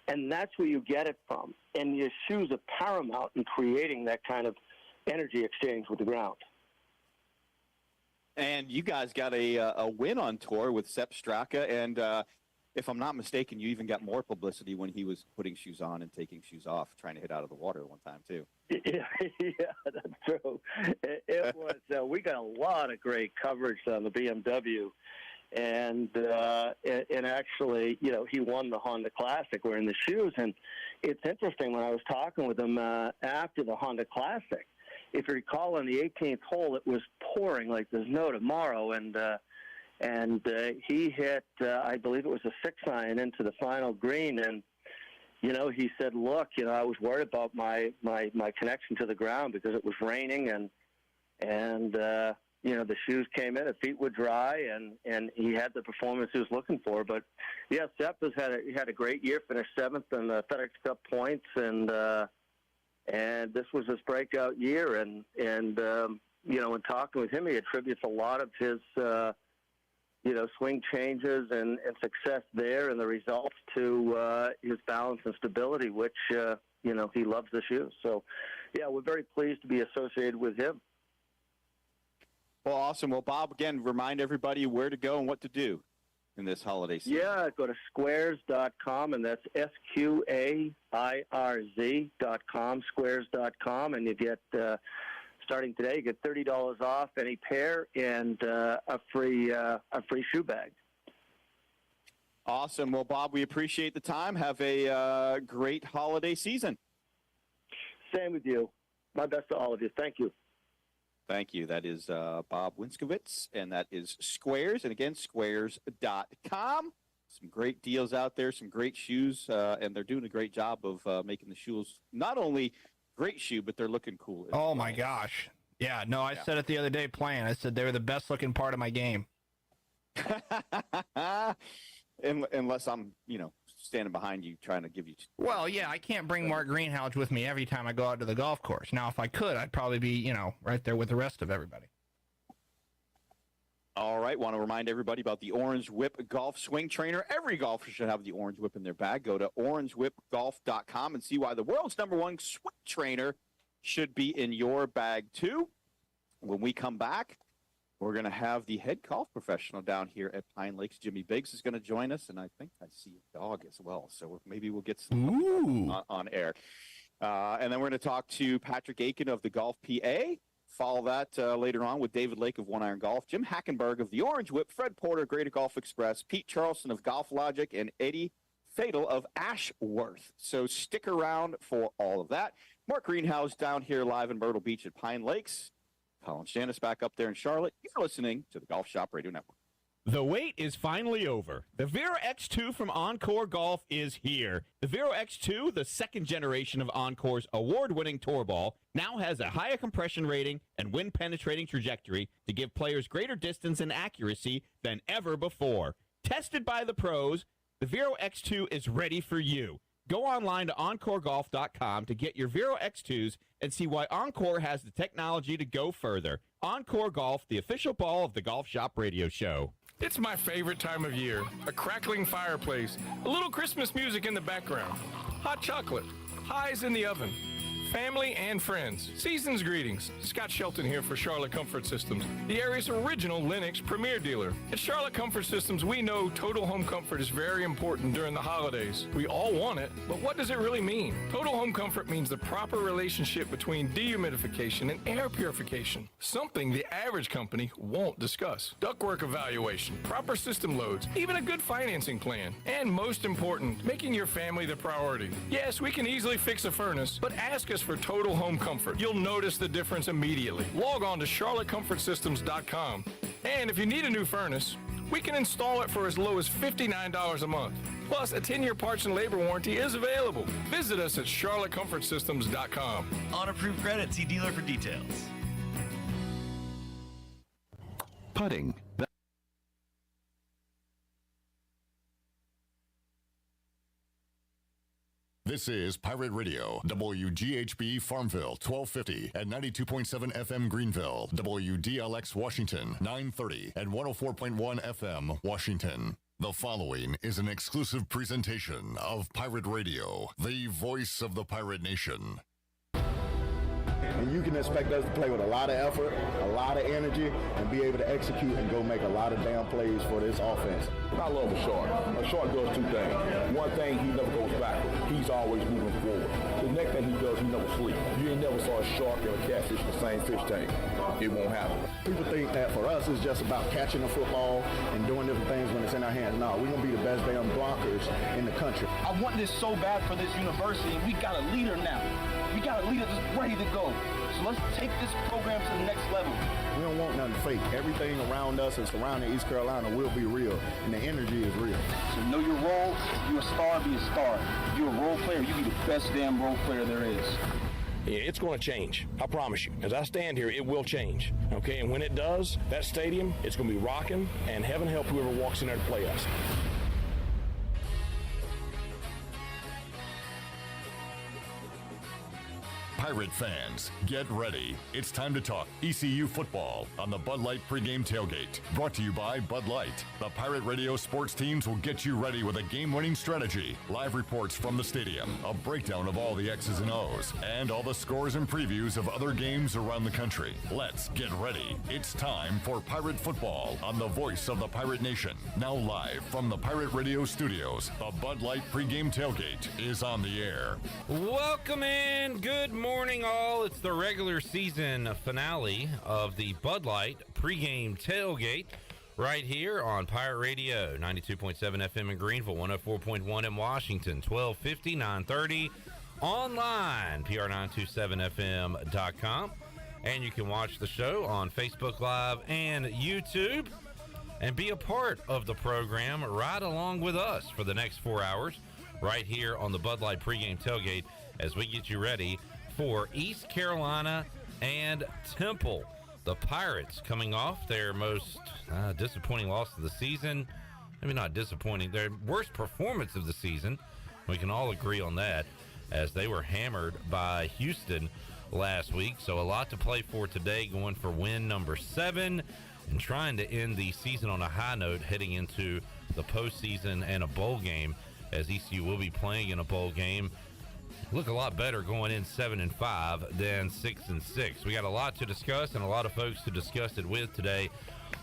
And that's where you get it from. And your shoes are paramount in creating that kind of energy exchange with the ground. And you guys got a win on tour with Sepp Straka, and if I'm not mistaken, you even got more publicity when he was putting shoes on and taking shoes off, trying to hit out of the water one time, too. Yeah, that's true. It was. We got a lot of great coverage on the BMW, and actually, he won the Honda Classic wearing the shoes. And it's interesting, when I was talking with him after the Honda Classic, if you recall, on the 18th hole, it was pouring like there's no tomorrow, and he hit, I believe it was a 6-iron into the final green, and he said, "Look, I was worried about my connection to the ground because it was raining, and the shoes came in, the feet were dry, and he had the performance he was looking for." But yeah, Sepp has had a great year, finished 7th in the FedEx Cup points, and this was his breakout year, and in talking with him, he attributes a lot of his swing changes and success there and the results to his balance and stability, which he loves the shoes. So yeah, we're very pleased to be associated with him. Well, awesome. Well, Bob, again, remind everybody where to go and what to do in this holiday season. Yeah, go to squares.com, and that's SQAIRZ.com, squares.com, and you get, starting today, you get $30 off any pair and a free shoe bag. Awesome. Well, Bob, we appreciate the time. Have a great holiday season. Same with you. My best to all of you. Thank you. Thank you. That is Bob Winskowitz, and that is Squares. And again, squares.com. Some great deals out there, some great shoes, and they're doing a great job of making the shoes not only great shoe, but they're looking cool. Oh, my gosh. Yeah, no, I said it the other day playing. I said they were the best-looking part of my game. Unless I'm, standing behind you trying to give you... Well, yeah, I can't bring Mark Greenhouse with me every time I go out to the golf course. Now, if I could, I'd probably be, right there with the rest of everybody. All right, want to remind everybody about the Orange Whip Golf Swing Trainer. Every golfer should have the Orange Whip in their bag. Go to orangewhipgolf.com and see why the world's #1 swing trainer should be in your bag, too. When we come back, we're going to have the head golf professional down here at Pine Lakes. Jimmy Biggs is going to join us, and I think I see a dog as well. So maybe we'll get some on air. And then we're going to talk to Patrick Aiken of the Golf PA. Follow that later on with David Lake of One Iron Golf, Jim Hackenberg of the Orange Whip, Fred Porter, Greater Golf Express, Pete Charleston of Golf Logic, and Eddie Fatal of Ashworth. So stick around for all of that. Mark Greenhouse down here live in Myrtle Beach at Pine Lakes. Colin Stannis back up there in Charlotte. You're listening to the Golf Shop Radio Network. The wait is finally over. The Vero X2 from Encore Golf is here. The Vero X2, the second generation of Encore's award-winning tour ball, now has a higher compression rating and wind-penetrating trajectory to give players greater distance and accuracy than ever before. Tested by the pros, the Vero X2 is ready for you. Go online to EncoreGolf.com to get your Vero X2s and see why Encore has the technology to go further. Encore Golf, the official ball of the Golf Shop Radio Show. It's my favorite time of year. A crackling fireplace, a little Christmas music in the background, hot chocolate, pies in the oven, family and friends. Season's greetings. Scott Shelton here for Charlotte Comfort Systems, the area's original Lennox premier dealer. At Charlotte Comfort Systems, we know total home comfort is very important during the holidays. We all want it, but what does it really mean? Total home comfort means the proper relationship between dehumidification and air purification, something the average company won't discuss. Ductwork evaluation, proper system loads, even a good financing plan, and most important, making your family the priority. Yes, we can easily fix a furnace, but ask us for total home comfort. You'll notice the difference immediately. Log on to charlottecomfortsystems.com. And if you need a new furnace, we can install it for as low as $59 a month. Plus, a 10-year parts and labor warranty is available. Visit us at charlottecomfortsystems.com. On approved credit, see dealer for details. Putting. This is Pirate Radio, WGHB Farmville, 1250 and 92.7 FM Greenville, WDLX Washington, 930 and 104.1 FM Washington. The following is an exclusive presentation of Pirate Radio, the voice of the Pirate Nation. And you can expect us to play with a lot of effort, a lot of energy, and be able to execute and go make a lot of damn plays for this offense. I love a shark. A shark does two things. One thing, he never goes backward. He's always moving forward. The next thing he does, he never sleeps. You ain't never saw a shark and a catfish in the same fish tank. It won't happen. People think that for us it's just about catching the football and doing different things when it's in our hands. No, we're going to be the best damn blockers in the country. I want this so bad for this university, and we got a leader now. We got a leader that's ready to go. So let's take this program to the next level. We don't want nothing fake. Everything around us and surrounding East Carolina will be real, and the energy is real. So know your role. If you're a star, be a star. If you're a role player, you be the best damn role player there is. It's going to change. I promise you. As I stand here, it will change. Okay, and when it does, that stadium, it's going to be rocking, and heaven help whoever walks in there to play us. Pirate fans, get ready. It's time to talk ECU football on the Bud Light Pregame Tailgate. Brought to you by Bud Light. The Pirate Radio sports teams will get you ready with a game-winning strategy, live reports from the stadium, a breakdown of all the X's and O's, and all the scores and previews of other games around the country. Let's get ready. It's time for Pirate football on the voice of the Pirate Nation. Now live from the Pirate Radio studios, the Bud Light Pregame Tailgate is on the air. Welcome in. Good morning, all. It's the regular season finale of the Bud Light Pregame Tailgate right here on Pirate Radio, 92.7 FM in Greenville, 104.1 in Washington, 1250, 930, online, pr927fm.com. And you can watch the show on Facebook Live and YouTube and be a part of the program right along with us for the next 4 hours right here on the Bud Light Pregame Tailgate as we get you ready for East Carolina and Temple. The Pirates coming off their most disappointing loss of the season. Maybe not disappointing, their worst performance of the season. We can all agree on that, as they were hammered by Houston last week. So a lot to play for today, going for win number 7 and trying to end the season on a high note heading into the postseason and a bowl game, as ECU will be playing in a bowl game. Look a lot better going in 7-5 than 6-6. We got a lot to discuss and a lot of folks to discuss it with today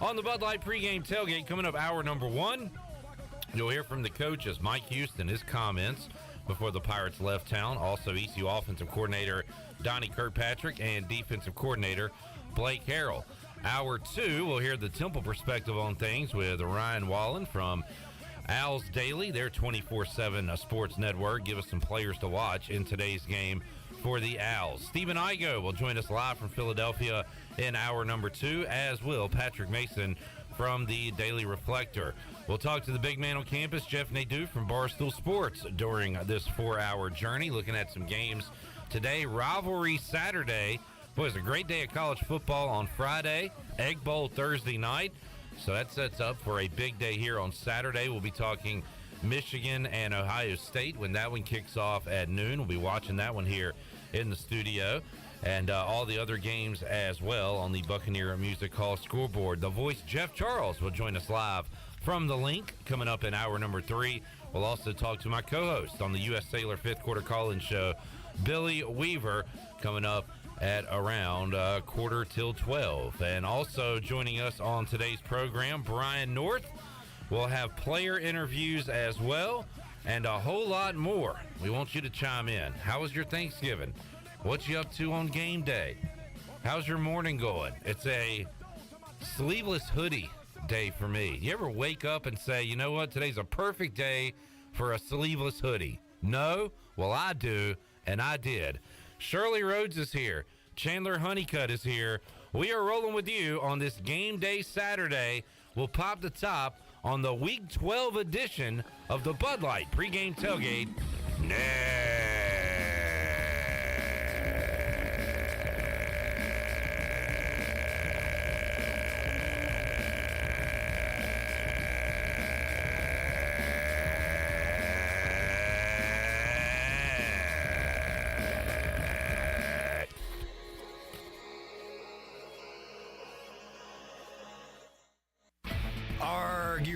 on the Bud Light Pregame Tailgate. Coming up hour number 1, you'll hear from the coaches, Mike Houston, his comments before the Pirates left town. Also, ECU offensive coordinator Donnie Kirkpatrick and defensive coordinator Blake Harrell. Hour 2, we'll hear the Temple perspective on things with Ryan Wallen from Owls Daily, their 24/7 sports network. Give us some players to watch in today's game for the Owls. Stephen Igo will join us live from Philadelphia in hour number 2, as will Patrick Mason from the Daily Reflector. We'll talk to the big man on campus, Jeff Nadeau from Barstool Sports, during this 4-hour journey, looking at some games today. Rivalry Saturday. Boy, it's a great day of college football on Friday. Egg Bowl Thursday night. So that sets up for a big day here on Saturday. We'll be talking Michigan and Ohio State when that one kicks off at noon. We'll be watching that one here in the studio, and all the other games as well on the Buccaneer Music Hall scoreboard. The voice, Jeff Charles, will join us live from the link coming up in hour number 3. We'll also talk to my co-host on the U.S. Sailor 5th Quarter Call-In Show, Billy Weaver, coming up at around 11:45. And also joining us on today's program, Brian North. We'll have player interviews as well and a whole lot more. We want you to chime in. How was your Thanksgiving? What you up to on game day? How's your morning going? It's a sleeveless hoodie day for me. You ever wake up and say, you know what, today's a perfect day for a sleeveless hoodie? No? Well, I do, and I did. Shirley Rhodes is here. Chandler Honeycutt is here. We are rolling with you on this game day Saturday. We'll pop the top on the Week 12 edition of the Bud Light Pregame Tailgate next.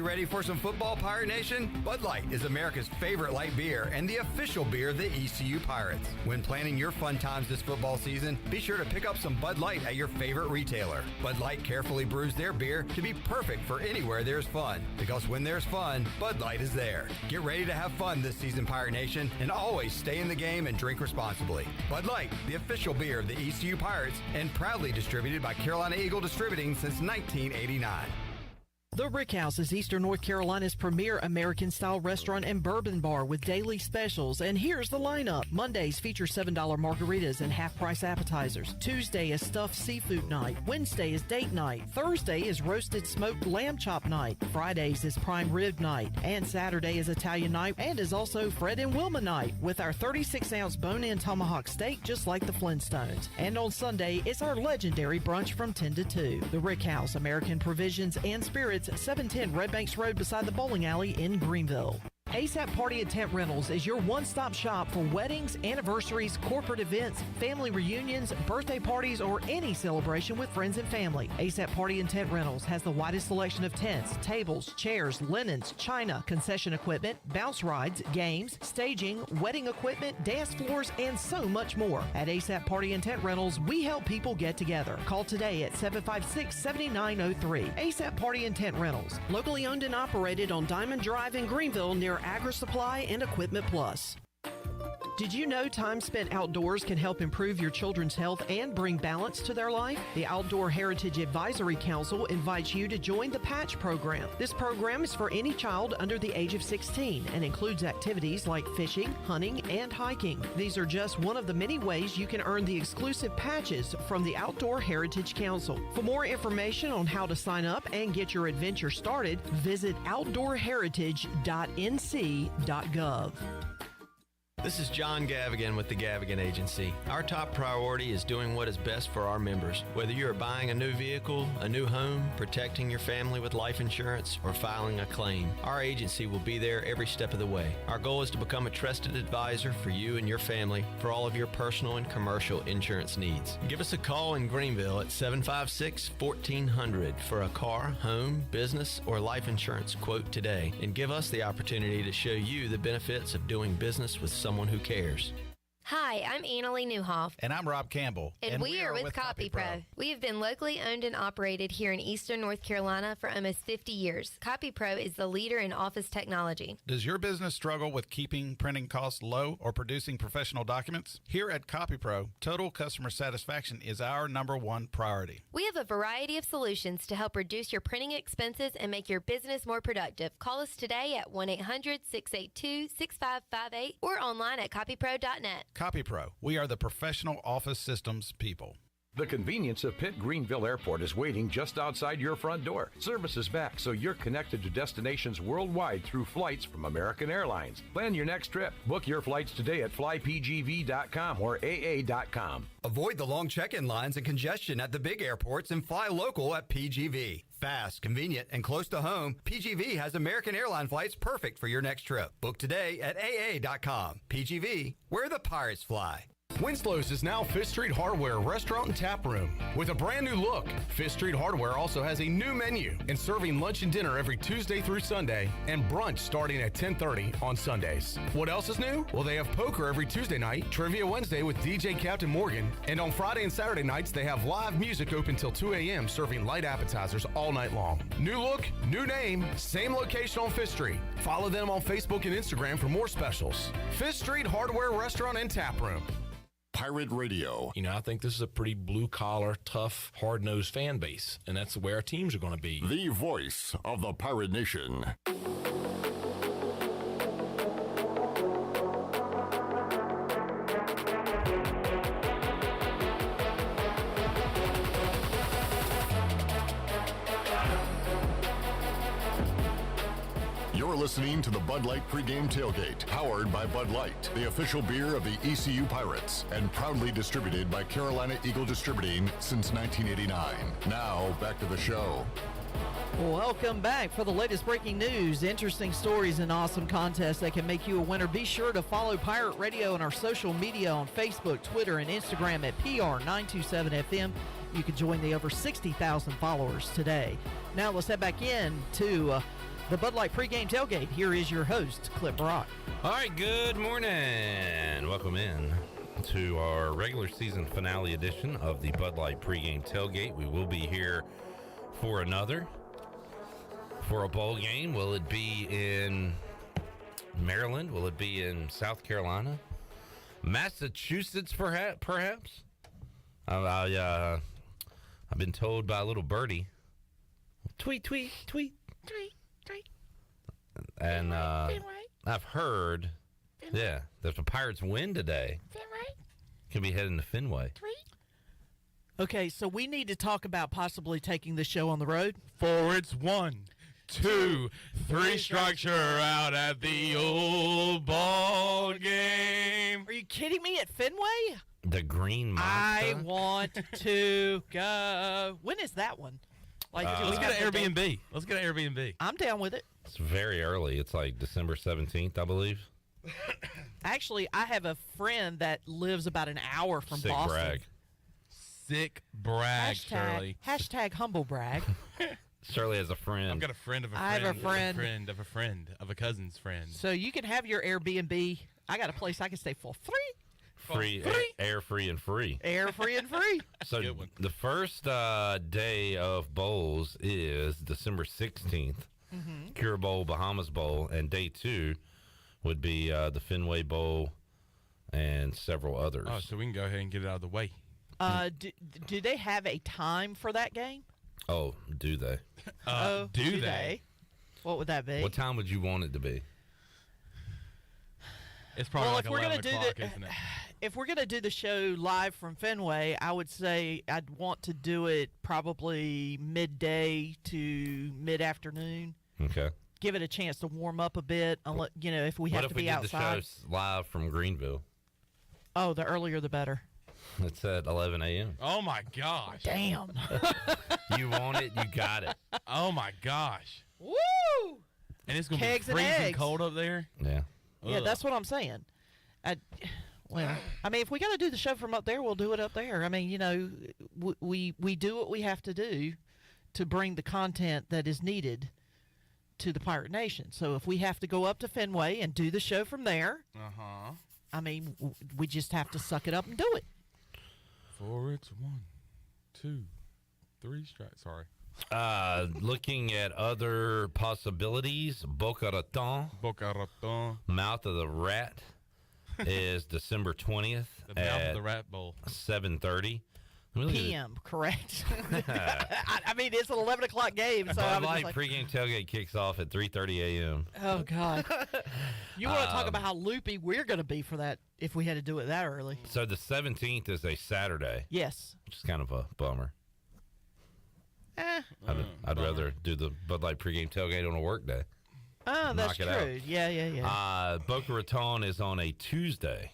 ready for some football, Pirate Nation? Bud Light is America's favorite light beer and the official beer of the ECU Pirates. When planning your fun times this football season, be sure to pick up some Bud Light at your favorite retailer. Bud Light carefully brews their beer to be perfect for anywhere there's fun. Because when there's fun, Bud Light is there. Get ready to have fun this season, Pirate Nation, and always stay in the game and drink responsibly. Bud Light, the official beer of the ECU Pirates, and proudly distributed by Carolina Eagle Distributing since 1989. The Rick House is Eastern North Carolina's premier American-style restaurant and bourbon bar with daily specials. And here's the lineup. Mondays feature $7 margaritas and half-price appetizers. Tuesday is stuffed seafood night. Wednesday is date night. Thursday is roasted smoked lamb chop night. Fridays is prime rib night. And Saturday is Italian night and is also Fred and Wilma night with our 36-ounce bone-in tomahawk steak just like the Flintstones. And on Sunday, it's our legendary brunch from 10 to 2. The Rick House, American Provisions and Spirits, 710 Red Banks Road beside the bowling alley in Greenville. ASAP Party and Tent Rentals is your one-stop shop for weddings, anniversaries, corporate events, family reunions, birthday parties, or any celebration with friends and family. ASAP Party and Tent Rentals has the widest selection of tents, tables, chairs, linens, china, concession equipment, bounce rides, games, staging, wedding equipment, dance floors, and so much more. At ASAP Party and Tent Rentals, we help people get together. Call today at 756-7903. ASAP Party and Tent Rentals, locally owned and operated on Diamond Drive in Greenville near Agri Supply and Equipment Plus. Did you know time spent outdoors can help improve your children's health and bring balance to their life? The Outdoor Heritage Advisory Council invites you to join the Patch program. This program is for any child under the age of 16 and includes activities like fishing, hunting, and hiking. These are just one of the many ways you can earn the exclusive patches from the Outdoor Heritage Council. For more information on how to sign up and get your adventure started, visit outdoorheritage.nc.gov. This is John Gavigan with the Gavigan Agency. Our top priority is doing what is best for our members. Whether you are buying a new vehicle, a new home, protecting your family with life insurance, or filing a claim, our agency will be there every step of the way. Our goal is to become a trusted advisor for you and your family for all of your personal and commercial insurance needs. Give us a call in Greenville at 756-1400 for a car, home, business, or life insurance quote today, and give us the opportunity to show you the benefits of doing business with someone who cares. Hi, I'm Annalie Newhoff. And I'm Rob Campbell. And we are with CopyPro. We have been locally owned and operated here in Eastern North Carolina for almost 50 years. CopyPro is the leader in office technology. Does your business struggle with keeping printing costs low or producing professional documents? Here at CopyPro, total customer satisfaction is our #1 priority. We have a variety of solutions to help reduce your printing expenses and make your business more productive. Call us today at 1-800-682-6558 or online at copypro.net. CopyPro, we are the professional office systems people. The convenience of Pitt Greenville Airport is waiting just outside your front door. Service is back, so you're connected to destinations worldwide through flights from American Airlines. Plan your next trip. Book your flights today at flypgv.com or aa.com. Avoid the long check-in lines and congestion at the big airports and fly local at PGV. Fast, convenient, and close to home, PGV has American Airline flights perfect for your next trip. Book today at aa.com. PGV, where the pirates fly. Winslow's is now Fifth Street Hardware Restaurant and Tap Room. With a brand new look, Fifth Street Hardware also has a new menu and serving lunch and dinner every Tuesday through Sunday and brunch starting at 10:30 on Sundays. What else is new? Well, they have poker every Tuesday night, Trivia Wednesday with DJ Captain Morgan, and on Friday and Saturday nights they have live music open till 2 a.m. serving light appetizers all night long. New look, new name, same location on Fifth Street. Follow them on Facebook and Instagram for more specials. Fifth Street Hardware Restaurant and Tap Room. Pirate Radio. You know, I think this is a pretty blue-collar, tough, hard-nosed fan base, and that's where our teams are going to be. The voice of the Pirate Nation. You're listening to the Bud Light Pregame Tailgate, powered by Bud Light, the official beer of the ECU Pirates, and proudly distributed by Carolina Eagle Distributing since 1989. Now, back to the show. Welcome back for the latest breaking news, interesting stories, and awesome contests that can make you a winner. Be sure to follow Pirate Radio on our social media on Facebook, Twitter, and Instagram at PR927FM. You can join the over 60,000 followers today. Now let's head back in to The Bud Light Pregame Tailgate. Here is your host, Clip Brock. All right, good morning. Welcome in to our regular season finale edition of the Bud Light Pregame Tailgate. We will be here for another, for a bowl game. Will it be in Maryland? Will it be in South Carolina? Massachusetts, perhaps? I've been told by a little birdie, tweet, tweet, tweet, tweet, tweet. And I've heard, that if the Pirates win today, can be heading to Fenway. Okay, so we need to talk about possibly taking the show on the road. Forwards 1, 2, 3 structure out at the old ball game. Are you kidding me? At Fenway? The Green Monster. I want to go. When is that one? Let's get an Airbnb. Let's get an Airbnb. I'm down with it. It's very early. It's like December 17th, I believe. Actually, I have a friend that lives about an hour from Sick Boston. brag. Sick brag, Shirley. Hashtag humble brag. Shirley has a friend. I've got a friend of a I friend. have a friend. Of a friend of a friend of a cousin's friend. So you can have your Airbnb. I got a place I can stay for free. Free, air free and free. Air free and free. So the first day of bowls is December 16th. Mm-hmm. Cure Bowl, Bahamas Bowl, and day 2 would be the Fenway Bowl and several others. Oh, so we can go ahead and get it out of the way. Do they have a time for that game? Oh, do they? Do they? What would that be? What time would you want it to be? It's probably like if we're 11 gonna o'clock, do isn't it? If we're going to do the show live from Fenway, I would say I'd want to do it probably midday to mid-afternoon. Okay. Give it a chance to warm up a bit, if we have What to if we be did outside. the show live from Greenville? Oh, the earlier the better. It's at 11 a.m. Oh, my gosh. Damn. You want it, you got it. Oh, my gosh. Woo! And it's going to be Kegs and freezing eggs. cold up there? Yeah. Yeah, that's what I'm saying. If we got to do the show from up there, we'll do it up there. I mean, we do what we have to do to bring the content that is needed to the Pirate Nation. So if we have to go up to Fenway and do the show from there, I mean, we just have to suck it up and do it. Forwards 1, 2, 3 strikes. Sorry. Looking at other possibilities, Boca Raton, Mouth of the Rat, is December 20th The Mouth at of the Rat Bowl. 7:30 PM, correct? I mean, it's an 11 o'clock game, so Bud I'm Light just like, pregame tailgate kicks off at 3:30 a.m. oh God! You want to talk about how loopy we're going to be for that if we had to do it that early? So the 17th is a Saturday. Yes. Which is kind of a bummer. I'd rather do the Bud Light pregame tailgate on a work day. Oh, that's Knock it true. out. Yeah. Boca Raton is on a Tuesday.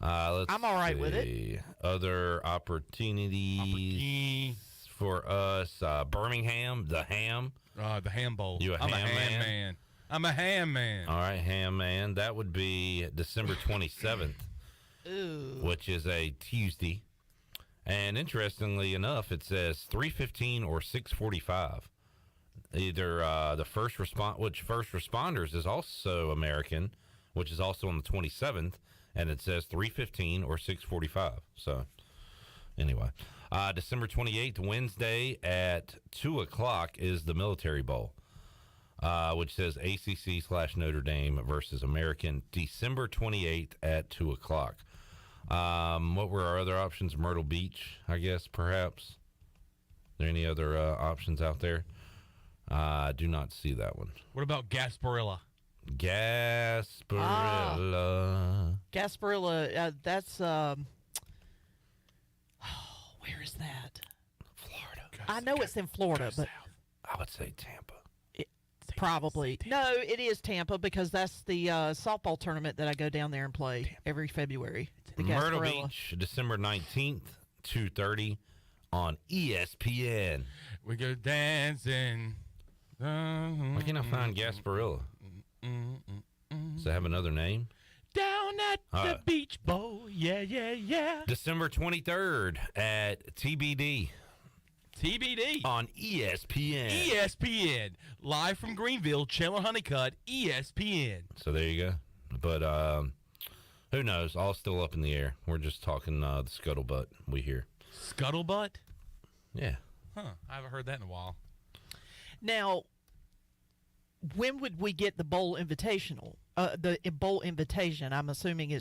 I'm all right with it. Other opportunities for us. Birmingham, the Ham. The Ham Bowl. You I'm a ham man. I'm a ham man. All right, Ham man. That would be December 27th, which is a Tuesday. And interestingly enough, it says 3:15 or 6:45. Either the first responders is also American, which is also on the 27th, and it says 3:15 or 6:45. So, anyway, December 28th, Wednesday at 2 o'clock is the Military Bowl, which says ACC/Notre Dame versus American. December 28th at 2 o'clock. What were our other options? Myrtle Beach, I guess, perhaps. Are there any other options out there? I do not see that one. What about Gasparilla? Gasparilla. Gasparilla, that's, where is that? Florida. I know it's in Florida, but I would say Tampa. Probably. No, it is Tampa because that's the softball tournament that I go down there and play every February. The Myrtle Gasparilla. Beach, December 19th, 2:30 on ESPN. We go dancing. Why can't I find Gasparilla? Does it have another name? Down at the Beach Bowl. Yeah. December 23rd at TBD. TBD. On ESPN. ESPN. Live from Greenville, Chandler Honeycutt, ESPN. So there you go. But who knows? All still up in the air. We're just talking the scuttlebutt we hear. Scuttlebutt? Yeah. Huh. I haven't heard that in a while. Now, when would we get the bowl invitational? The bowl invitation, I'm assuming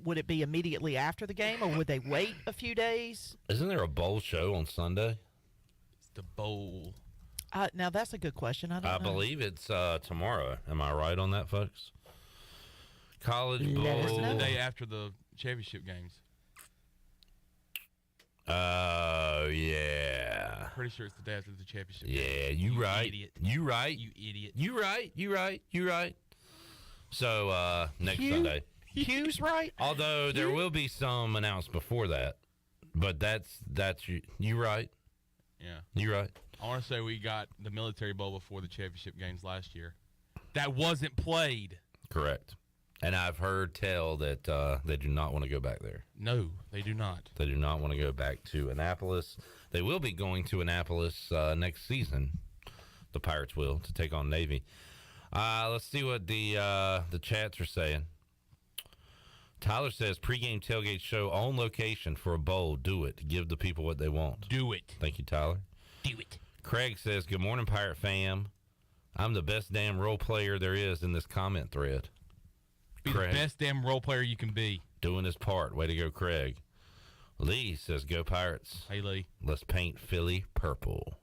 would it be immediately after the game, or would they wait a few days? Isn't there a bowl show on Sunday? It's the bowl. Now, that's a good question. I don't know. I believe it's tomorrow. Am I right on that, folks? College Bowl. It's the day after the championship games. Oh, yeah. Pretty sure it's the day after the championship Yeah, games. you right. Idiot. You right. You idiot. You right. So, next Sunday. Hugh's right. Although there will be some announced before that. But that's you right. Yeah. You right. I want to say we got the Military Bowl before the championship games last year. That wasn't played. Correct. And I've heard tell that they do not want to go back there. No, they do not. They do not want to go back to Annapolis. They will be going to Annapolis next season. The Pirates will, to take on Navy. Let's see what the chats are saying. Tyler says, pregame tailgate show on location for a bowl. Do it. Give the people what they want. Do it. Thank you, Tyler. Do it. Craig says, good morning, Pirate fam. I'm the best damn role player there is in this comment thread. Be Craig, the best damn role player you can be. doing his part. Way to go, Craig. Lee says, go Pirates. Hey, Lee. Let's paint Philly purple.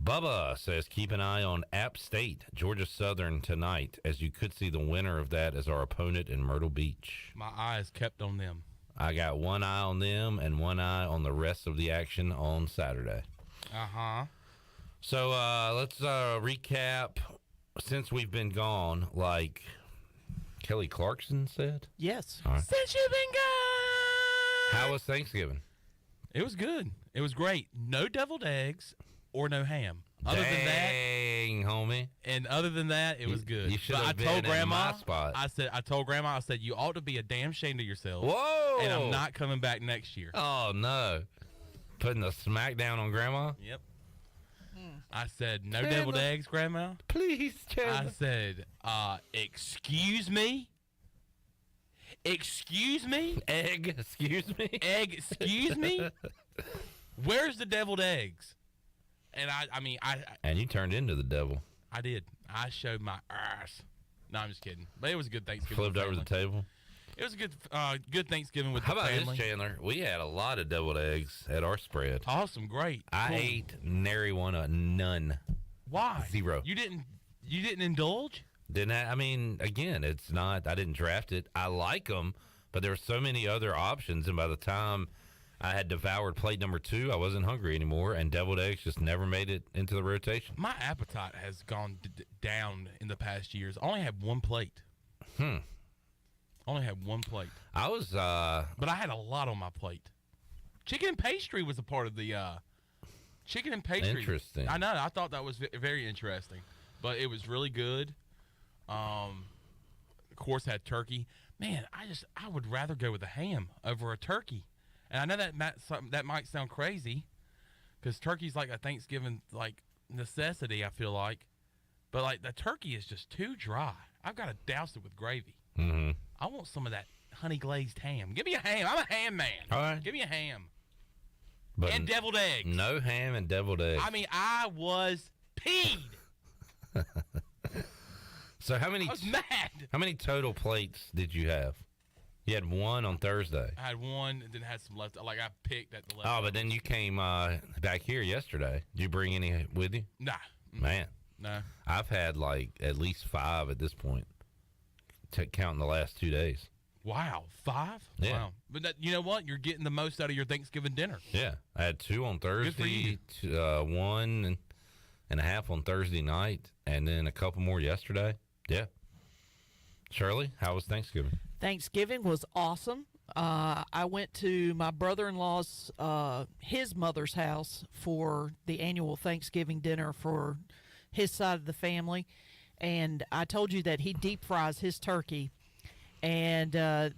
Bubba says, keep an eye on App State, Georgia Southern tonight, as you could see the winner of that as our opponent in Myrtle Beach. My eyes kept on them. I got one eye on them and one eye on the rest of the action on Saturday. Uh-huh. So let's recap. Since we've been gone, like Kelly Clarkson said. Yes. All right. Since you've been gone. How was Thanksgiving? It was good. It was great. No deviled eggs or no ham. Other than that, homie. And other than that, it was good. You should But have been in my spot. I told Grandma, I said, you ought to be a damn ashamed of yourself. Whoa! And I'm not coming back next year. Oh, no. Putting the smack down on Grandma? Yep. I said, no deviled eggs, Grandma. Please, Chandler. I said, excuse me? Excuse me? Egg, excuse me? Egg, excuse me? Where's the deviled eggs? And I And you turned into the devil. I did. I showed my ass. No, I'm just kidding. But it was a good Thanksgiving. Flipped over the table. It was a good Thanksgiving with How the about family. this, Chandler? We had a lot of deviled eggs at our spread. Awesome, great. I Cool. ate nary one, none. Why? Zero. You didn't indulge? Didn't I mean, again, it's not, I didn't draft it. I like them, but there were so many other options, and by the time I had devoured plate number 2, I wasn't hungry anymore, and deviled eggs just never made it into the rotation. My appetite has gone down in the past years. I only had one plate. Only had one plate. I was, but I had a lot on my plate. Chicken and pastry was a part of the, chicken and pastry. Interesting. I know. I thought that was very interesting, but it was really good. Of course, had turkey. Man, I would rather go with a ham over a turkey. And I know that might sound crazy, because turkey's like a Thanksgiving necessity. I feel like, but the turkey is just too dry. I've got to douse it with gravy. Mm-hmm. I want some of that honey glazed ham. Give me a ham. I'm a ham man. All right. Give me a ham. But and deviled eggs. No ham and deviled eggs. I mean, I was peed. So how many? I was mad. How many total plates did you have? You had one on Thursday. I had one, and then had some left. I picked at the left. Oh, but then you came back here yesterday. Did you bring any with you? Nah. Man. No. I've had at least 5 at this point, counting the last 2 days. Wow, 5? Yeah. Wow. But you know what? You're getting the most out of your Thanksgiving dinner. Yeah. I had 2 on Good for you. Thursday, 1 and a half on Thursday night, and then a couple more yesterday. Yeah. Shirley, how was Thanksgiving? Thanksgiving was awesome. I went to my brother-in-law's, his mother's house for the annual Thanksgiving dinner for his side of the family. And I told you that he deep fries his turkey. And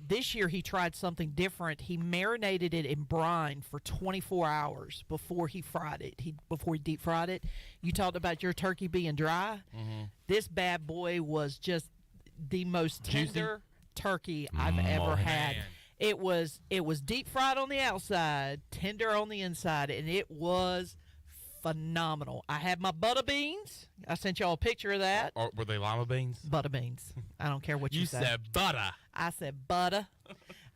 this year he tried something different. He marinated it in brine for 24 hours before he fried it. Before he deep fried it. You talked about your turkey being dry. Mm-hmm. This bad boy was just the most tender turkey I've ever had. Man. It was deep fried on the outside, tender on the inside, and it was phenomenal. I had my butter beans. I sent y'all a picture of that. Or were they lima beans? Butter beans. I don't care what you say. You said butter. I said butter.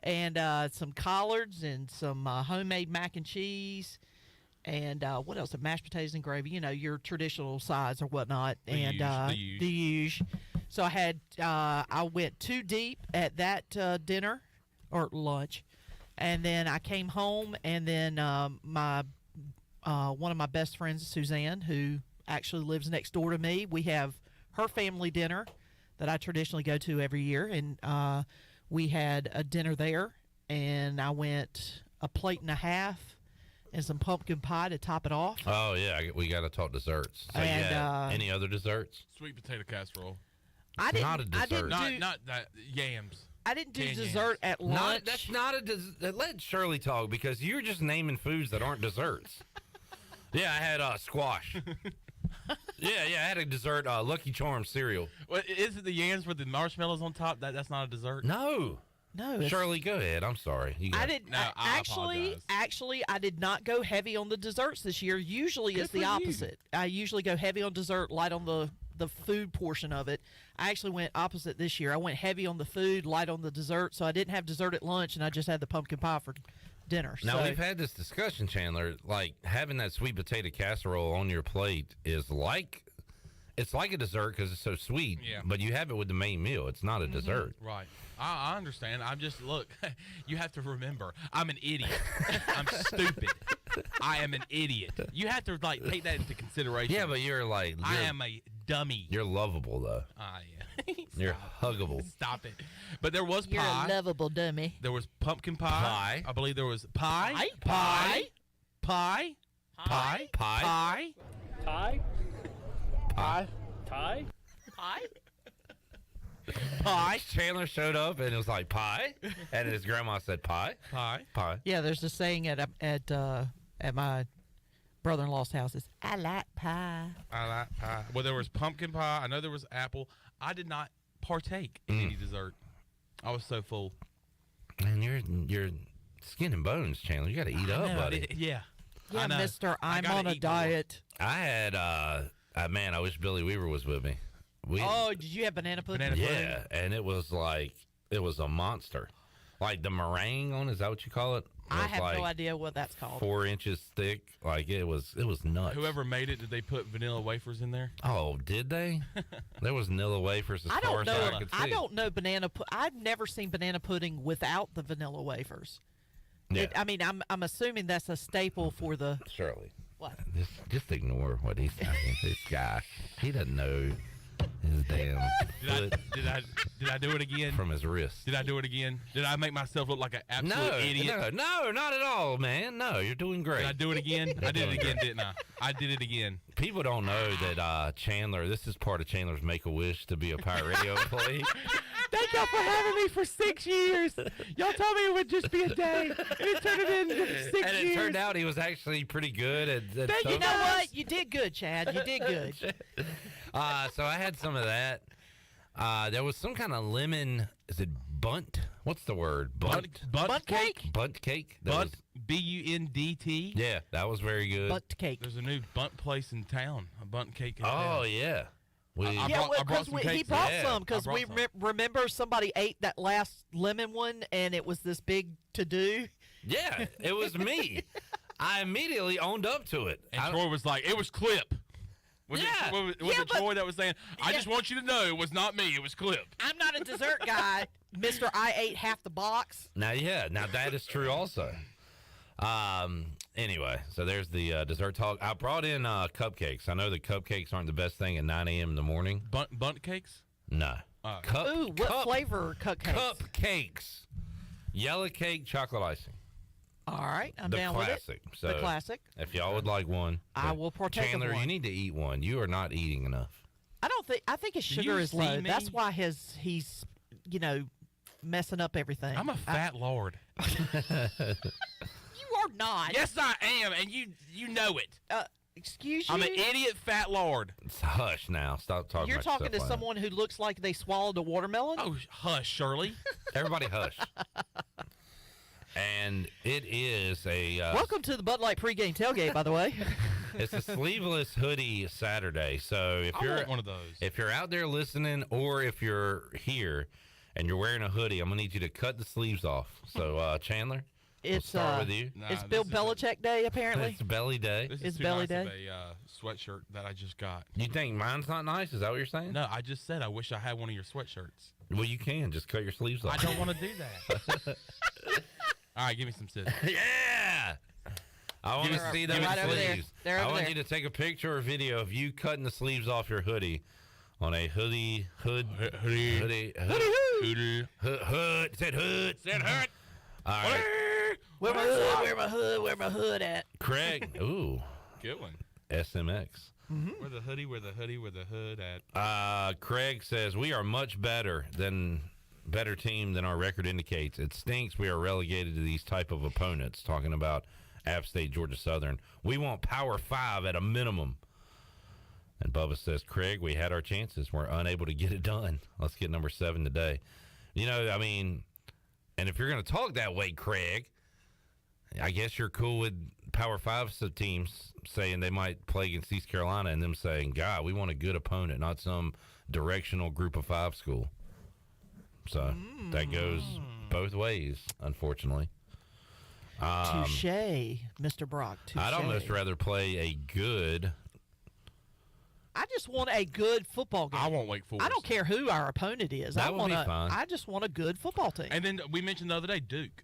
And some collards and some homemade mac and cheese. And what else? Mashed potatoes and gravy. You know, your traditional sides or whatnot. The huge. So I went too deep at that dinner or lunch. And then I came home, and then one of my best friends, Suzanne, who actually lives next door to me, we have her family dinner that I traditionally go to every year, and we had a dinner there, and I went a plate and a half and some pumpkin pie to top it off. Oh, yeah, we got to talk desserts. So, any other desserts? Sweet potato casserole. Not a dessert. Not that yams. I didn't do dessert at lunch. That's not a dessert. Let Shirley talk, because you're just naming foods that aren't desserts. Yeah, I had squash. yeah, I had a dessert, Lucky Charms cereal. Well, is it the yams with the marshmallows on top? That's not a dessert? No. No. Shirley, go ahead. I'm sorry. I didn't. Actually, I did not go heavy on the desserts this year. Usually it's the opposite. I usually go heavy on dessert, light on the food portion of it. I actually went opposite this year. I went heavy on the food, light on the dessert. So I didn't have dessert at lunch, and I just had the pumpkin pie for dinner. Now, we've had this discussion, Chandler, like having that sweet potato casserole on your plate is like, it's like a dessert because it's so sweet, but you have it with the main meal. It's not a dessert. Right. I understand. I'm just, look, you have to remember, I'm an idiot. I'm stupid. I am an idiot. You have to, take that into consideration. Yeah, but I am a dummy. You're lovable, though. Yeah. You're huggable. Stop it. But there was You're pie. a lovable dummy. There was pumpkin pie. I believe there was pie. Pie. Chandler showed up and it was like pie, and his grandma said pie. Yeah, there's a saying at my brother-in-law's house is, I like pie. Well, there was pumpkin pie. I know there was apple. I did not partake in any dessert. I was so full. Man, you're skin and bones, Chandler. You got to eat up, buddy. Yeah, mister, I'm on a diet. I had, man, I wish Billy Weaver was with me. Did you have banana pudding? Yeah, and it was a monster. Like the meringue on, is that what you call it? I have no idea what that's called. 4 inches thick. Like it was nuts. Whoever made it, did they put vanilla wafers in there? Oh, did they? There was vanilla wafers as far as I could see. I don't know I've never seen banana pudding without the vanilla wafers. Yeah. I'm assuming that's a staple for the... Shirley. What? Just ignore what he's saying. This guy, he doesn't know his damn foot. Did I do it again? From his wrist. Did I do it again? Did I make myself look like an absolute idiot? No, not at all, man. No, you're doing great. Did I do it again? I did it again, didn't I? I did it again. People don't know that Chandler, this is part of Chandler's Make-A-Wish to be a Pirate Radio employee. Thank y'all for having me for 6 years. Y'all told me it would just be a day, and it turned it into 6 years. And it turned out he was actually pretty good at You know what? You did good, Chad. You did good. So I had some of that. There was some kind of lemon. Is it bunt? What's the word? Bunt cake? Bunt cake. Bunt, B-U-N-D-T. Yeah, that was very good. Bunt cake. There's a new bunt place in town. A bunt cake in Oh, town. yeah. I brought some cakes. He brought some because we remember somebody ate that last lemon one, and it was this big to-do. Yeah, it was me. I immediately owned up to it. And Troy was like, it was Clip. Was it Troy that was saying, I just want you to know it was not me, it was Clip. I'm not a dessert guy. Mister, I ate half the box. Now that is true also. Anyway, so there's the dessert talk. I brought in cupcakes. I know the cupcakes aren't the best thing at 9 a.m. in the morning. Bunt cakes? No. What flavor cupcakes? Cupcakes. Yellow cake, chocolate icing. All right, I'm down with it. So the classic. If y'all would like one. I will partake Chandler, of one. you need to eat one. You are not eating enough. I think his sugar is low. That's why he's messing up everything. I'm a fat lord. You are not. Yes, I am, and you know it. Excuse you? I'm an idiot fat lord. Hush now. Stop talking. You're about talking to yourself like someone who looks like they swallowed a watermelon? Oh, hush, Shirley. that. Everybody hush. And it is a Welcome to the Bud Light pregame tailgate, by the way. it's a sleeveless hoodie Saturday. So if I you're want one of those. If you're out there listening, or if you're here and you're wearing a hoodie, I'm gonna need you to cut the sleeves off. So Chandler, we'll start with you. It's Bill Belichick Day, apparently. It's Belly Day. This is It's too belly nice day. of a sweatshirt that I just got. You think mine's not nice? Is that what you're saying? No, I just said I wish I had one of your sweatshirts. Well, you can just cut your sleeves off. I don't want to do that. All right, give me some scissors. Yeah. I want to see those right over there. sleeves. They're I over want there. you to take a picture or video of you cutting the sleeves off your hoodie on a hoodie. It said hood. All right. Where my hood? Where my hood at? Craig. Ooh. Good one. SMX. Where the hoodie, where the hood at? Craig says we are much better team than our record indicates. It stinks we are relegated to these type of opponents. Talking about App State, Georgia Southern. We want Power 5 at a minimum. And Bubba says, Craig, we had our chances. We're unable to get it done. Let's get number 7 today. You know, I mean, and if you're going to talk that way, Craig, I guess you're cool with Power 5 teams saying they might play against East Carolina and them saying, God, we want a good opponent, not some directional group of 5 school. So that goes both ways, unfortunately. Touche, Mr. Brock. Touche. I'd almost rather play a good. I just want a good football game. I want Wake Forest. I don't care who our opponent is. That would be fun. I just want a good football team. And then we mentioned the other day Duke.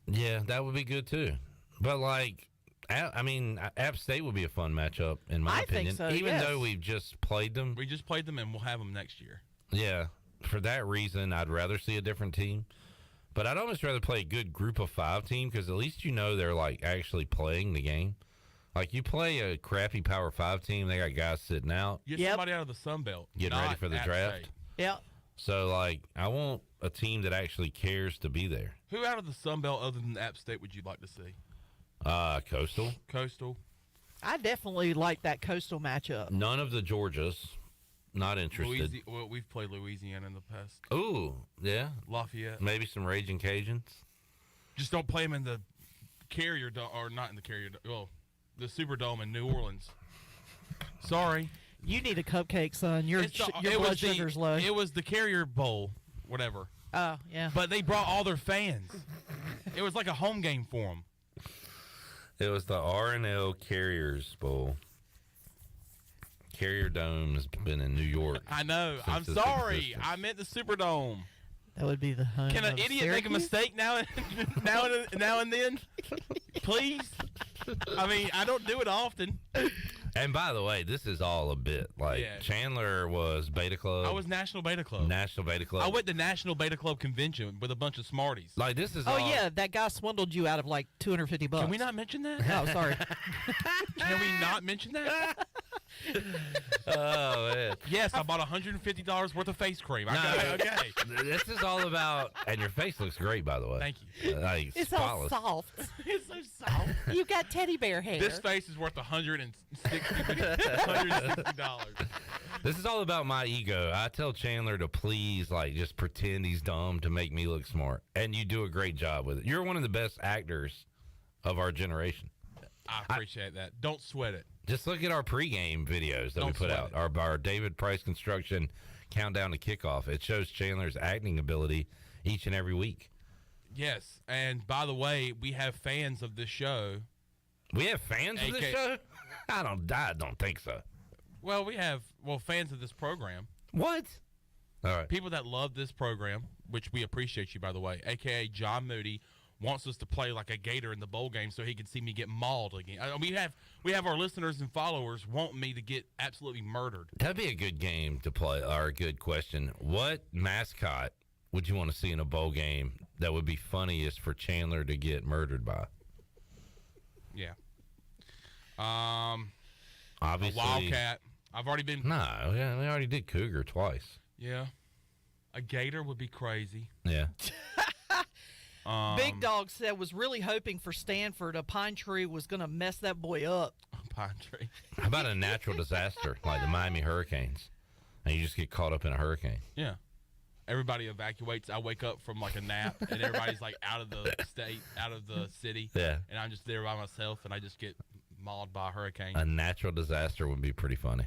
Yeah, that would be good too. But like, I mean, App State would be a fun matchup in my opinion. Think so, even yes. though we've just played them. We just played them, and we'll have them next year. Yeah, for that reason, I'd rather see a different team. But I'd almost rather play a good group of 5 team because at least you know they're like actually playing the game. Like you play a crappy Power 5 team, they got guys sitting out. Get somebody out of the Sun Belt. Getting ready for the draft. Yeah. So like I want a team that actually cares to be there. Who out of the Sun Belt other than App State would you like to see? Coastal. I definitely like that Coastal matchup. None of the Georgias. Not interested. Well, we've played Louisiana in the past. Ooh, yeah. Lafayette. Maybe some Raging Cajuns. Just don't play them in the Carrier Dome, or not in the Carrier Dome. Well, the Superdome in New Orleans. Sorry. You need a cupcake, son. Your blood sugar's low. It was the Carrier Bowl, whatever. Oh, yeah. But they brought all their fans. It was like a home game for them. It was the R&L Carriers Bowl. Carrier Dome has been in New York. I know. I'm sorry. I meant the Superdome. That would be the home. Can an of idiot Syracuse? make a mistake now and then? Please. I mean, I don't do it often. And by the way, this is all a bit. Like Chandler was Beta Club. I was National Beta Club. National Beta Club. I went to National Beta Club convention with a bunch of smarties. Like this is. Oh yeah, that guy swindled you out of like $250. Can we not mention that? Oh, sorry. Can we not mention that? Oh man. Yes, I bought $150 worth of face cream. Okay. This is all about, and your face looks great, by the way. Thank you. Like, It's spotless. all soft. It's so soft. You got teddy bear hair. This face is worth $160. This is all about my ego. I tell Chandler to please, like, just pretend he's dumb to make me look smart, and you do a great job with it. You're one of the best actors of our generation. I appreciate that. Don't sweat it. Just look at our pregame videos that we put out. Our David Price Construction countdown to kickoff. It shows Chandler's acting ability each and every week. Yes, and by the way, we have fans of this show. We have fans of this show? I don't think so. Well, we have fans of this program. What? All right. People that love this program, which we appreciate you, by the way, a.k.a. John Moody, wants us to play like a gator in the bowl game so he can see me get mauled again. We have our listeners and followers want me to get absolutely murdered. That'd be a good game to play, or a good question. What mascot would you want to see in a bowl game that would be funniest for Chandler to get murdered by? Yeah. Obviously. A Wildcat. I've already been. No, yeah, we already did Cougar twice. Yeah. A gator would be crazy. Yeah. Big Dog said was really hoping for Stanford. A pine tree was going to mess that boy up. A pine tree. How about a natural disaster like the Miami Hurricanes? And you just get caught up in a hurricane. Yeah. Everybody evacuates. I wake up from like a nap, and everybody's like out of the state, out of the city. Yeah. And I'm just there by myself, and I just get mauled by a hurricane. A natural disaster would be pretty funny.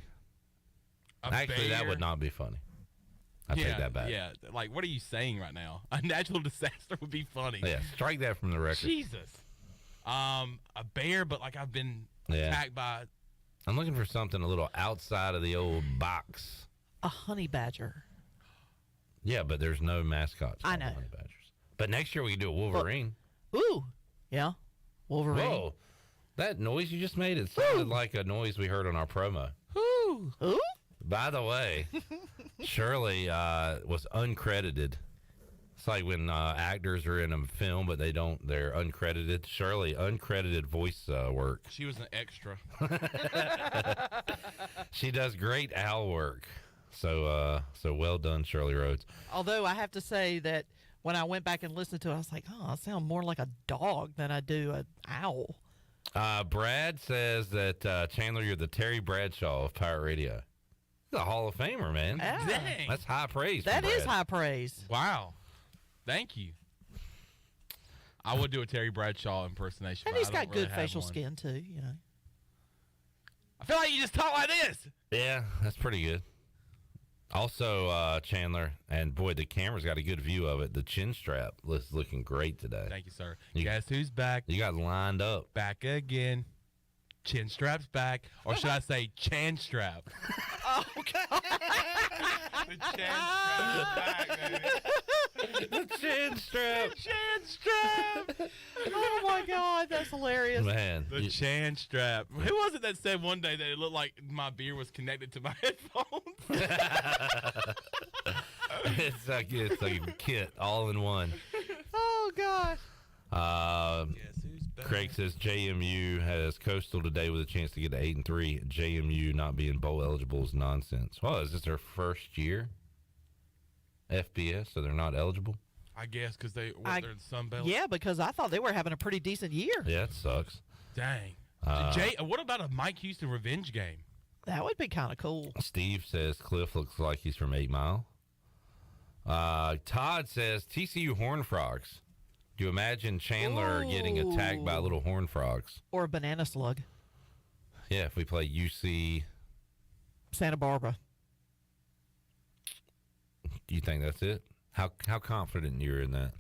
Actually, that would not be funny. I take that back. Yeah. Like, what are you saying right now? A natural disaster would be funny. Yeah, strike that from the record. Jesus. A bear, but like I've been attacked by. I'm looking for something a little outside of the old box. A honey badger. Yeah, but there's no mascots. I know. Honey badgers. But next year we can do a Wolverine. Ooh. Yeah. Wolverine. Whoa. That noise you just made, it sounded like a noise we heard on our promo. Ooh. Ooh. By the way, Shirley was uncredited. It's like when actors are in a film, but they're uncredited. Shirley, uncredited voice work. She was an extra. She does great owl work. So well done, Shirley Rhodes. Although I have to say that when I went back and listened to it, I was like, I sound more like a dog than I do an owl. Brad says that, Chandler, you're the Terry Bradshaw of Pirate Radio. He's a Hall of Famer, man. Yeah. Dang. That's high praise. That from is Brad. high praise. Wow. Thank you. I would do a Terry Bradshaw impersonation. And but he's I don't got really good have facial one. skin, too, you know. I feel like you just talk like this. Yeah, that's pretty good. Also, Chandler, and boy, the camera's got a good view of it. The chin strap is looking great today. Thank you, sir. Guess who's back? You got lined up. Back again. Chin strap's back. Or should I say chan strap? Oh, God. The chin strap's back, baby. The chin strap. Chin strap. Oh, my God. That's hilarious. Man. The chan strap. Who was it that said one day that it looked like my beer was connected to my headphones? It's like a kit all in one. Oh, God. Guess who's back? Craig says JMU has Coastal today with a chance to get to 8-3. JMU not being bowl eligible is nonsense. Well, is this their first year? FBS, so they're not eligible? I guess because they're in Sunbelt. Yeah, because I thought they were having a pretty decent year. Yeah, it sucks. Dang. What about a Mike Houston revenge game? That would be kind of cool. Steve says Cliff looks like he's from 8 Mile. Todd says TCU Horned Frogs. Do you imagine Chandler getting attacked by little horned frogs? Or a banana slug. Yeah, if we play UC Santa Barbara. Do you think that's it? How confident you're in that?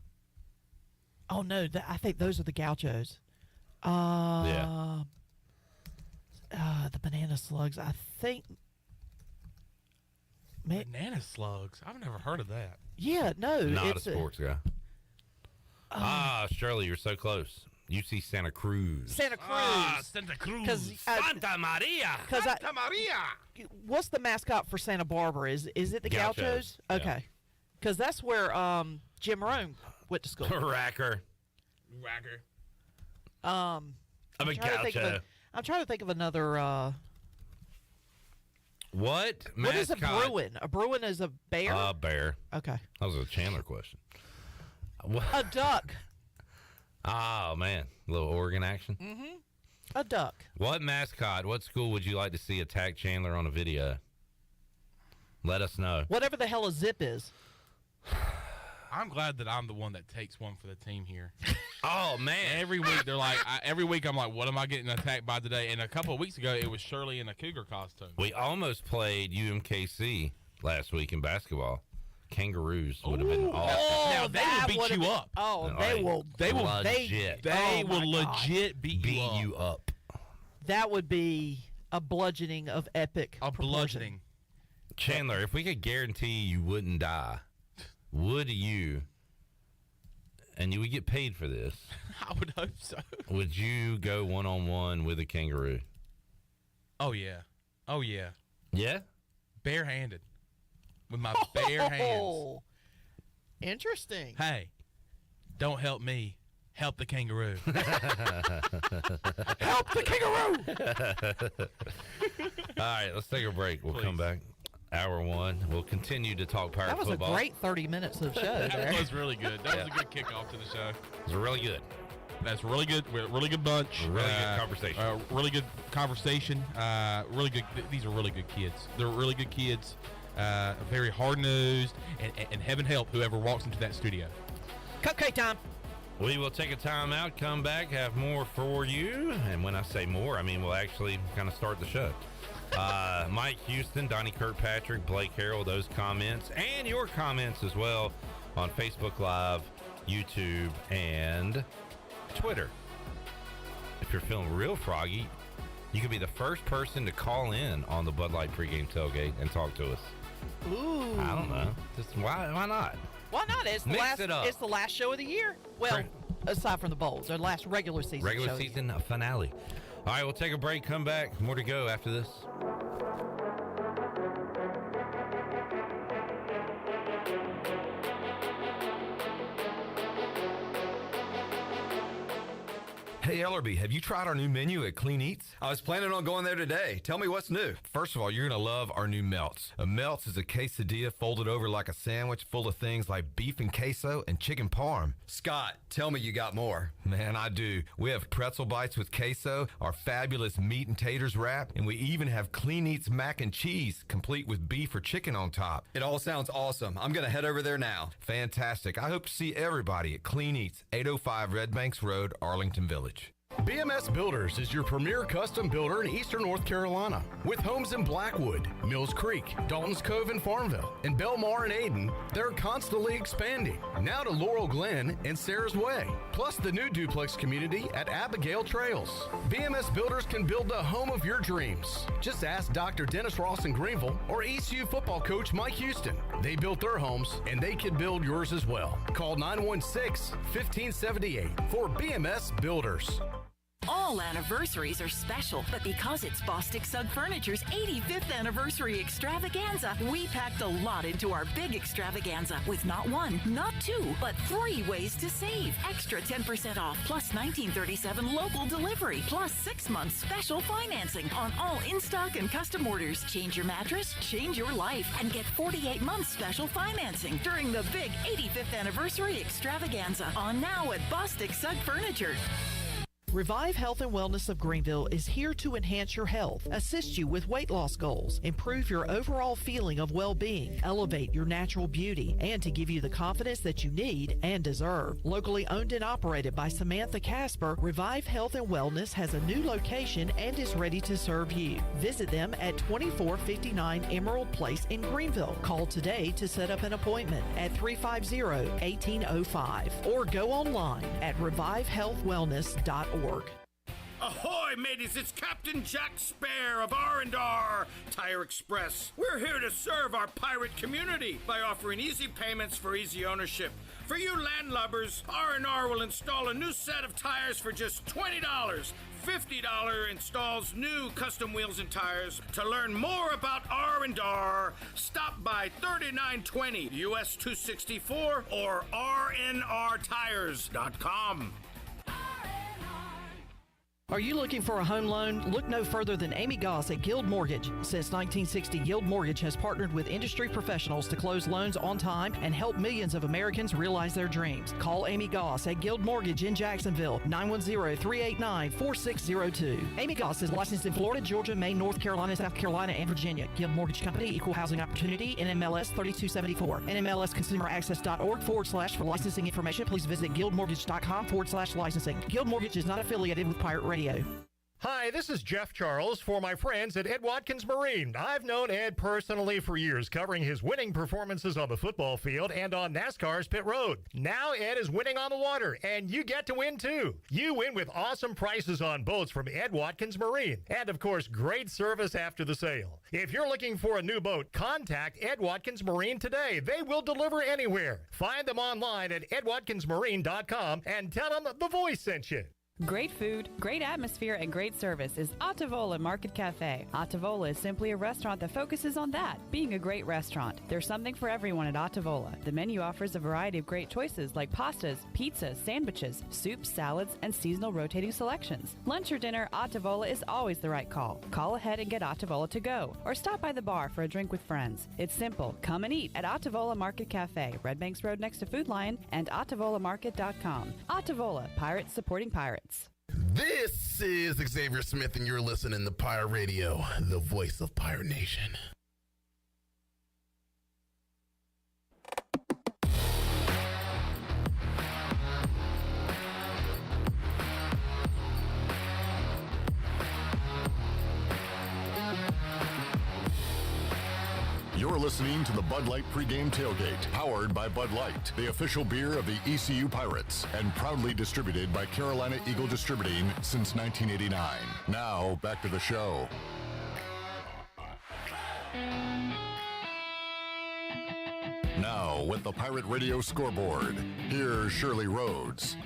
Oh, no. I think those are the Gauchos. Yeah. The banana slugs. I think. Banana slugs? I've never heard of that. Yeah, no. Not a sports guy. Shirley, you're so close. UC Santa Cruz. Santa Cruz. Santa Cruz. Santa Maria. Santa Maria. What's the mascot for Santa Barbara? Is it the Gauchos? Yeah. Okay. Because that's where Jim Rome went to school. Racker. I'm a Gaucho. I'm trying to think of another. What is a mascot? Bruin? A Bruin is a bear? A bear. Okay. That was a Chandler question. A duck. Oh, man. A little Oregon action. Mm-hmm. A duck. What mascot, what school would you like to see attack Chandler on a video? Let us know. Whatever the hell a zip is. I'm glad that I'm the one that takes one for the team here. Oh, man. Every week, they're like, every week I'm like, what am I getting attacked by today? And a couple of weeks ago, it was Shirley in a Cougar costume. We almost played UMKC last week in basketball. Kangaroos would have been awesome. Now, they will beat you up. Oh, They will legit beat you up. That would be a bludgeoning of epic bludgeoning. Chandler, if we could guarantee you wouldn't die, would you, and you would get paid for this, I would hope so. would you go one-on-one with a kangaroo? Oh, yeah. Yeah? Barehanded. With my bare hands. Interesting. Hey, don't help me. Help the kangaroo. Help the kangaroo! All right, let's take a break. We'll come back. Hour one. We'll continue to talk Pirate That was football. a great 30 minutes of show there. That was really good. That was a good kickoff to the show. It was really good. That's really good. We're a really good bunch. Really good conversation. Really good conversation. Really good. These are really good kids. They're really good kids. Very hard-nosed. And heaven help whoever walks into that studio. Cupcake time. We will take a time out, come back, have more for you. And when I say more, I mean we'll actually kind of start the show. Mike Houston, Donnie Kirkpatrick, Blake Harrell, those comments, and your comments as well on Facebook Live, YouTube, and Twitter. If you're feeling real froggy, you could be the first person to call in on the Bud Light pregame tailgate and talk to us. Ooh. I don't know. Just why not? Why not? It's the Mix last. it up. It's the last show of the year. Well, aside from the bowls, or last regular season. Regular season finale. All right, we'll take a break, come back. More to go after this. Hey, Ellerby, have you tried our new menu at Clean Eats? I was planning on going there today. Tell me what's new. First of all, you're going to love our new melts. A melts is a quesadilla folded over like a sandwich full of things like beef and queso and chicken parm. Scott, tell me you got more. Man, I do. We have pretzel bites with queso, our fabulous meat and taters wrap, and we even have Clean Eats mac and cheese, complete with beef or chicken on top. It all sounds awesome. I'm going to head over there now. Fantastic. I hope to see everybody at Clean Eats, 805 Red Banks Road, Arlington Village. BMS Builders is your premier custom builder in eastern North Carolina. With homes in Blackwood, Mills Creek, Dalton's Cove and Farmville, and Belmar and Ayden, they're constantly expanding. Now to Laurel Glen and Sarah's Way, plus the new duplex community at Abigail Trails. BMS Builders can build the home of your dreams. Just ask Dr. Dennis Ross in Greenville or ECU football coach Mike Houston. They built their homes, and they can build yours as well. Call 916-1578 for BMS Builders. All anniversaries are special, but because it's Bostic Sugg Furniture's 85th anniversary extravaganza, we packed a lot into our big extravaganza with not one, not two, but 3 ways to save. Extra 10% off, plus 1937 local delivery, plus 6 months special financing on all in-stock and custom orders. Change your mattress, change your life, and get 48 months special financing during the big 85th anniversary extravaganza on now at Bostic Sugg Furniture. Revive Health and Wellness of Greenville is here to enhance your health, assist you with weight loss goals, improve your overall feeling of well-being, elevate your natural beauty, and to give you the confidence that you need and deserve. Locally owned and operated by Samantha Casper, Revive Health and Wellness has a new location and is ready to serve you. Visit them at 2459 Emerald Place in Greenville. Call today to set up an appointment at 350-1805 or go online at revivehealthwellness.org. Ahoy, mateys! It's Captain Jack Spare of R&R Tire Express. We're here to serve our pirate community by offering easy payments for easy ownership. For you landlubbers, R&R will install a new set of tires for just $20. $50 installs new custom wheels and tires. To learn more about R&R, stop by 3920 US 264 or rnrtires.com. Are you looking for a home loan? Look no further than Amy Goss at Guild Mortgage. Since 1960, Guild Mortgage has partnered with industry professionals to close loans on time and help millions of Americans realize their dreams. Call Amy Goss at Guild Mortgage in Jacksonville, 910-389-4602. Amy Goss is licensed in Florida, Georgia, Maine, North Carolina, South Carolina, and Virginia. Guild Mortgage Company, Equal Housing Opportunity, NMLS 3274. NMLSconsumeraccess.org /for licensing information. Please visit guildmortgage.com /licensing. Guild Mortgage is not affiliated with Pirate Radio. Hi, this is Jeff Charles for my friends at Ed Watkins Marine. I've known Ed personally for years, covering his winning performances on the football field and on NASCAR's pit road. Now Ed is winning on the water, and you get to win too. You win with awesome prices on boats from Ed Watkins Marine, and of course, great service after the sale. If you're looking for a new boat, contact Ed Watkins Marine today. They will deliver anywhere. Find them online at edwatkinsmarine.com and tell them The Voice sent you. Great food, great atmosphere, and great service is Ottavola Market Cafe. Ottavola is simply a restaurant that focuses on that, being a great restaurant. There's something for everyone at Ottavola. The menu offers a variety of great choices like pastas, pizzas, sandwiches, soups, salads, and seasonal rotating selections. Lunch or dinner, Ottavola is always the right call. Call ahead and get Ottavola to go, or stop by the bar for a drink with friends. It's simple. Come and eat at Ottavola Market Cafe, Red Banks Road next to Food Lion, and OttavolaMarket.com. Ottavola, Pirates supporting Pirates. This is Xavier Smith, and you're listening to Pirate Radio, the voice of Pirate Nation. You're listening to the Bud Light Pregame Tailgate, powered by Bud Light, the official beer of the ECU Pirates, and proudly distributed by Carolina Eagle Distributing since 1989. Now, back to the show. Now, with the Pirate Radio scoreboard, here's Shirley Rhodes.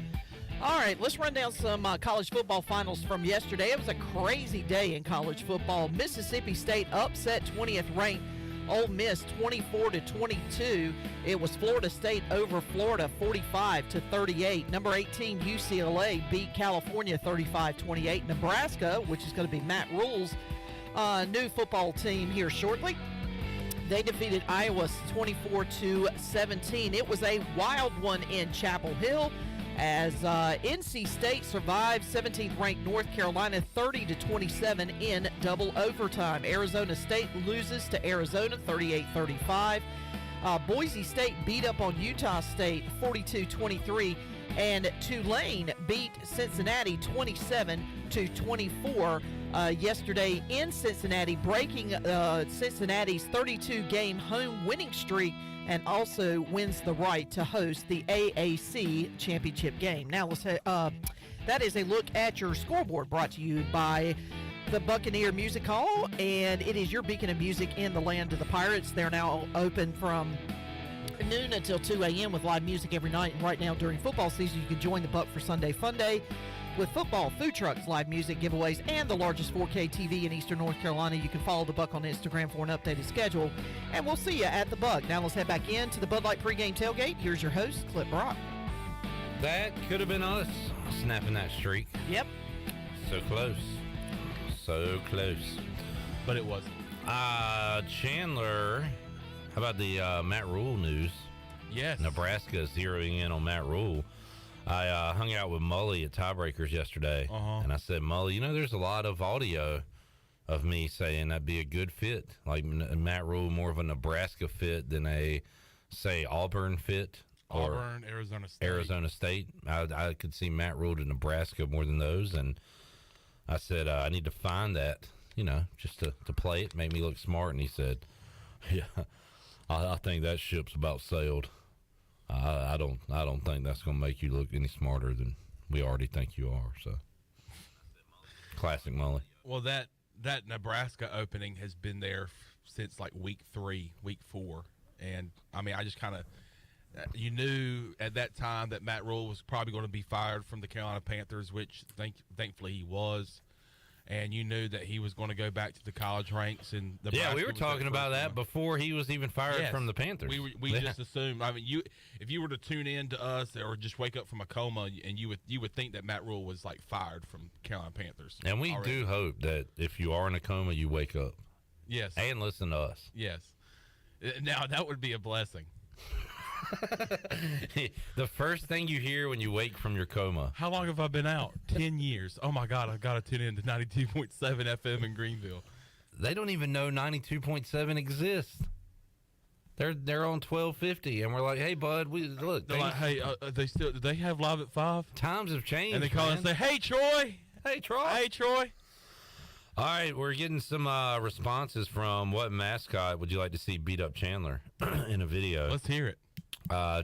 All right, let's run down some college football finals from yesterday. It was a crazy day in college football. Mississippi State upset 20th ranked Ole Miss 24-22. It was Florida State over Florida 45-38. Number 18 UCLA beat California 35-28. Nebraska, which is going to be Matt Rule's new football team here shortly, they defeated Iowa 24-17. It was a wild one in Chapel Hill as NC State survived 17th ranked North Carolina 30-27 in double overtime. Arizona State loses to Arizona 38-35. Boise State beat up on Utah State 42-23, and Tulane beat Cincinnati 27-24 yesterday in Cincinnati, breaking Cincinnati's 32-game home winning streak, and also wins the right to host the AAC championship game. Now, let's that is a look at your scoreboard, brought to you by the Buccaneer Music Hall, and it is your beacon of music in the land of the Pirates. They're now open from noon until 2 a.m. with live music every night. And right now during football season, you can join the Buck for Sunday Fun Day with football, food trucks, live music, giveaways, and the largest 4K TV in Eastern North Carolina. You can follow the Buck on Instagram for an updated schedule, and we'll see you at the Buck. Now let's head back into the Bud Light pregame tailgate. Here's your host, Clip Brock. That could have been us snapping that streak. Yep. So close. So close. But it wasn't. Chandler, how about the Matt Rule news? Yes. Nebraska zeroing in on Matt Rule. I hung out with Mully at Tiebreakers yesterday, and I said, Mully, there's a lot of audio of me saying that'd be a good fit. Like Matt Rule, more of a Nebraska fit than a, say, Auburn fit. Auburn, Arizona State. Arizona State. I could see Matt Rule to Nebraska more than those, and I said, I need to find that, just to play it, make me look smart. And he said, yeah, I think that ship's about sailed. I don't think that's going to make you look any smarter than we already think you are. So, classic Mully. Well, that Nebraska opening has been there since like week 3, week 4, and I mean, I just kind of you knew at that time that Matt Rule was probably going to be fired from the Carolina Panthers, which thankfully he was. And you knew that he was going to go back to the college ranks. And we were talking about that before he was even fired from the Panthers. We just assumed. I mean, if you were to tune in to us or just wake up from a coma, and you would think that Matt Rule was like fired from Carolina Panthers. And we do hope that if you are in a coma, you wake up. Yes. And listen to us. Yes. Now that would be a blessing. The first thing you hear when you wake from your coma. How long have I been out? 10 years. Oh my God, I've got to tune in to 92.7 FM in Greenville. They don't even know 92.7 exists. They're on 1250, and we're like, hey bud, look. They're like, hey, do they have live at 5? Times have changed. And they call and say, hey Troy. Hey Troy. Hey Troy. All right, we're getting some responses from what mascot would you like to see beat up Chandler in a video? Let's hear it.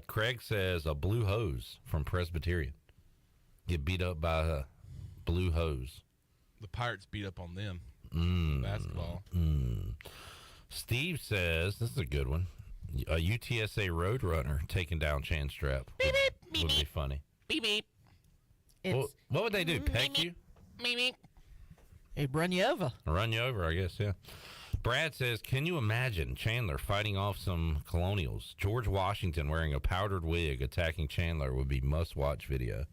Craig says a blue hose from Presbyterian. Get beat up by a blue hose. The Pirates beat up on them. Basketball. Steve says, this is a good one, a UTSA Roadrunner taking down Chan Strap would be funny. Beep, beep. What would they do? Peck you? He'd run you over. Run you over, I guess, yeah. Brad says, can you imagine Chandler fighting off some colonials? George Washington wearing a powdered wig attacking Chandler would be must-watch video.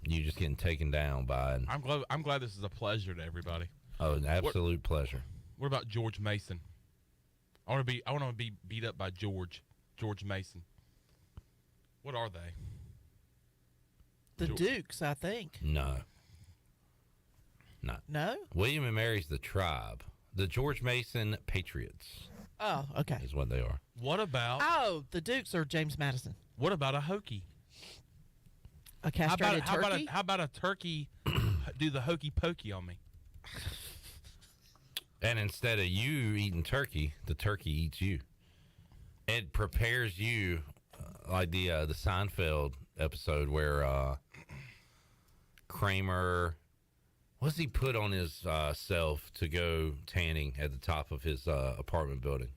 You just getting taken down by... I'm glad this is a pleasure to everybody. Oh, an absolute pleasure. What about George Mason? I want to be beat up by George Mason. What are they? The Dukes, I think. No. No? William and Mary's the Tribe. The George Mason Patriots. Oh, okay. Is what they are. What about... Oh, the Dukes are James Madison. What about a Hokie? A castrated turkey? How about a turkey do the hokey pokey on me? And instead of you eating turkey, the turkey eats you. It prepares you like the Seinfeld episode where Kramer, what's he put on his self to go tanning at the top of his apartment building?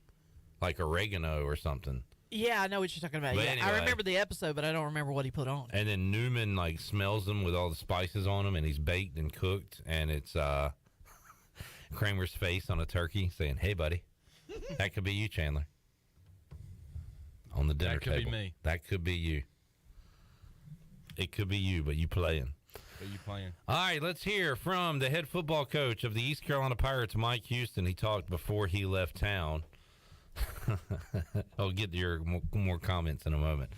Like oregano or something. Yeah, I know what you're talking about. But Yeah, anyway, I remember the episode, but I don't remember what he put on. And then Newman like smells them with all the spices on them, and he's baked and cooked, and it's Kramer's face on a turkey saying, "Hey, buddy, that could be you, Chandler." On the dinner table. That could be me. That could be you. It could be you, but you playing. All right, let's hear from the head football coach of the East Carolina Pirates, Mike Houston. He talked before he left town. I'll get to your more comments in a moment.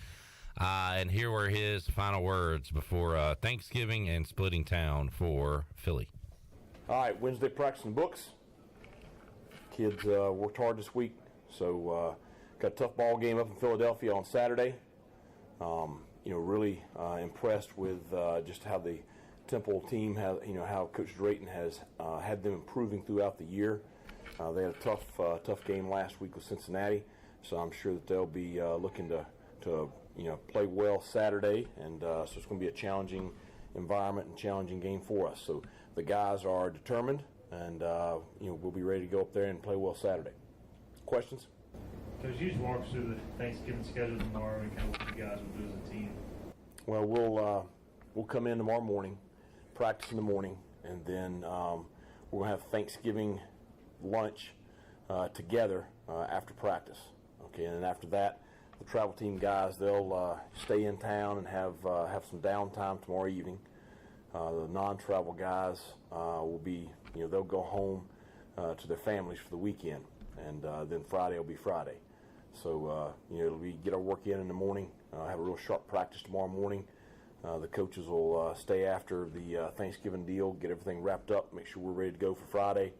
And here were his final words before Thanksgiving and splitting town for Philly. All right, Wednesday practicing books. Kids worked hard this week, so got a tough ball game up in Philadelphia on Saturday. Really impressed with just how the Temple team has, how Coach Drayton has had them improving throughout the year. They had a tough game last week with Cincinnati, so I'm sure that they'll be looking to play well Saturday, and so it's going to be a challenging environment and challenging game for us. So the guys are determined, and we'll be ready to go up there and play well Saturday. Questions? Coach, you just walk us through the Thanksgiving schedule tomorrow and kind of what you guys will do as a team. Well, we'll come in tomorrow morning, practice in the morning, and then we're going to have Thanksgiving lunch together after practice. Okay, and then after that, the travel team guys, they'll stay in town and have some downtime tomorrow evening. The non-travel guys will be, they'll go home to their families for the weekend, and then Friday will be Friday. So we get our work in the morning, have a real sharp practice tomorrow morning. The coaches will stay after the Thanksgiving deal, get everything wrapped up, make sure we're ready to go for Friday.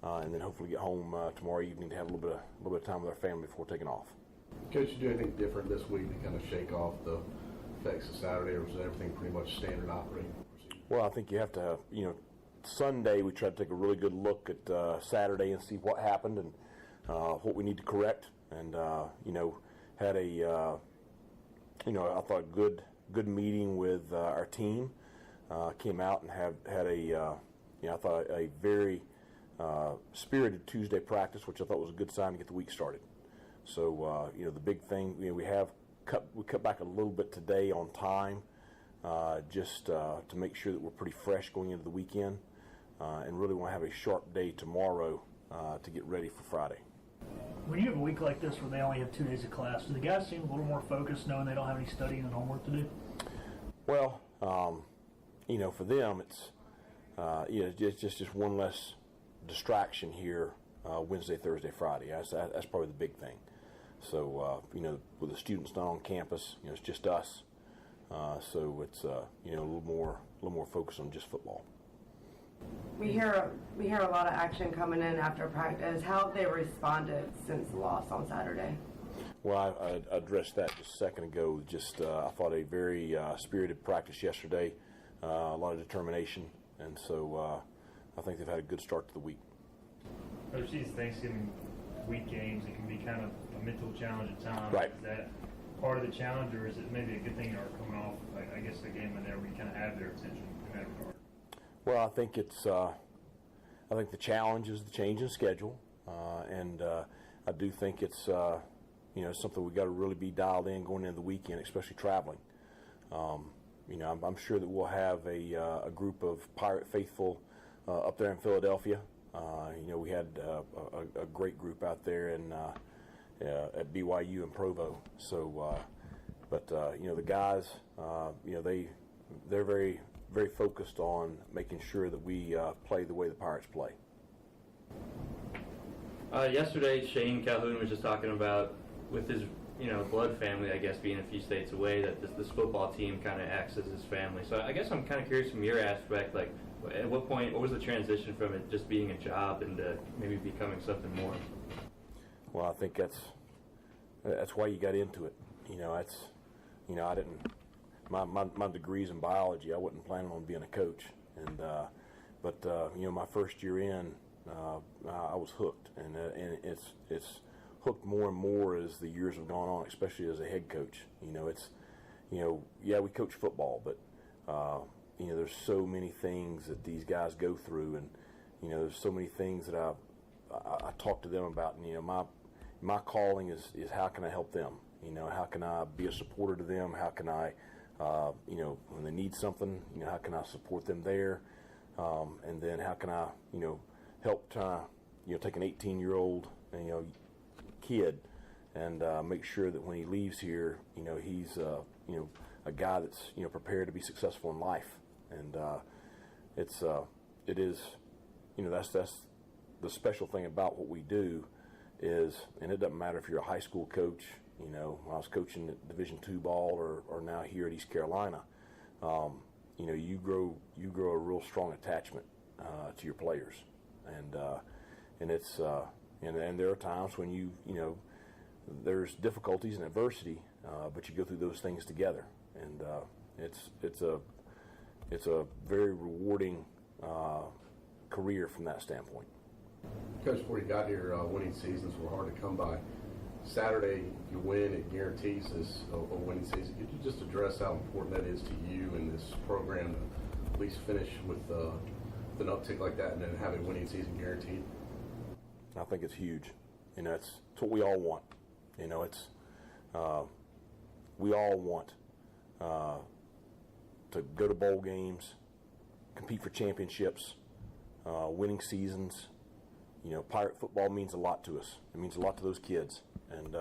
And then hopefully get home tomorrow evening to have a little bit of time with our family before taking off. Coach, you do anything different this week to kind of shake off the effects of Saturday, or is everything pretty much standard operating procedure? Well, I think you have to, Sunday we tried to take a really good look at Saturday and see what happened and what we need to correct. And, had a, I thought good meeting with our team. Came out and had a, I thought a very spirited Tuesday practice, which I thought was a good sign to get the week started. So, the big thing, we cut back a little bit today on time, just to make sure that we're pretty fresh going into the weekend, and really want to have a sharp day tomorrow to get ready for Friday. When you have a week like this where they only have 2 days of class, do the guys seem a little more focused knowing they don't have any studying and homework to do? Well, for them, it's just one less distraction here Wednesday, Thursday, Friday. That's probably the big thing. So, with the students not on campus, it's just us. So it's a little more focused on just football. We hear a lot of action coming in after practice. How have they responded since the loss on Saturday? Well, I addressed that just a second ago. I thought a very spirited practice yesterday, a lot of determination, and so I think they've had a good start to the week. Coach, these Thanksgiving week games, it can be kind of a mental challenge at times. Right. Is that part of the challenge, or is it maybe a good thing you're coming off, I guess, a game where you kind of have their attention in that regard? Well, I think I think the challenge is the change in schedule, and I do think it's something we got to really be dialed in going into the weekend, especially traveling. I'm sure that we'll have a group of Pirate faithful up there in Philadelphia. We had a great group out there at BYU and Provo. So, the guys, they're very, very focused on making sure that we play the way the Pirates play. Yesterday, Shane Calhoun was just talking about with his, blood family, I guess, being a few states away, that this football team kind of acts as his family. So I guess I'm kind of curious from your aspect, like, at what point, what was the transition from it just being a job into maybe becoming something more? Well, I think that's why you got into it. I didn't. My degree's in biology. I wasn't planning on being a coach, but my first year in, I was hooked, and it's hooked more and more as the years have gone on, especially as a head coach. We coach football, but there's so many things that these guys go through, and there's so many things that I talk to them about. And my calling is how can I help them? How can I be a supporter to them? How can I, when they need something, how can I support them there? And then how can I, help take an 18-year-old, kid and make sure that when he leaves here, he's, a guy that's, prepared to be successful in life. And it is, that's the special thing about what we do is, and it doesn't matter if you're a high school coach, when I was coaching at Division II ball or now here at East Carolina, you grow a real strong attachment to your players, and it's and there are times when there's difficulties and adversity, but you go through those things together, and it's a very rewarding career from that standpoint. Coach, before you got here, winning seasons were hard to come by. Saturday, if you win, it guarantees us a winning season. Could you just address how important that is to you and this program to at least finish with an uptick like that and then have a winning season guaranteed? I think it's huge. It's what we all want. We all want to go to bowl games, compete for championships, winning seasons. Pirate football means a lot to us. It means a lot to those kids. And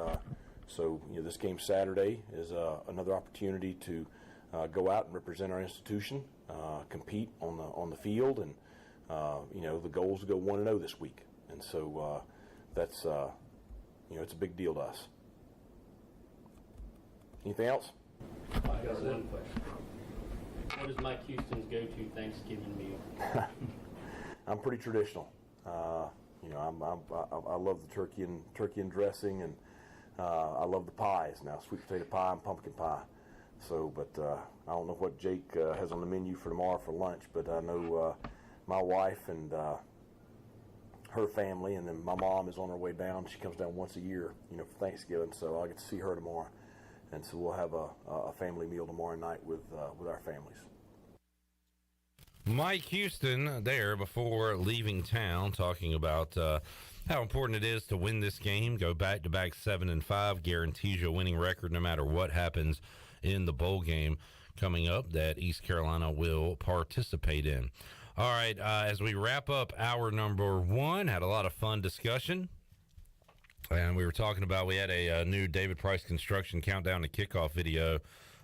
so this game Saturday is another opportunity to go out and represent our institution, compete on the field, and the goal is to go 1-0 this week. And so that's it's a big deal to us. Anything else? I got one question. What is Mike Houston's go-to Thanksgiving meal? I'm pretty traditional. I love the turkey and dressing, and I love the pies now, sweet potato pie and pumpkin pie. So, but I don't know what Jake has on the menu for tomorrow for lunch, but I know my wife and her family, and then my mom is on her way down. She comes down once a year, for Thanksgiving, so I'll get to see her tomorrow. And so we'll have a family meal tomorrow night with our families. Mike Houston there before leaving town, talking about how important it is to win this game, go back-to-back 7-5, guarantees you a winning record no matter what happens in the bowl game coming up that East Carolina will participate in. All right, as we wrap up hour number one, had a lot of fun discussion. And we were talking about, we had a new David Price Construction countdown to kickoff video.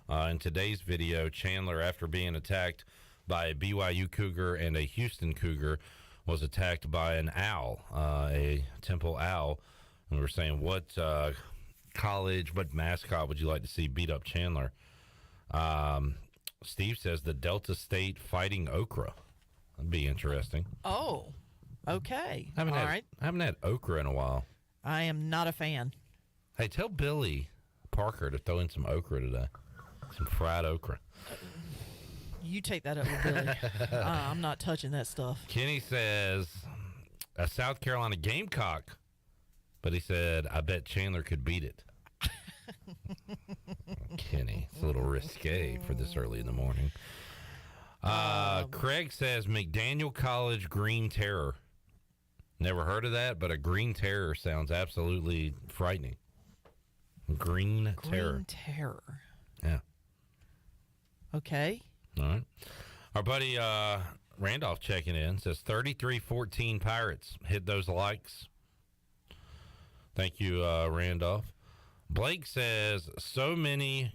In today's video, Chandler, after being attacked by a BYU Cougar and a Houston Cougar, was attacked by an owl, a Temple owl. And we were saying, what mascot would you like to see beat up Chandler? Steve says the Delta State Fighting Okra. That'd be interesting. Oh, okay. All right. I haven't had okra in a while. I am not a fan. Hey, tell Billy Parker to throw in some okra today. Some fried okra. You take that up with Billy. I'm not touching that stuff. Kenny says a South Carolina Gamecock, but he said, I bet Chandler could beat it. Kenny, it's a little risque for this early in the morning. Craig says McDaniel College Green Terror. Never heard of that, but a green terror sounds absolutely frightening. Green terror. Green terror. Yeah. Okay. All right. Our buddy Randolph checking in says 33-14 Pirates. Hit those likes. Thank you, Randolph. Blake says so many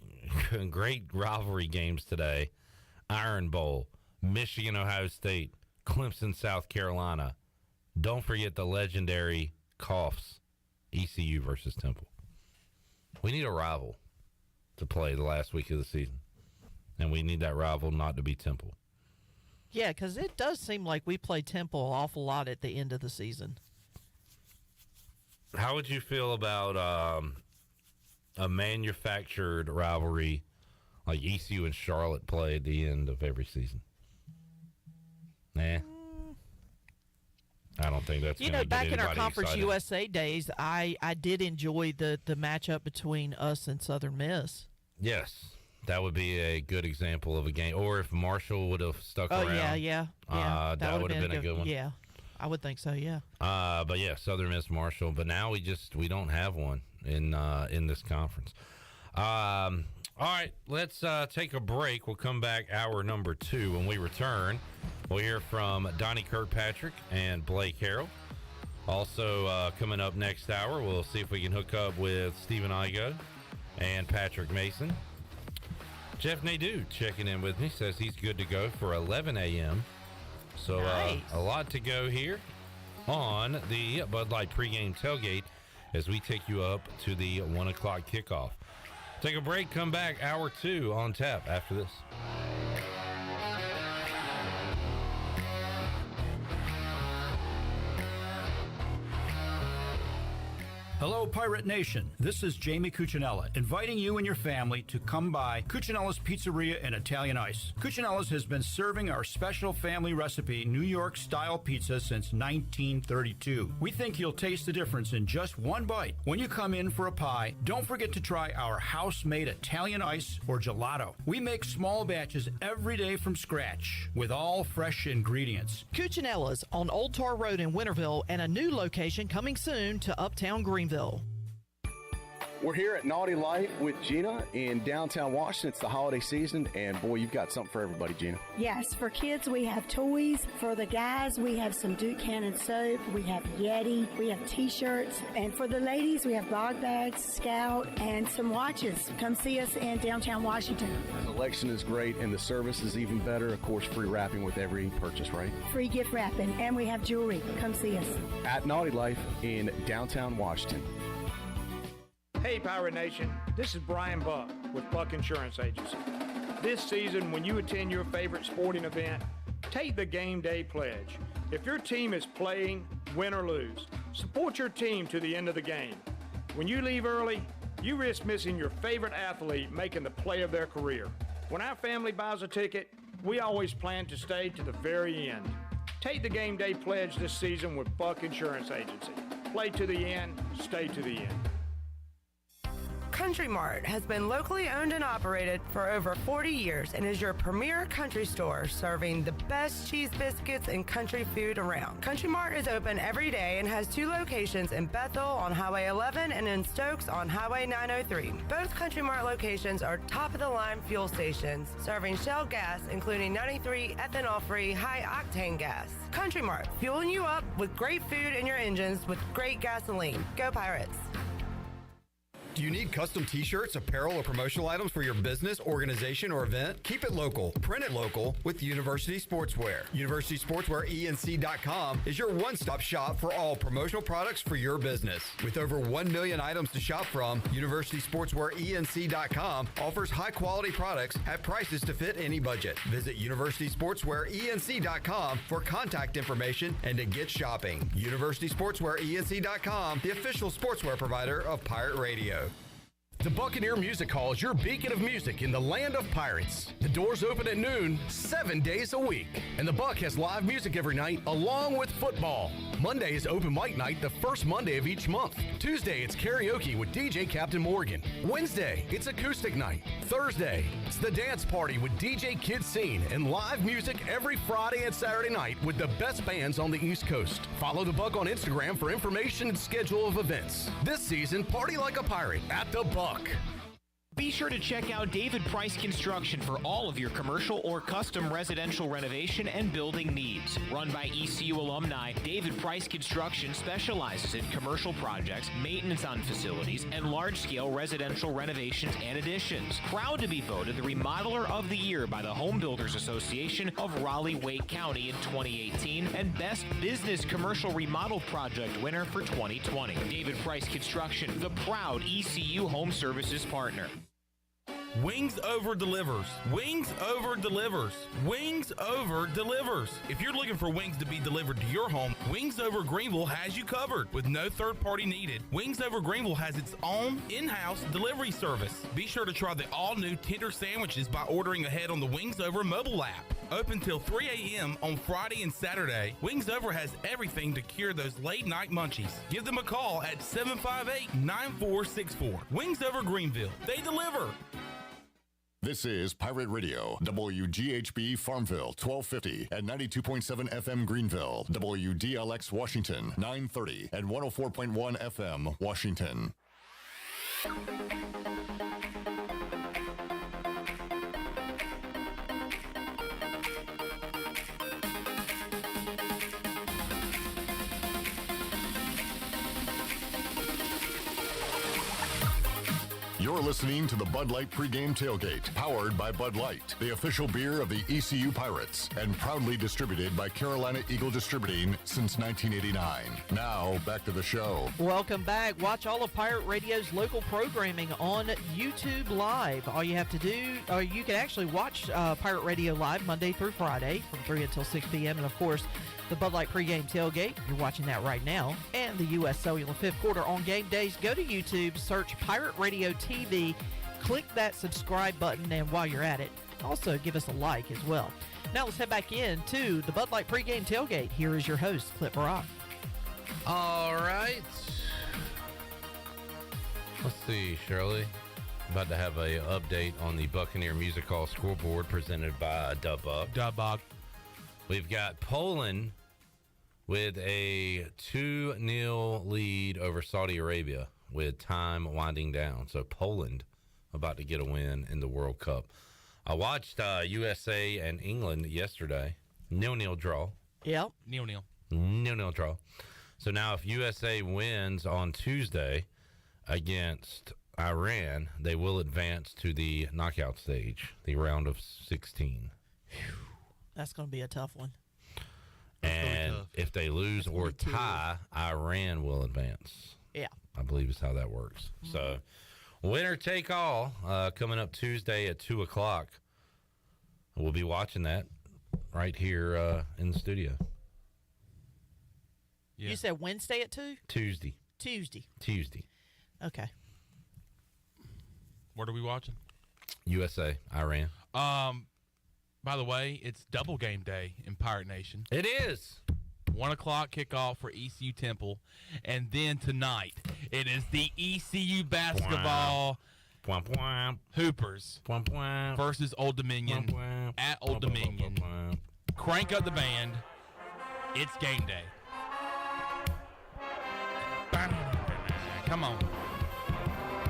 great rivalry games today. Iron Bowl, Michigan, Ohio State, Clemson, South Carolina. Don't forget the legendary Coughs, ECU versus Temple. We need a rival to play the last week of the season. And we need that rival not to be Temple. Yeah, because it does seem like we play Temple an awful lot at the end of the season. How would you feel about a manufactured rivalry like ECU and Charlotte play at the end of every season? Nah. I don't think that's going to get back in our anybody Conference excited. USA days, I did enjoy the matchup between us and Southern Miss. Yes. That would be a good example of a game. Or if Marshall would have stuck around. Yeah. That would have been a good one. Yeah, I would think so, yeah. But yeah, Southern Miss, Marshall. But now we don't have one in this conference. All right, let's take a break. We'll come back hour number 2. When we return, we'll hear from Donnie Kirkpatrick and Blake Harrell. Also, coming up next hour, we'll see if we can hook up with Stephen Igo and Patrick Mason. Jeff Nadeau checking in with me, says he's good to go for 11 a.m. So nice. A lot to go here on the Bud Light pregame tailgate as we take you up to the 1 o'clock kickoff. Take a break, come back, hour 2 on tap after this. Hello, Pirate Nation. This is Jamie Cuccinella, inviting you and your family to come by Cuccinella's Pizzeria and Italian Ice. Cuccinella's has been serving our special family recipe New York-style pizza since 1932. We think you'll taste the difference in just one bite. When you come in for a pie, don't forget to try our house-made Italian ice or gelato. We make small batches every day from scratch with all fresh ingredients. Cuccinella's on Old Tar Road in Winterville and a new location coming soon to Uptown Greenville. We're here at Naughty Light with Gina in downtown Washington. It's the holiday season, and boy, you've got something for everybody, Gina. Yes, for kids, we have toys. For the guys, we have some Duke Cannon soap. We have Yeti. We have T-shirts. And for the ladies, we have blog bags, Scout, and some watches. Come see us in downtown Washington. The selection is great, and the service is even better. Of course, free wrapping with every purchase, right? Free gift wrapping, and we have jewelry. Come see us. At Naughty Life in downtown Washington. Hey, Pirate Nation, this is Brian Buck with Buck Insurance Agency. This season, when you attend your favorite sporting event, take the game day pledge. If your team is playing, win or lose, support your team to the end of the game. When you leave early, you risk missing your favorite athlete making the play of their career. When our family buys a ticket, we always plan to stay to the very end. Take the game day pledge this season with Buck Insurance Agency. Play to the end, stay to the end. Country Mart has been locally owned and operated for over 40 years and is your premier country store serving the best cheese biscuits and country food around. Country Mart is open every day and has 2 locations in Bethel on Highway 11 and in Stokes on Highway 903. Both Country Mart locations are top-of-the-line fuel stations serving Shell gas, including 93 ethanol-free high-octane gas. Country Mart, fueling you up with great food in your engines with great gasoline. Go Pirates! Do you need custom t-shirts, apparel, or promotional items for your business, organization, or event? Keep it local. Print it local with University Sportswear. UniversitySportswearENC.com is your one-stop shop for all promotional products for your business. With over 1 million items to shop from, UniversitySportswearENC.com offers high-quality products at prices to fit any budget. Visit UniversitySportswearENC.com for contact information and to get shopping. UniversitySportswearENC.com, the official sportswear provider of Pirate Radio. The Buccaneer Music Hall is your beacon of music in the land of pirates. The doors open at noon, 7 days a week. And the Buck has live music every night, along with football. Monday is open mic night, the first Monday of each month. Tuesday, it's karaoke with DJ Captain Morgan. Wednesday, it's acoustic night. Thursday, it's the dance party with DJ Kid Scene and live music every Friday and Saturday night with the best bands on the East Coast. Follow the Buck on Instagram for information and schedule of events. This season, party like a pirate at the Buck. Be sure to check out David Price Construction for all of your commercial or custom residential renovation and building needs. Run by ECU alumni, David Price Construction specializes in commercial projects, maintenance on facilities, and large-scale residential renovations and additions. Proud to be voted the Remodeler of the Year by the Home Builders Association of Raleigh-Wake County in 2018 and Best Business Commercial Remodel Project winner for 2020. David Price Construction, the proud ECU Home Services partner. Wings Over delivers. Wings Over delivers. Wings Over delivers. If you're looking for wings to be delivered to your home, Wings Over Greenville has you covered with no third party needed. Wings Over Greenville has its own in-house delivery service. Be sure to try the all-new tender sandwiches by ordering ahead on the Wings Over mobile app. Open till 3 a.m. on Friday and Saturday, Wings Over has everything to cure those late-night munchies. Give them a call at 758-9464. Wings Over Greenville. They deliver. This is Pirate Radio, WGHB Farmville, 1250 and 92.7 FM Greenville, WDLX Washington, 930 and 104.1 FM Washington. You're listening to the Bud Light Pregame Tailgate, powered by Bud Light, the official beer of the ECU Pirates, and proudly distributed by Carolina Eagle Distributing since 1989. Now, back to the show. Welcome back. Watch all of Pirate Radio's local programming on YouTube Live. All you have to do, or you can actually watch Pirate Radio Live Monday through Friday from 3 until 6 p.m. And, of course, the Bud Light Pregame Tailgate. You're watching that right now. And the U.S. Cellular Fifth Quarter on game days. Go to YouTube, search Pirate Radio TV, click that subscribe button, and while you're at it, also give us a like as well. Now let's head back into the Bud Light Pregame Tailgate. Here is your host, Clip Rock. All right. Let's see, Shirley. About to have a update on the Buccaneer Music Hall scoreboard presented by Dubbog. We've got Poland with a 2-0 lead over Saudi Arabia with time winding down. So Poland about to get a win in the World Cup. I watched USA and England yesterday. 0-0 draw. Yep. 0-0. 0-0 draw. So now if USA wins on Tuesday against Iran, they will advance to the knockout stage, the round of 16. That's going to be a tough one. And if they lose or tie, Iran will advance. Yeah. I believe is how that works. Mm-hmm. So, winner take all coming up Tuesday at 2 o'clock. We'll be watching that right here in the studio. Yeah. You said Wednesday at 2? Tuesday. Okay. What are we watching? USA, Iran. By the way, it's double game day in Pirate Nation. It is. 1 o'clock kickoff for ECU Temple. And then tonight, it is the ECU basketball Hoopers versus Old Dominion at Old Dominion. Crank up the band. It's game day. Come on.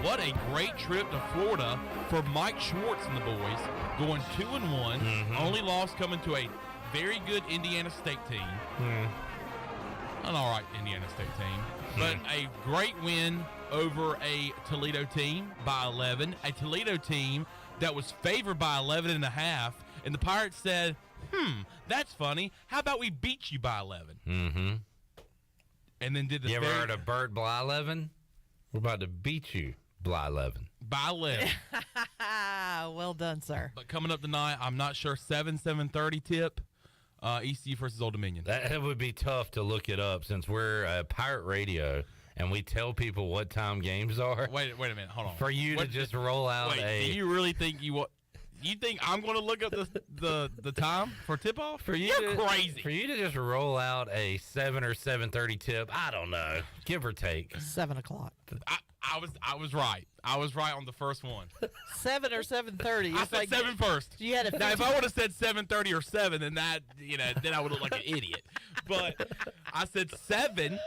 What a great trip to Florida for Mike Schwartz and the boys, going 2-1. Mm-hmm. Only loss coming to a very good Indiana State team. An all right Indiana State team. But a great win over a Toledo team by 11. A Toledo team that was favored by 11.5. And the Pirates said, that's funny. How about we beat you by 11? Mm-hmm. And then did the You ever heard of Bert Bly-11? We're about to beat you. Bly-11. By 11. Well done, sir. But coming up tonight, I'm not sure, 7:30 tip, ECU versus Old Dominion. That would be tough to look it up since we're Pirate Radio and we tell people what time games are. Wait a minute. Hold on. For you to just roll out do you really think you think I'm going to look up the time for tip-off? You're crazy. For you to just roll out a 7 or 7:30 tip, I don't know, give or take. 7 o'clock. I was right. I was right on the first one. 7 or 7:30. I said 7 first. You had now, if I would have said 7:30 or 7, then then I would look like an idiot. But I said 7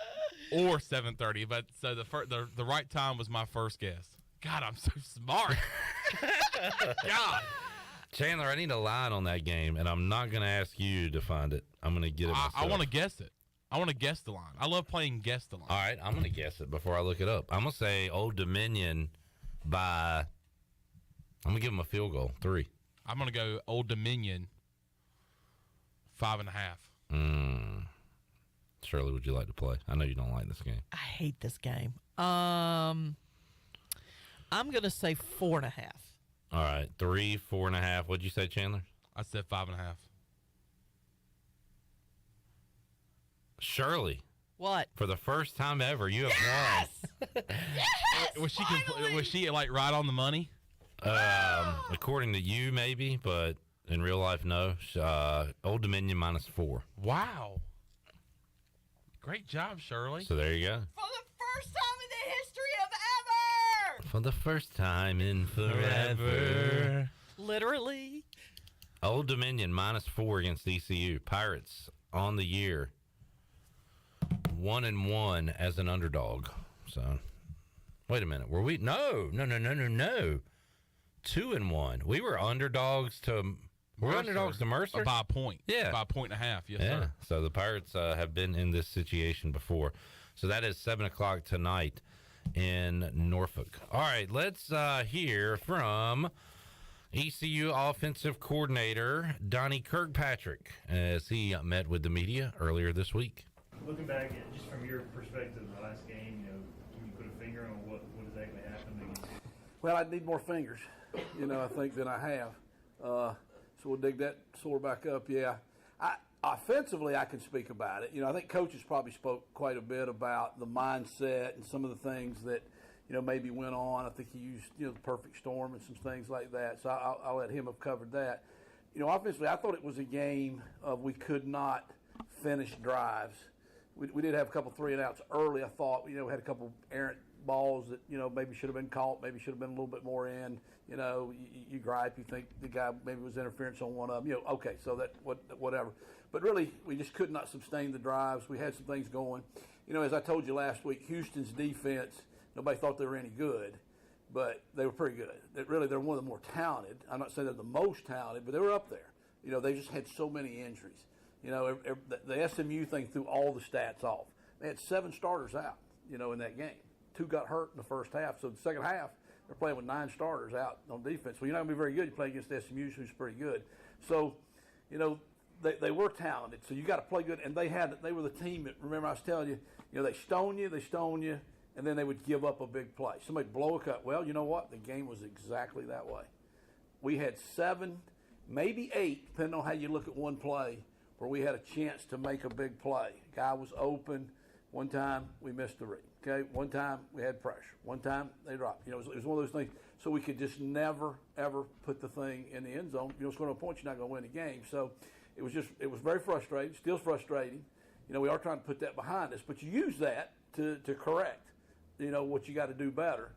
or 7:30. But so the right time was my first guess. God, I'm so smart. God. Chandler, I need a line on that game, and I'm not going to ask you to find it. I'm going to get it myself. I want to guess it. I want to guess the line. I love playing guess the line. All right, I'm going to guess it before I look it up. I'm going to say Old Dominion by – I'm going to give them a field goal, 3. I'm going to go Old Dominion 5.5. Shirley, would you like to play? I know you don't like this game. I hate this game. I'm going to say 4.5. All right, 3, 4.5. What'd you say, Chandler? I said 5.5. Shirley. What? For the first time ever, you have won. Was she like right on the money? According to you, maybe, but in real life, no. Old Dominion -4. Wow. Great job, Shirley. So there you go. For the first time in the history of ever. For the first time in forever. Literally. Old Dominion -4 against ECU. Pirates on the year 1-1 as an underdog. So, wait a minute. Were we? No. 2-1. We were underdogs to. We're underdogs to Mercer by a point. Yeah, by a 1.5. Yes, yeah. sir. So the Pirates have been in this situation before. So that is 7:00 tonight in Norfolk. All right, let's hear from ECU offensive coordinator Donnie Kirkpatrick as he met with the media earlier this week. Looking back, just from your perspective, the last game, can you put a finger on what exactly happened? Well, I need more fingers, I think, than I have. So we'll dig that sore back up, yeah. Offensively, I can speak about it. I think coaches probably spoke quite a bit about the mindset and some of the things that, maybe went on. I think he used, the perfect storm and some things like that. So I'll let him have covered that. Offensively, I thought it was a game of we could not finish drives. We did have a couple 3-and-outs early, I thought. We had a couple errant balls that, maybe should have been caught, maybe should have been a little bit more in. You gripe, you think the guy maybe was interference on one of them. Okay, so that whatever. But really, we just could not sustain the drives. We had some things going. As I told you last week, Houston's defense, nobody thought they were any good, but they were pretty good. They're one of the more talented. I'm not saying they're the most talented, but they were up there. They just had so many injuries. The SMU thing threw all the stats off. They had 7 starters out, in that game. 2 got hurt in the first half. So the second half, they're playing with 9 starters out on defense. Well, you're not going to be very good. You play against SMU, who's pretty good. So, they were talented. So you got to play good. And they were the team that, remember I was telling you, they stone you, and then they would give up a big play. Somebody blow a cut. Well, you know what? The game was exactly that way. We had 7, maybe 8, depending on how you look at one play, where we had a chance to make a big play. Guy was open. One time we missed the read. Okay, one time we had pressure. One time they dropped. It was one of those things. So we could just never, ever put the thing in the end zone. Scoring a point, you're not going to win the game. So it was very frustrating. Still frustrating. We are trying to put that behind us, but you use that to correct, what you got to do better.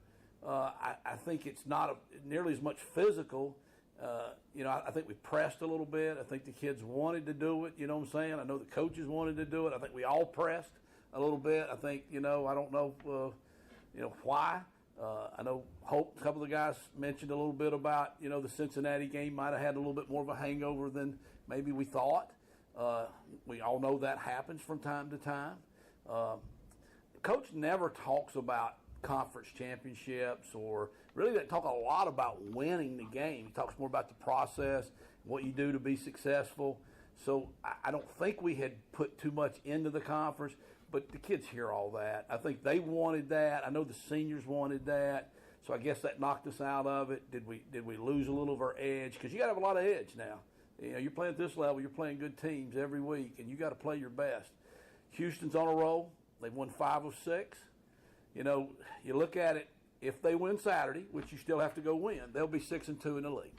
I think it's not nearly as much physical. I think we pressed a little bit. I think the kids wanted to do it. You know what I'm saying? I know the coaches wanted to do it. I think we all pressed a little bit. I think, I don't know, why. I know Hope, a couple of the guys mentioned a little bit about, the Cincinnati game might have had a little bit more of a hangover than maybe we thought. We all know that happens from time to time. Coach never talks about conference championships or really doesn't talk a lot about winning the game. He talks more about the process, what you do to be successful. So I don't think we had put too much into the conference, but the kids hear all that. I think they wanted that. I know the seniors wanted that. So I guess that knocked us out of it. Did we lose a little of our edge? Because you got to have a lot of edge now. You're playing at this level. You're playing good teams every week, and you got to play your best. Houston's on a roll. They've won 5 of 6. You look at it. If they win Saturday, which you still have to go win, they'll be 6-2 in the league.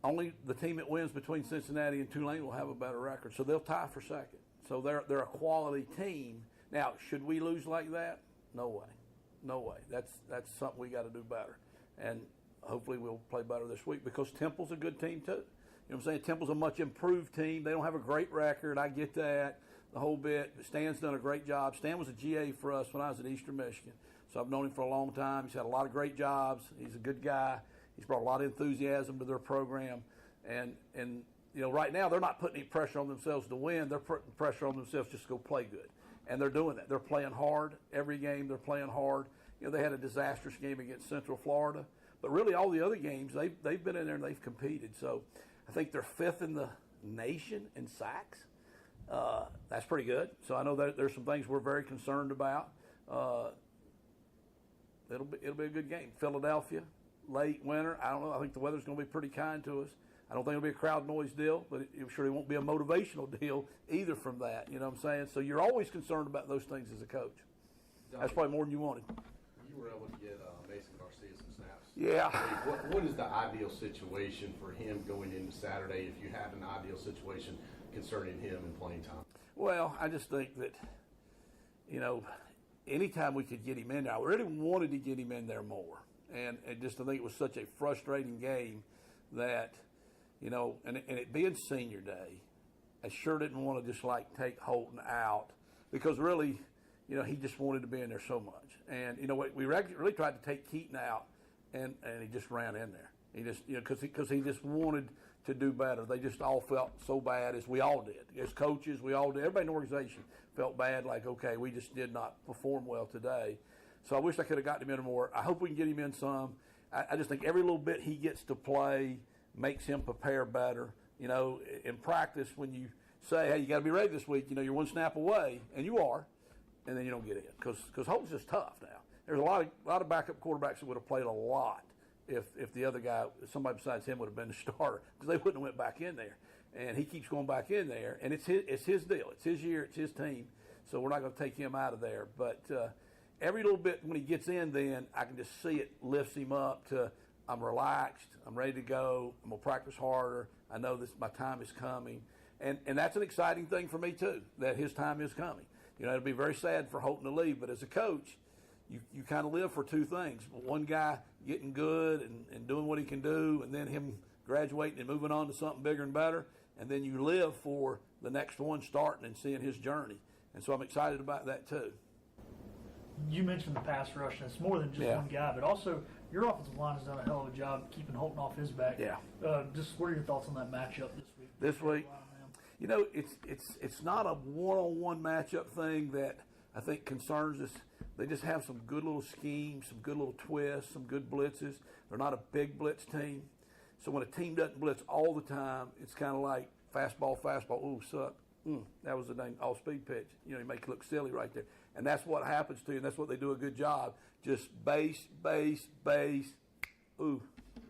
Only the team that wins between Cincinnati and Tulane will have a better record, so they'll tie for second. So they're a quality team. Now, should we lose like that? No way. That's something we got to do better, and hopefully we'll play better this week because Temple's a good team too. You know what I'm saying? Temple's a much improved team. They don't have a great record. I get that. The whole bit. Stan's done a great job. Stan was a GA for us when I was at Eastern Michigan. So I've known him for a long time. He's had a lot of great jobs. He's a good guy. He's brought a lot of enthusiasm to their program. And right now they're not putting any pressure on themselves to win. They're putting pressure on themselves just to go play good. And they're doing that. They're playing hard. Every game they're playing hard. They had a disastrous game against Central Florida. But really all the other games, they've been in there and they've competed. So I think they're 5th in the nation in sacks. That's pretty good. So I know that there's some things we're very concerned about. It'll be a good game. Philadelphia, late winter. I don't know. I think the weather's going to be pretty kind to us. I don't think it'll be a crowd noise deal, but I'm sure it won't be a motivational deal either from that. You know what I'm saying? So you're always concerned about those things as a coach. That's probably more than you wanted. You were able to get Mason Garcia some snaps. Yeah. What is the ideal situation for him going into Saturday if you have an ideal situation concerning him in playing time? Well, I just think that, anytime we could get him in there, I really wanted to get him in there more. And just I think it was such a frustrating game that, and it being senior day, I sure didn't want to just take Holton out because really, he just wanted to be in there so much. And, we really tried to take Keaton out and he just ran in there. He just, because he just wanted to do better. They just all felt so bad, as we all did. As coaches, we all did. Everybody in the organization felt bad, okay, we just did not perform well today. So I wish I could have gotten him in more. I hope we can get him in some. I just think every little bit he gets to play makes him prepare better. In practice, when you say, hey, you got to be ready this week, you're one snap away, and you are, and then you don't get in. Because Holton's just tough now. There's a lot of backup quarterbacks that would have played a lot if the other guy, somebody besides him, would have been the starter, because they wouldn't have went back in there. And he keeps going back in there, and it's his deal. It's his year. It's his team. So we're not going to take him out of there. But every little bit when he gets in, then I can just see it lifts him up to, I'm relaxed, I'm ready to go, I'm going to practice harder, I know my time is coming. And that's an exciting thing for me, too, that his time is coming. It'll be very sad for Holton to leave, but as a coach, you kind of live for two things. One guy getting good and doing what he can do, and then him graduating and moving on to something bigger and better, and then you live for the next one starting and seeing his journey. And so I'm excited about that, too. You mentioned the pass rush, and it's more than just one guy, but also your offensive line has done a hell of a job keeping Holton off his back. Yeah. Just what are your thoughts on that matchup this week? This week? It's not a one-on-one matchup thing that I think concerns us. They just have some good little schemes, some good little twists, some good blitzes. They're not a big blitz team. So when a team doesn't blitz all the time, it's kind of like fastball, ooh, suck. That was the dang all-speed pitch. You make it look silly right there. And that's what happens to you, and that's what they do a good job. Just base. Ooh,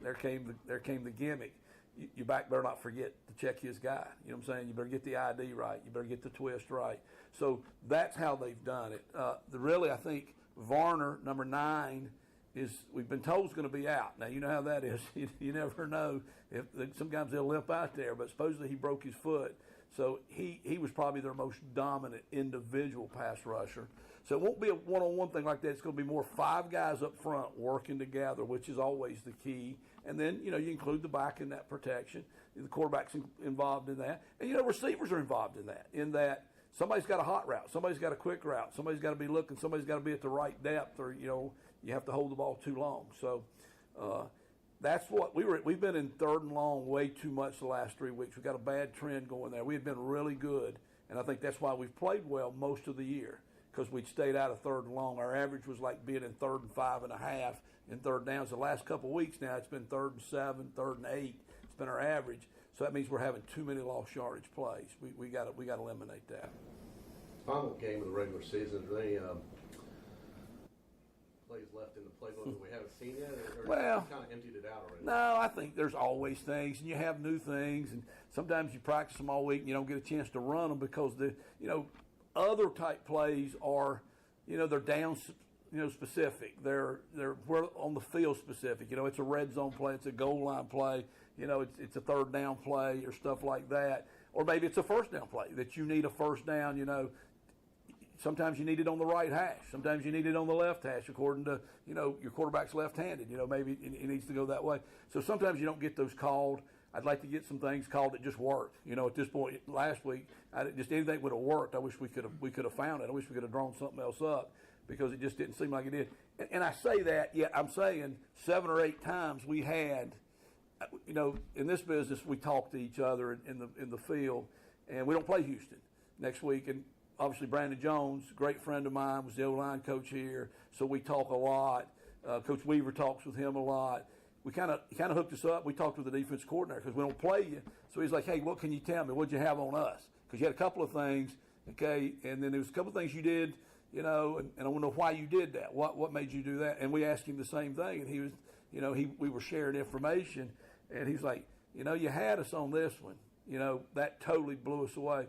there came the gimmick. You back better not forget to check his guy. You know what I'm saying? You better get the ID right. You better get the twist right. So that's how they've done it. Really, I think Varner, number 9, we've been told is going to be out. Now, you know how that is. You never know. Sometimes they'll limp out there, but supposedly he broke his foot. So he was probably their most dominant individual pass rusher. So it won't be a one-on-one thing like that. It's going to be more 5 guys up front working together, which is always the key. And then, you include the back in that protection. The quarterback's involved in that. And, receivers are involved in that somebody's got a hot route. Somebody's got a quick route. Somebody's got to be looking. Somebody's got to be at the right depth, or, you have to hold the ball too long. So that's what we've been in 3rd and long way too much the last 3 weeks. We've got a bad trend going there. We had been really good, and I think that's why we've played well most of the year, because we'd stayed out of 3rd and long. Our average was like being in 3rd and 5.5 in 3rd downs. The last couple of weeks now, it's been 3rd and 7, 3rd and 8. It's been our average. So that means we're having too many lost yardage plays. We got to eliminate that. Final game of the regular season. Are there any plays left in the playbook that we haven't seen yet, or well, kind of emptied it out already? No, I think there's always things, and you have new things, and sometimes you practice them all week and you don't get a chance to run them because other type plays are, they're down, specific. They're on the field specific. It's a red zone play, it's a goal line play. It's a 3rd down play or stuff like that, or maybe it's a 1st down play that you need a 1st down. Sometimes you need it on the right hash. Sometimes you need it on the left hash, according to, your quarterback's left-handed. Maybe it needs to go that way. So sometimes you don't get those called. I'd like to get some things called that just worked. At this point last week, just anything would have worked. I wish we could have found it. I wish we could have drawn something else up, because it just didn't seem like it did. and I say that, yet I'm saying 7 or 8 times we had, in this business we talk to each other in the field, and we don't play Houston next week. And obviously Brandon Jones, great friend of mine, was the O-line coach here, so we talk a lot. Coach Weaver talks with him a lot. He kind of hooked us up. We talked with the defense coordinator because we don't play you. So he's like, hey, what can you tell me? What'd you have on us? Because you had a couple of things, okay, and then there was a couple of things you did, and I want to know why you did that. What made you do that? And we asked him the same thing, and he was, we were sharing information, and he's like, you had us on this one. That totally blew us away.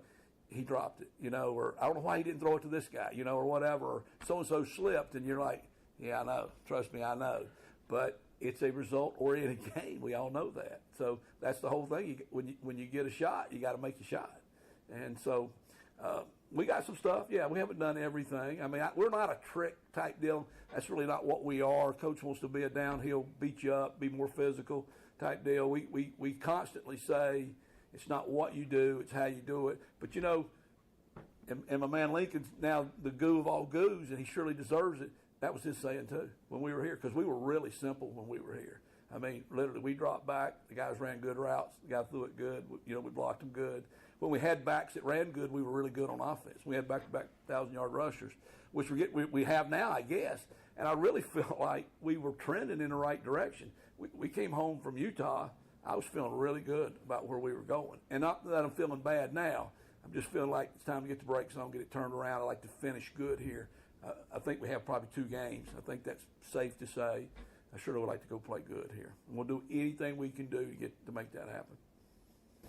He dropped it, or I don't know why he didn't throw it to this guy, or whatever, or so-and-so slipped, and you're like, yeah, I know. Trust me, I know. But it's a result-oriented game. We all know that. So that's the whole thing. When you get a shot, you got to make a shot. And so we got some stuff. Yeah, we haven't done everything. I mean, we're not a trick type deal. That's really not what we are. Coach wants to be a downhill, beat you up, be more physical type deal. We constantly say it's not what you do, it's how you do it. But, and my man Lincoln's now the goo of all goos, and he surely deserves it. That was his saying, too, when we were here, because we were really simple when we were here. I mean, literally, we dropped back. The guys ran good routes. The guy threw it good. We blocked them good. When we had backs that ran good, we were really good on offense. We had back-to-back 1,000-yard rushers, which we have now, I guess. And I really felt like we were trending in the right direction. We came home from Utah. I was feeling really good about where we were going. And not that I'm feeling bad now. I'm just feeling like it's time to get the brakes on, get it turned around. I like to finish good here. I think we have probably 2 games. I think that's safe to say. I sure would like to go play good here. And we'll do anything we can do to make that happen.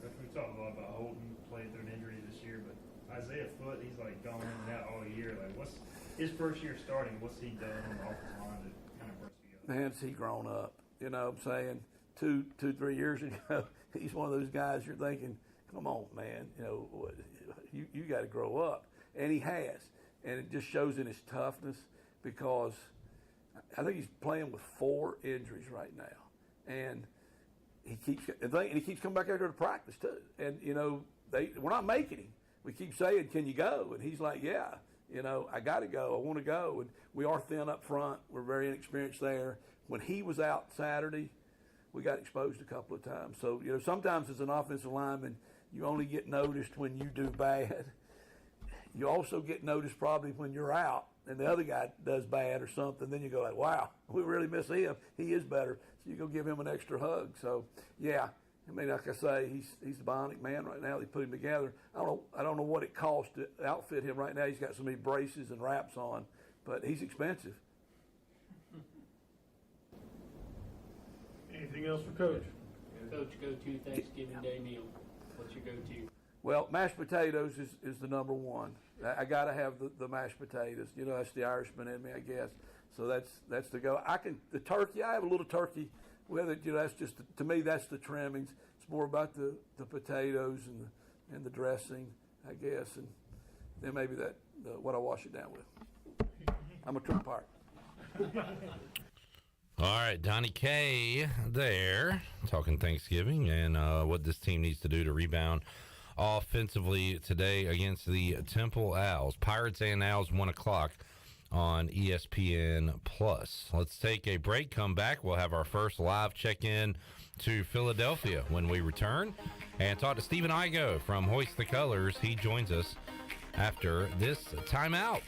We talked a lot about Holton playing through an injury this year, but Isaiah Foote, he's like gone in and out all year. Like, what's his first year starting? What's he done on the offensive line to kind of burst you up? Man's he grown up. You know what I'm saying? 2-3 years ago, he's one of those guys you're thinking, come on, man. You got to grow up. And he has. And it just shows in his toughness because I think he's playing with 4 injuries right now. And he keeps coming back out here to practice, too. And, we're not making him. We keep saying, can you go? And he's like, yeah, I got to go. I want to go. And we are thin up front. We're very inexperienced there. When he was out Saturday, we got exposed a couple of times. So, sometimes as an offensive lineman, you only get noticed when you do bad. You also get noticed probably when you're out and the other guy does bad or something. Then you go like, wow, we really miss him. He is better. So you go give him an extra hug. So, yeah, I mean, like I say, he's the bionic man right now. They put him together. I don't know what it costs to outfit him right now. He's got so many braces and wraps on, but he's expensive. Anything else for Coach? Coach, go-to Thanksgiving Day meal. What's your go-to? Well, mashed potatoes is the number one. I got to have the mashed potatoes. That's the Irishman in me, I guess. So that's the go. The turkey. I have a little turkey with it. That's just to me. That's the trimmings. It's more about the potatoes and the dressing, I guess, and then maybe what I wash it down with. I'm a true part. All right, Donnie K there talking Thanksgiving and what this team needs to do to rebound offensively today against the Temple Owls. Pirates and Owls, 1 o'clock on ESPN+. Let's take a break, come back. We'll have our first live check-in to Philadelphia when we return and talk to Stephen Igo from Hoist the Colors. He joins us after this timeout.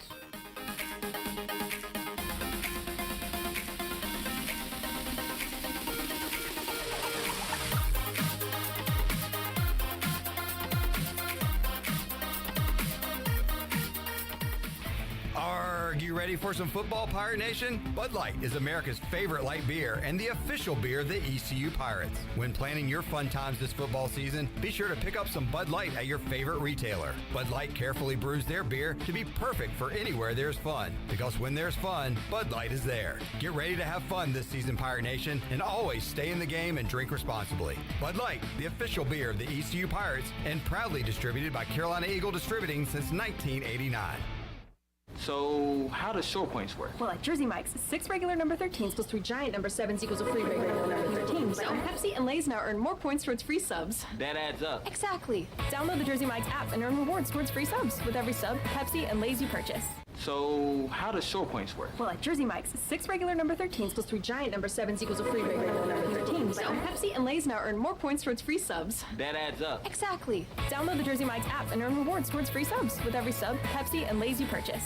Are you ready for some football, Pirate Nation? Bud Light is America's favorite light beer and the official beer of the ECU Pirates. When planning your fun times this football season, be sure to pick up some Bud Light at your favorite retailer. Bud Light carefully brews their beer to be perfect for anywhere there's fun. Because when there's fun, Bud Light is there. Get ready to have fun this season, Pirate Nation, and always stay in the game and drink responsibly. Bud Light, the official beer of the ECU Pirates, and proudly distributed by Carolina Eagle Distributing since 1989. So how does short points work? Well, like Jersey Mike's, 6 regular number 13s plus 3 giant number 7s equals a free regular number 13. So Pepsi and Lay's now earn more points towards free subs. That adds up. Exactly. Download the Jersey Mike's app and earn rewards towards free subs with every sub, Pepsi, and Lay's you purchase. So how does short points work? Well, at Jersey Mike's, 6 regular number 13s plus 3 giant number 7s equals a free regular number 13. So Pepsi and Lay's now earn more points towards free subs. That adds up. Exactly. Download the Jersey Mike's app and earn rewards towards free subs with every sub, Pepsi, and Lay's you purchase.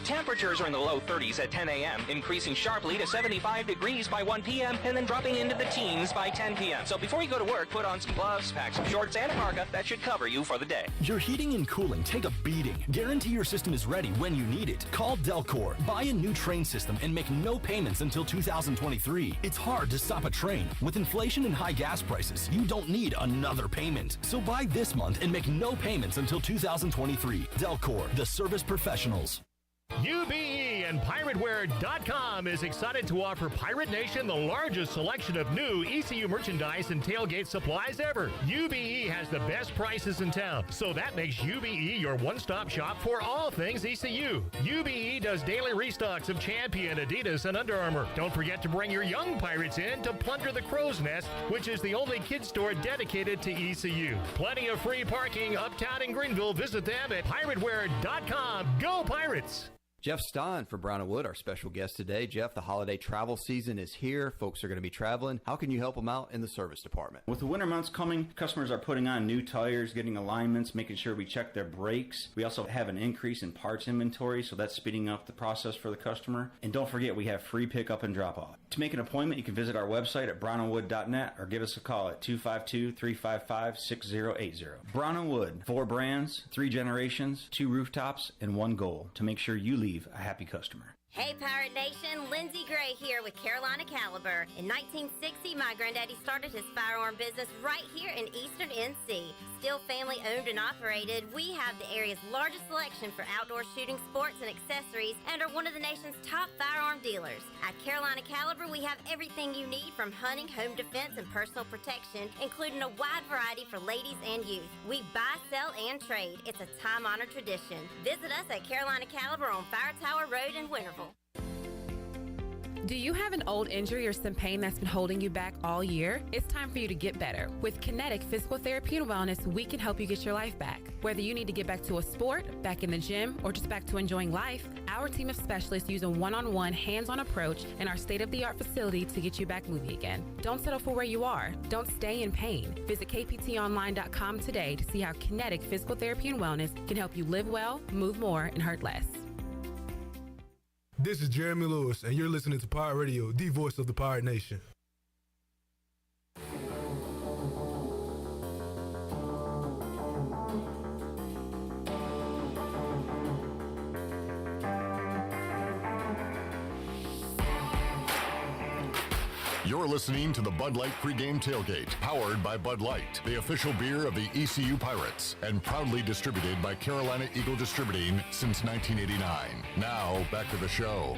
Temperatures are in the low 30s at 10 a.m., increasing sharply to 75 degrees by 1 p.m., and then dropping into the teens by 10 p.m. So before you go to work, put on some gloves, pack some shorts, and a parka. That should cover you for the day. Your heating and cooling take a beating. Guarantee your system is ready when you need it. Call Delcor. Buy a new train system and make no payments until 2023. It's hard to stop a train. With inflation and high gas prices, you don't need another payment. So buy this month and make no payments until 2023. Delcor, the service professionals. UBE and PirateWear.com is excited to offer Pirate Nation the largest selection of new ECU merchandise and tailgate supplies ever. UBE has the best prices in town, so that makes UBE your one-stop shop for all things ECU. UBE does daily restocks of Champion, Adidas, and Under Armour. Don't forget to bring your young Pirates in to plunder the Crow's Nest, which is the only kids store dedicated to ECU. Plenty of free parking uptown in Greenville. Visit them at PirateWear.com. Go Pirates! Jeff Stein for Brown & Wood, our special guest today. Jeff, the holiday travel season is here. Folks are going to be traveling. How can you help them out in the service department? With the winter months coming, customers are putting on new tires, getting alignments, making sure we check their brakes. We also have an increase in parts inventory, so that's speeding up the process for the customer. And don't forget, we have free pickup and drop-off. To make an appointment, you can visit our website at brownandwood.net or give us a call at 252-355-6080. Brown & Wood, 4 brands, 3 generations, 2 rooftops, and 1 goal to make sure you leave a happy customer. Hey Pirate Nation, Lindsay Gray here with Carolina Caliber. In 1960, my granddaddy started his firearm business right here in Eastern NC. Still family owned and operated, we have the area's largest selection for outdoor shooting sports and accessories and are one of the nation's top firearm dealers. At Carolina Caliber, we have everything you need from hunting, home defense, and personal protection, including a wide variety for ladies and youth. We buy, sell, and trade. It's a time-honored tradition. Visit us at Carolina Caliber on Fire Tower Road in Winterville. Do you have an old injury or some pain that's been holding you back all year? It's time for you to get better. With Kinetic Physical Therapy and Wellness, we can help you get your life back. Whether you need to get back to a sport, back in the gym, or just back to enjoying life, our team of specialists use a one-on-one, hands-on approach in our state-of-the-art facility to get you back moving again. Don't settle for where you are. Don't stay in pain. Visit kptonline.com today to see how Kinetic Physical Therapy and Wellness can help you live well, move more, and hurt less. This is Jeremy Lewis, and you're listening to Pirate Radio, the voice of the Pirate Nation. You're listening to the Bud Light Pregame Tailgate, powered by Bud Light, the official beer of the ECU Pirates, and proudly distributed by Carolina Eagle Distributing since 1989. Now, back to the show.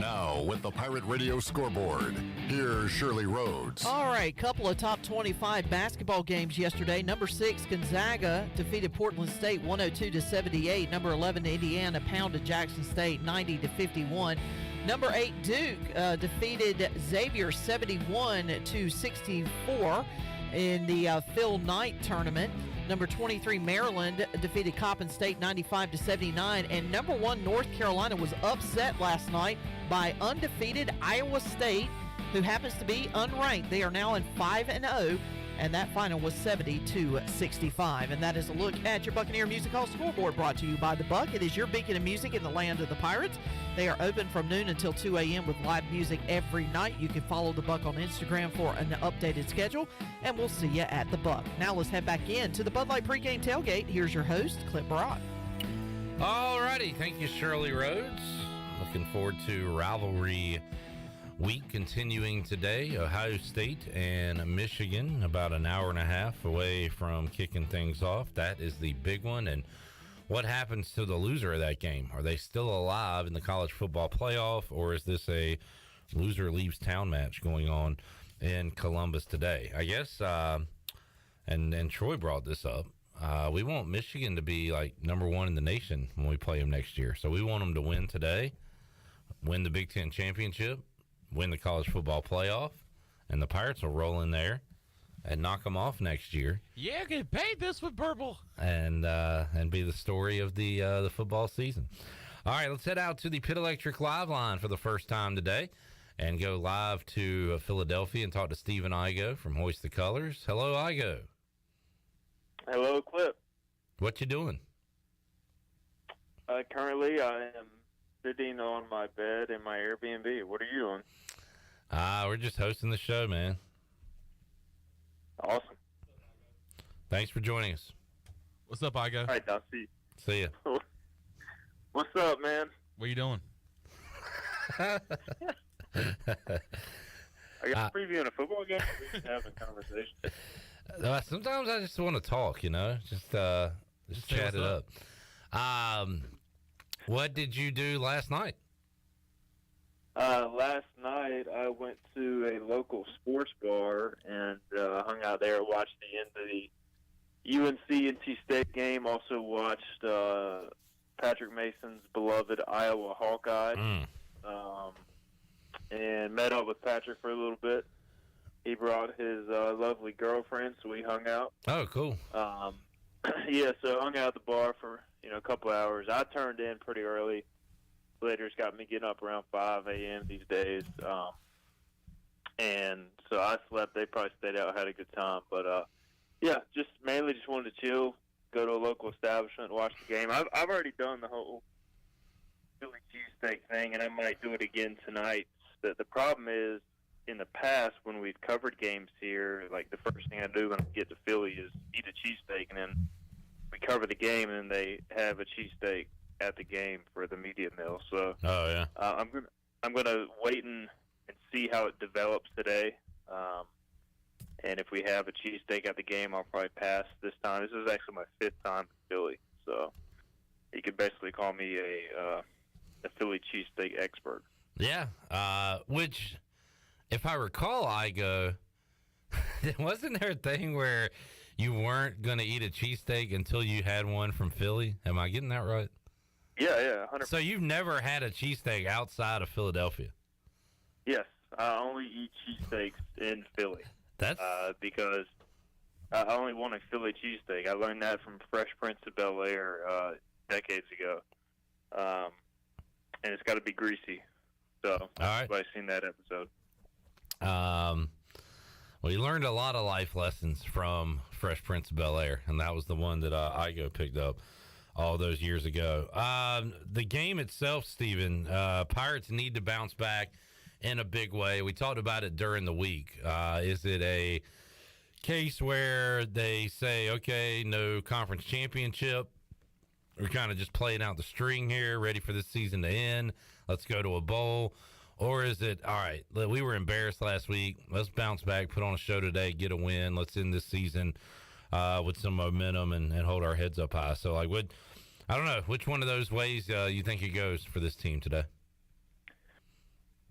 Now, with the Pirate Radio scoreboard, here's Shirley Rhodes. All right, couple of top 25 basketball games yesterday. Number 6, Gonzaga defeated Portland State 102-78. Number 11, Indiana pounded Jackson State 90-51. Number 8, Duke defeated Xavier 71-64 in the Phil Knight tournament. Number 23, Maryland defeated Coppin State 95-79. And number 1, North Carolina was upset last night by undefeated Iowa State, who happens to be unranked. They are now in 5-0. And that final was 70-65. And that is a look at your Buccaneer Music Hall scoreboard, brought to you by The Buck. It is your beacon of music in the land of the Pirates. They are open from noon until 2 a.m. with live music every night. You can follow The Buck on Instagram for an updated schedule, and we'll see you at The Buck. Now let's head back in to the Bud Light Pregame Tailgate. Here's your host, Clip Brock. All righty. Thank you, Shirley Rhodes. Looking forward to rivalry week continuing today. Ohio State and Michigan, about an hour and a half away from kicking things off. That is the big one. And what happens to the loser of that game? Are they still alive in the college football playoff, or is this a loser leaves town match going on in Columbus today? I guess, and Troy brought this up, we want Michigan to be like number 1 in the nation when we play them next year. So we want them to win today, win the Big Ten championship, win the college football playoff, and the Pirates will roll in there and knock them off next year. Yeah, get paid this with Purple. And be the story of the football season. All right, let's head out to the Pit Electric Live line for the first time today and go live to Philadelphia and talk to Stephen Igo from Hoist the Colors. Hello, Igo. Hello, Clip. What you doing? Currently, I am sitting on my bed in my Airbnb. What are you doing? We're just hosting the show, man. Awesome. Thanks for joining us. What's up, Igo? All right, I'll see you. See ya. What's up, man? What are you doing? I got previewing a football game. We just having a conversation. Sometimes I just want to talk, just chat it up. What did you do last night? Last night I went to a local sports bar and hung out there, watched the end of the UNC-NC State game, also watched Patrick Mason's beloved Iowa Hawkeye, and met up with Patrick for a little bit. He brought his lovely girlfriend, so we hung out. Oh, cool. Yeah, so hung out at the bar for a couple hours. I turned in pretty early. Later's got me getting up around 5 a.m. these days, and so I slept. They probably stayed out, had a good time, but yeah, just mainly just wanted to chill, go to a local establishment, watch the game. I've already done the whole Philly cheesesteak thing, and I might do it again tonight. The problem is, in the past, when we've covered games here, like the first thing I do when I get to Philly is eat a cheesesteak, and then we cover the game, and then they have a cheesesteak at the game for the media meal. So I'm gonna wait and see how it develops today. And if we have a cheesesteak at the game, I'll probably pass this time. This is actually my 5th time in Philly, so you could basically call me a Philly cheesesteak expert. Yeah, which, if I recall, Igo, wasn't there a thing where you weren't going to eat a cheesesteak until you had one from Philly? Am I getting that right? Yeah, 100%. So you've never had a cheesesteak outside of Philadelphia? Yes, I only eat cheesesteaks in Philly. That's because I only want a Philly cheesesteak. I learned that from Fresh Prince of Bel-Air decades ago, and it's got to be greasy. So everybody's seen that episode. Well, you learned a lot of life lessons from Fresh Prince of Bel-Air, and that was the one that Igo picked up all those years ago. The game itself, Steven, Pirates need to bounce back in a big way. We talked about it during the week. Is it a case where they say, okay, no conference championship, we're kind of just playing out the string here, ready for this season to end, let's go to a bowl? Or is it, all right, we were embarrassed last week, let's bounce back, put on a show today, get a win, let's end this season with some momentum and hold our heads up high? So, I don't know, which one of those ways you think it goes for this team today?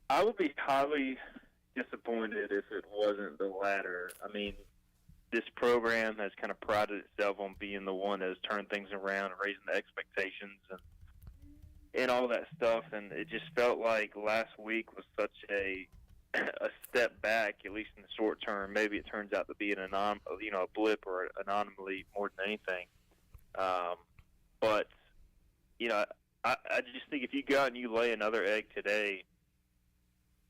I would be highly disappointed if it wasn't the latter. I mean, this program has kind of prided itself on being the one that has turned things around, raising the expectations and all that stuff, and it just felt like last week was such a step back, at least in the short term. Maybe it turns out to be a blip or an anomaly more than anything. But I just think if you go out and you lay another egg today,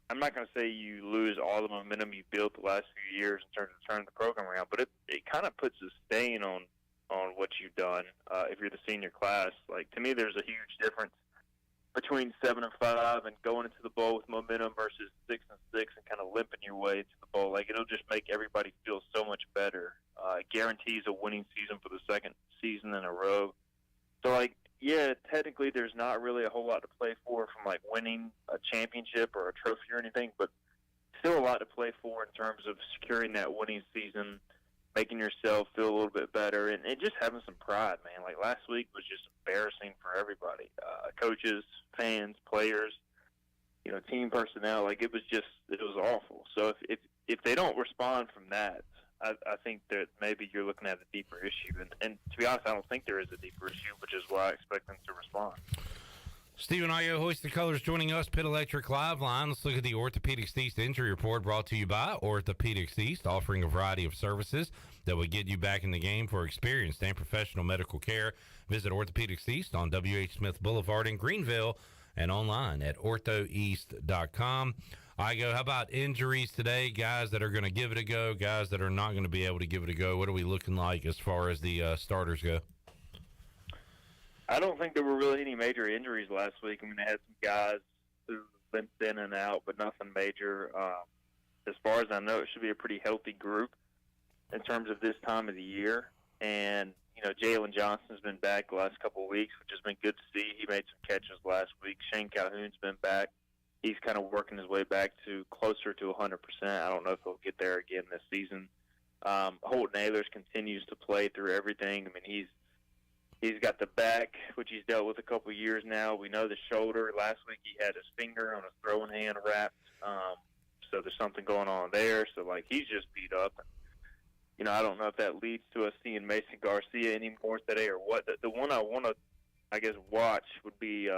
I'm not going to say you lose all the momentum you built the last few years in terms of turning the program around, but it kind of puts a stain on what you've done if you're the senior class. Like, to me, there's a huge difference between 7-5 and going into the bowl with momentum versus 6-6 and kind of limping your way into the bowl. Like, it'll just make everybody feel so much better. It guarantees a winning season for the second season in a row. So, like, yeah, technically there's not really a whole lot to play for from, like, winning a championship or a trophy or anything, but still a lot to play for in terms of securing that winning season, making yourself feel a little bit better, and just having some pride, man. Like, last week was just embarrassing for everybody, coaches, fans, players, team personnel. Like, it was awful. So if they don't respond from that, I think that maybe you're looking at a deeper issue. And to be honest, I don't think there is a deeper issue, which is why I expect them to respond. Stephen Ayo, Hoist the Colors, joining us, Pit Electric Live Line. Let's look at the Orthopedics East injury report brought to you by Orthopedics East, offering a variety of services that will get you back in the game for experienced and professional medical care. Visit Orthopedics East on W.H. Smith Boulevard in Greenville and online at orthoeast.com. Igo, how about injuries today? Guys that are going to give it a go, guys that are not going to be able to give it a go. What are we looking like as far as the starters go? I don't think there were really any major injuries last week. I mean, they had some guys who limped in and out, but nothing major. As far as I know, it should be a pretty healthy group in terms of this time of the year. And, you know, Jalen Johnson's been back the last couple of weeks, which has been good to see. He made some catches last week. Shane Calhoun's been back. He's kind of working his way back to closer to 100%. I don't know if he'll get there again this season. Holton Ahlers continues to play through everything. I mean, he's got the back, which he's dealt with a couple of years now. We know the shoulder. Last week he had his finger on his throwing hand wrapped. So there's something going on there. So, like, he's just beat up. You know, I don't know if that leads to us seeing Mason Garcia anymore today or what. The one I want to, I guess, watch would be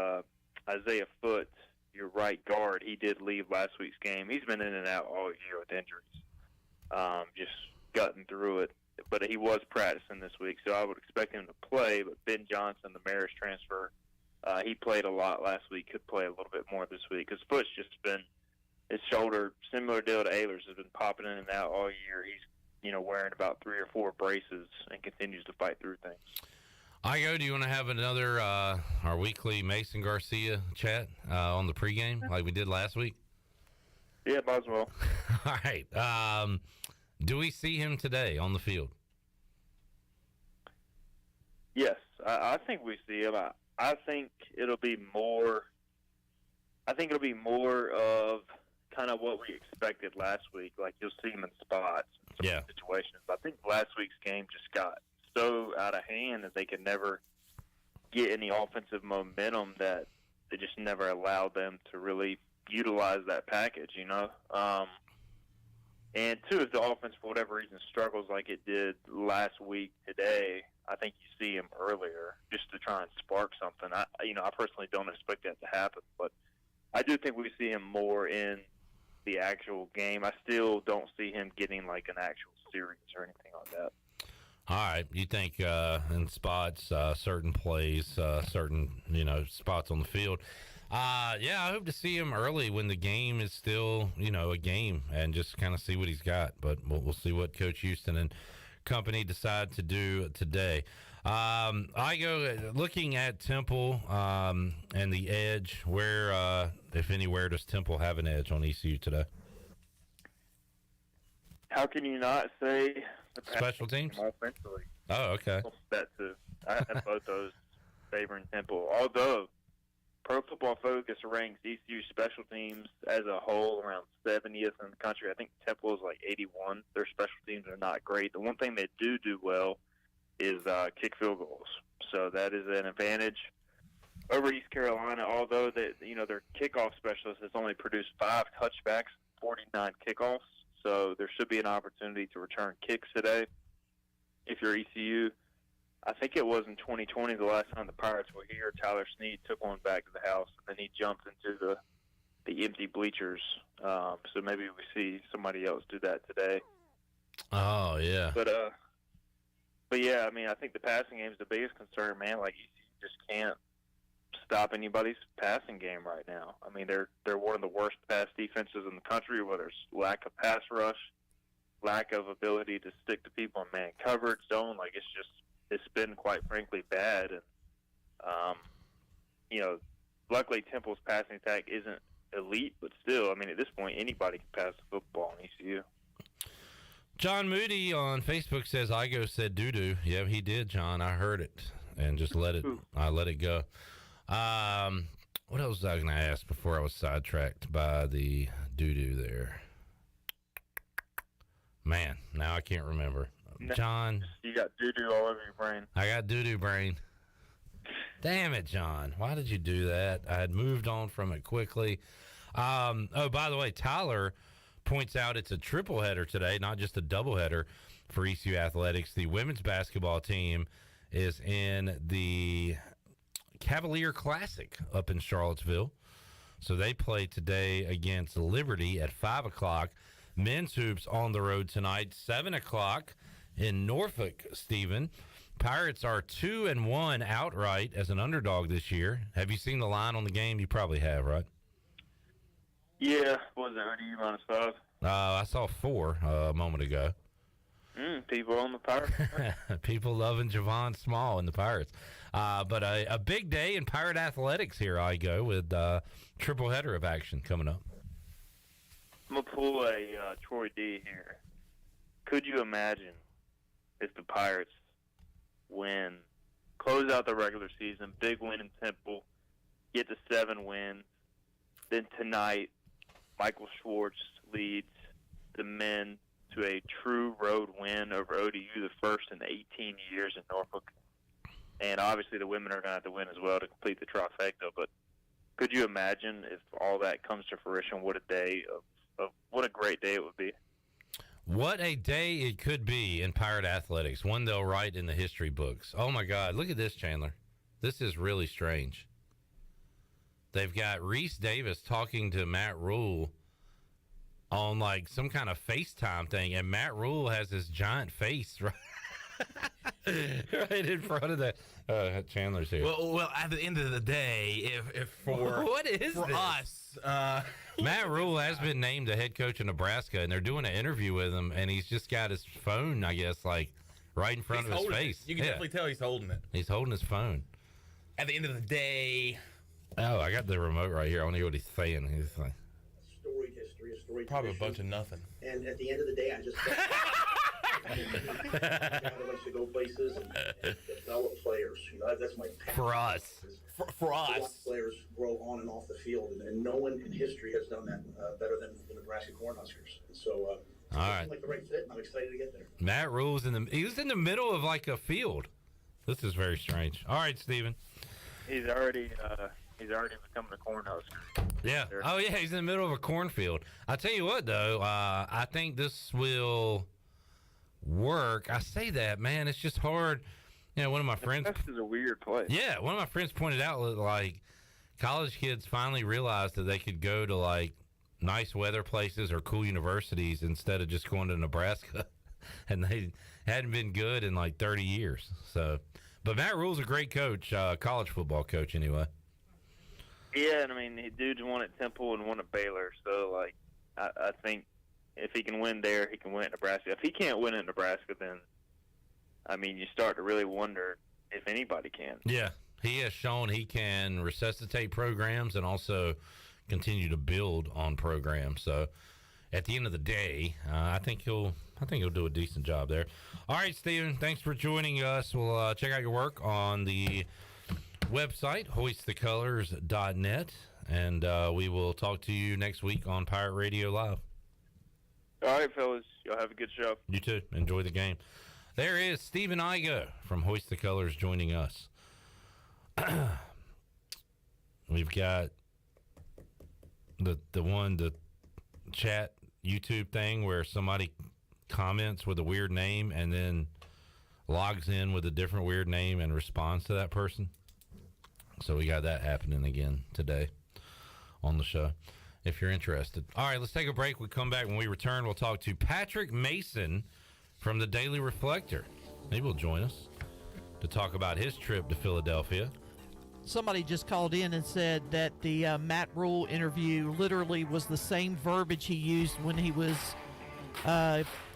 Isaiah Foote, your right guard. He did leave last week's game. He's been in and out all year with injuries, just gutting through it. But he was practicing this week, so I would expect him to play. But Ben Johnson, the Marist transfer, he played a lot last week, could play a little bit more this week because Foot's just been, his shoulder, similar deal to Ahlers, has been popping in and out all year. He's, you know, wearing about 3 or 4 braces and continues to fight through things. Igo, do you want to have another, our weekly Mason Garcia chat on the pregame like we did last week? Yeah, might as well. All right. Do we see him today on the field? Yes, I think we see him. I think it'll be more. I think it'll be more of kind of what we expected last week. Like, you'll see him in spots, in some situations. I think last week's game just got so out of hand that they could never get any offensive momentum, that they just never allowed them to really utilize that package, you know. And two, if the offense for whatever reason struggles like it did last week today, I think you see him earlier just to try and spark something. I personally don't expect that to happen, but I do think we see him more in the actual game. I still don't see him getting like an actual series or anything like that. All right. You think in spots, certain plays, certain, spots on the field. I hope to see him early when the game is still, a game, and just kind of see what he's got. But we'll see what Coach Houston and company decide to do today. I go looking at Temple and the edge. Where, if anywhere, does Temple have an edge on ECU today? How can you not say the special teams offensively? Oh, okay. I have both those favoring Temple. Although Pro Football Focus ranks ECU special teams as a whole around 70th in the country. I think Temple is like 81. Their special teams are not great. The one thing they do well is kick field goals. So that is an advantage over East Carolina, although their kickoff specialist has only produced 5 touchbacks, 49 kickoffs. So there should be an opportunity to return kicks today. If you're ECU, I think it was in 2020 the last time the Pirates were here. Tyler Snead took one back to the house, and then he jumped into the empty bleachers. So maybe we see somebody else do that today. Oh, yeah. But yeah, I mean, I think the passing game is the biggest concern, man. Like, ECU just can't stop anybody's passing game right now. I mean, they're one of the worst pass defenses in the country, whether it's lack of pass rush, lack of ability to stick to people in man coverage zone. Like, it's been quite frankly bad. And, luckily Temple's passing attack isn't elite, but still, I mean, at this point, anybody can pass the football in ECU. John Moody on Facebook says, Igo said doo-doo. Yeah, he did, John. I heard it and just let it go. What else was I going to ask before I was sidetracked by the doo-doo there? Man, now I can't remember. John. You got doo-doo all over your brain. I got doo-doo brain. Damn it, John. Why did you do that? I had moved on from it quickly. By the way, Tyler points out it's a triple header today, not just a double header for ECU Athletics. The women's basketball team is in the Cavalier Classic up in Charlottesville. So they play today against Liberty at 5 o'clock. Men's hoops on the road tonight, 7 o'clock in Norfolk, Stephen. Pirates are 2-1 outright as an underdog this year. Have you seen the line on the game? You probably have, right? Yeah, what was it, ODU -5? I saw 4 a moment ago. People on the Pirates. People loving Javon Small and the Pirates. But a big day in Pirate athletics here I go with triple header of action coming up. I'm going to pull a Troy D here. Could you imagine if the Pirates win, close out the regular season, big win in Temple, get to 7 wins, then tonight Michael Schwartz leads the men to a true road win over ODU, the first in 18 years in Norfolk. And obviously the women are going to have to win as well to complete the trifecta. But could you imagine if all that comes to fruition, what a day of what a great day it would be. What a day it could be in Pirate athletics. One they'll write in the history books. Oh, my God. Look at this, Chandler. This is really strange. They've got Reese Davis talking to Matt Rule on like some kind of FaceTime thing, and Matt Rule has this giant face right in front of the Chandler's here. Well, at the end of the day, if for what is for this? us, Matt Rule has been named the head coach of Nebraska, and they're doing an interview with him, and he's just got his phone, I guess, like right in front of his face. You can definitely tell he's holding it. He's holding his phone. At the end of the day, oh, I got the remote right here. I want to hear what he's saying. He's like, storied history, a storied probably tradition. a bunch of nothing. And at the end of the day, I just I want to go places and develop players. You know, that's my passion. For us. For To watch us. players grow on and off the field, and no one in history has done that better than the Nebraska Cornhuskers. And so, all it right. seemed like the right fit, and I'm excited to get there. Matt Rule's he was in the middle of like a field. This is very strange. All right, Steven. He's already becoming a Cornhusker. Yeah. Oh, yeah, he's in the middle of a cornfield. I tell you what, though, I think this will work. I say that, man. It's just hard. You know, one of my friends. This is a weird place. Yeah, one of my friends pointed out, like, college kids finally realized that they could go to, like, nice weather places or cool universities instead of just going to Nebraska. And they hadn't been good in, like, 30 years. So, but Matt Rule's a great coach, college football coach anyway. Yeah, and I mean, dude's won at Temple and won at Baylor. So, like, I think if he can win there, he can win at Nebraska. If he can't win at Nebraska, then, I mean, you start to really wonder if anybody can. Yeah, he has shown he can resuscitate programs and also continue to build on programs. So, at the end of the day, I think he'll do a decent job there. All right, Steven, thanks for joining us. We'll check out your work on the website, hoistthecolors.net, and we will talk to you next week on Pirate Radio Live. All right, fellas. Y'all have a good show. You too. Enjoy the game. There is Stephen Igo from Hoist the Colors joining us. We've got the chat YouTube thing where somebody comments with a weird name and then logs in with a different weird name and responds to that person. So we got that happening again today on the show, if you're interested. All right, let's take a break. We come back. When we return, we'll talk to Patrick Mason from the Daily Reflector. Maybe he'll join us to talk about his trip to Philadelphia. Somebody just called in and said that the Matt Rule interview literally was the same verbiage he used when he was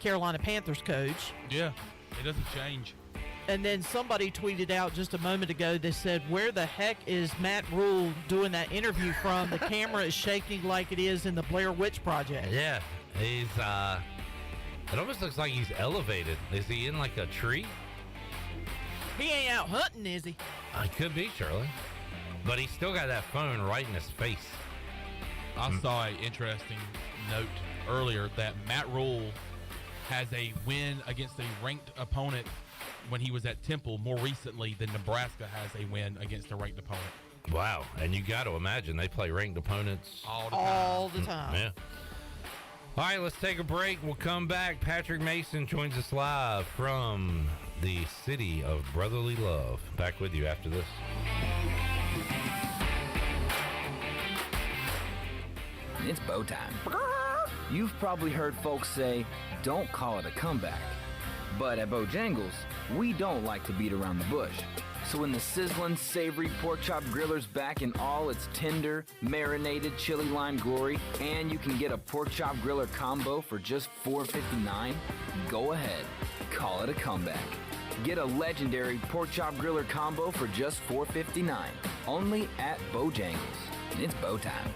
Carolina Panthers coach. Yeah, it doesn't change. And then somebody tweeted out just a moment ago, they said, where the heck is Matt Rule doing that interview from? The camera is shaking like it is in the Blair Witch Project. Yeah, he's, it almost looks like he's elevated. Is he in like a tree? He ain't out hunting, is he? I could be, Shirley. But he's still got that phone right in his face. I saw an interesting note earlier that Matt Rule has a win against a ranked opponent when he was at Temple more recently than Nebraska has a win against a ranked opponent. Wow. And you got to imagine they play ranked opponents all the time. Yeah. All right, let's take a break. We'll come back. Patrick Mason joins us live from the city of brotherly love. Back with you after this. and it's bow time. You've probably heard folks say, don't call it a comeback. But at Bojangles, we don't like to beat around the bush. So when the sizzling, savory pork chop griller's back in all its tender, marinated chili lime glory, and you can get a pork chop griller combo for just $4.59, go ahead, call it a comeback. Get a legendary pork chop griller combo for just $4.59, only at Bojangles. And it's bow time.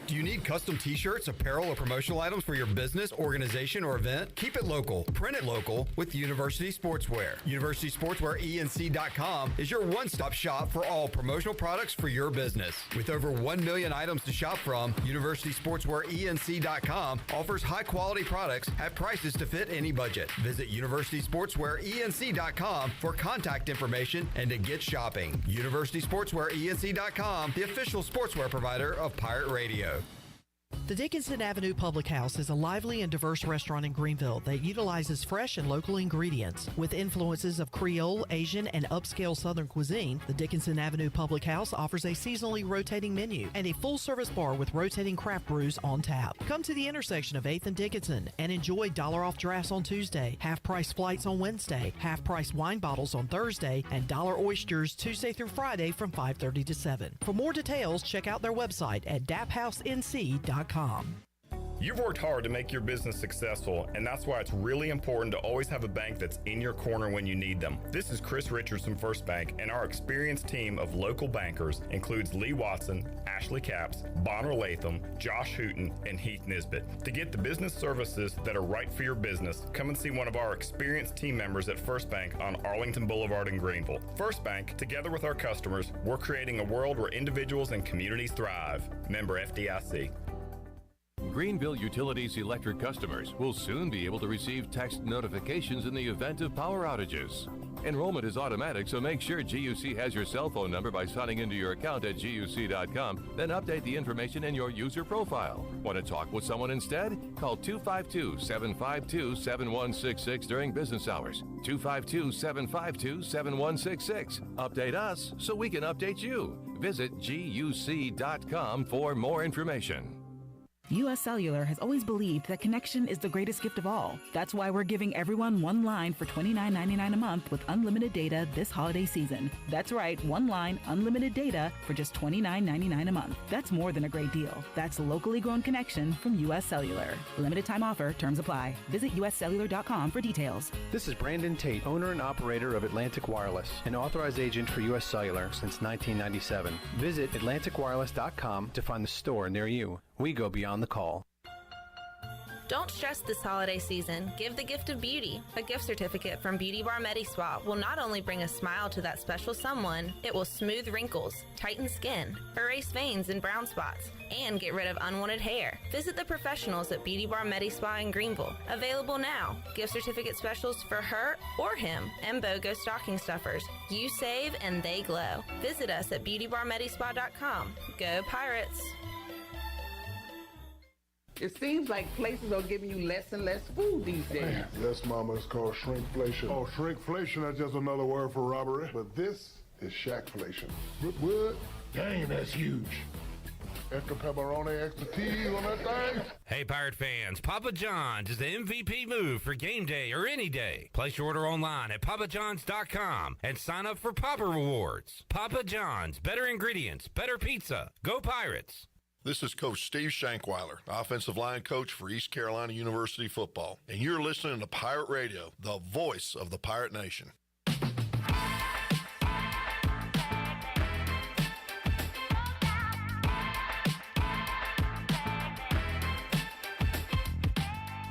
Do you need custom t-shirts, apparel, or promotional items for your business, organization, or event? Keep it local. Print it local with University Sportswear. UniversitySportswearENC.com is your one-stop shop for all promotional products for your business. With over 1 million items to shop from, UniversitySportswearENC.com offers high-quality products at prices to fit any budget. Visit UniversitySportswearENC.com for contact information and to get shopping. UniversitySportswearENC.com, the official sportswear provider of Pirate Radio. The Dickinson Avenue Public House is a lively and diverse restaurant in Greenville that utilizes fresh and local ingredients. With influences of Creole, Asian, and upscale Southern cuisine, the Dickinson Avenue Public House offers a seasonally rotating menu and a full-service bar with rotating craft brews on tap. Come to the intersection of 8th and Dickinson and enjoy $1 off drafts on Tuesday, half-price flights on Wednesday, half-price wine bottles on Thursday, and $1 oysters Tuesday through Friday from 5:30 to 7. For more details, check out their website at daphousенc.com. You've worked hard to make your business successful, and that's why it's really important to always have a bank that's in your corner when you need them. This is Chris Richardson First Bank, and our experienced team of local bankers includes Lee Watson, Ashley Capps, Bonner Latham, Josh Hooten, and Heath Nisbet. To get the business services that are right for your business, come and see one of our experienced team members at First Bank on Arlington Boulevard in Greenville. First Bank, together with our customers, we're creating a world where individuals and communities thrive. Member FDIC. Greenville Utilities electric customers will soon be able to receive text notifications in the event of power outages. Enrollment is automatic, so make sure GUC has your cell phone number by signing into your account at GUC.com, then update the information in your user profile. Want to talk with someone instead? Call 252-752-7166 during business hours. 252-752-7166. Update us so we can update you. Visit GUC.com for more information. U.S. Cellular has always believed that connection is the greatest gift of all. That's why we're giving everyone one line for $29.99 a month with unlimited data this holiday season. That's right, one line, unlimited data for just $29.99 a month. That's more than a great deal. That's locally grown connection from U.S. Cellular. Limited time offer, terms apply. Visit uscellular.com for details. This is Brandon Tate, owner and operator of Atlantic Wireless, an authorized agent for U.S. Cellular since 1997. Visit atlanticwireless.com to find the store near you. We go beyond the call. Don't stress this holiday season. Give the gift of beauty. A gift certificate from Beauty Bar MediSpa will not only bring a smile to that special someone, it will smooth wrinkles, tighten skin, erase veins and brown spots, and get rid of unwanted hair. Visit the professionals at Beauty Bar MediSpa in Greenville. Available now. Gift certificate specials for her or him and BOGO stocking stuffers. You save and they glow. Visit us at beautybarmedispa.com. Go Pirates! It seems like places are giving you less and less food these days. Yes, Mama, it's called shrinkflation. Oh, shrinkflation, that's just another word for robbery. But this is shackflation. What? Dang, that's huge. Extra pepperoni, extra cheese on that thing. Hey, Pirate fans, Papa John's is the MVP move for game day or any day. Place your order online at papajohns.com and sign up for Papa Rewards. Papa John's, better ingredients, better pizza. Go Pirates! This is Coach Steve Shankweiler, offensive line coach for East Carolina University football, and you're listening to Pirate Radio, the voice of the Pirate Nation.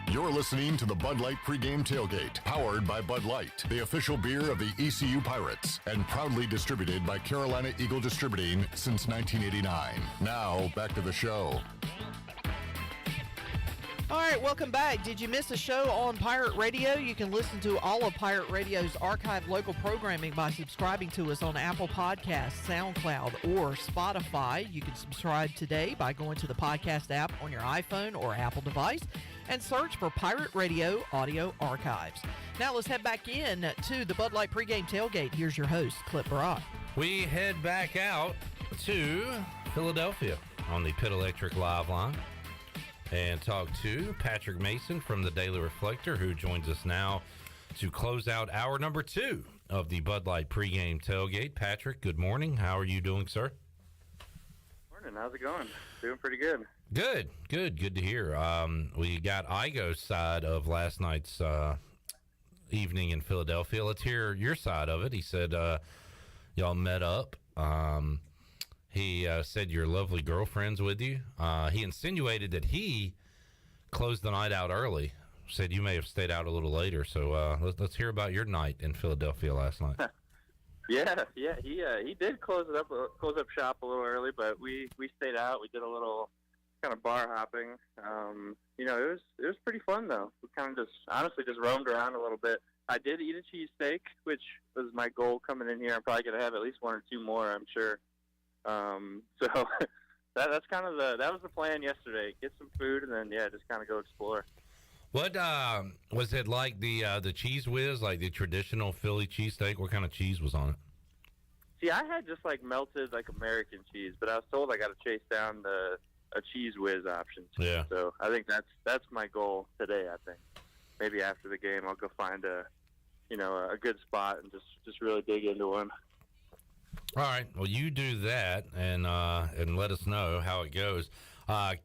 You're listening to the Bud Light Pregame Tailgate, powered by Bud Light, the official beer of the ECU Pirates, and proudly distributed by Carolina Eagle Distributing since 1989. Now, back to the show. All right, welcome back. Did you miss a show on Pirate Radio? You can listen to all of Pirate Radio's archived local programming by subscribing to us on Apple Podcasts, SoundCloud, or Spotify. You can subscribe today by going to the podcast app on your iPhone or Apple device and search for Pirate Radio Audio Archives. Now let's head back in to the Bud Light Pregame Tailgate. Here's your host, Clip Brock. We head back out to Philadelphia. on the Pit Electric Live line and talk to Patrick Mason from the Daily Reflector, who joins us now to close out hour number 2 of the Bud Light pregame tailgate. Patrick, good morning. How are you doing, sir? Morning. How's it going? Doing pretty good. Good to hear. We got Igo's side of last night's evening in Philadelphia. Let's hear your side of it. He said y'all met up. He said your lovely girlfriend's with you. He insinuated that he closed the night out early. Said you may have stayed out a little later. So let's hear about your night in Philadelphia last night. Yeah. He did close up shop a little early, but we stayed out. We did a little kind of bar hopping. It was pretty fun though. We kind of just roamed around a little bit. I did eat a cheesesteak, which was my goal coming in here. I'm probably gonna have at least 1 or 2 more, I'm sure. So that's kind of that was the plan yesterday. Get some food and then just kind of go explore. What was it like the Cheese Whiz, like the traditional Philly cheesesteak? What kind of cheese was on it? See, I had just like melted like American cheese, but I was told I got to chase down a Cheese Whiz option. Yeah. So I think that's my goal today. I think maybe after the game I'll go find a good spot and just really dig into one. All right. Well, you do that and let us know how it goes.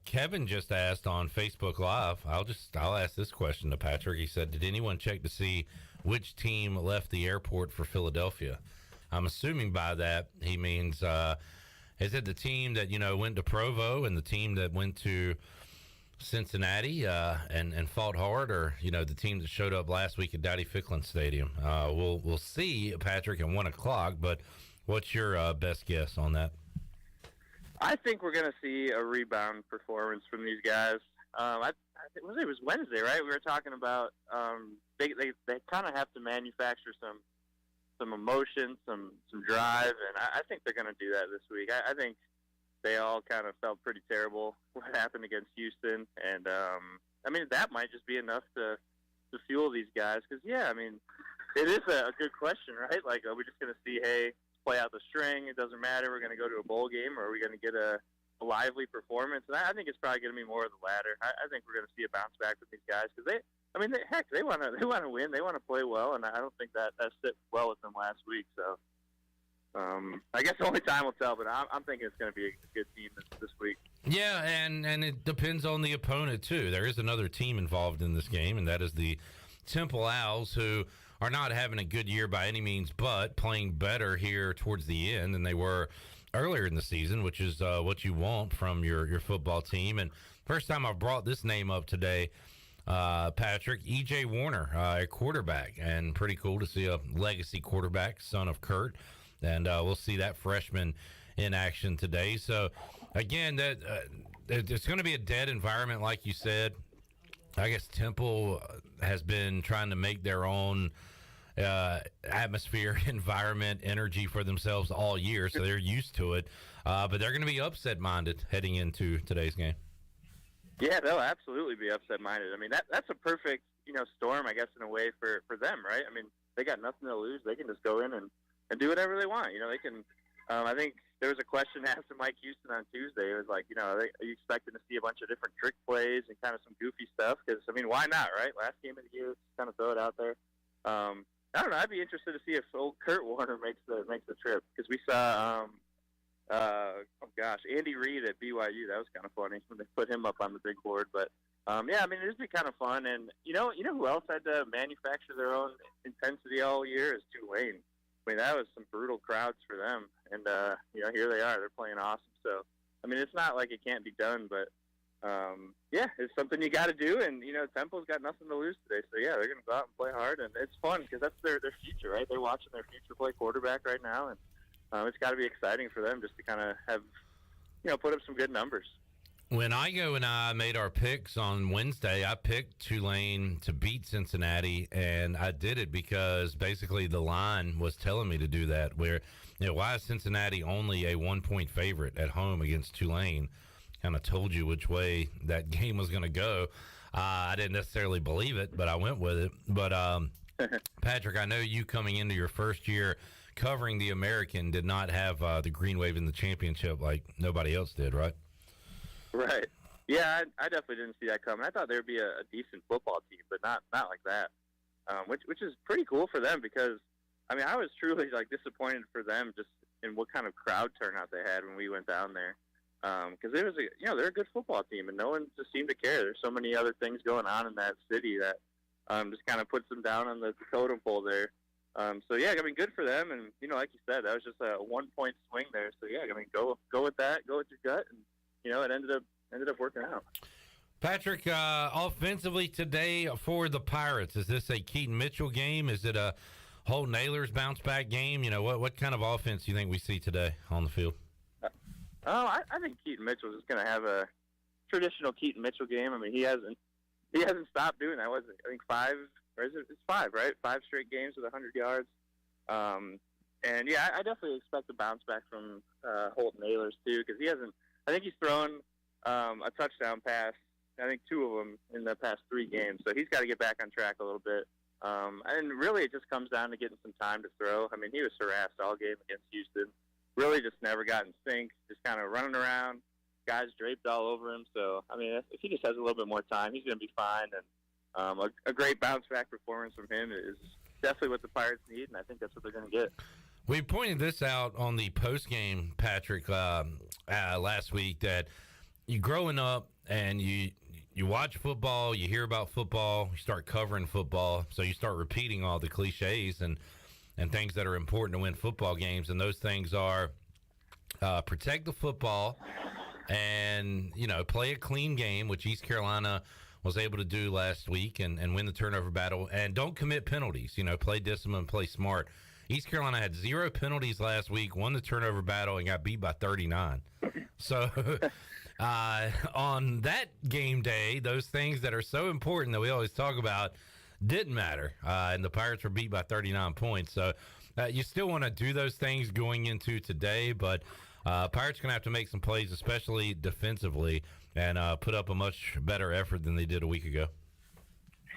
Kevin just asked on Facebook Live. I'll ask this question to Patrick. He said, "Did anyone check to see which team left the airport for Philadelphia?" I'm assuming by that he means is it the team that went to Provo and the team that went to Cincinnati and fought hard, or the team that showed up last week at Dowdy Ficklin Stadium? We'll see, Patrick, at 1 o'clock. But what's your best guess on that? I think we're going to see a rebound performance from these guys. I think it was Wednesday, right? We were talking about they kind of have to manufacture some emotion, some drive, and I think they're going to do that this week. I think they all kind of felt pretty terrible what happened against Houston, and that might just be enough to fuel these guys. Because it is a good question, right? Like, are we just going to see, hey, play out the string, it doesn't matter, we're going to go to a bowl game, or are we going to get a lively performance? And I think it's probably going to be more of the latter. I think we're going to see a bounce back with these guys because they want to win, they want to play well, and I don't think that sit well with them last week. So I guess only time will tell, but I'm thinking it's going to be a good team this week. Yeah, and it depends on the opponent too. There is another team involved in this game, and that is the Temple Owls, who are not having a good year by any means, but playing better here towards the end than they were earlier in the season, which is what you want from your football team. And first time I've brought this name up today, Patrick, E.J. Warner, a quarterback, and pretty cool to see a legacy quarterback, son of Kurt. And we'll see that freshman in action today. So, again, that it's going to be a dead environment, like you said. I guess Temple has been trying to make their own atmosphere, environment, energy for themselves all year, so they're used to it. But they're going to be upset-minded heading into today's game. Yeah, they'll absolutely be upset-minded. I mean, that's a perfect, storm, I guess, in a way for them, right? I mean, they got nothing to lose. They can just go in and do whatever they want. They can. I think there was a question asked to Mike Houston on Tuesday. It was like, are you expecting to see a bunch of different trick plays and kind of some goofy stuff? Because, why not, right? Last game of the year, just kind of throw it out there. I don't know. I'd be interested to see if old Kurt Warner makes the trip, because we saw, Andy Reid at BYU. That was kind of funny when they put him up on the big board. But it'd be kind of fun. And you know who else had to manufacture their own intensity all year is Tulane. That was some brutal crowds for them, and here they are. They're playing awesome. So it's not like it can't be done, but it's something you got to do. And Temple's got nothing to lose today, so they're going to go out and play hard, and it's fun because that's their future, right? They're watching their future play quarterback right now, and it's got to be exciting for them just to kind of have put up some good numbers. When Igo and I made our picks on Wednesday, I picked Tulane to beat Cincinnati, and I did it because basically the line was telling me to do that. Where, why is Cincinnati only a 1-point favorite at home against Tulane? Kind of told you which way that game was going to go. I didn't necessarily believe it, but I went with it. But, Patrick, I know you coming into your first year covering the American did not have the Green Wave in the championship like nobody else did, right? Right. Yeah, I definitely didn't see that coming. I thought there'd be a decent football team, but not like that. Which is pretty cool for them because, I mean, I was truly like disappointed for them just in what kind of crowd turnout they had when we went down there. Because it was they're a good football team, and no one just seemed to care. There's so many other things going on in that city that just kind of puts them down on the totem pole there. So yeah, I mean, good for them, and like you said, that was just a 1-point swing there. So yeah, I mean, go with that, go with your gut, and it ended up working out. Patrick, offensively today for the Pirates, is this a Keaton Mitchell game? Is it a Holt Naylor's bounce back game? What kind of offense do you think we see today on the field? I think Keaton Mitchell is going to have a traditional Keaton Mitchell game. I mean, he hasn't stopped doing that. Was it, I think 5, or is it? It's 5, right? 5 straight games with 100 yards. And yeah, I definitely expect a bounce back from Holt Naylor's too, because he hasn't. I think he's thrown a touchdown pass. I think 2 of them in the past 3 games. So he's got to get back on track a little bit. And really, it just comes down to getting some time to throw. I mean, he was harassed all game against Houston. Really just never got in sync, just kind of running around. Guys draped all over him. So, I mean, if he just has a little bit more time, he's going to be fine. And a great bounce-back performance from him is definitely what the Pirates need, and I think that's what they're going to get. We pointed this out on the post-game, Patrick, last week, that you growing up and you watch football, you hear about football, you start covering football, so you start repeating all the cliches and things that are important to win football games, and those things are protect the football and, play a clean game, which East Carolina was able to do last week and win the turnover battle, and don't commit penalties, play discipline, play smart. East Carolina had 0 penalties last week, won the turnover battle, and got beat by 39. So on that game day, those things that are so important that we always talk about didn't matter, and the Pirates were beat by 39 points. So you still want to do those things going into today, but Pirates going to have to make some plays, especially defensively, and put up a much better effort than they did a week ago.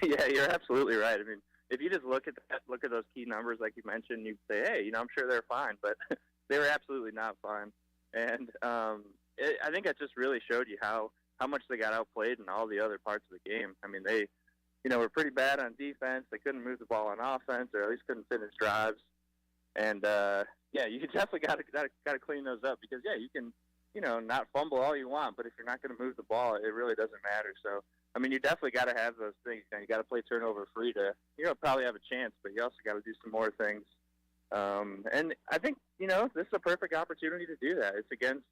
Yeah, you're absolutely right. I mean, if you just look at those key numbers like you mentioned, you'd say, hey, I'm sure they're fine, but they were absolutely not fine. And I think that just really showed you how much they got outplayed in all the other parts of the game. I mean, they were pretty bad on defense. They couldn't move the ball on offense, or at least couldn't finish drives. And yeah, you definitely got to clean those up, because yeah, you can not fumble all you want, but if you're not going to move the ball, it really doesn't matter. So I mean, you definitely got to have those things, and you got to play turnover free to probably have a chance, but you also got to do some more things. And I think this is a perfect opportunity to do that. It's against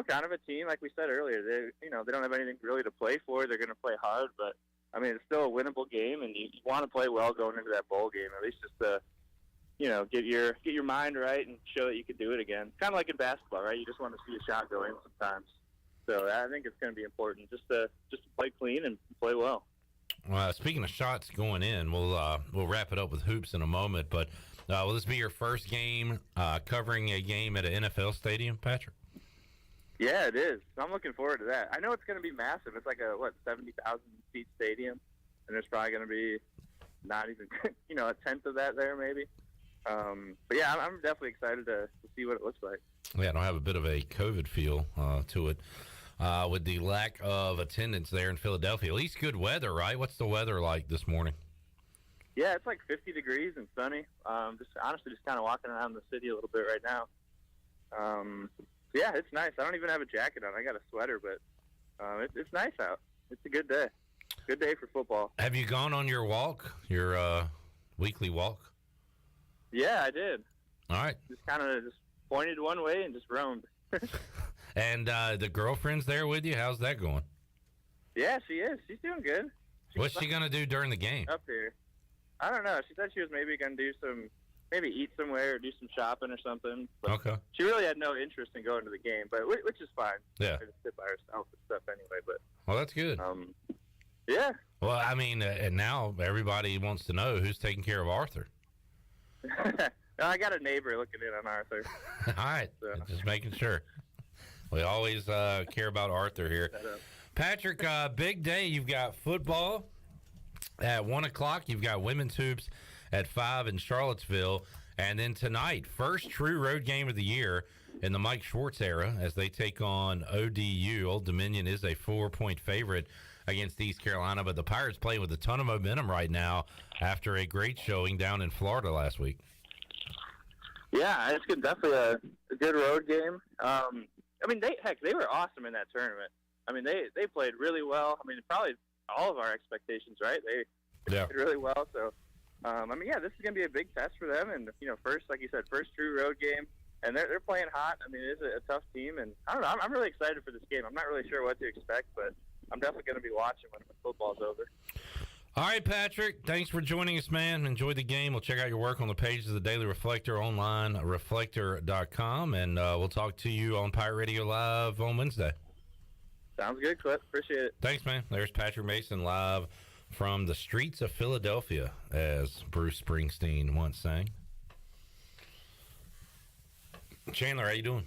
kind of a team, like we said earlier. They don't have anything really to play for. They're going to play hard, but I mean, it's still a winnable game, and you want to play well going into that bowl game, at least just to get your mind right and show that you can do it again. Kind of like in basketball, right? You just want to see a shot go in sometimes. So I think it's going to be important just to play clean and play well. Speaking of shots going in, we'll wrap it up with hoops in a moment. But will this be your first game covering a game at an NFL stadium, Patrick? Yeah, it is. I'm looking forward to that. I know it's going to be massive. It's like a 70,000 seat stadium, and there's probably going to be not even a tenth of that there maybe. But yeah, I'm definitely excited to see what it looks like. Yeah, it'll have a bit of a COVID feel to it. With the lack of attendance there in Philadelphia. At least good weather, right? What's the weather like this morning? Yeah, it's like 50 degrees and sunny. Just kind of walking around the city a little bit right now. Yeah, it's nice. I don't even have a jacket on. I got a sweater, but it's nice out. It's a good day. Good day for football. Have you gone on your walk, your weekly walk? Yeah, I did. All right. Just kind of pointed one way and just roamed. And the girlfriend's there with you? How's that going? Yeah, she is. She's doing good. What's she going to do during the game? Up here. I don't know. She said she was maybe going to do maybe eat somewhere or do some shopping or something. But okay. She really had no interest in going to the game, but which is fine. Yeah. She just sit by herself and stuff anyway. But well, that's good. Yeah. Well, I mean, and now everybody wants to know who's taking care of Arthur. I got a neighbor looking in on Arthur. All right. So. Just making sure. We always care about Arthur here. Patrick, big day. You've got football at 1 o'clock. You've got women's hoops at 5 in Charlottesville. And then tonight, first true road game of the year, in the Mike Schwartz era as they take on ODU. Old Dominion is a 4-point favorite against East Carolina, but the Pirates playing with a ton of momentum right now after a great showing down in Florida last week. Yeah, it's definitely a good road game. I mean, they were awesome in that tournament. I mean, they played really well. I mean, probably all of our expectations, right? They played really well. So, I mean, yeah, this is going to be a big test for them. And, first, like you said, first true road game. And they're playing hot. I mean, it is a tough team. And I don't know, I'm really excited for this game. I'm not really sure what to expect, but I'm definitely going to be watching when football's over. All right, Patrick, thanks for joining us, man. Enjoy the game. We'll check out your work on the pages of the Daily Reflector online, reflector.com, and we'll talk to you on Pirate Radio Live on Wednesday. Sounds good, Cliff. Appreciate it. Thanks, man. There's Patrick Mason live from the streets of Philadelphia, as Bruce Springsteen once sang. Chandler, how you doing?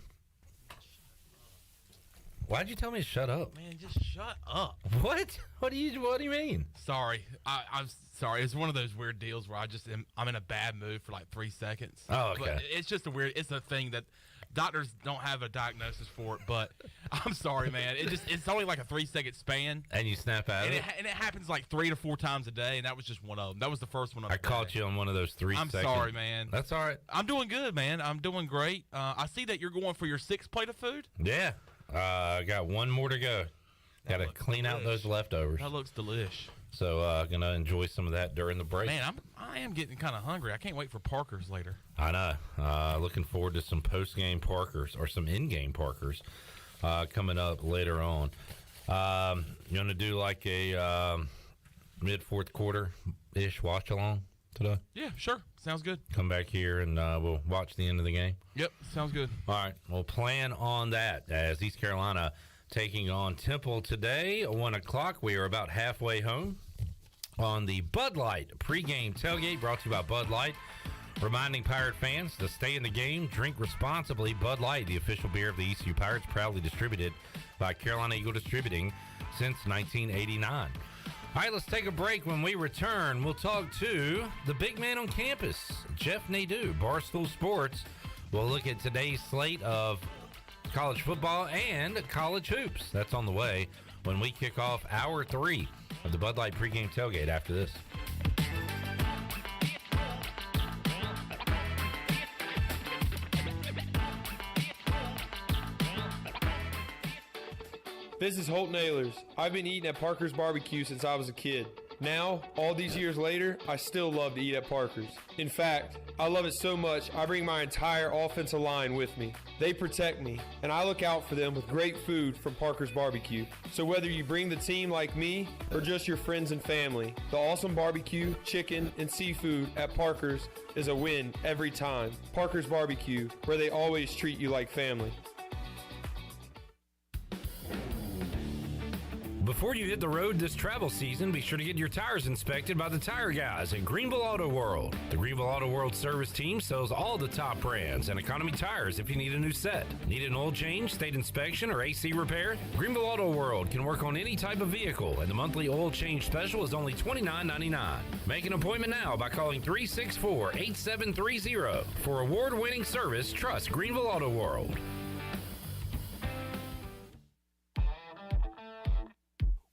Why'd you tell me to shut up? Man, just shut up. What? What do you mean? Sorry. I'm sorry. It's one of those weird deals where I'm in a bad mood for like 3 seconds. Oh, okay. But it's just it's a thing that doctors don't have a diagnosis for it, but I'm sorry, man. It's only like a 3-second span. And you snap out of it? And it happens like 3 to 4 times a day, and that was just one of them. That was the first one of the day. I caught you on one of those 3 seconds. I'm sorry, man. That's all right. I'm doing good, man. I'm doing great. I see that you're going for your 6th plate of food. Yeah. I got one more to go. Got to clean out those leftovers. That looks delish. So going to enjoy some of that during the break. Man, I am getting kind of hungry. I can't wait for Parker's later. I know. Looking forward to some post-game Parkers or some in-game Parkers coming up later on. You want to do like a mid-4th quarter-ish watch-along today? Yeah, sure. Sounds good. Come back here and we'll watch the end of the game. Yep, sounds good. All right, we'll plan on that as East Carolina taking on Temple today. 1 o'clock. We are about halfway home on the Bud Light pregame tailgate brought to you by Bud Light. Reminding Pirate fans to stay in the game, drink responsibly. Bud Light, the official beer of the ECU Pirates, proudly distributed by Carolina Eagle Distributing since 1989. All right, let's take a break. When we return, we'll talk to the big man on campus, Jeff Nadeau, Barstool Sports. We'll look at today's slate of college football and college hoops. That's on the way when we kick off hour 3 of the Bud Light pregame tailgate after this. This is Holt Nailers. I've been eating at Parker's Barbecue since I was a kid. Now, all these years later, I still love to eat at Parker's. In fact, I love it so much, I bring my entire offensive line with me. They protect me, and I look out for them with great food from Parker's Barbecue. So whether you bring the team like me or just your friends and family, the awesome barbecue, chicken, and seafood at Parker's is a win every time. Parker's Barbecue, where they always treat you like family. Before you hit the road this travel season, be sure to get your tires inspected by the tire guys at Greenville Auto World. The Greenville Auto World service team sells all the top brands and economy tires if you need a new set. Need an oil change, state inspection, or AC repair? Greenville Auto World can work on any type of vehicle, and the monthly oil change special is only $29.99. Make an appointment now by calling 364-8730. For award-winning service, trust Greenville Auto World.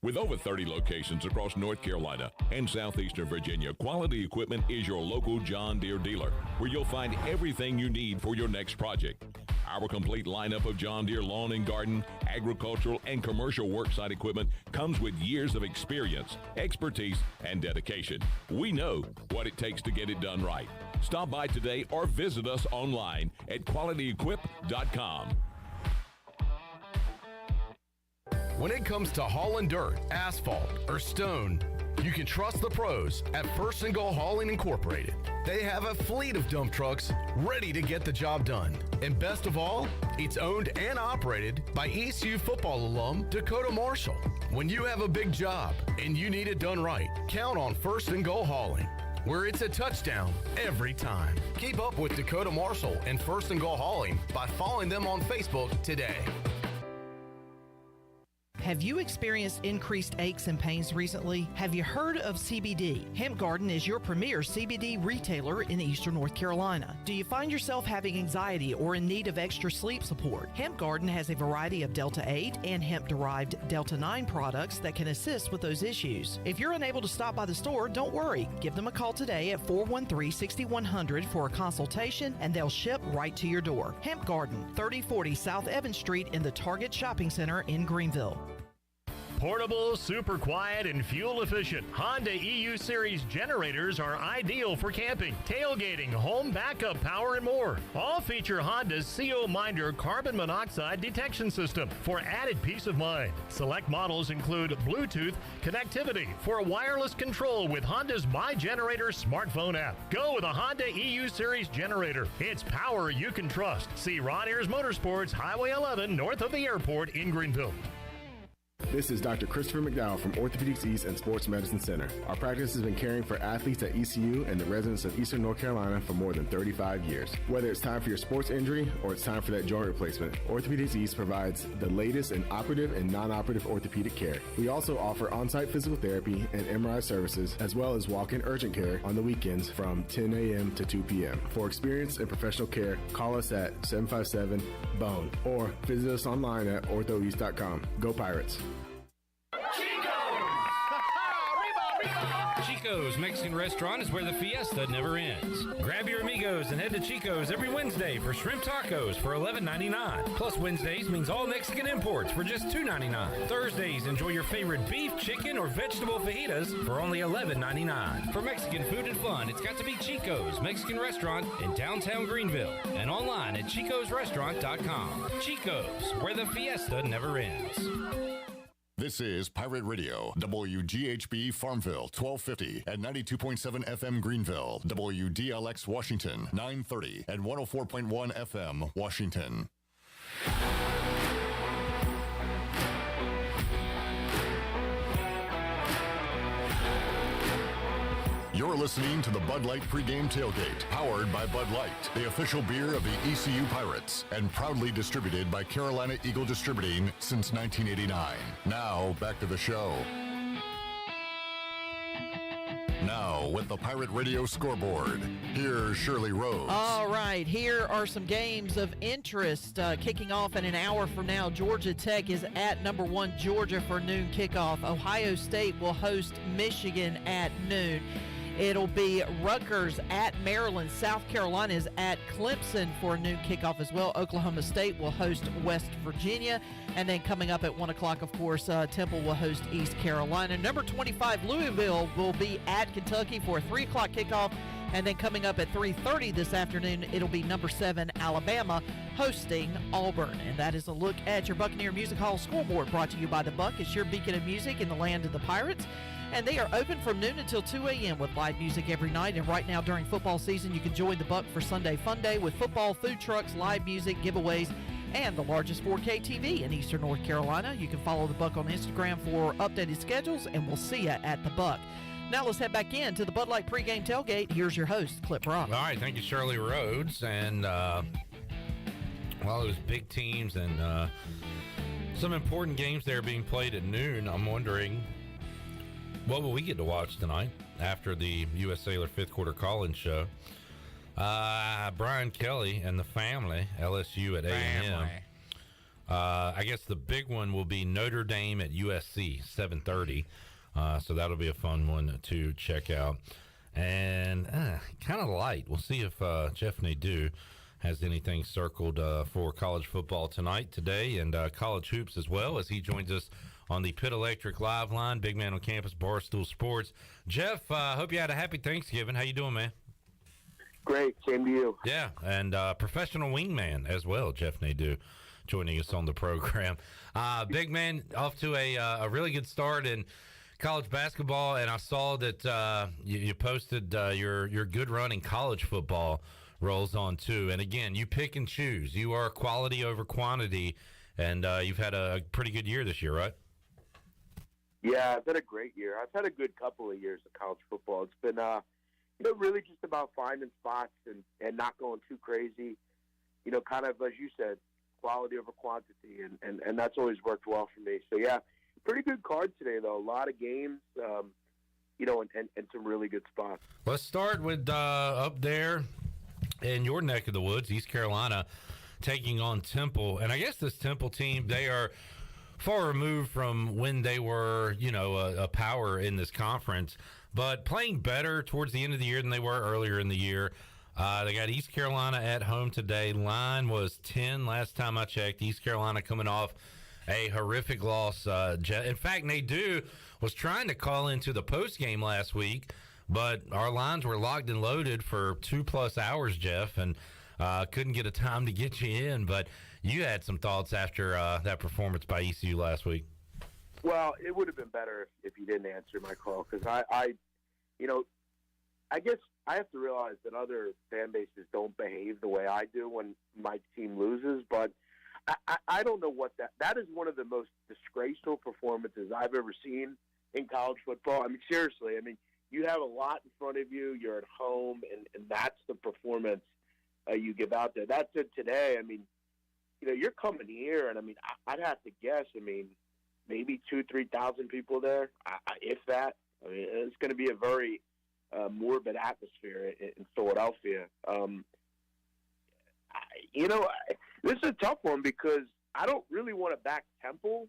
With over 30 locations across North Carolina and southeastern Virginia, Quality Equipment is your local John Deere dealer, where you'll find everything you need for your next project. Our complete lineup of John Deere lawn and garden, agricultural, and commercial worksite equipment comes with years of experience, expertise, and dedication. We know what it takes to get it done right. Stop by today or visit us online at qualityequip.com. When it comes to hauling dirt, asphalt, or stone, you can trust the pros at First and Goal Hauling Incorporated. They have a fleet of dump trucks ready to get the job done. And best of all, it's owned and operated by ECU football alum Dakota Marshall. When you have a big job and you need it done right, count on First and Goal Hauling, where it's a touchdown every time. Keep up with Dakota Marshall and First and Goal Hauling by following them on Facebook today. Have you experienced increased aches and pains recently? Have you heard of CBD? Hemp Garden is your premier CBD retailer in Eastern North Carolina. Do you find yourself having anxiety or in need of extra sleep support? Hemp Garden has a variety of Delta 8 and hemp-derived Delta 9 products that can assist with those issues. If you're unable to stop by the store, don't worry. Give them a call today at 413-6100 for a consultation, and they'll ship right to your door. Hemp Garden, 3040 South Evans Street in the Target Shopping Center in Greenville. Portable, super quiet, and fuel efficient. Honda EU Series generators are ideal for camping, tailgating, home backup power, and more. All feature Honda's CO Minder carbon monoxide detection system for added peace of mind. Select models include Bluetooth connectivity for wireless control with Honda's My Generator smartphone app. Go with a Honda EU Series generator. It's power you can trust. See Ron Ayers Motorsports, Highway 11, north of the airport in Greenville. This is Dr. Christopher McDowell from Orthopedics East and Sports Medicine Center. Our practice has been caring for athletes at ECU and the residents of Eastern North Carolina for more than 35 years. Whether it's time for your sports injury or it's time for that joint replacement, Orthopedics East provides the latest in operative and non-operative orthopedic care. We also offer on-site physical therapy and MRI services, as well as walk-in urgent care on the weekends from 10 a.m. to 2 p.m. For experience and professional care, call us at 757-BONE or visit us online at orthoeast.com. Go Pirates! Chico's Mexican Restaurant is where the fiesta never ends. Grab your amigos and head to Chico's every Wednesday for shrimp tacos for $11.99. Plus Wednesdays means all Mexican imports for just $2.99. Thursdays, enjoy your favorite beef, chicken, or vegetable fajitas for only $11.99. For Mexican food and fun, it's got to be Chico's Mexican Restaurant in downtown Greenville and online at chicosrestaurant.com. Chico's, where the fiesta never ends. This is Pirate Radio, WGHB Farmville, 1250 at 92.7 FM Greenville, WDLX Washington, 930 and 104.1 FM Washington. You're listening to the Bud Light Pregame Tailgate, powered by Bud Light, the official beer of the ECU Pirates, and proudly distributed by Carolina Eagle Distributing since 1989. Now, back to the show. Now, with the Pirate Radio scoreboard, here's Shirley Rose. All right, here are some games of interest. Kicking off in an hour from now, Georgia Tech is at number 1 Georgia for noon kickoff. Ohio State will host Michigan at noon. It'll be Rutgers at Maryland. South Carolina is at Clemson for a noon kickoff as well. Oklahoma State will host West Virginia. And then coming up at 1 o'clock, of course, Temple will host East Carolina. Number 25, Louisville, will be at Kentucky for a 3 o'clock kickoff. And then coming up at 3:30 this afternoon, it'll be number 7, Alabama, hosting Auburn. And that is a look at your Buccaneer Music Hall scoreboard, brought to you by The Buck. It's your beacon of music in the land of the Pirates. And they are open from noon until 2 a.m. with live music every night. And right now during football season, you can join The Buck for Sunday Fun Day with football, food trucks, live music, giveaways, and the largest 4K TV in Eastern North Carolina. You can follow The Buck on Instagram for updated schedules, and we'll see you at The Buck. Now let's head back in to the Bud Light Pregame Tailgate. Here's your host, Clip Rock. All right, thank you, Shirley Rhodes. And all those big teams and some important games there being played at noon, I'm wondering, what will we get to watch tonight after the U.S. Sailor fifth quarter call-in show? Brian Kelly and the family, LSU at A&M. I guess the big one will be Notre Dame at USC, 7:30. So that'll be a fun one to check out. And kind of light. We'll see if Jeff Nadeau has anything circled for college football today, and college hoops as well, as he joins us on the Pit Electric Live Line, big man on campus, Barstool Sports. Jeff, hope you had a happy Thanksgiving. How you doing, man? Great, same to you. Yeah, and professional wingman as well, Jeff Nadeau, joining us on the program. Big man, off to a really good start in college basketball, and I saw that you posted your good run in college football rolls on too. And again, you pick and choose. You are quality over quantity, and you've had a pretty good year this year, right? Yeah, I've had a great year. I've had a good couple of years of college football. It's been really just about finding spots and not going too crazy. Kind of, as you said, quality over quantity, and that's always worked well for me. So, yeah, pretty good card today, though. A lot of games, and some really good spots. Let's start with up there in your neck of the woods, East Carolina taking on Temple. And I guess this Temple team, they are far removed from when they were, a power in this conference, but playing better towards the end of the year than they were earlier in the year. They got East Carolina at home today. Line was 10 last time I checked. East Carolina coming off a horrific loss. In fact, Nadeau was trying to call into the post game last week, but our lines were locked and loaded for 2+ hours, Jeff, and couldn't get a time to get you in. But you had some thoughts after that performance by ECU last week. Well, it would have been better if you didn't answer my call, because I guess I have to realize that other fan bases don't behave the way I do when my team loses, but I don't know what that is one of the most disgraceful performances I've ever seen in college football. I mean, seriously, you have a lot in front of you. You're at home, and that's the performance you give out there. That's it today. You're coming here, and I'd have to guess, maybe 2,000-3,000 people there, if that. It's going to be a very morbid atmosphere in Philadelphia. This is a tough one because I don't really want to back Temple.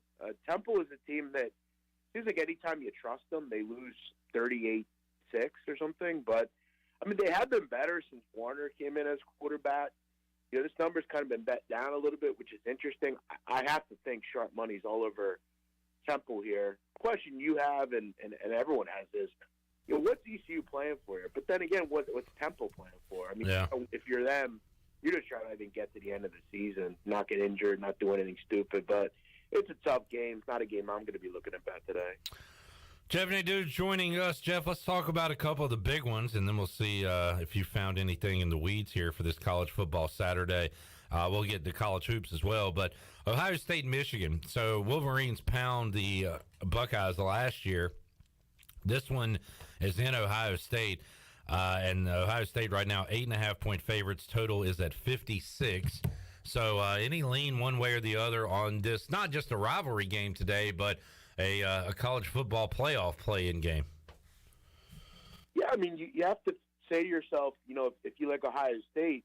Temple is a team that seems like anytime you trust them, they lose 38-6 or something. But, they have been better since Warner came in as quarterback. This number's kind of been bet down a little bit, which is interesting. I have to think sharp money's all over Temple here. The question you have and everyone has is, what's ECU playing for here? But then again, what's Temple playing for? If you're them, you're just trying to, I think, get to the end of the season, not get injured, not do anything stupid. But it's a tough game. It's not a game I'm going to be looking at bet today. Jeff Nadeau joining us. Jeff, let's talk about a couple of the big ones, and then we'll see if you found anything in the weeds here for this college football Saturday. We'll get to college hoops as well. But Ohio State, Michigan. So Wolverines pound the Buckeyes last year. This one is in Ohio State. And Ohio State right now, 8.5-point favorites. Total is at 56. So any lean one way or the other on this, not just a rivalry game today, but a college football playoff play-in game? Yeah, you have to say to yourself, if you like Ohio State,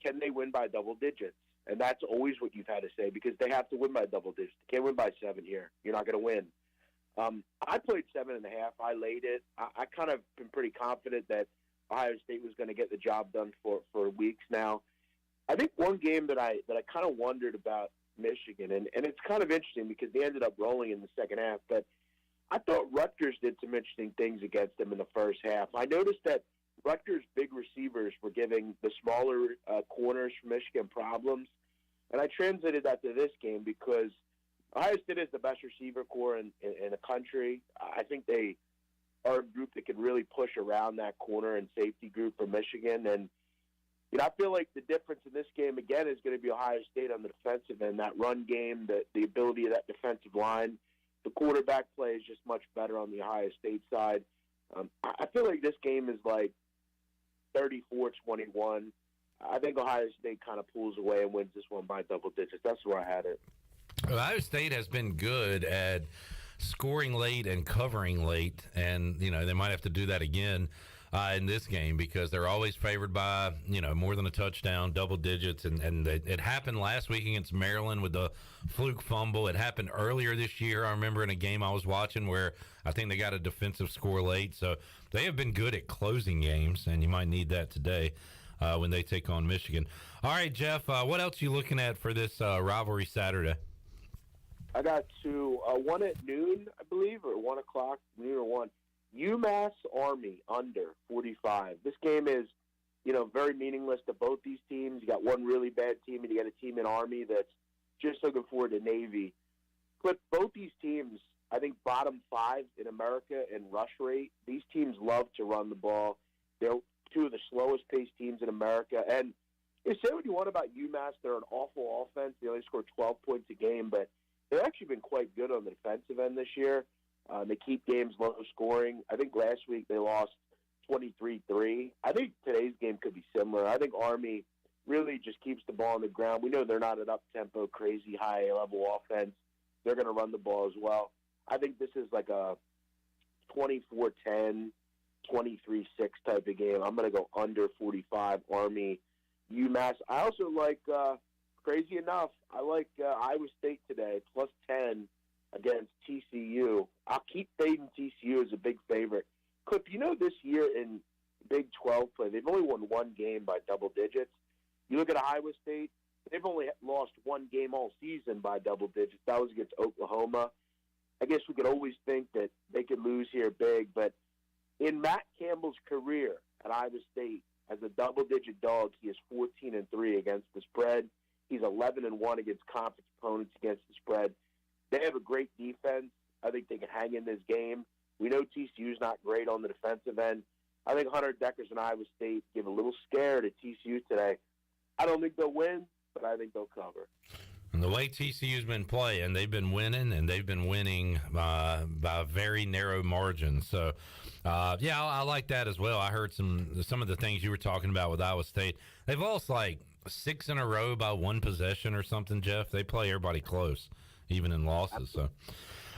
can they win by double digits? And that's always what you've had to say, because they have to win by double digits. They can't win by 7 here. You're not going to win. I played 7.5. I laid it. I kind of been pretty confident that Ohio State was going to get the job done for weeks now. I think one game that I kind of wondered about Michigan, and it's kind of interesting because they ended up rolling in the second half, but I thought Rutgers did some interesting things against them in the first half. I noticed that Rutgers' big receivers were giving the smaller corners from Michigan problems, and I translated that to this game because Ohio State is the best receiver core in the country. I think they are a group that can really push around that corner and safety group for Michigan. And I feel like the difference in this game, again, is going to be Ohio State on the defensive end, that run game, the ability of that defensive line. The quarterback play is just much better on the Ohio State side. I feel like this game is like 34-21. I think Ohio State kind of pulls away and wins this one by double digits. That's where I had it. Ohio State has been good at scoring late and covering late, and they might have to do that again in this game because they're always favored by more than a touchdown, double digits, and it happened last week against Maryland with the fluke fumble. It happened earlier this year. I remember in a game I was watching where I think they got a defensive score late. So they have been good at closing games, and you might need that today when they take on Michigan. All right, Jeff, what else are you looking at for this rivalry Saturday? I got one at noon, I believe, or 1 o'clock, noon or 1. UMass Army under 45. This game is, very meaningless to both these teams. You got one really bad team, and you got a team in Army that's just looking forward to Navy. But both these teams, I think, bottom 5 in America in rush rate. These teams love to run the ball. They're two of the slowest-paced teams in America. And say what you want about UMass. They're an awful offense. They only score 12 points a game, but they've actually been quite good on the defensive end this year. They keep games low scoring. I think last week they lost 23-3. I think today's game could be similar. I think Army really just keeps the ball on the ground. We know they're not an up-tempo, crazy, high-level offense. They're going to run the ball as well. I think this is like a 24-10, 23-6 type of game. I'm going to go under 45, Army, UMass. I also like, crazy enough, I like Iowa State today, plus 10 against TCU. I'll keep fading TCU as a big favorite. Clip, this year in Big 12 play, they've only won one game by double digits. You look at Iowa State, they've only lost one game all season by double digits. That was against Oklahoma. I guess we could always think that they could lose here big, but in Matt Campbell's career at Iowa State, as a double-digit dog, he is 14-3 against the spread. He's 11-1 against conference opponents against the spread. They have a great defense. I think they can hang in this game. We know TCU's not great on the defensive end. I think Hunter Deckers and Iowa State give a little scare to TCU today. I don't think they'll win, but I think they'll cover. And the way TCU's been playing, they've been winning, and they've been winning by a very narrow margin. So, I like that as well. I heard some of the things you were talking about with Iowa State. They've lost like 6 in a row by one possession or something, Jeff. They play everybody close, even in losses. So,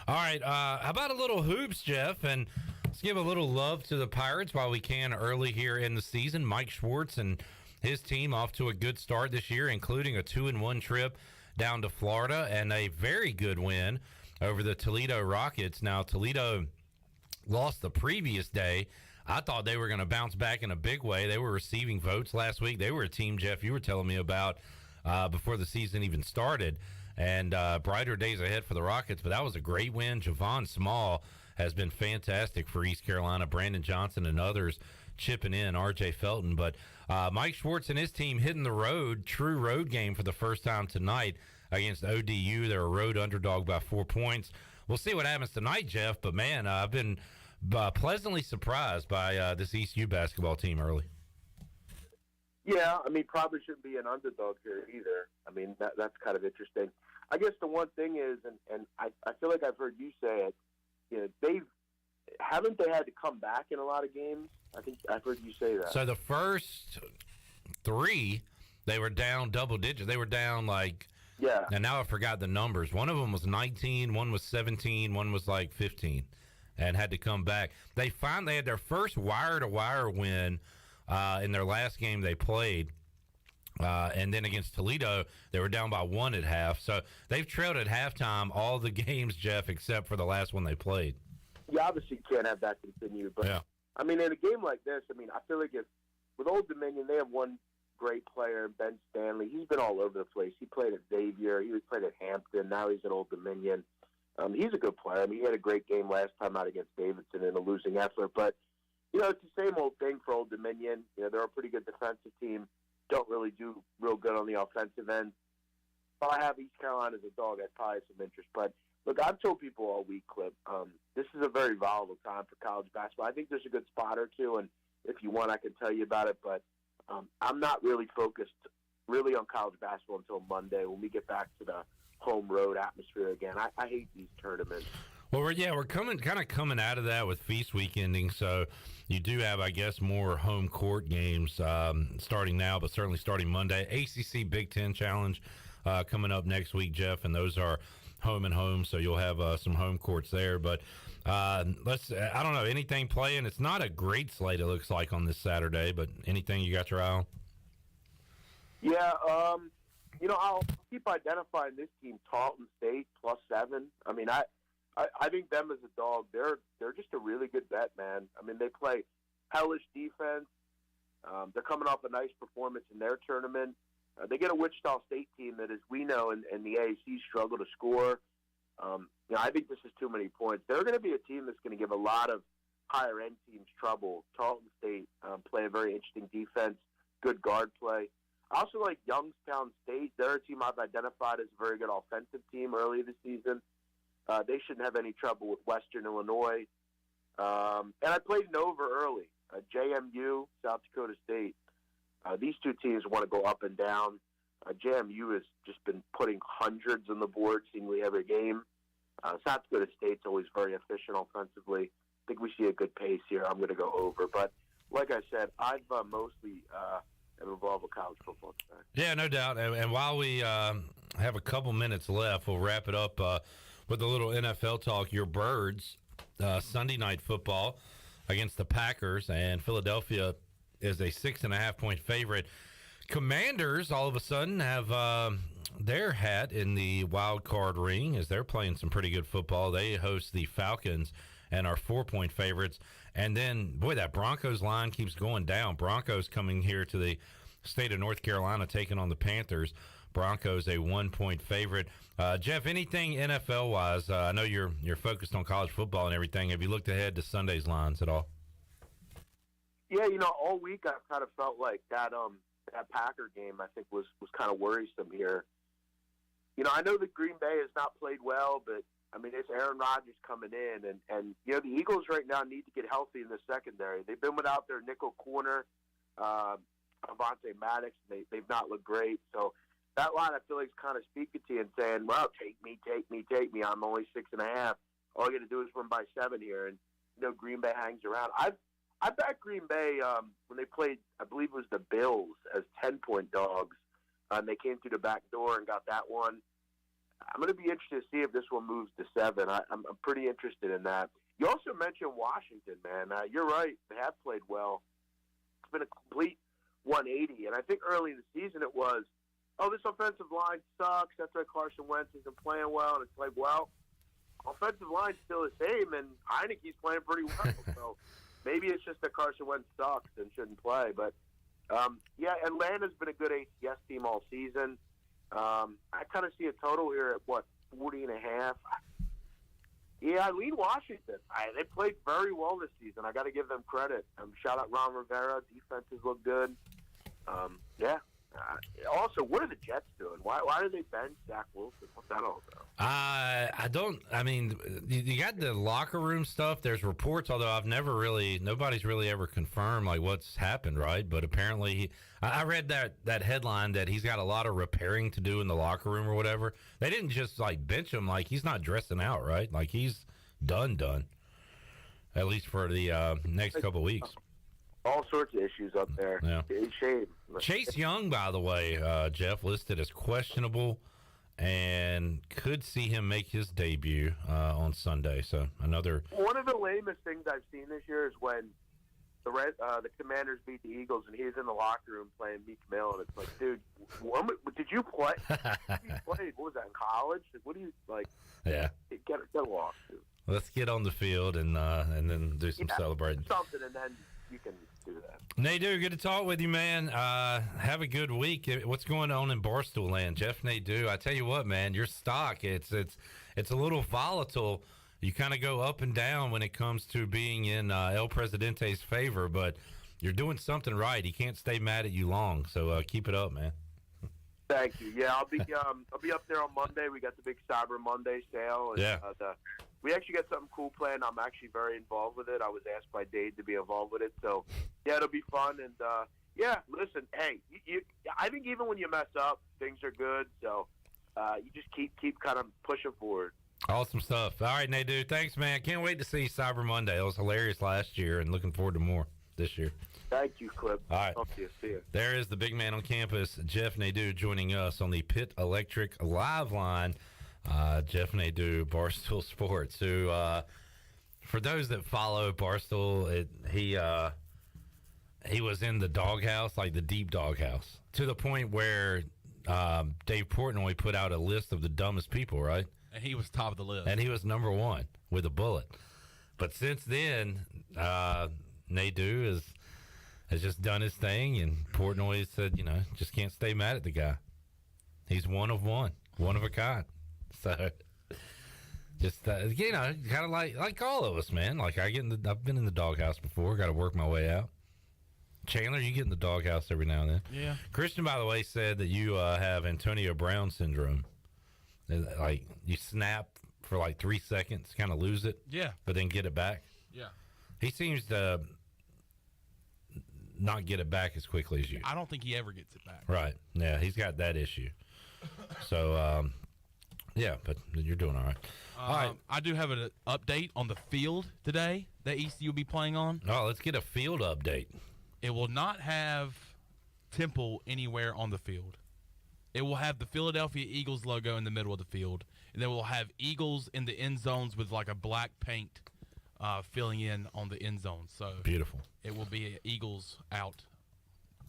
all right, how about a little hoops, Jeff? And let's give a little love to the Pirates while we can early here in the season. Mike Schwartz and his team off to a good start this year, including a 2-1 trip down to Florida and a very good win over the Toledo Rockets. Now, Toledo lost the previous day. I thought they were going to bounce back in a big way. They were receiving votes last week. They were a team, Jeff, you were telling me about before the season even started, and brighter days ahead for the Rockets. But that was a great win. Javon Small has been fantastic for East Carolina. Brandon Johnson and others chipping in, R.J. Felton. But Mike Schwartz and his team hitting the road, true road game for the first time tonight against ODU. They're a road underdog by 4 points. We'll see what happens tonight, Jeff. But, man, I've been pleasantly surprised by this ECU basketball team early. Yeah, probably shouldn't be an underdog here either. That's kind of interesting. I guess the one thing is, and I feel like I've heard you say it, haven't they had to come back in a lot of games? I think I've heard you say that. So the first 3, they were down double digits. They were down and now I forgot the numbers. One of them was 19, one was 17, one was 15, and had to come back. They finally had their first wire-to-wire win in their last game they played. And then against Toledo, they were down by 1 at half. So they've trailed at halftime all the games, Jeff, except for the last one they played. You obviously can't have that continue. But, yeah. in a game like this, I feel like with Old Dominion, they have one great player, Ben Stanley. He's been all over the place. He played at Xavier. He played at Hampton. Now he's at Old Dominion. He's a good player. He had a great game last time out against Davidson in a losing effort. But, it's the same old thing for Old Dominion. They're a pretty good defensive team. Don't really do real good on the offensive end. If I have East Carolina as a dog, I'd probably have some interest. But, look, I've told people all week, Clip, this is a very volatile time for college basketball. I think there's a good spot or two, and if you want, I can tell you about it. But I'm not really focused really on college basketball until Monday when we get back to the home road atmosphere again. I hate these tournaments. Well, we're coming out of that with feast week ending, so you do have, I guess, more home court games starting now, but certainly starting Monday. ACC Big Ten Challenge coming up next week, Jeff, and those are home and home, so you'll have some home courts there. But I don't know, anything playing? It's not a great slate, it looks like, on this Saturday, but anything you got your eye on? Yeah, I'll keep identifying this team, Tarleton State, +7. I think them as a dog, they're just a really good bet, man. They play hellish defense. They're coming off a nice performance in their tournament. They get a Wichita State team that, as we know, in the AAC struggle to score. I think this is too many points. They're going to be a team that's going to give a lot of higher-end teams trouble. Tarleton State play a very interesting defense, good guard play. I also like Youngstown State. They're a team I've identified as a very good offensive team early this season. They shouldn't have any trouble with Western Illinois. And I played Nova early, JMU, South Dakota State. These two teams want to go up and down. JMU has just been putting hundreds on the board seemingly every game. South Dakota State's always very efficient offensively. I think we see a good pace here. I'm going to go over. But like I said, I've mostly am involved with college football today. Yeah, no doubt. And while we have a couple minutes left, we'll wrap it up with a little NFL talk. Your Birds, Sunday night football against the Packers, and Philadelphia is a 6.5-point favorite. Commanders all of a sudden have their hat in the wild card ring as they're playing some pretty good football. They host the Falcons and are 4-point favorites. And then, boy, that Broncos line keeps going down. Broncos coming here to the state of North Carolina, taking on the Panthers. Broncos a 1-point favorite. Jeff, anything NFL-wise? I know you're focused on college football and everything. Have you looked ahead to Sunday's lines at all? Yeah, all week I kind of felt like that Packer game, I think, was kind of worrisome here. I know that Green Bay has not played well, but, it's Aaron Rodgers coming in. And the Eagles right now need to get healthy in the secondary. They've been without their nickel corner, Avonte Maddox. They've not looked great. So that line, I feel like, is kind of speaking to you and saying, well, take me. I'm only 6.5. All I got to do is win by 7 here. And, Green Bay hangs around. I bet Green Bay when they played, I believe it was the Bills, as 10-point dogs. And they came through the back door and got that one. I'm going to be interested to see if this one moves to 7. I'm pretty interested in that. You also mentioned Washington, man. You're right. They have played well. It's been a complete 180. And I think early in the season it was, this offensive line sucks. That's why Carson Wentz isn't playing well. And it's like, well, offensive line's still the same, and Heineke's playing pretty well. So maybe it's just that Carson Wentz sucks and shouldn't play. But, Atlanta's been a good ACS team all season. I kind of see a total here at, 40.5? Yeah, I lean Washington. They played very well this season. I got to give them credit. Shout out Ron Rivera. Defenses look good. Also, what are the Jets doing? Why do they bench Zach Wilson? What's that all about? You got the locker room stuff. There's reports, although nobody's really ever confirmed what's happened, right? But apparently, I read that headline that he's got a lot of repairing to do in the locker room or whatever. They didn't just bench him. He's not dressing out, right? He's done. At least for the next couple weeks. All sorts of issues up there. Yeah. It's a shame. Chase Young, by the way, Jeff, listed as questionable, and could see him make his debut on Sunday. So another one of the lamest things I've seen this year is when the Commanders beat the Eagles, and he's in the locker room playing Meek Mill, and it's like, dude, did you play? What was that, in college? What do you like? Yeah, get lost. Dude. Let's get on the field and then do some celebrating. Something, and then you can do that. Nadeau, good to talk with you, man. Have a good week. What's going on in Barstool land? Jeff Nadeau, I tell you what, man, your stock, it's a little volatile. You kind of go up and down when it comes to being in El Presidente's favor, but you're doing something right. He can't stay mad at you long, so keep it up, man. Thank you. Yeah, I'll be up there on Monday. We got the big Cyber Monday sale. And, yeah. We actually got something cool planned. I'm actually very involved with it. I was asked by Dave to be involved with it. So, yeah, it'll be fun. And, listen, hey, I think even when you mess up, things are good. So you just keep kind of pushing forward. Awesome stuff. All right, Nadeau, thanks, man. Can't wait to see Cyber Monday. It was hilarious last year, and looking forward to more this year. Thank you, Clip. All right. Talk to you. See you. There is the big man on campus, Jeff Nadeau, joining us on the Pitt Electric Live Line. Jeff Nadeau, Barstool Sports, who, for those that follow Barstool, he was in the doghouse, like the deep doghouse, to the point where Dave Portnoy put out a list of the dumbest people, right? And he was top of the list. And he was number 1 with a bullet. But since then, Nadeau has just done his thing, and Portnoy said, just can't stay mad at the guy. He's one of a kind. So, just kind of like all of us, man. Like I've been in the doghouse before. Got to work my way out. Chandler, you get in the doghouse every now and then. Yeah. Christian, by the way, said that you have Antonio Brown syndrome. Like you snap for 3 seconds, kind of lose it. Yeah. But then get it back. Yeah. He seems to not get it back as quickly as you. I don't think he ever gets it back. Right. Yeah, he's got that issue. So, yeah, but you're doing all right. All right. I do have an update on the field today that ECU will be playing on. Oh, let's get a field update. It will not have Temple anywhere on the field. It will have the Philadelphia Eagles logo in the middle of the field. and then we'll have Eagles in the end zones with like a black paint filling in on the end zone. So beautiful. It will be Eagles out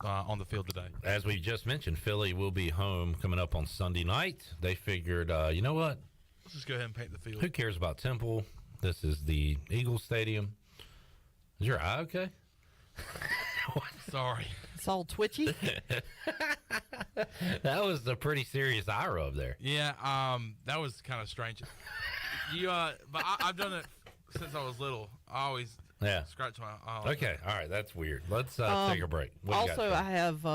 on the field today. As we just mentioned, Philly will be home coming up on Sunday night. They figured, you know what? Let's just go ahead and paint the field. Who cares about Temple? This is the Eagles Stadium. Is your eye okay? Sorry. It's all twitchy. That was a pretty serious eye rub there. Yeah, that was kind of strange. But I've done it since I was little. I always scratch my. Okay, all right, that's weird. Let's take a break. Also, I have,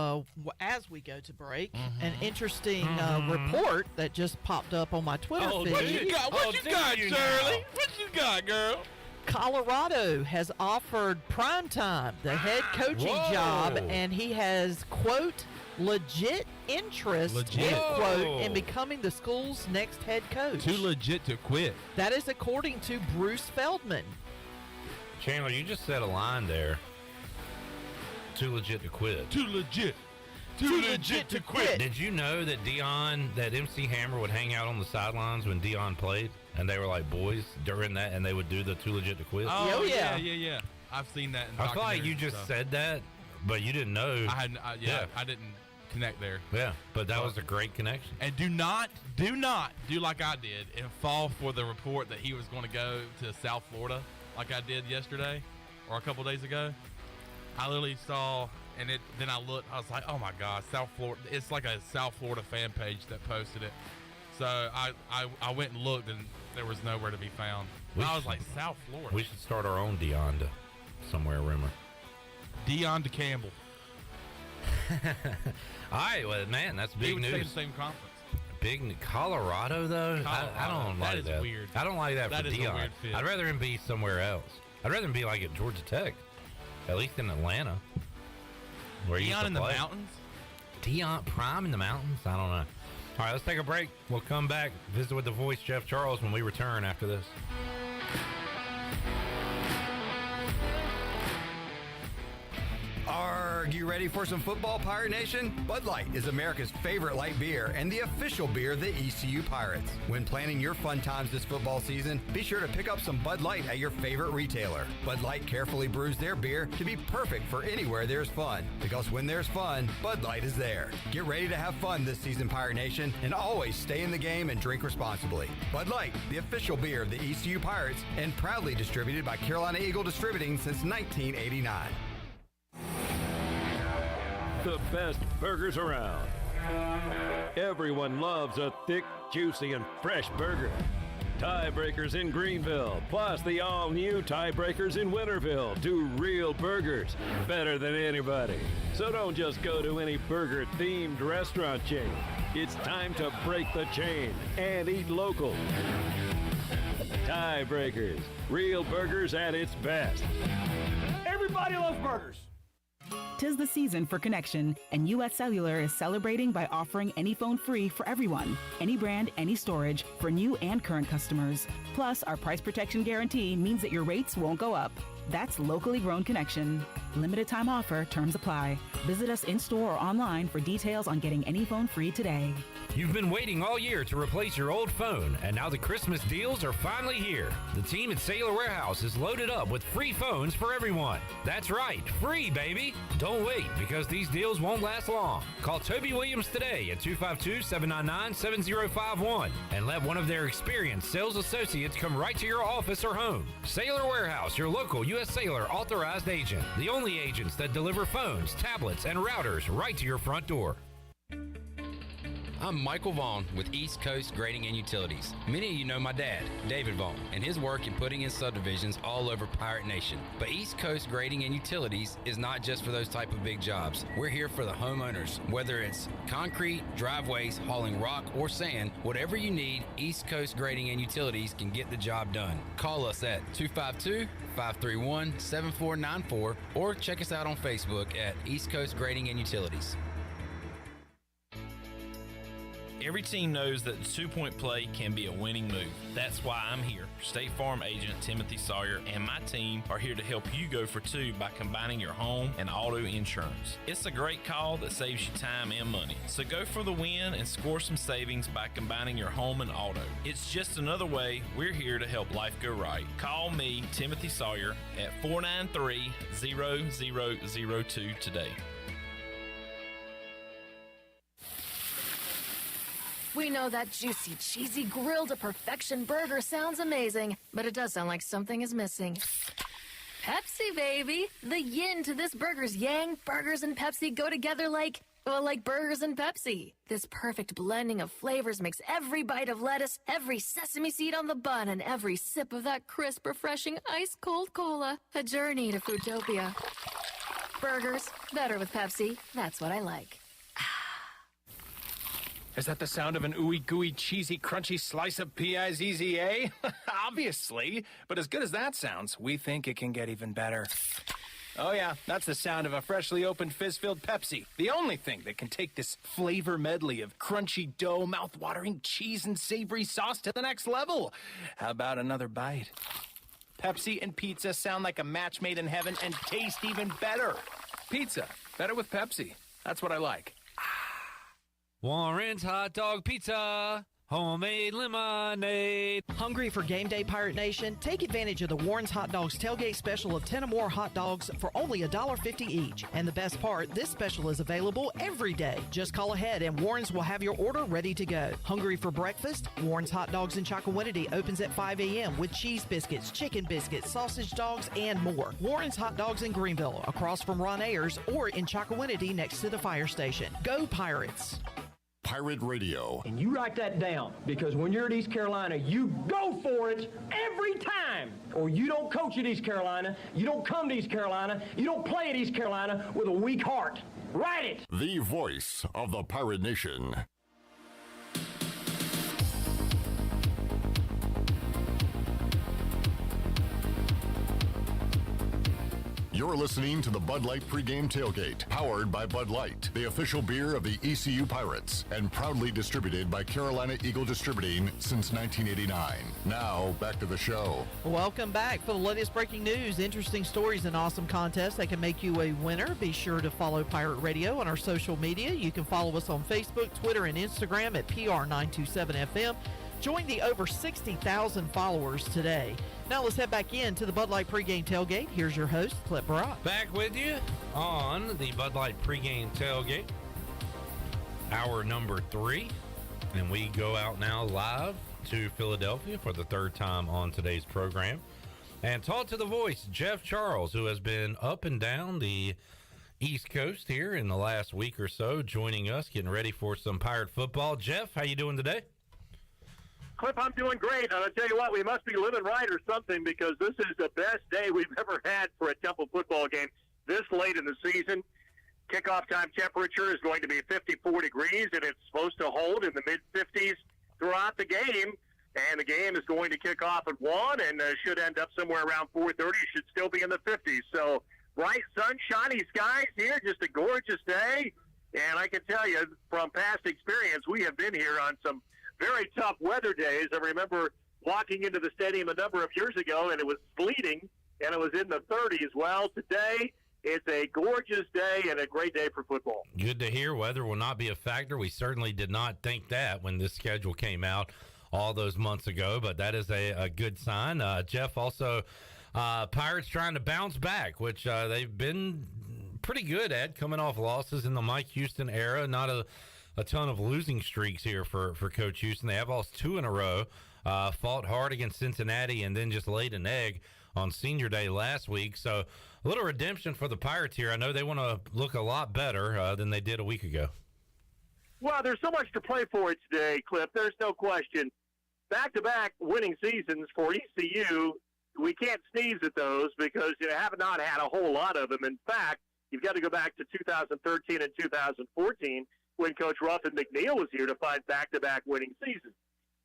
as we go to break, an interesting report that just popped up on my Twitter feed. What you got, Shirley? What you got, girl? Colorado has offered Primetime the head coaching job, and he has, quote, legit interest, end quote, in becoming the school's next head coach. Too legit to quit. That is according to Bruce Feldman. Chandler, you just said a line there. Too legit to quit. Too legit. Too legit to quit. Did you know that that MC Hammer would hang out on the sidelines when Dion played? And they were like boys during that, and they would do the too legit to quit? Oh, yeah. I've seen that in I feel like you just said that, but you didn't know. I didn't connect there. Yeah, but that was a great connection. And do not do like I did and fall for the report that he was going to go to South Florida like I did yesterday or a couple days ago. I literally saw, and then I looked, I was like, oh my God, South Florida. It's like a South Florida fan page that posted it. So I went and looked, and there was nowhere to be found. I was like, South Florida. We should start our own Deonda somewhere, rumor. Deonda Campbell. All right, well, man, that's big news. Stay in the same conference. Big Colorado, though? I don't like that. That is weird. I don't like that for is Deion. A weird fit. I'd rather him be somewhere else. I'd rather him be like at Georgia Tech, at least in Atlanta. Where Deion in the mountains? Deion Prime in the mountains? I don't know. All right, let's take a break. We'll come back, visit with the voice, Jeff Charles, when we return after this. Are you ready for some football, Pirate Nation? Bud Light is America's favorite light beer and the official beer of the ECU Pirates. When planning your fun times this football season, be sure to pick up some Bud Light at your favorite retailer. Bud Light carefully brews their beer to be perfect for anywhere there's fun. Because when there's fun, Bud Light is there. Get ready to have fun this season, Pirate Nation, and always stay in the game and drink responsibly. Bud Light, the official beer of the ECU Pirates, and proudly distributed by Carolina Eagle Distributing since 1989. The best burgers around. Everyone loves a thick, juicy, and fresh burger. Tiebreakers in Greenville, plus the all-new Tiebreakers in Winterville, do real burgers better than anybody. So don't just go to any burger-themed restaurant chain. It's time to break the chain and eat local. Tiebreakers, real burgers at its best. Everybody loves burgers. 'Tis the season for connection, and U.S. Cellular is celebrating by offering any phone free for everyone. Any brand, any storage, for new and current customers. Plus, our price protection guarantee means that your rates won't go up. That's locally grown connection. Limited time offer, terms apply. Visit us in-store or online for details on getting any phone free today. You've been waiting all year to replace your old phone, and now the Christmas deals are finally here. The team at Sailor Warehouse is loaded up with free phones for everyone. That's right, free, baby. Don't wait, because these deals won't last long. Call Toby Williams today at 252-799-7051 and let one of their experienced sales associates come right to your office or home. Sailor Warehouse, your local U.S. Sailor authorized agent. The only agents that deliver phones, tablets, and routers right to your front door. I'm Michael Vaughn with East Coast Grading and Utilities. Many of you know my dad, David Vaughn, and his work in putting in subdivisions all over Pirate Nation. But East Coast Grading and Utilities is not just for those type of big jobs. We're here for the homeowners. Whether it's concrete, driveways, hauling rock, or sand, whatever you need, East Coast Grading and Utilities can get the job done. Call us at 252-531-7494 or check us out on Facebook at East Coast Grading and Utilities. Every team knows that the two-point play can be a winning move. That's why I'm here. State Farm agent Timothy Sawyer and my team are here to help you go for two by combining your home and auto insurance. It's a great call that saves you time and money. So go for the win and score some savings by combining your home and auto. It's just another way we're here to help life go right. Call me, Timothy Sawyer, at 493-0002 today. We know that juicy, cheesy, grilled to perfection burger sounds amazing, but it does sound like something is missing. Pepsi, baby! The yin to this burger's yang. Burgers and Pepsi go together like burgers and Pepsi. This perfect blending of flavors makes every bite of lettuce, every sesame seed on the bun, and every sip of that crisp, refreshing, ice-cold cola a journey to Foodtopia. Burgers, better with Pepsi. That's what I like. Is that the sound of an ooey gooey cheesy crunchy slice of P-I-Z-Z-A? Obviously, but as good as that sounds, we think it can get even better. Oh yeah, that's the sound of a freshly opened fizz-filled Pepsi. The only thing that can take this flavor medley of crunchy dough, mouth-watering cheese, and savory sauce to the next level. How about another bite? Pepsi and pizza sound like a match made in heaven and taste even better. Pizza, better with Pepsi. That's what I like. Warren's Hot Dog Pizza. Homemade lemonade. Hungry for game day, Pirate Nation? Take advantage of the Warren's Hot Dogs tailgate special of 10 or more hot dogs for only $1.50 each. And the best part, this special is available every day. Just call ahead and Warren's will have your order ready to go. Hungry for breakfast? Warren's Hot Dogs in Chocowinity opens at 5 a.m. with cheese biscuits, chicken biscuits, sausage dogs, and more. Warren's Hot Dogs in Greenville, across from Ron Ayers, or in Chocowinity next to the fire station. Go Pirates! Pirate Radio. And you write that down, because when you're at East Carolina, you go for it every time. Or you don't coach at East Carolina, you don't come to East Carolina, you don't play at East Carolina with a weak heart. Write it! The voice of the Pirate Nation. You're listening to the Bud Light Pregame Tailgate, powered by Bud Light, the official beer of the ECU Pirates, and proudly distributed by Carolina Eagle Distributing since 1989. Now, back to the show. Welcome back for the latest breaking news, interesting stories, and awesome contests that can make you a winner. Be sure to follow Pirate Radio on our social media. You can follow us on Facebook, Twitter, and Instagram at PR927FM. Join the over 60,000 followers today. Now let's head back into the Bud Light Pregame Tailgate. Here's your host, Clip Brock. Back with you on the Bud Light Pregame Tailgate, hour number 3. And we go out now live to Philadelphia for the third time on today's program. And talk to the voice, Jeff Charles, who has been up and down the East Coast here in the last week or so, joining us, getting ready for some Pirate football. Jeff, how you doing today? Cliff, I'm doing great. And I'll tell you what, we must be living right or something, because this is the best day we've ever had for a Temple football game this late in the season. Kickoff time temperature is going to be 54 degrees, and it's supposed to hold in the mid-50s throughout the game. And the game is going to kick off at 1 and should end up somewhere around 4:30. Should still be in the 50s. So bright, sunshiny skies here, just a gorgeous day. And I can tell you from past experience, we have been here on some very tough weather days. I remember walking into the stadium a number of years ago, and it was sleeting, and it was in the 30s. Well, today it's a gorgeous day and a great day for football. Good to hear. Weather will not be a factor. We certainly did not think that when this schedule came out all those months ago, but that is a good sign. Jeff, also, Pirates trying to bounce back, which they've been pretty good at, coming off losses in the Mike Houston era. Not a ton of losing streaks here for Coach Houston. They have lost 2 in a row, fought hard against Cincinnati, and then just laid an egg on Senior Day last week. So a little redemption for the Pirates here. I know they want to look a lot better than they did a week ago. Well, there's so much to play for today, Cliff. There's no question. Back-to-back winning seasons for ECU, we can't sneeze at those because you have not had a whole lot of them. In fact, you've got to go back to 2013 and 2014 when Coach Ruff and McNeil was here to find back-to-back winning seasons.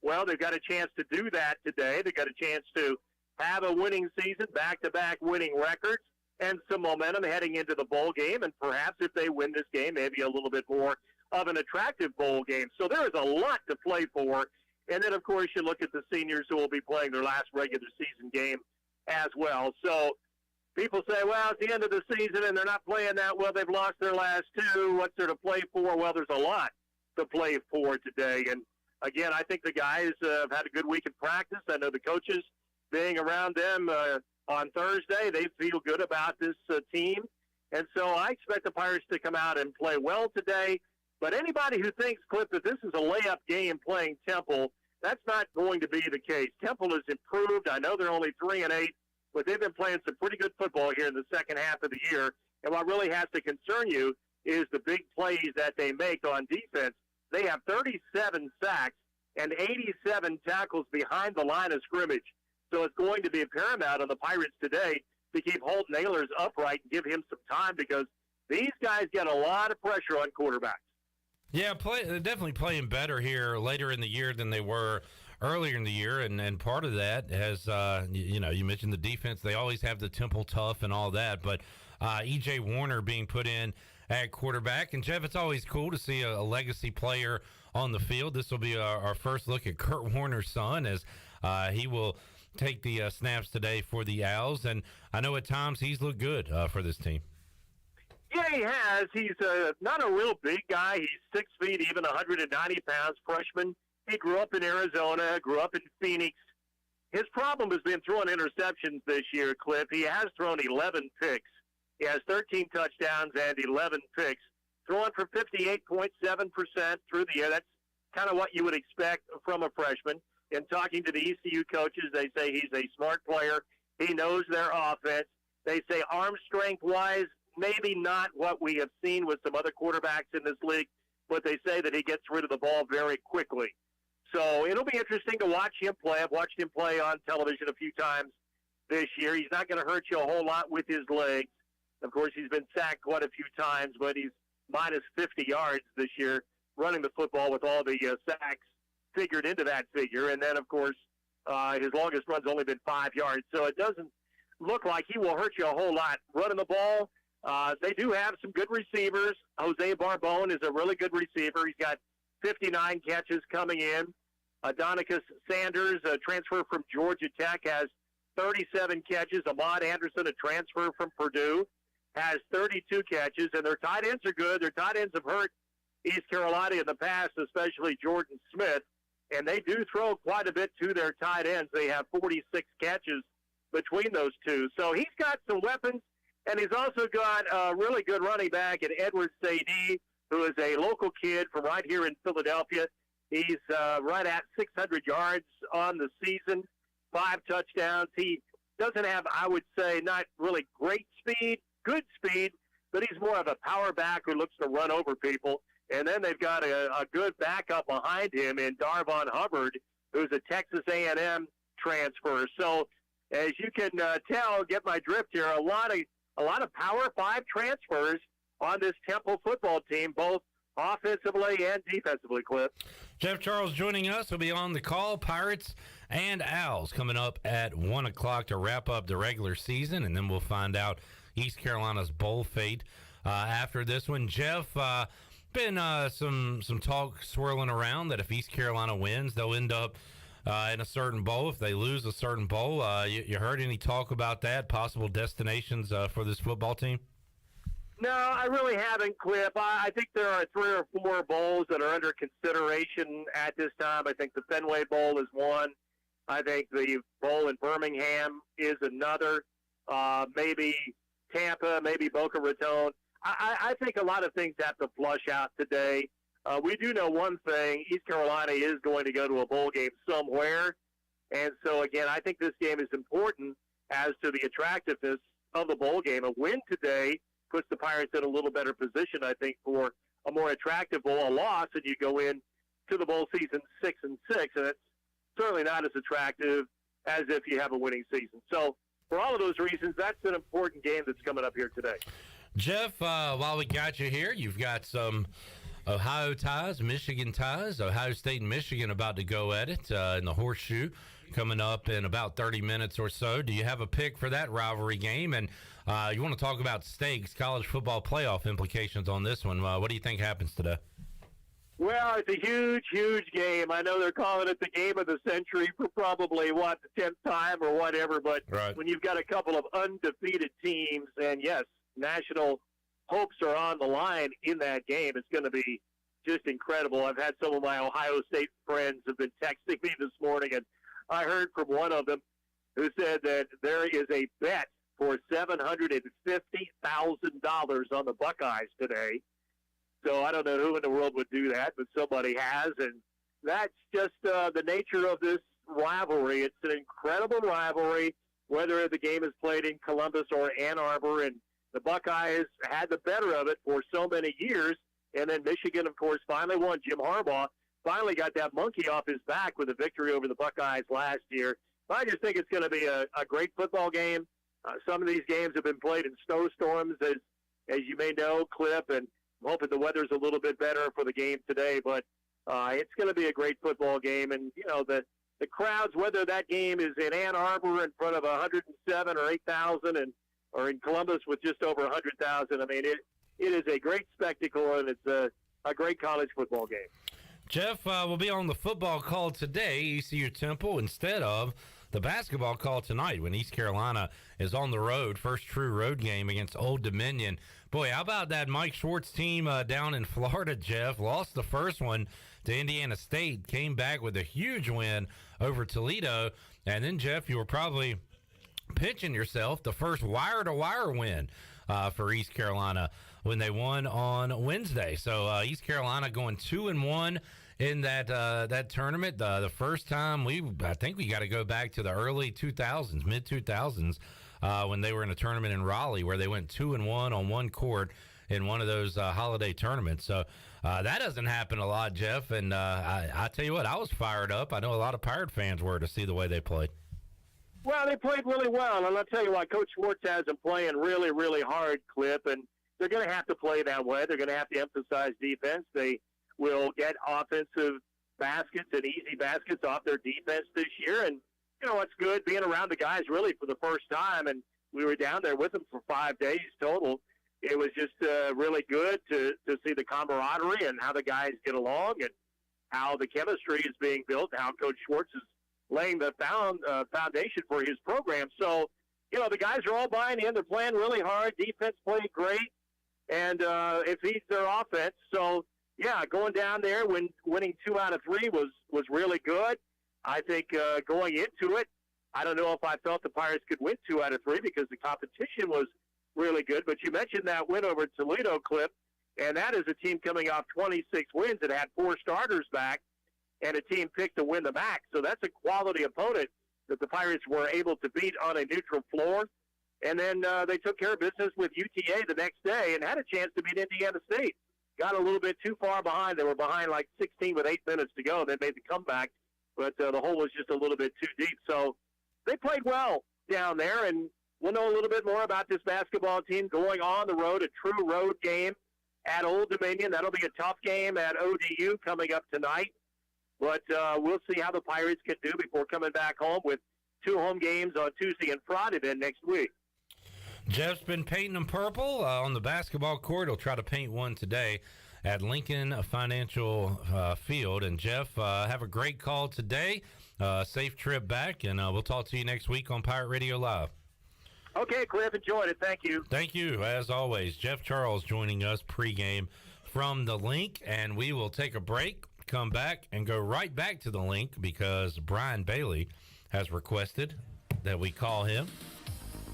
Well, they've got a chance to do that today. They've got a chance to have a winning season, back-to-back winning records, and some momentum heading into the bowl game. And perhaps if they win this game, maybe a little bit more of an attractive bowl game. So there is a lot to play for. And then, of course, you look at the seniors who will be playing their last regular season game as well. So people say, well, it's the end of the season and they're not playing that well. They've lost their last two. What's there to play for? Well, there's a lot to play for today. And, again, I think the guys have had a good week in practice. I know the coaches being around them on Thursday, they feel good about this team. And so I expect the Pirates to come out and play well today. But anybody who thinks, Cliff, that this is a layup game playing Temple, that's not going to be the case. Temple has improved. I know they're only 3-8, but they've been playing some pretty good football here in the second half of the year. And what really has to concern you is the big plays that they make on defense. They have 37 sacks and 87 tackles behind the line of scrimmage. So it's going to be paramount on the Pirates today to keep Holton Ahlers upright and give him some time, because these guys get a lot of pressure on quarterbacks. Yeah, they're definitely playing better here later in the year than they were earlier in the year, and part of that has, you mentioned the defense. They always have the Temple tough and all that, but E.J. Warner being put in at quarterback. And, Jeff, it's always cool to see a legacy player on the field. This will be our first look at Kurt Warner's son, as he will take the snaps today for the Owls. And I know at times he's looked good for this team. Yeah, he has. He's not a real big guy. He's 6 feet, even 190 pounds, freshman. He grew up in Arizona, grew up in Phoenix. His problem has been throwing interceptions this year, Cliff. He has thrown 11 picks. He has 13 touchdowns and 11 picks, throwing for 58.7% through the air. That's kind of what you would expect from a freshman. In talking to the ECU coaches, they say he's a smart player. He knows their offense. They say arm strength-wise, maybe not what we have seen with some other quarterbacks in this league, but they say that he gets rid of the ball very quickly. So it'll be interesting to watch him play. I've watched him play on television a few times this year. He's not going to hurt you a whole lot with his legs. Of course, he's been sacked quite a few times, but he's minus 50 yards this year running the football with all the sacks figured into that figure. And then, of course, his longest run's only been 5 yards. So it doesn't look like he will hurt you a whole lot running the ball. They do have some good receivers. Jose Barbone is a really good receiver. He's got 59 catches coming in. Adonicus Sanders, a transfer from Georgia Tech, has 37 catches. Ahmad Anderson, a transfer from Purdue, has 32 catches. And their tight ends are good. Their tight ends have hurt East Carolina in the past, especially Jordan Smith. And they do throw quite a bit to their tight ends. They have 46 catches between those two. So he's got some weapons. And he's also got a really good running back in Edward Sadie, who is a local kid from right here in Philadelphia. He's right at 600 yards on the season, 5 touchdowns. He doesn't have, I would say, not really great speed, good speed, but he's more of a power back who looks to run over people. And then they've got a good backup behind him in Darvon Hubbard, who's a Texas A&M transfer. So as you can tell, get my drift here, a lot of Power 5 transfers on this Temple football team, both offensively and defensively, Cliff. Jeff Charles joining us. Will be on the call. Pirates and Owls coming up at 1 o'clock to wrap up the regular season, and then we'll find out East Carolina's bowl fate after this one. Jeff, been some talk swirling around that if East Carolina wins, they'll end up in a certain bowl. If they lose a certain bowl, you heard any talk about that, possible destinations for this football team? No, I really haven't, Cliff. I think there are 3 or 4 bowls that are under consideration at this time. I think the Fenway Bowl is one. I think the bowl in Birmingham is another. Maybe Tampa, maybe Boca Raton. I think a lot of things have to flush out today. We do know one thing. East Carolina is going to go to a bowl game somewhere. And so, again, I think this game is important as to the attractiveness of the bowl game. A win today puts the Pirates in a little better position, I think, for a more attractive bowl. A loss, and you go in to the bowl season 6-6, and it's certainly not as attractive as if you have a winning season. So for all of those reasons, that's an important game that's coming up here today. Jeff, while we got you here, you've got some Ohio ties, Michigan ties, Ohio State and Michigan about to go at it in the Horseshoe coming up in about 30 minutes or so. Do you have a pick for that rivalry game? And you want to talk about stakes, college football playoff implications on this one. What do you think happens today? Well, it's a huge, huge game. I know they're calling it the game of the century for probably, the 10th time or whatever, but when you've got a couple of undefeated teams, and yes, national hopes are on the line in that game, it's going to be just incredible. I've had some of my Ohio State friends have been texting me this morning, and I heard from one of them who said that there is a bet for $750,000 on the Buckeyes today. So I don't know who in the world would do that, but somebody has, and that's just the nature of this rivalry. It's an incredible rivalry, whether the game is played in Columbus or Ann Arbor, and the Buckeyes had the better of it for so many years, and then Michigan, of course, finally won. Jim Harbaugh finally got that monkey off his back with a victory over the Buckeyes last year. I just think it's going to be a great football game. Some of these games have been played in snowstorms, as you may know, Cliff, and I'm hoping the weather's a little bit better for the game today, but it's going to be a great football game. And, the crowds, whether that game is in Ann Arbor in front of 107 or 8,000 or in Columbus with just over 100,000, I mean, it is a great spectacle, and it's a great college football game. Jeff will be on the football call today, ECU Temple, instead of the basketball call tonight when East Carolina is on the road, first true road game against Old Dominion. Boy, how about that Mike Schwartz team down in Florida, Jeff? Lost the first one to Indiana State, came back with a huge win over Toledo. And then, Jeff, you were probably pinching yourself, the first wire-to-wire win for East Carolina when they won on Wednesday. So East Carolina going 2-1 in that tournament. The first time I think we got to go back to the early 2000s, mid 2000s, when they were in a tournament in Raleigh where they went 2-1 on one court in one of those holiday tournaments. So that doesn't happen a lot, Jeff. And I tell you what, I was fired up. I know a lot of Pirate fans were to see the way they played. Well, they played really well, and I'll tell you what, Coach Schwartz has them playing really, really hard, Cliff, and they're going to have to play that way. They're going to have to emphasize defense. They will get offensive baskets and easy baskets off their defense this year, and, it's good being around the guys really for the first time, and we were down there with them for 5 days total. It was just really good to see the camaraderie and how the guys get along and how the chemistry is being built, how Coach Schwartz is laying the foundation for his program. So, the guys are all buying in. They're playing really hard. Defense played great, and it feeds their offense. So, yeah, going down there, winning 2 out of 3 was really good. I think going into it, I don't know if I felt the Pirates could win 2 out of 3 because the competition was really good. But you mentioned that win over Toledo, Cliff, and that is a team coming off 26 wins that had 4 starters back, and a team picked to win the MAC. So that's a quality opponent that the Pirates were able to beat on a neutral floor. And then they took care of business with UTA the next day and had a chance to beat Indiana State. Got a little bit too far behind. They were behind like 16 with 8 minutes to go. They made the comeback, but the hole was just a little bit too deep. So they played well down there, and we'll know a little bit more about this basketball team going on the road, a true road game at Old Dominion. That'll be a tough game at ODU coming up tonight. But we'll see how the Pirates can do before coming back home with 2 home games on Tuesday and Friday then next week. Jeff's been painting them purple on the basketball court. He'll try to paint one today at Lincoln Financial Field. And, Jeff, have a great call today. Safe trip back, and we'll talk to you next week on Pirate Radio Live. Okay, Cliff, enjoyed it. Thank you. Thank you, as always. Jeff Charles joining us pregame from the Link, and we will take a break, come back, and go right back to the Link because Brian Bailey has requested that we call him.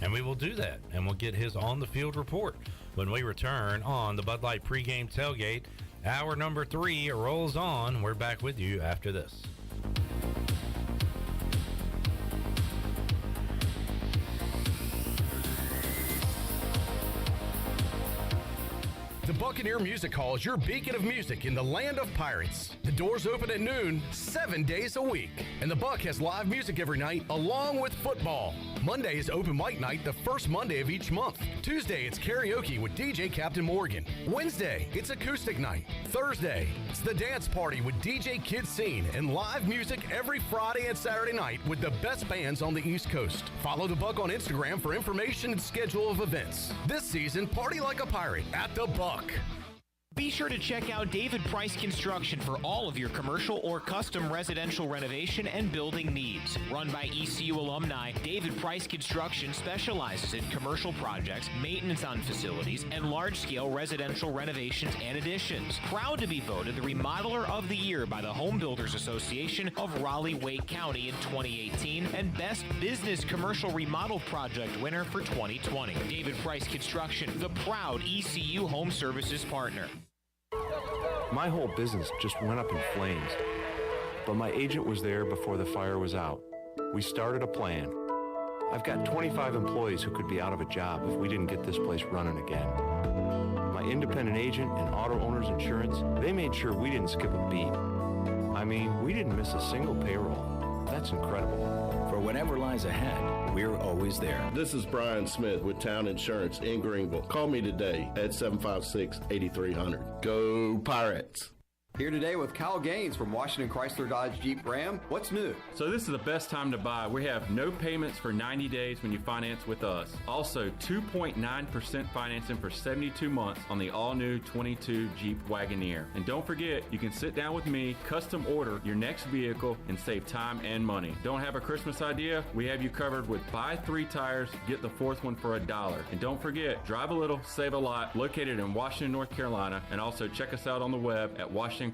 And we will do that, and we'll get his on-the-field report when we return on the Bud Light Pregame Tailgate. Hour number 3 rolls on. We're back with you after this. The Buccaneer Music Hall is your beacon of music in the land of pirates. The doors open at noon, 7 days a week. And the Buck has live music every night along with football. Monday is open mic night the first Monday of each month. Tuesday, it's karaoke with DJ Captain Morgan. Wednesday, it's acoustic night. Thursday, it's the dance party with DJ Kid Scene and live music every Friday and Saturday night with the best bands on the East Coast. Follow the Buck on Instagram for information and schedule of events. This season, party like a pirate at the Buck. Be sure to check out David Price Construction for all of your commercial or custom residential renovation and building needs. Run by ECU alumni, David Price Construction specializes in commercial projects, maintenance on facilities, and large-scale residential renovations and additions. Proud to be voted the Remodeler of the Year by the Home Builders Association of Raleigh-Wake County in 2018 and Best Business Commercial Remodel Project winner for 2020. David Price Construction, the proud ECU Home Services partner. My whole business just went up in flames, but my agent was there before the fire was out. We started a plan. I've got 25 employees who could be out of a job if we didn't get this place running again. My independent agent and auto owners insurance, they made sure we didn't skip a beat. I mean, we didn't miss a single payroll. That's incredible. For whatever lies ahead, we're always there. This is Brian Smith with Town Insurance in Greenville. Call me today at 756-8300. Go Pirates! Here today with Kyle Gaines from Washington Chrysler Dodge Jeep Ram. What's new? So this is the best time to buy. We have no payments for 90 days when you finance with us. Also 2.9% financing for 72 months on the all-new 22 Jeep Wagoneer. And don't forget, you can sit down with me, custom order your next vehicle, and save time and money. Don't have a Christmas idea? We have you covered with buy 3 tires, get the 4th one for $1. And don't forget, drive a little, save a lot, located in Washington, North Carolina. And also check us out on the web at WashingtonChryslerDodgeJeepRam.com.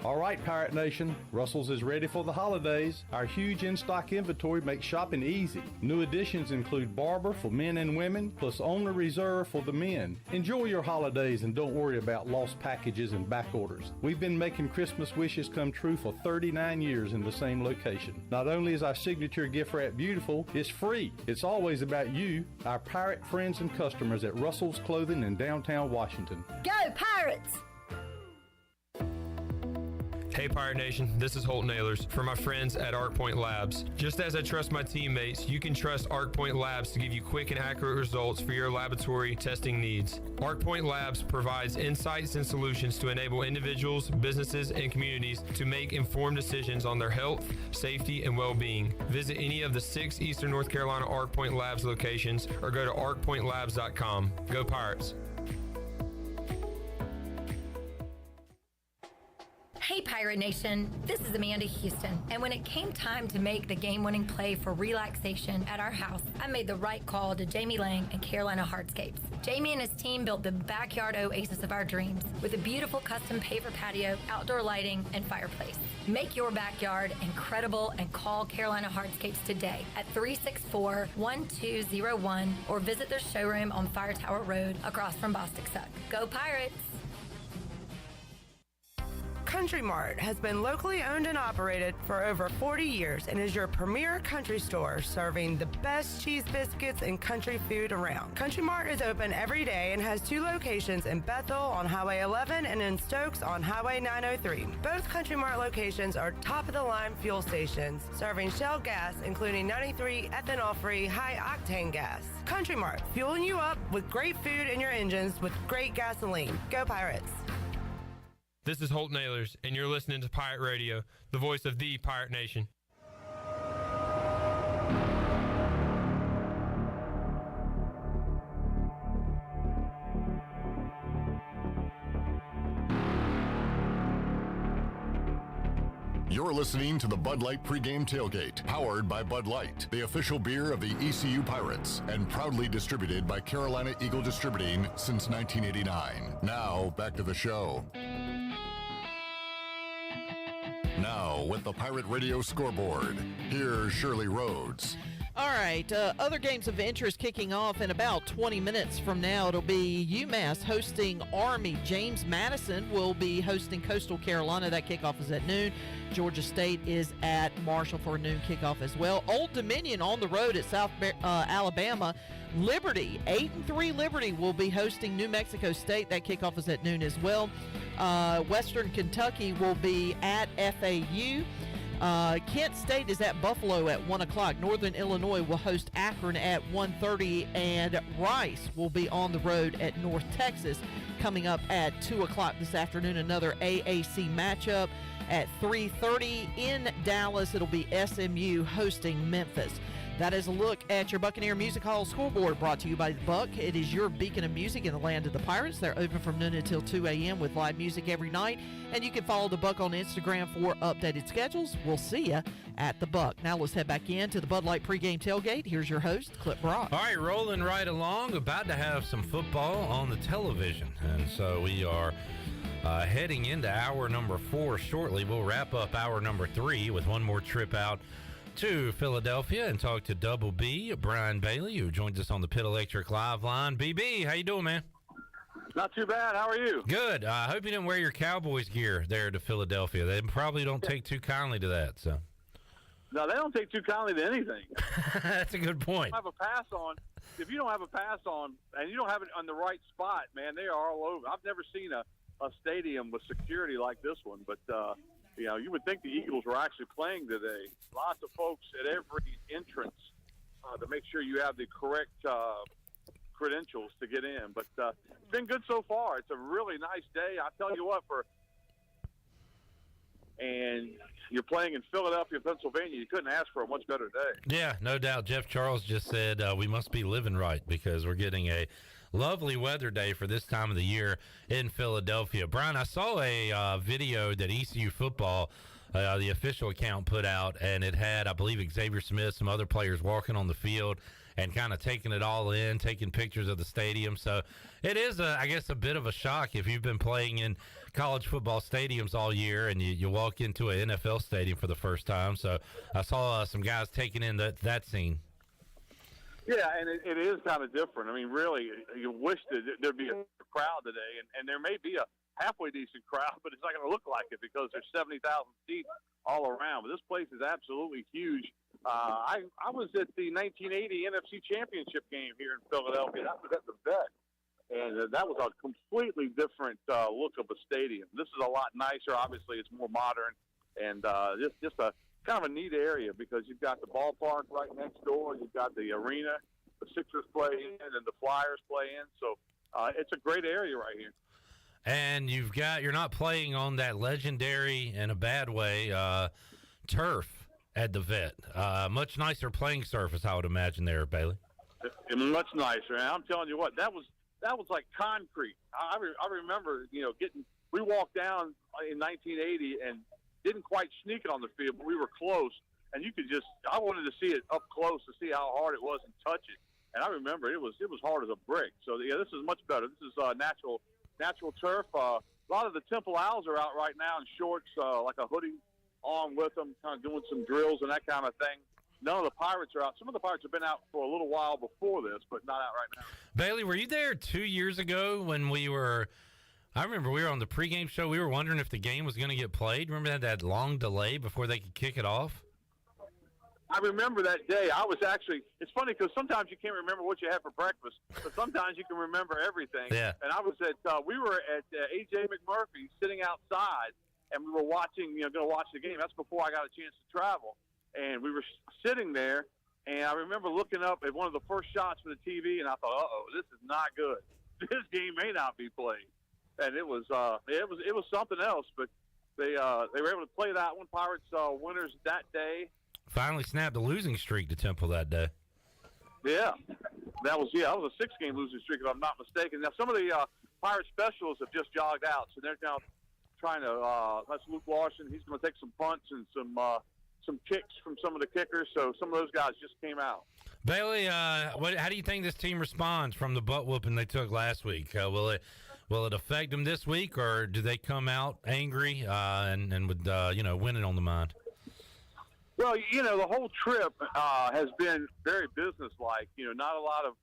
All right, Pirate Nation, Russell's is ready for the holidays. Our huge in-stock inventory makes shopping easy. New additions include Barber for men and women, plus Owner Reserve for the men. Enjoy your holidays and don't worry about lost packages and back orders. We've been making Christmas wishes come true for 39 years in the same location. Not only is our signature gift wrap beautiful, it's free. It's always about you, our pirate friends and customers at Russell's Clothing in downtown Washington. Go Pirates! Hey Pirate Nation, this is Holt Nailers for my friends at ArcPoint Labs. Just as I trust my teammates, you can trust ArcPoint Labs to give you quick and accurate results for your laboratory testing needs. ArcPoint Labs provides insights and solutions to enable individuals, businesses, and communities to make informed decisions on their health, safety, and well-being. Visit any of the 6 Eastern North Carolina ArcPoint Labs locations or go to arcpointlabs.com. Go Pirates! Hey Pirate Nation, this is Amanda Houston, and when it came time to make the game-winning play for relaxation at our house, I made the right call to Jamie Lang and Carolina Hardscapes. Jamie and his team built the backyard oasis of our dreams with a beautiful custom paver patio, outdoor lighting, and fireplace. Make your backyard incredible and call Carolina Hardscapes today at 364-1201 or visit their showroom on Fire Tower Road across from Bostic Suck. Go Pirates! Country Mart has been locally owned and operated for over 40 years and is your premier country store serving the best cheese biscuits and country food around. Country Mart is open every day and has 2 locations in Bethel on Highway 11 and in Stokes on Highway 903. Both Country Mart locations are top-of-the-line fuel stations serving Shell gas, including 93 ethanol-free high-octane gas. Country Mart, fueling you up with great food in your engines with great gasoline. Go Pirates! This is Holt Nailers, and you're listening to Pirate Radio, the voice of the Pirate Nation. You're listening to the Bud Light Pregame Tailgate, powered by Bud Light, the official beer of the ECU Pirates, and proudly distributed by Carolina Eagle Distributing since 1989. Now, back to the show. Now, with the Pirate Radio scoreboard, here's Shirley Rhodes. All right, other games of interest kicking off in about 20 minutes from now. It'll be UMass hosting Army. James Madison will be hosting Coastal Carolina. That kickoff is at noon. Georgia State is at Marshall for a noon kickoff as well. Old Dominion on the road at South Alabama. Liberty, 8-3 Liberty, will be hosting New Mexico State. That kickoff is at noon as well. Western Kentucky will be at FAU. Kent State is at Buffalo at 1 o'clock. Northern Illinois will host Akron at 1:30, and Rice will be on the road at North Texas coming up at 2 o'clock this afternoon. Another AAC matchup at 3:30 in Dallas. It'll be SMU hosting Memphis. That is a look at your Buccaneer Music Hall scoreboard, brought to you by The Buck. It is your beacon of music in the land of the Pirates. They're open from noon until 2 a.m. with live music every night. And you can follow The Buck on Instagram for updated schedules. We'll see you at The Buck. Now let's head back into the Bud Light pregame tailgate. Here's your host, Clip Brock. All right, rolling right along, about to have some football on the television. And so we are heading into hour number 4 shortly. We'll wrap up hour number 3 with one more trip out to Philadelphia and talk to Double B, Brian Bailey, who joins us on the Pit Electric Live line. BB, how you doing, man? Not too bad. How are you? Good. I hope you didn't wear your Cowboys gear there to Philadelphia. They probably don't take too kindly to that. So. No, they don't take too kindly to anything. That's a good point. Have a pass on. If you don't have a pass on and you don't have it on the right spot, man, they are all over. I've never seen a stadium with security like this one, but you would think the Eagles were actually playing today. Lots of folks at every entrance to make sure you have the correct credentials to get in. But it's been good so far. It's a really nice day. I tell you what, and you're playing in Philadelphia, Pennsylvania. You couldn't ask for a much better day. Yeah, no doubt. Jeff Charles just said we must be living right because we're getting a lovely weather day for this time of the year in Philadelphia. Brian, I saw a video that ECU football, the official account, put out, and it had, I believe, Xavier Smith, some other players walking on the field and kind of taking it all in, taking pictures of the stadium. So it is, I guess, a bit of a shock if you've been playing in college football stadiums all year and you walk into an NFL stadium for the first time. So I saw some guys taking in that scene. Yeah, and it is kind of different. I mean, really, you wish that there'd be a crowd today, and there may be a halfway decent crowd, but it's not going to look like it because there's 70,000 seats all around. But this place is absolutely huge. I was at the 1980 NFC Championship game here in Philadelphia. That was at the Vet, and that was a completely different look of a stadium. This is a lot nicer. Obviously, it's more modern, and just a kind of a neat area because you've got the ballpark right next door. You've got the arena, the Sixers play in, and the Flyers play in. So it's a great area right here. And you're not playing on that legendary, in a bad way, turf at the Vet. Much nicer playing surface, I would imagine there, Bailey. Much nicer. And I'm telling you what, that was like concrete. I remember, we walked down in 1980 and didn't quite sneak it on the field, but we were close. And I wanted to see it up close to see how hard it was and touch it. And I remember it was hard as a brick. So, yeah, this is much better. This is natural turf. A lot of the Temple Owls are out right now in shorts, like a hoodie on with them, kind of doing some drills and that kind of thing. None of the Pirates are out. Some of the Pirates have been out for a little while before this, but not out right now. Bailey, were you there 2 years ago when I remember we were on the pregame show. We were wondering if the game was going to get played. Remember that long delay before they could kick it off? I remember that day. It's funny because sometimes you can't remember what you had for breakfast, but sometimes you can remember everything. Yeah. And we were at A.J. McMurphy sitting outside, and we were watching, going to watch the game. That's before I got a chance to travel. And we were sitting there, and I remember looking up at one of the first shots for the TV, and I thought, this is not good. This game may not be played. And it was something else, but they were able to play that one. Pirates winners that day. Finally snapped a losing streak to Temple that day. Yeah, that was a 6-game losing streak if I'm not mistaken. Now some of the Pirate specialists have just jogged out, so they're now trying to. That's Luke Larson. He's going to take some punts and some kicks from some of the kickers. So some of those guys just came out. Bailey, how do you think this team responds from the butt whooping they took last week? Will it affect them this week, or do they come out angry and with winning on the mind? Well, the whole trip has been very businesslike. Not a lot of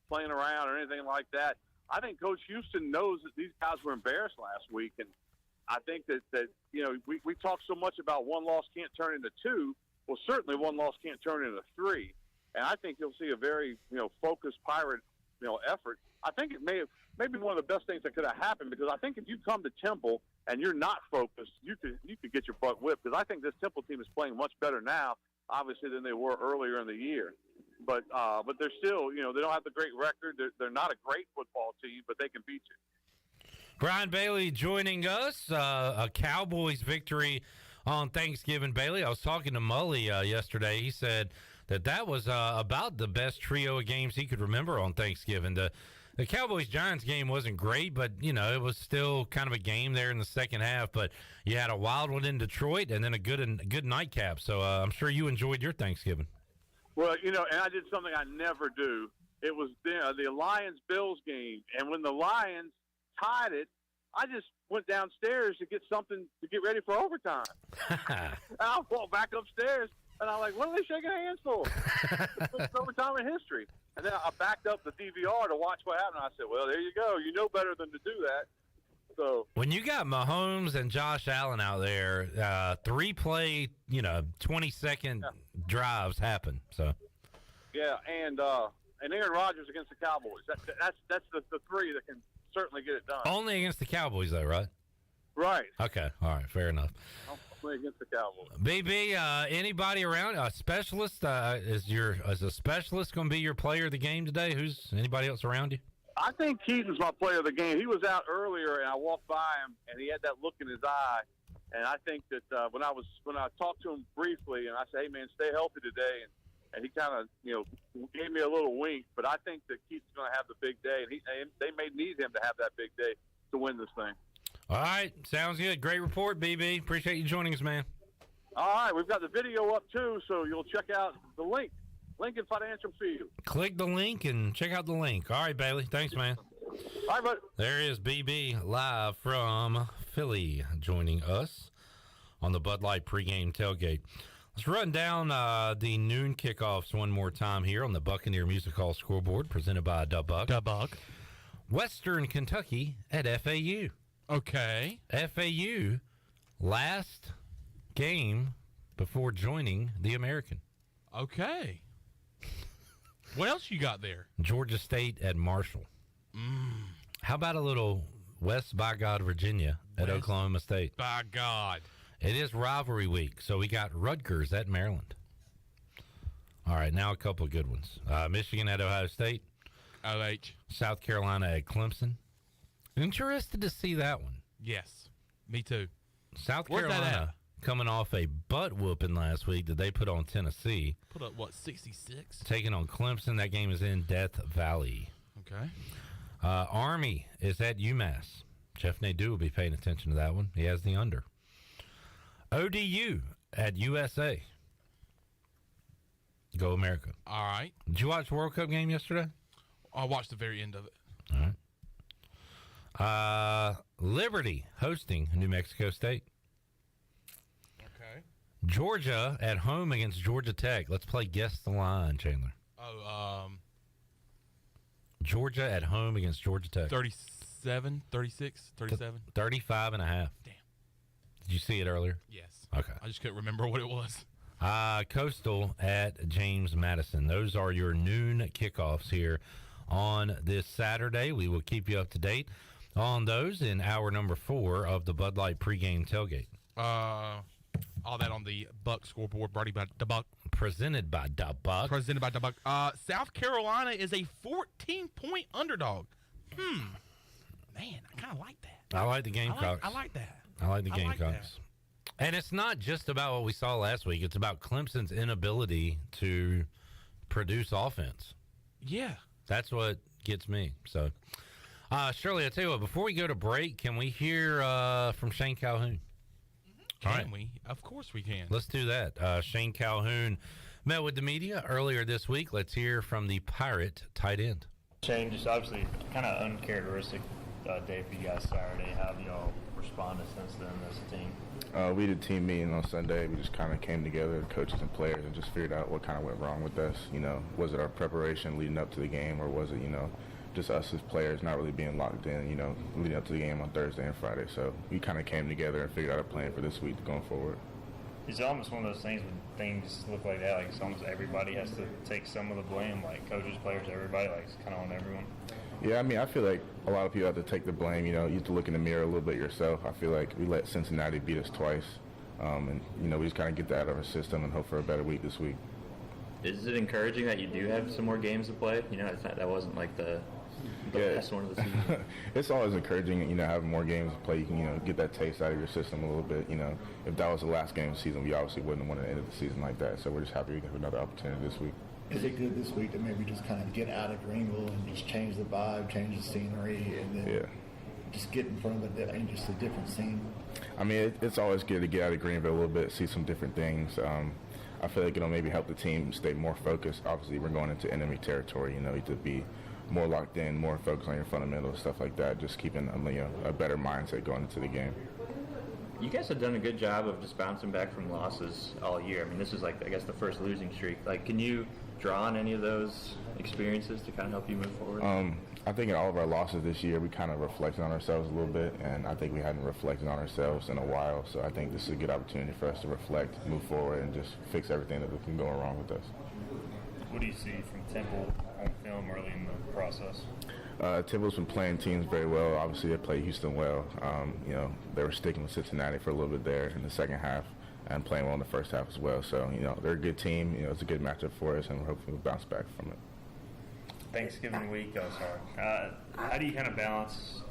playing around or anything like that. I think Coach Houston knows that these guys were embarrassed last week, and I think that we talk so much about one loss can't turn into 2. Well, certainly one loss can't turn into 3, and I think you'll see a very focused Pirate effort. I think it may be one of the best things that could have happened, because I think if you come to Temple and you're not focused, you could get your butt whipped, because I think this Temple team is playing much better now, obviously, than they were earlier in the year. But they're still, they don't have the great record. They're not a great football team, but they can beat you. Brian Bailey joining us, a Cowboys victory on Thanksgiving. Bailey, I was talking to Mully yesterday. He said that was about the best trio of games he could remember on Thanksgiving. The Cowboys-Giants game wasn't great, but, it was still kind of a game there in the second half. But you had a wild one in Detroit and then a good nightcap. So I'm sure you enjoyed your Thanksgiving. Well, and I did something I never do. It was the Lions-Bills game. And when the Lions tied it, I just went downstairs to get something to get ready for overtime. I walked back upstairs, and I'm like, what are they shaking hands for? It's overtime in history. And then I backed up the DVR to watch what happened. I said, well, there you go. You know better than to do that. So when you got Mahomes and Josh Allen out there, 3-play, 20-second drives happen. So yeah, and Aaron Rodgers against the Cowboys. That's the three that can certainly get it done. Only against the Cowboys, though, right? Right. Okay. All right. Fair enough. Only against the Cowboys. BB, anybody around? A specialist? Is a specialist going to be your player of the game today? Who's anybody else around you? I think Keaton's my player of the game. He was out earlier, and I walked by him, and he had that look in his eye. And I think that when I talked to him briefly, and I said, "Hey man, stay healthy today," and he kind of gave me a little wink. But I think that Keaton's going to have the big day, and they may need him to have that big day to win this thing. All right, sounds good. Great report, BB. Appreciate you joining us, man. All right, we've got the video up too, so you'll check out the link. Lincoln Financial Field. Click the link and check out the link. All right, Bailey. Thanks, man. All right, bud. There is BB live from Philly joining us on the Bud Light pregame tailgate. Let's run down the noon kickoffs one more time here on the Buccaneer Music Hall scoreboard presented by Dubuck. Western Kentucky at FAU. Okay. FAU last game before joining the American. Okay. What else you got there? Georgia State at Marshall. How about a little West by God, Virginia at Oklahoma State? By God. It is rivalry week, so we got Rutgers at Maryland. All right, now a couple of good ones. Michigan at Ohio State. OH. South Carolina at Clemson. Interested to see that one. Yes, me too. South Where's Carolina coming off a butt whooping last week that they put on Tennessee. Put up, 66? Taking on Clemson. That game is in Death Valley. Okay. Army is at UMass. Jeff Nadeau will be paying attention to that one. He has the under. ODU at USA. Go America. All right. Did you watch the World Cup game yesterday? I watched the very end of it. All right. Liberty hosting New Mexico State. Okay. Georgia at home against Georgia Tech. Let's play Guess the Line, Chandler. Georgia at home against Georgia Tech. 37, 36, 37. 35 and a half. Damn. Did you see it earlier? Yes. Okay. I just couldn't remember what it was. Coastal at James Madison. Those are your noon kickoffs here on this Saturday. We will keep you up to date on those in hour number 4 of the Bud Light pregame tailgate. All that on the Buck scoreboard, brought to you by Dubuck. Presented by Dubuck. South Carolina is a 14-point underdog. Man, I kind of like that. I like the Gamecocks. I like that. I like the Gamecocks. And it's not just about what we saw last week. It's about Clemson's inability to produce offense. Yeah. That's what gets me. So, Shirley, I'll tell you what, before we go to break, can we hear from Shane Calhoun? Can we? Of course we can. Let's do that. Shane Calhoun met with the media earlier this week. Let's hear from the Pirate tight end. Shane, just obviously kind of uncharacteristic day for you guys Saturday. How have y'all responded since then as a team? We did team meeting on Sunday. We just kind of came together, coaches and players, and just figured out what kind of went wrong with us. Was it our preparation leading up to the game, or was it, just us as players not really being locked in, leading up to the game on Thursday and Friday. So we kind of came together and figured out a plan for this week going forward. It's almost one of those things when things look like that, like it's almost everybody has to take some of the blame, like coaches, players, everybody, like it's kind of on everyone. Yeah, I feel like a lot of people have to take the blame. You have to look in the mirror a little bit yourself. I feel like we let Cincinnati beat us twice. And we just kind of get that out of our system and hope for a better week this week. Is it encouraging that you do have some more games to play? You know, that wasn't like the best one of the season. It's always encouraging, having more games to play. You can, get that taste out of your system a little bit. If that was the last game of the season, we obviously wouldn't want to end the season like that. So we're just happy we have another opportunity this week. Is it good this week to maybe just kind of get out of Greenville and just change the vibe, change the scenery, and then just get in front of just a different scene? I mean, it's always good to get out of Greenville a little bit, see some different things. I feel like it'll maybe help the team stay more focused. Obviously, we're going into enemy territory. You have to be more locked in, more focused on your fundamentals, stuff like that. Just keeping a better mindset going into the game. You guys have done a good job of just bouncing back from losses all year. I mean, this is I guess the first losing streak. Can you draw on any of those experiences to kind of help you move forward? I think in all of our losses this year, we kind of reflected on ourselves a little bit, and I think we hadn't reflected on ourselves in a while. So I think this is a good opportunity for us to reflect, move forward, and just fix everything that can go wrong with us. What do you see from Temple on film early in the process? Temple's been playing teams very well. Obviously, they played Houston well. They were sticking with Cincinnati for a little bit there in the second half and playing well in the first half as well. So, they're a good team. It's a good matchup for us, and hopefully we'll bounce back from it. Thanksgiving week, how do you kind of balance,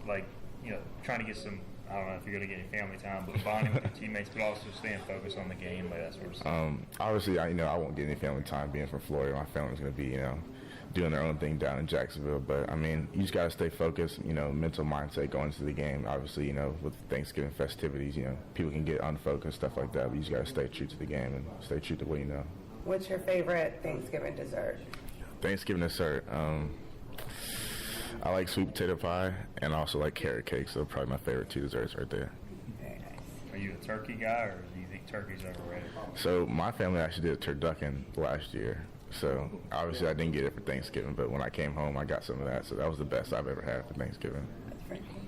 trying to get some, I don't know if you're going to get any family time, but bonding with your teammates, but also staying focused on the game, that sort of stuff? Obviously, I won't get any family time being from Florida. My family's going to be, doing their own thing down in Jacksonville. But, you just got to stay focused, mental mindset going into the game. Obviously, with Thanksgiving festivities, people can get unfocused, stuff like that. But you just got to stay true to the game and stay true to what you know. What's your favorite Thanksgiving dessert? Thanksgiving dessert. I like sweet potato pie and I also like carrot cake. So probably my favorite two desserts right there. Very nice. Are you a turkey guy, or do you think turkey's overrated? So my family actually did turducken last year. So obviously I didn't get it for Thanksgiving, but when I came home, I got some of that. So that was the best I've ever had for Thanksgiving. That's pretty cool.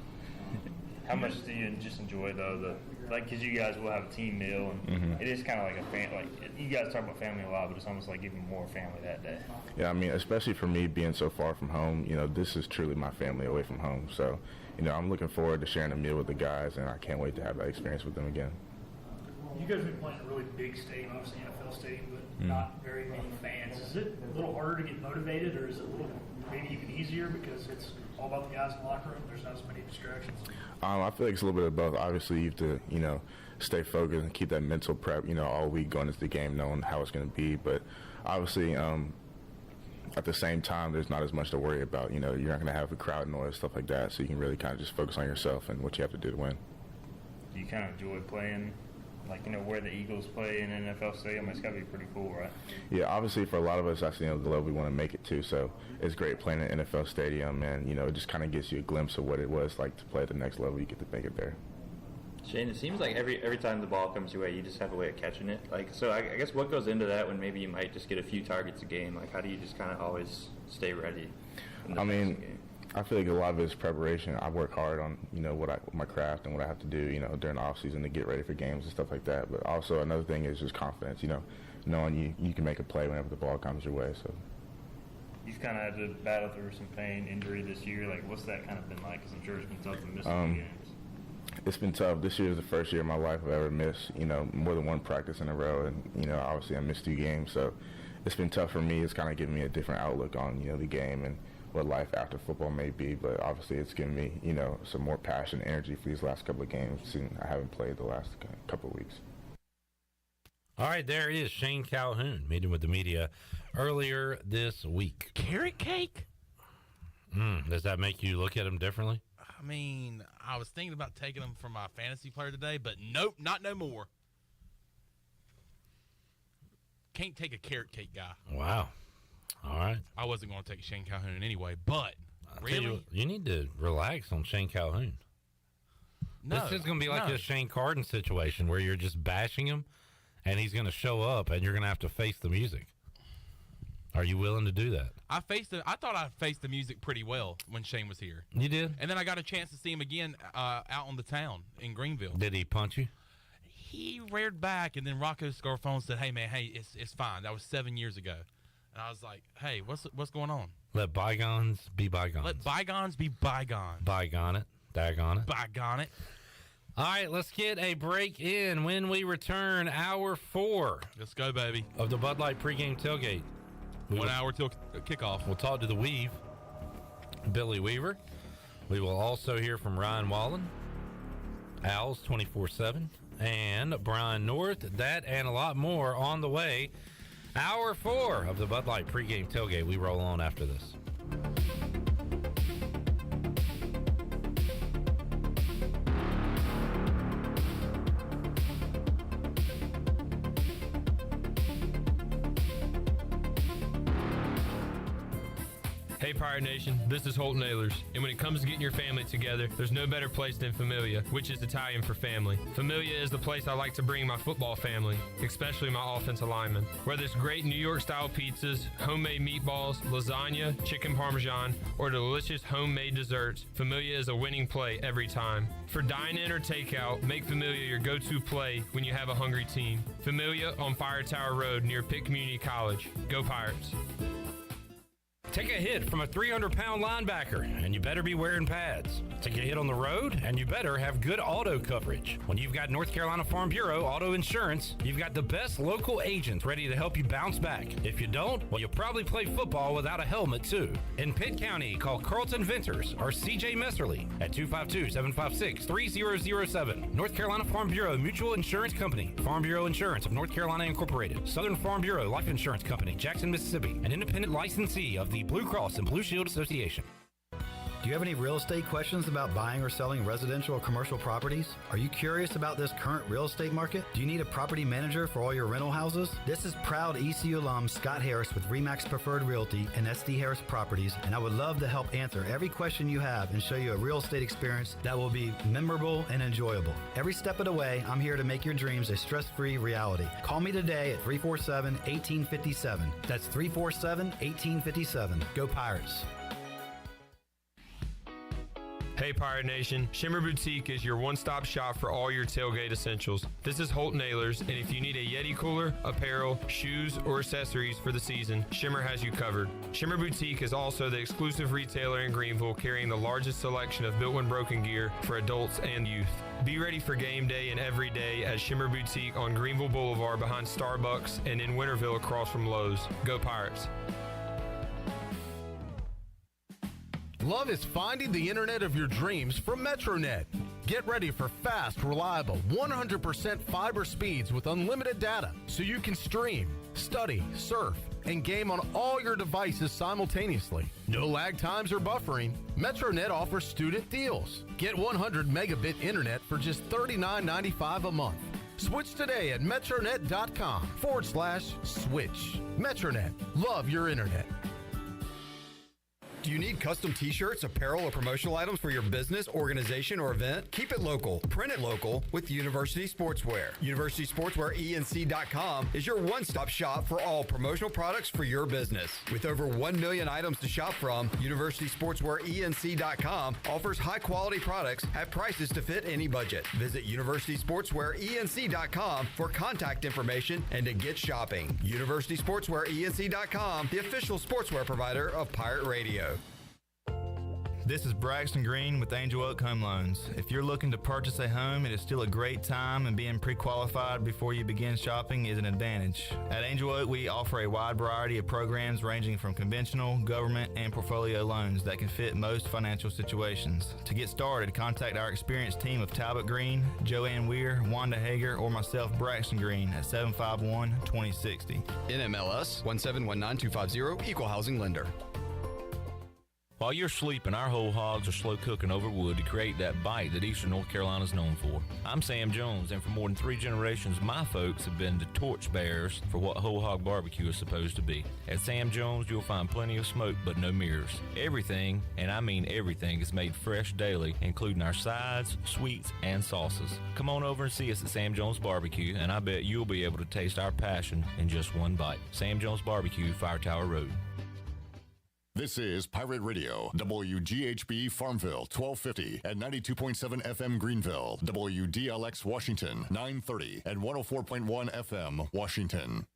How much do you just enjoy though because you guys will have a team meal, and it is kind of like a you guys talk about family a lot, but it's almost like even more family that day. Yeah, I mean, especially for me being so far from home, this is truly my family away from home. So, I'm looking forward to sharing a meal with the guys, and I can't wait to have that experience with them again. You guys have been playing a really big stadium, obviously NFL stadium, but not very many fans. Is it a little harder to get motivated, or is it a little maybe even easier because it's all about the guys in the locker room? There's not as many distractions. I feel like it's a little bit of both. Obviously, you have to, stay focused and keep that mental prep, all week going into the game, knowing how it's going to be. But obviously, at the same time, there's not as much to worry about. You're not going to have a crowd noise, stuff like that. So you can really kind of just focus on yourself and what you have to do to win. Do you kind of enjoy playing, where the Eagles play in an NFL stadium? It's got to be pretty cool, right? Yeah, obviously for a lot of us, that's the level we want to make it to. So it's great playing in an NFL stadium, and it just kind of gives you a glimpse of what it was like to play at the next level. You get to make it there. Shane, it seems like every time the ball comes your way, you just have a way of catching it. So I guess what goes into that when maybe you might just get a few targets a game? How do you just kind of always stay ready? I mean, I feel like a lot of it is preparation. I work hard on, my craft and what I have to do, during the off season to get ready for games and stuff like that. But also another thing is just confidence, knowing you can make a play whenever the ball comes your way. So you've kind of had to battle through some pain, injury this year. What's that kind of been like? Because I'm sure it's been tough to miss some games. It's been tough. This year is the first year of my life I've ever missed, more than one practice in a row. And, obviously I missed 2 games. So it's been tough for me. It's kind of given me a different outlook on, the game and what life after football may be. But obviously it's given me, some more passion and energy for these last couple of games. And I haven't played the last couple of weeks. All right, there is Shane Calhoun meeting with the media earlier this week. Carrot cake? Does that make you look at him differently? I mean, I was thinking about taking him for my fantasy player today, but nope, not no more. Can't take a carrot cake guy. Wow. All right. I wasn't going to take Shane Calhoun anyway, but really? You need to relax on Shane Calhoun. No, this is going to be like a Shane Carden situation where you're just bashing him, and he's going to show up, and you're going to have to face the music. Are you willing to do that? I thought I faced the music pretty well when Shane was here. You did? And then I got a chance to see him again out on the town in Greenville. Did he punch you? He reared back, and then Rocco Scarfone said, "Hey man, it's fine. That was 7 years ago." And I was like, "Hey, what's going on?" Let bygones be bygones. Let bygones be bygones. Bygone it. Daggone it. Bygone it. All right, let's get a break in. When we return, hour 4. Let's go, baby. Of the Bud Light pregame tailgate. 1 hour till kickoff. We'll talk to the Weave, Billy Weaver. We will also hear from Ryan Wallen, Owls 24/7, and Brian North. That and a lot more on the way. Hour 4 of the Bud Light pregame tailgate. We roll on after this. Hey Pirate Nation, this is Holton Ahlers, and when it comes to getting your family together, there's no better place than Familia, which is Italian for family. Familia is the place I like to bring my football family, especially my offensive linemen. Whether it's great New York style pizzas, homemade meatballs, lasagna, chicken parmesan, or delicious homemade desserts, Familia is a winning play every time. For dine-in or takeout, make Familia your go-to play when you have a hungry team. Familia on Fire Tower Road near Pitt Community College. Go Pirates! Take a hit from a 300-pound linebacker, and you better be wearing pads. Take a hit on the road, and you better have good auto coverage. When you've got North Carolina Farm Bureau Auto Insurance, you've got the best local agents ready to help you bounce back. If you don't, well, you'll probably play football without a helmet, too. In Pitt County, call Carlton Venters or C.J. Messerly at 252-756-3007. North Carolina Farm Bureau Mutual Insurance Company, Farm Bureau Insurance of North Carolina Incorporated, Southern Farm Bureau Life Insurance Company, Jackson, Mississippi, an independent licensee of the Blue Cross and Blue Shield Association. Do you have any real estate questions about buying or selling residential or commercial properties? Are you curious about this current real estate market? Do you need a property manager for all your rental houses? This is proud ECU alum Scott Harris with RE/MAX Preferred Realty and SD Harris Properties, and I would love to help answer every question you have and show you a real estate experience that will be memorable and enjoyable. Every step of the way, I'm here to make your dreams a stress-free reality. Call me today at 347-1857. That's 347-1857. Go Pirates. Hey Pirate Nation, Shimmer Boutique is your one-stop shop for all your tailgate essentials. This is Holton Ahlers, and if you need a Yeti cooler, apparel, shoes, or accessories for the season, Shimmer has you covered. Shimmer Boutique is also the exclusive retailer in Greenville carrying the largest selection of built when broken gear for adults and youth. Be ready for game day and every day at Shimmer Boutique on Greenville Boulevard behind Starbucks and in Winterville across from Lowe's. Go Pirates! Love is finding the internet of your dreams from MetroNet. Get ready for fast, reliable, 100% fiber speeds with unlimited data so you can stream, study, surf, and game on all your devices simultaneously. No lag times or buffering. MetroNet offers student deals. Get 100 megabit internet for just $39.95 a month. Switch today at metronet.com/switch. MetroNet. Love your internet. Do you need custom t-shirts, apparel, or promotional items for your business, organization, or event? Keep it local. Print it local with University Sportswear. University Sportswear ENC.com is your one-stop shop for all promotional products for your business. With over 1 million items to shop from, University Sportswear ENC.com offers high-quality products at prices to fit any budget. Visit University Sportswear ENC.com for contact information and to get shopping. University Sportswear ENC.com, the official sportswear provider of Pirate Radio. This is Braxton Green with Angel Oak Home Loans. If you're looking to purchase a home, it is still a great time, and being pre-qualified before you begin shopping is an advantage. At Angel Oak, we offer a wide variety of programs ranging from conventional, government, and portfolio loans that can fit most financial situations. To get started, contact our experienced team of Talbot Green, Joanne Weir, Wanda Hager, or myself, Braxton Green, at 751-2060. NMLS 1719250, Equal Housing Lender. While you're sleeping, our whole hogs are slow cooking over wood to create that bite that Eastern North Carolina is known for. I'm Sam Jones, and for more than 3 generations, my folks have been the torchbearers for what whole hog barbecue is supposed to be. At Sam Jones, you'll find plenty of smoke, but no mirrors. Everything, and I mean everything, is made fresh daily, including our sides, sweets, and sauces. Come on over and see us at Sam Jones Barbecue, and I bet you'll be able to taste our passion in just one bite. Sam Jones Barbecue, Fire Tower Road. This is Pirate Radio, WGHB Farmville, 1250 and 92.7 FM Greenville, WDLX Washington, 930 and 104.1 FM Washington.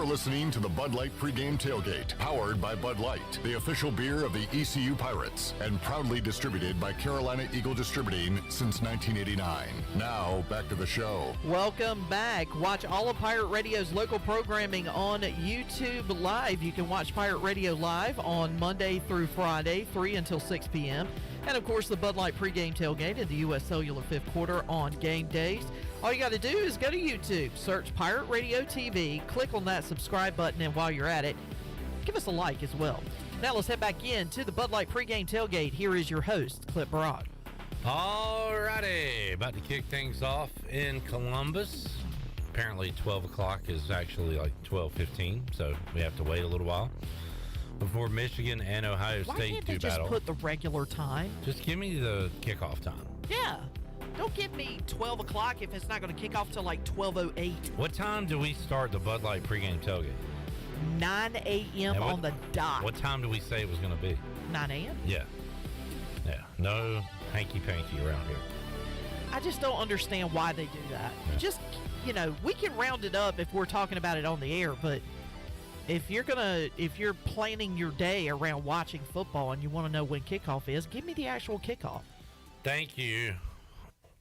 You're listening to the Bud Light Pregame Tailgate, powered by Bud Light, the official beer of the ECU Pirates, and proudly distributed by Carolina Eagle Distributing since 1989. Now, back to the show. Welcome back. Watch all of Pirate Radio's local programming on YouTube Live. You can watch Pirate Radio Live on Monday through Friday, 3 until 6 p.m. And, of course, the Bud Light Pregame Tailgate at the U.S. Cellular Fifth Quarter on game days. All you got to do is go to YouTube, search Pirate Radio TV, click on that subscribe button, and while you're at it, give us a like as well. Now let's head back in to the Bud Light Pregame Tailgate. Here is your host, Clip Broad. All righty, about to kick things off in Columbus. Apparently 12 o'clock is actually like 12:15, so we have to wait a little while before Michigan and Ohio Why State can't do they just battle. put the regular time? Just give me the kickoff time. Yeah. Don't give me 12 o'clock if it's not going to kick off till like 12:08. What time do we start the Bud Light Pregame Tailgate? 9 a.m. on the dot. What time do we say it was going to be? 9 a.m.? Yeah. No hanky-panky around here. I just don't understand why they do that. Yeah. Just, we can round it up if we're talking about it on the air, but if you're planning your day around watching football and you want to know when kickoff is, give me the actual kickoff. Thank you.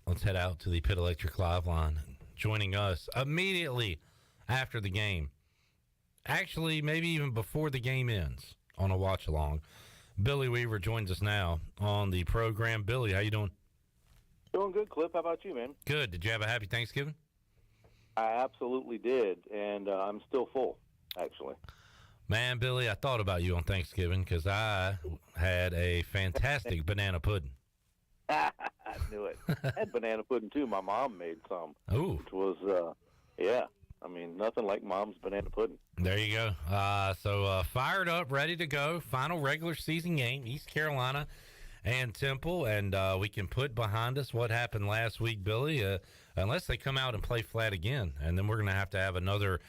Let's head out to the Pit Electric Live line. Joining us immediately after the game. Actually, maybe even before the game ends on a watch-along. Billy Weaver joins us now on the program. Billy, how you doing? Doing good, Clip. How about you, man? Good. Did you have a happy Thanksgiving? I absolutely did, and I'm still full, actually. Man, Billy, I thought about you on Thanksgiving because I had a fantastic banana pudding. I knew it. I had banana pudding, too. My mom made some. Ooh. Which was, nothing like Mom's banana pudding. There you go. So fired up, ready to go. Final regular season game, East Carolina and Temple, and we can put behind us what happened last week, Billy, unless they come out and play flat again. And then we're going to have another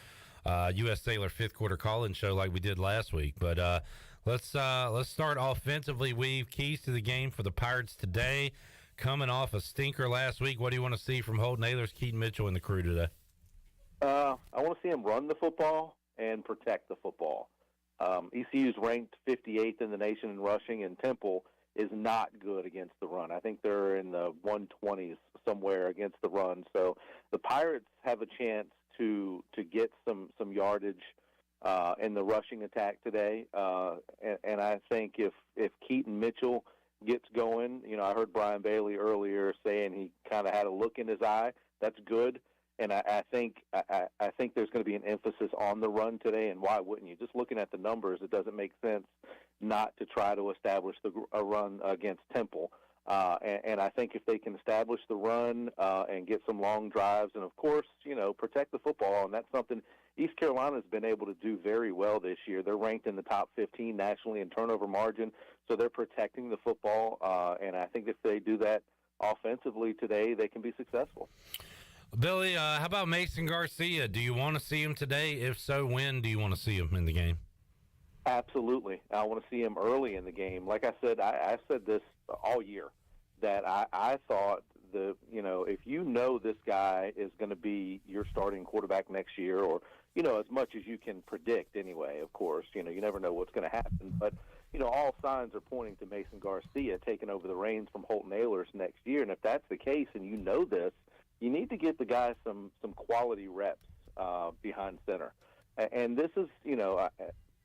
U.S. Sailor fifth quarter call-in show like we did last week. But let's start offensively. Weave keys to the game for the Pirates today. Coming off a stinker last week, what do you want to see from Holton Ahlers, Keaton Mitchell, and the crew today? I want to see him run the football and protect the football. ECU's ranked 58th in the nation in rushing, and Temple is not good against the run. I think they're in the 120s somewhere against the run. So the Pirates have a chance to get some yardage in the rushing attack today. And I think if Keaton Mitchell gets going, I heard Brian Bailey earlier saying he kind of had a look in his eye. That's good. And I think there's going to be an emphasis on the run today, and why wouldn't you? Just looking at the numbers, it doesn't make sense not to try to establish a run against Temple. And I think if they can establish the run and get some long drives and, of course, protect the football, and that's something East Carolina has been able to do very well this year. They're ranked in the top 15 nationally in turnover margin, so they're protecting the football. And I think if they do that offensively today, they can be successful. Billy, how about Mason Garcia? Do you want to see him today? If so, when do you want to see him in the game? Absolutely. I want to see him early in the game. Like I said, I said this all year, that I thought if you know this guy is going to be your starting quarterback next year, or, as much as you can predict anyway, of course, you never know what's going to happen. But, all signs are pointing to Mason Garcia taking over the reins from Holton Ahlers next year. And if that's the case and you know this, you need to get the guy some quality reps behind center. And this is,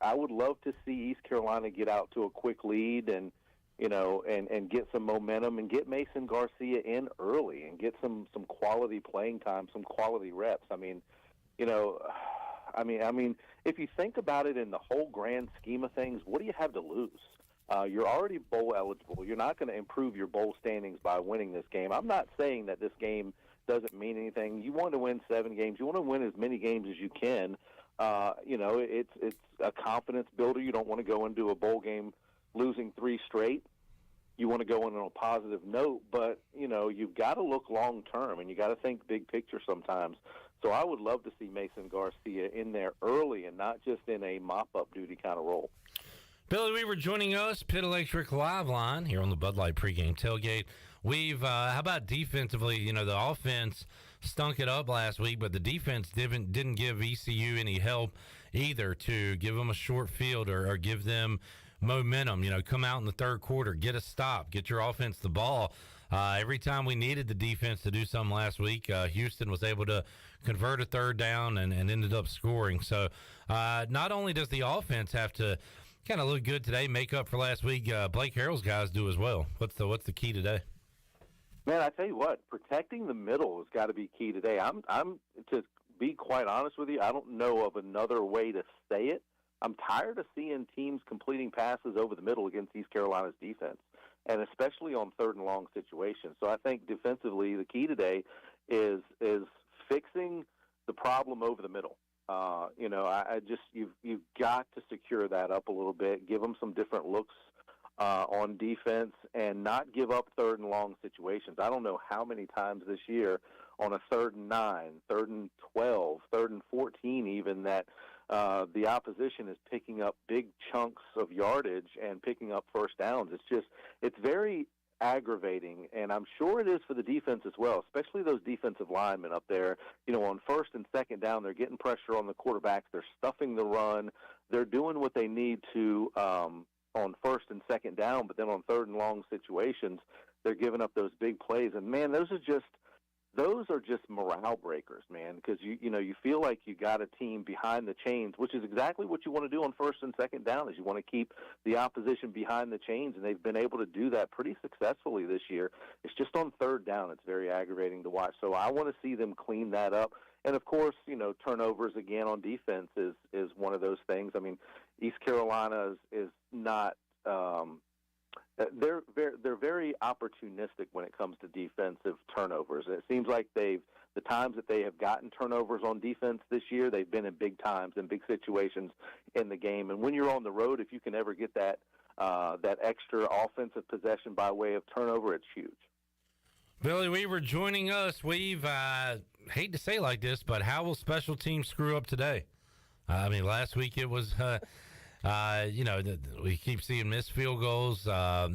I would love to see East Carolina get out to a quick lead and get some momentum and get Mason Garcia in early and get some quality playing time, some quality reps. I mean, if you think about it in the whole grand scheme of things, what do you have to lose? You're already bowl eligible. You're not going to improve your bowl standings by winning this game. I'm not saying that this game doesn't mean anything. You want to win 7 games. You want to win as many games as you can. It's a confidence builder. You don't want to go into a bowl game losing 3 straight. You want to go in on a positive note, but, you've got to look long-term, and you got to think big picture sometimes. So I would love to see Mason Garcia in there early and not just in a mop-up duty kind of role. Billy Weaver joining us, Pit Electric Live Line here on the Bud Light Pregame Tailgate. How about defensively? The offense stunk it up last week, but the defense didn't give ECU any help either to give them a short field or give them momentum. Come out in the third quarter, get a stop, get your offense the ball. Every time we needed the defense to do something last week, Houston was able to convert a third down and ended up scoring. So not only does the offense have to kind of look good today, make up for last week, Blake Harrell's guys do as well. What's the key today? Man, I tell you what, protecting the middle has got to be key today. I'm to be quite honest with you, I don't know of another way to say it. I'm tired of seeing teams completing passes over the middle against East Carolina's defense, and especially on third and long situations. So I think defensively, the key today is fixing the problem over the middle. You've got to secure that up a little bit, give them some different looks on defense, and not give up third and long situations. I don't know how many times this year on a 3rd and 9, 3rd and 12, 3rd and 14 even, that the opposition is picking up big chunks of yardage and picking up first downs. It's very aggravating, and I'm sure it is for the defense as well, especially those defensive linemen up there. On 1st and 2nd down, they're getting pressure on the quarterbacks. They're stuffing the run. They're doing what they need to on 1st and 2nd down, but then on 3rd and long situations, they're giving up those big plays. And, man, those are just morale breakers, man, because you feel like you got a team behind the chains, which is exactly what you want to do on 1st and 2nd down, is you want to keep the opposition behind the chains, and they've been able to do that pretty successfully this year. It's just on 3rd down it's very aggravating to watch. So I want to see them clean that up. And, of course, turnovers again on defense is one of those things. I mean, East Carolina is not they're very opportunistic when it comes to defensive turnovers. It seems like the times that they have gotten turnovers on defense this year, they've been in big times, in big situations in the game. And when you're on the road, if you can ever get that extra offensive possession by way of turnover, it's huge. Billy Weaver joining us. We've hate to say it like this, but how will special teams screw up today? Last week it was, we keep seeing missed field goals.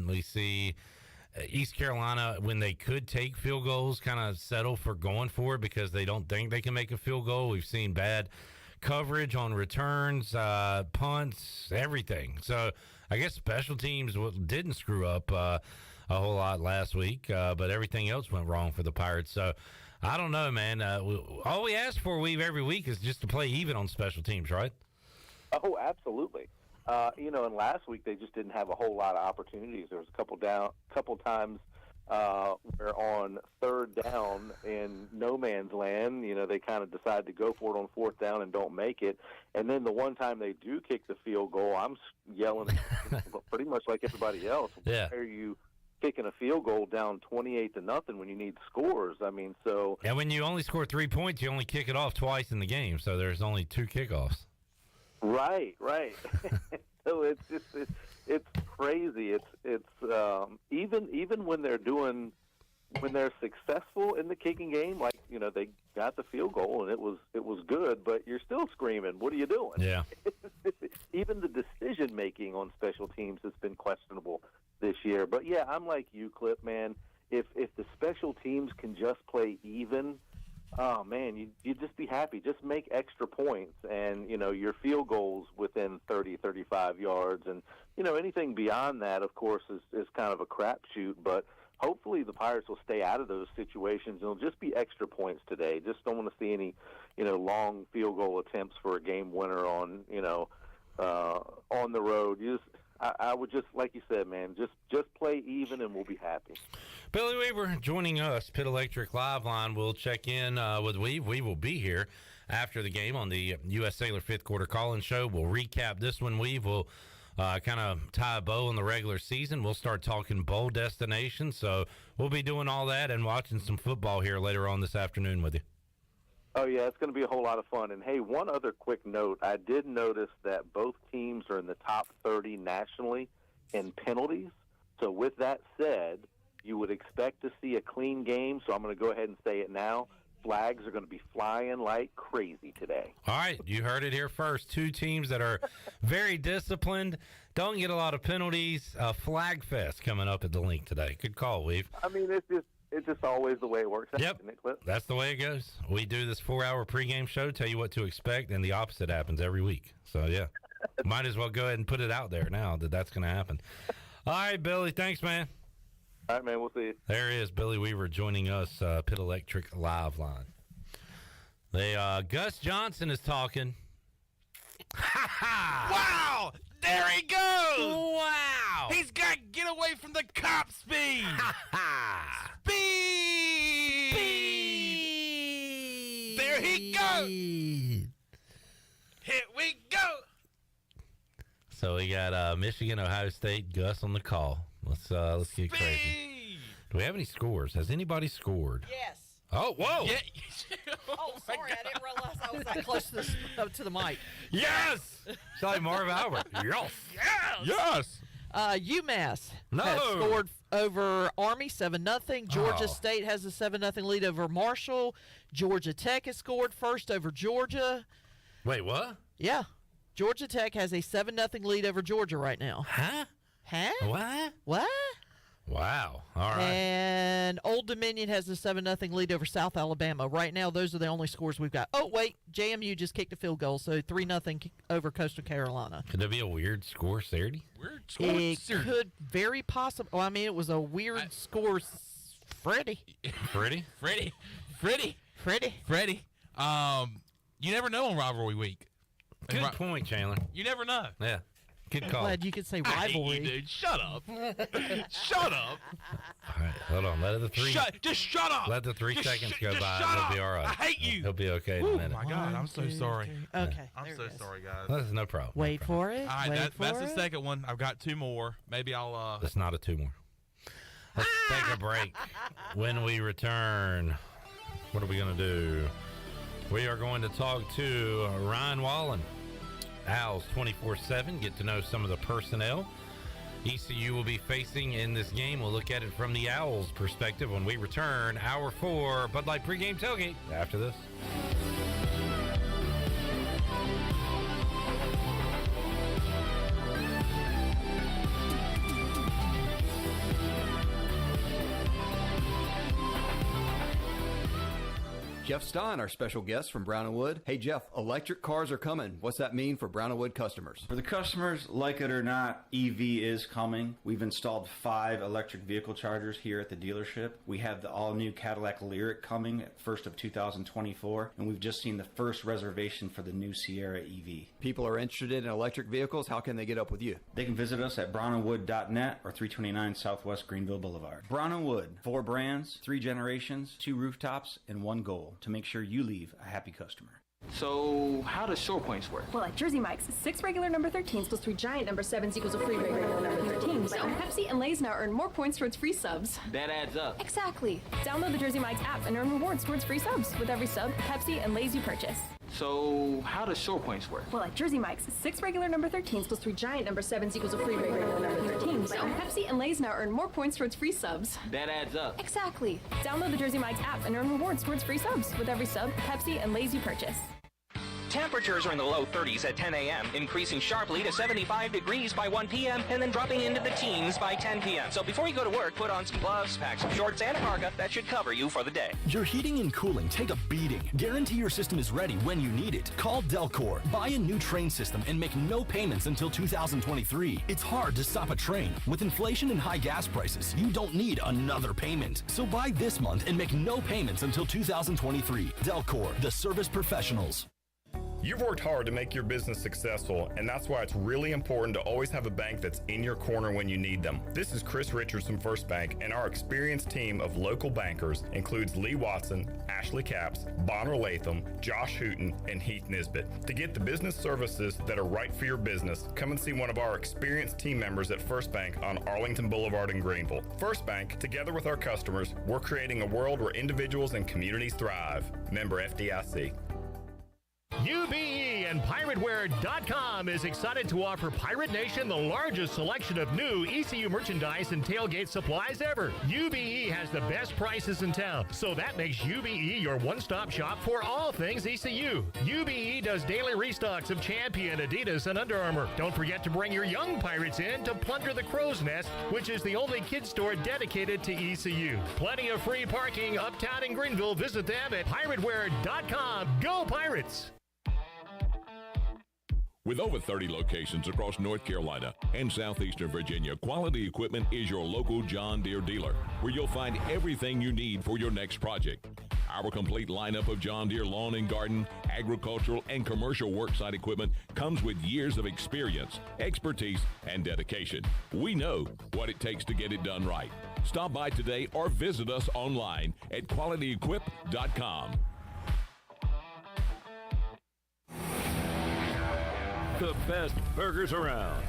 We see East Carolina, when they could take field goals, kind of settle for going for it because they don't think they can make a field goal. We've seen bad coverage on returns, punts, everything. So I guess special teams didn't screw up a whole lot last week, but everything else went wrong for the Pirates. So I don't know, man. All we ask for, Weave, every week is just to play even on special teams, right? Oh, absolutely. And last week they just didn't have a whole lot of opportunities. There was a couple times where on 3rd down in no man's land, they kind of decide to go for it on 4th down and don't make it. And then the one time they do kick the field goal, I'm yelling pretty much like everybody else. Yeah. Why are you kicking a field goal down 28-0 when you need scores? So. And when you only score 3 points, you only kick it off twice in the game. So there's only 2 kickoffs. Right. So it's crazy. It's even when they're successful in the kicking game, like they got the field goal and it was good, but you're still screaming, what are you doing? Yeah. Even the decision making on special teams has been questionable this year. But yeah, I'm like you, Clip, man. If the special teams can just play even, oh man, you'd just be happy. Just make extra points, and your field goals within 30, 35 yards, and anything beyond that, of course, is kind of a crapshoot. But hopefully the Pirates will stay out of those situations. It'll just be extra points today. Just don't want to see any long field goal attempts for a game winner on the road. I would just, like you said, man, just play even and we'll be happy. Billy Weaver joining us, Pit Electric Live Line. We'll check in with Weave. We will be here after the game on the U.S. Sailor 5th Quarter Call-In Show. We'll recap this one, Weave. We'll kind of tie a bow on the regular season. We'll start talking bowl destinations. So we'll be doing all that and watching some football here later on this afternoon with you. Oh, yeah, it's going to be a whole lot of fun. And, hey, one other quick note. I did notice that both teams are in the top 30 nationally in penalties. So with that said, you would expect to see a clean game. So I'm going to go ahead and say it now. Flags are going to be flying like crazy today. All right, you heard it here first. 2 teams that are very disciplined, don't get a lot of penalties. Flag Fest coming up at the link today. Good call, Weave. it's just always the way it works out. Yep, isn't it, Clip? That's the way it goes. We do this 4-hour pregame show, tell you what to expect, and the opposite happens every week. So, yeah, might as well go ahead and put it out there now that that's going to happen. All right, Billy, thanks, man. All right, man, we'll see you. There is Billy Weaver joining us, Pit Electric Live Line. Gus Johnson is talking. Wow! There he goes! Wow! He's got to get away from the cop speed! Speed! There he goes! Here we go! So we got Michigan, Ohio State, Gus on the call. Let's get crazy. Do we have any scores? Has anybody scored? Yes. Oh, whoa! Yeah. Oh, sorry, I didn't realize I was that close to the mic. Yes! It's like Marv Albert. Yes! Yes! UMass has scored over Army 7-0. Georgia State has a 7-0 lead over Marshall. Georgia Tech has scored first over Georgia. Wait, what? Yeah. Georgia Tech has a 7-0 lead over Georgia right now. Huh? What? What? Wow. All right. And Old Dominion has a 7-0 lead over South Alabama. Right now, those are the only scores we've got. Oh, wait. JMU just kicked a field goal, so 3-0 over Coastal Carolina. Could there be a weird score, Saturday? Weird score? It could very possibly. Well, I mean, it was a weird score. Freddie. Freddie? Freddie. You never know on rivalry week. Good point, Chandler. You never know. Yeah. Good I'm call. glad you could say I hate rivalry. you, dude. Shut up. Shut up. All right, hold on. Let Just shut up. Let the 3 seconds go just by. shut He'll up. be all right. I hate you. He'll be okay in a minute. Oh, my God. I'm so sorry. Okay. I'm so sorry, guys. That's no problem. Wait for it. All right, that's the second one. I've got 2 more. Maybe I'll. That's not a 2 more. Let's take a break. When we return, what are we going to do? We are going to talk to Ryan Wallen. Owls 24/7, get to know some of the personnel ECU will be facing in this game. We'll look at it from the Owls' perspective when we return. Hour 4, Bud Light Pregame Tailgate after this. Jeff Stein, our special guest from Brown & Wood. Hey, Jeff, electric cars are coming. What's that mean for Brown & Wood customers? For the customers, like it or not, EV is coming. We've installed 5 electric vehicle chargers here at the dealership. We have the all-new Cadillac Lyriq coming at 1st of 2024, and we've just seen the first reservation for the new Sierra EV. People are interested in electric vehicles. How can they get up with you? They can visit us at brownandwood.net or 329 Southwest Greenville Boulevard. Brown & Wood, 4 brands, 3 generations, 2 rooftops, and 1 goal to make sure you leave a happy customer. So, how does short points work? Well, at Jersey Mike's, 6 regular number 13s plus 3 giant number 7s equals a free regular number 13. So, Pepsi and Lay's now earn more points towards free subs. That adds up. Exactly. Download the Jersey Mike's app and earn rewards towards free subs with every sub, Pepsi, and Lay's you purchase. So, how does short points work? Well, at Jersey Mike's, 6 regular number 13s plus 3 giant number 7s equals a free regular number 13. So, Pepsi and Lay's now earn more points towards free subs. That adds up. Exactly. Download the Jersey Mike's app and earn rewards towards free subs with every sub, Pepsi, and Lay's you purchase. Temperatures are in the low 30s at 10 a.m., increasing sharply to 75 degrees by 1 p.m., and then dropping into the teens by 10 p.m. So before you go to work, put on some gloves, pack some shorts, and a parka. That should cover you for the day. Your heating and cooling take a beating. Guarantee your system is ready when you need it. Call Delcor. Buy a new train system and make no payments until 2023. It's hard to stop a train. With inflation and high gas prices, you don't need another payment. So buy this month and make no payments until 2023. Delcor, the service professionals. You've worked hard to make your business successful, and that's why it's really important to always have a bank that's in your corner when you need them. This is Chris Richards from First Bank, and our experienced team of local bankers includes Lee Watson, Ashley Capps, Bonner Latham, Josh Hooten, and Heath Nisbet. To get the business services that are right for your business, come and see one of our experienced team members at First Bank on Arlington Boulevard in Greenville. First Bank, together with our customers, we're creating a world where individuals and communities thrive. Member FDIC. UBE and PirateWear.com is excited to offer Pirate Nation the largest selection of new ECU merchandise and tailgate supplies ever. UBE has the best prices in town, so that makes UBE your one-stop shop for all things ECU. UBE does daily restocks of Champion, Adidas, and Under Armour. Don't forget to bring your young Pirates in to plunder the Crow's Nest, which is the only kids store dedicated to ECU. Plenty of free parking uptown in Greenville. Visit them at PirateWear.com. Go Pirates! With over 30 locations across North Carolina and southeastern Virginia, Quality Equipment is your local John Deere dealer, where you'll find everything you need for your next project. Our complete lineup of John Deere lawn and garden, agricultural, and commercial worksite equipment comes with years of experience, expertise, and dedication. We know what it takes to get it done right. Stop by today or visit us online at QualityEquip.com. The best burgers around.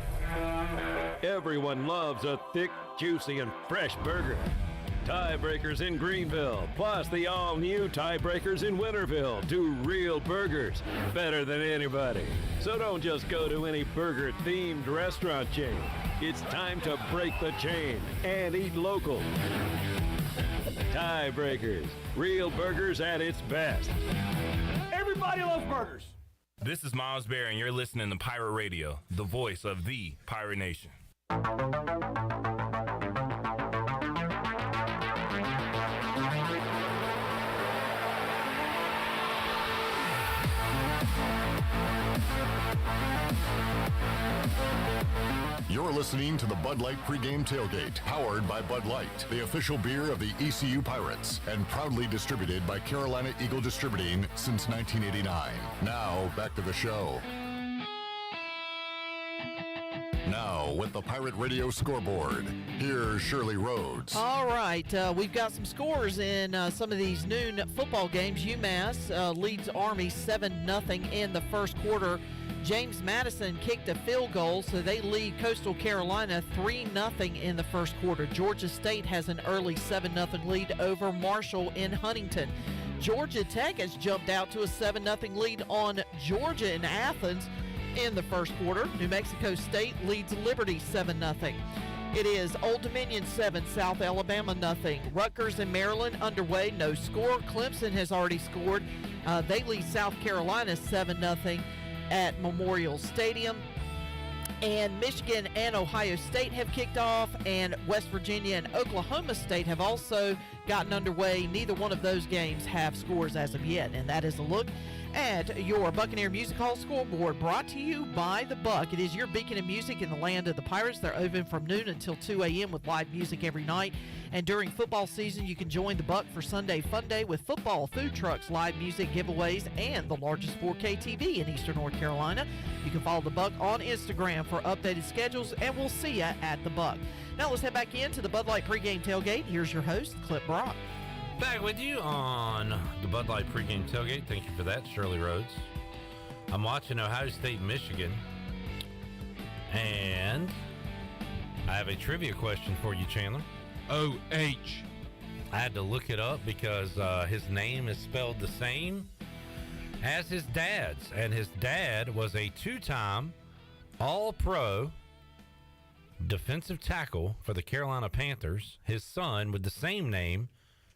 Everyone loves a thick, juicy, and fresh burger. Tiebreakers in Greenville, plus the all-new Tiebreakers in Winterville, do real burgers better than anybody. So don't just go to any burger-themed restaurant chain. It's time to break the chain and eat local. Tiebreakers, real burgers at its best. Everybody loves burgers. This is Miles Bear, and you're listening to Pirate Radio, the voice of the Pirate Nation. You're listening to the Bud Light Pregame Tailgate, powered by Bud Light, the official beer of the ECU Pirates, and proudly distributed by Carolina Eagle Distributing since 1989. Now, back to the show. Now, with the Pirate Radio scoreboard, here's Shirley Rhodes. All right, we've got some scores in some of these noon football games. UMass leads Army 7-0 in the first quarter. James Madison kicked a field goal, so they lead Coastal Carolina 3-0 in the first quarter. Georgia State has an early 7-0 lead over Marshall in Huntington. Georgia Tech has jumped out to a 7-0 lead on Georgia in Athens in the first quarter. New Mexico State leads Liberty 7-0. It is Old Dominion 7, South Alabama 0. Rutgers and Maryland underway, no score. Clemson has already scored. They lead South Carolina 7-0 at Memorial Stadium. And Michigan and Ohio State have kicked off, and West Virginia and Oklahoma State have also gotten underway. Neither one of those games have scores as of yet, and that is a look at your Buccaneer Music Hall scoreboard, brought to you by The Buck. It is your beacon of music in the land of the Pirates. They're open from noon until 2 a.m. with live music every night. And during football season, you can join The Buck for Sunday Fun Day with football, food trucks, live music, giveaways, and the largest 4K TV in Eastern North Carolina. You can follow The Buck on Instagram for updated schedules, and we'll see you at The Buck. Now let's head back into the Bud Light Pregame Tailgate. Here's your host, Clip Brock. Back with you on the Bud Light Pregame Tailgate. Thank you for that, Shirley Rhodes. I'm watching Ohio State, Michigan, and I have a trivia question for you, Chandler. O-H. I had to look it up because his name is spelled the same as his dad's, and his dad was a two-time All-Pro defensive tackle for the Carolina Panthers. His son, with the same name,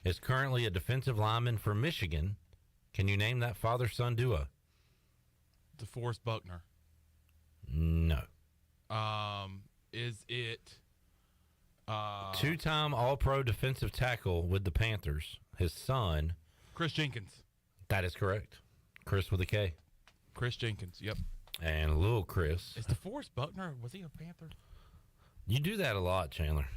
is currently a defensive lineman for Michigan. Can you name that father-son duo? DeForest Buckner. No. Is it... two-time All-Pro defensive tackle with the Panthers. His son. Chris Jenkins. That is correct. Chris with a K. Chris Jenkins, yep. And little Chris. Is DeForest Buckner, was he a Panther? You do that a lot, Chandler.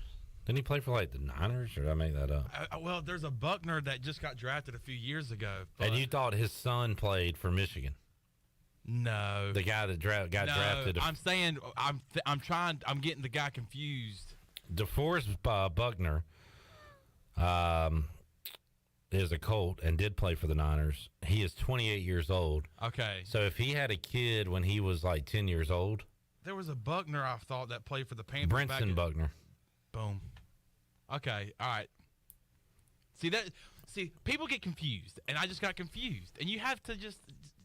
Didn't he play for, like, the Niners, or did I make that up? Well, there's a Buckner that just got drafted a few years ago. And you thought his son played for Michigan? No. The guy that got drafted. I'm saying, I'm getting the guy confused. DeForest Buckner is a Colt and did play for the Niners. He is 28 years old. Okay. So if he had a kid when he was, like, 10 years old. There was a Buckner, I thought, that played for the Panthers. Brinson Buckner. Boom. Okay, all right. See, people get confused, and I just got confused. And you have to just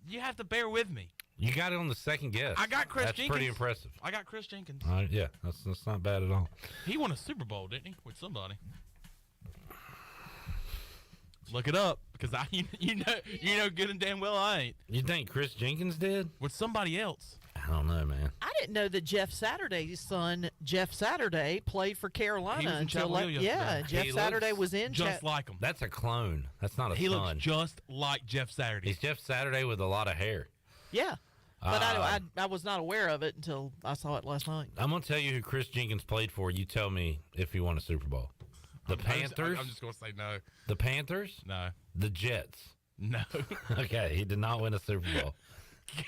You have to bear with me. You got it on the second guess. I got Chris That's Jenkins. pretty impressive. I got Chris Jenkins. Yeah, that's not bad at all. He won a Super Bowl, didn't he, with somebody? Look it up, because you know good and damn well I ain't. You think Chris Jenkins did? With somebody else. I don't know, man. I didn't know that Jeff Saturday's son, Jeff Saturday, played for Carolina He was in until Chapel Hill yesterday. Jeff Saturday was in just like him. That's a clone. That's not a He son. looks just like Jeff Saturday. He's Jeff Saturday with a lot of hair. Yeah. But I was not aware of it until I saw it last night. I'm going to tell you who Chris Jenkins played for. You tell me if he won a Super Bowl. The Panthers? I'm just going to say no. The Panthers? No. The Jets? No. Okay, he did not win a Super Bowl.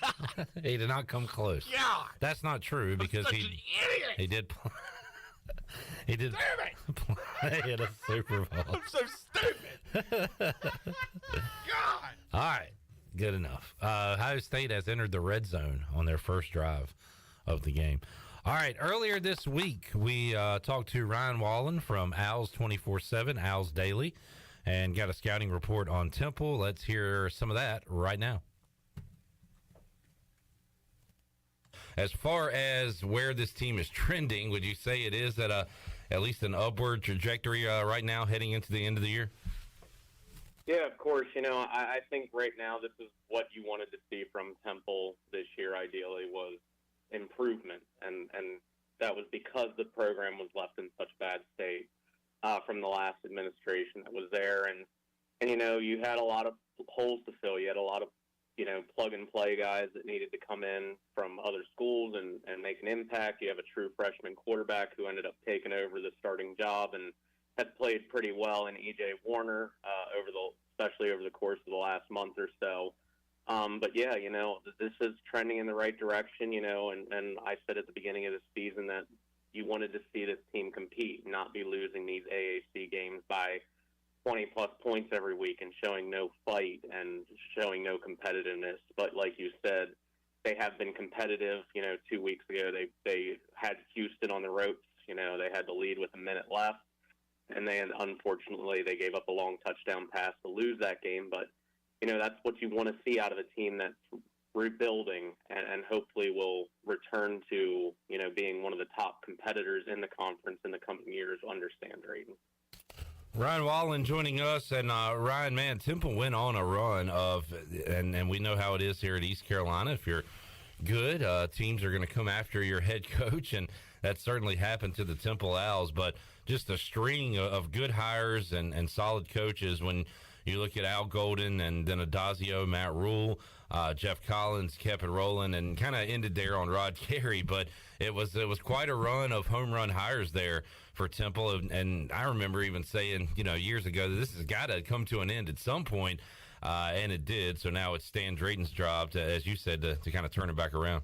God. He did not come close. God. That's not true because such an idiot. He did he did play in a Super Bowl. I'm so stupid. God. All right, good enough. Ohio State has entered the red zone on their first drive of the game. All right, earlier this week, we talked to Ryan Wallen from Owls 24/7, Owls Daily, and got a scouting report on Temple. Let's hear some of that right now. As far as where this team is trending, would you say it is at at least an upward trajectory right now heading into the end of the year? Yeah, of course. I think right now this is what you wanted to see from Temple this year, ideally, was improvement. And that was because the program was left in such bad state from the last administration that was there. And you had a lot of holes to fill. You had a lot of plug-and-play guys that needed to come in from other schools and make an impact. You have a true freshman quarterback who ended up taking over the starting job and has played pretty well in E.J. Warner especially over the course of the last month or so. But, yeah, this is trending in the right direction, and I said at the beginning of the season that you wanted to see this team compete, not be losing these AAC games by 20-plus points every week and showing no fight and showing no competitiveness. But like you said, they have been competitive. 2 weeks ago they had Houston on the ropes. They had the lead with a minute left, and unfortunately they gave up a long touchdown pass to lose that game. But that's what you want to see out of a team that's rebuilding and hopefully will return to being one of the top competitors in the conference in the coming years under Stan Drayton. Ryan Wallen joining us, and Ryan, man, Temple went on a run and we know how it is here at East Carolina. If you're good, teams are going to come after your head coach, and that certainly happened to the Temple Owls. But just a string of good hires and solid coaches. When you look at Al Golden and then Adazio, Matt Rule, Jeff Collins kept it rolling and kind of ended there on Rod Carey. But it was quite a run of home run hires there for Temple. And I remember even saying, years ago, that this has got to come to an end at some point. And it did. So now it's Stan Drayton's job to, as you said, to kind of turn it back around.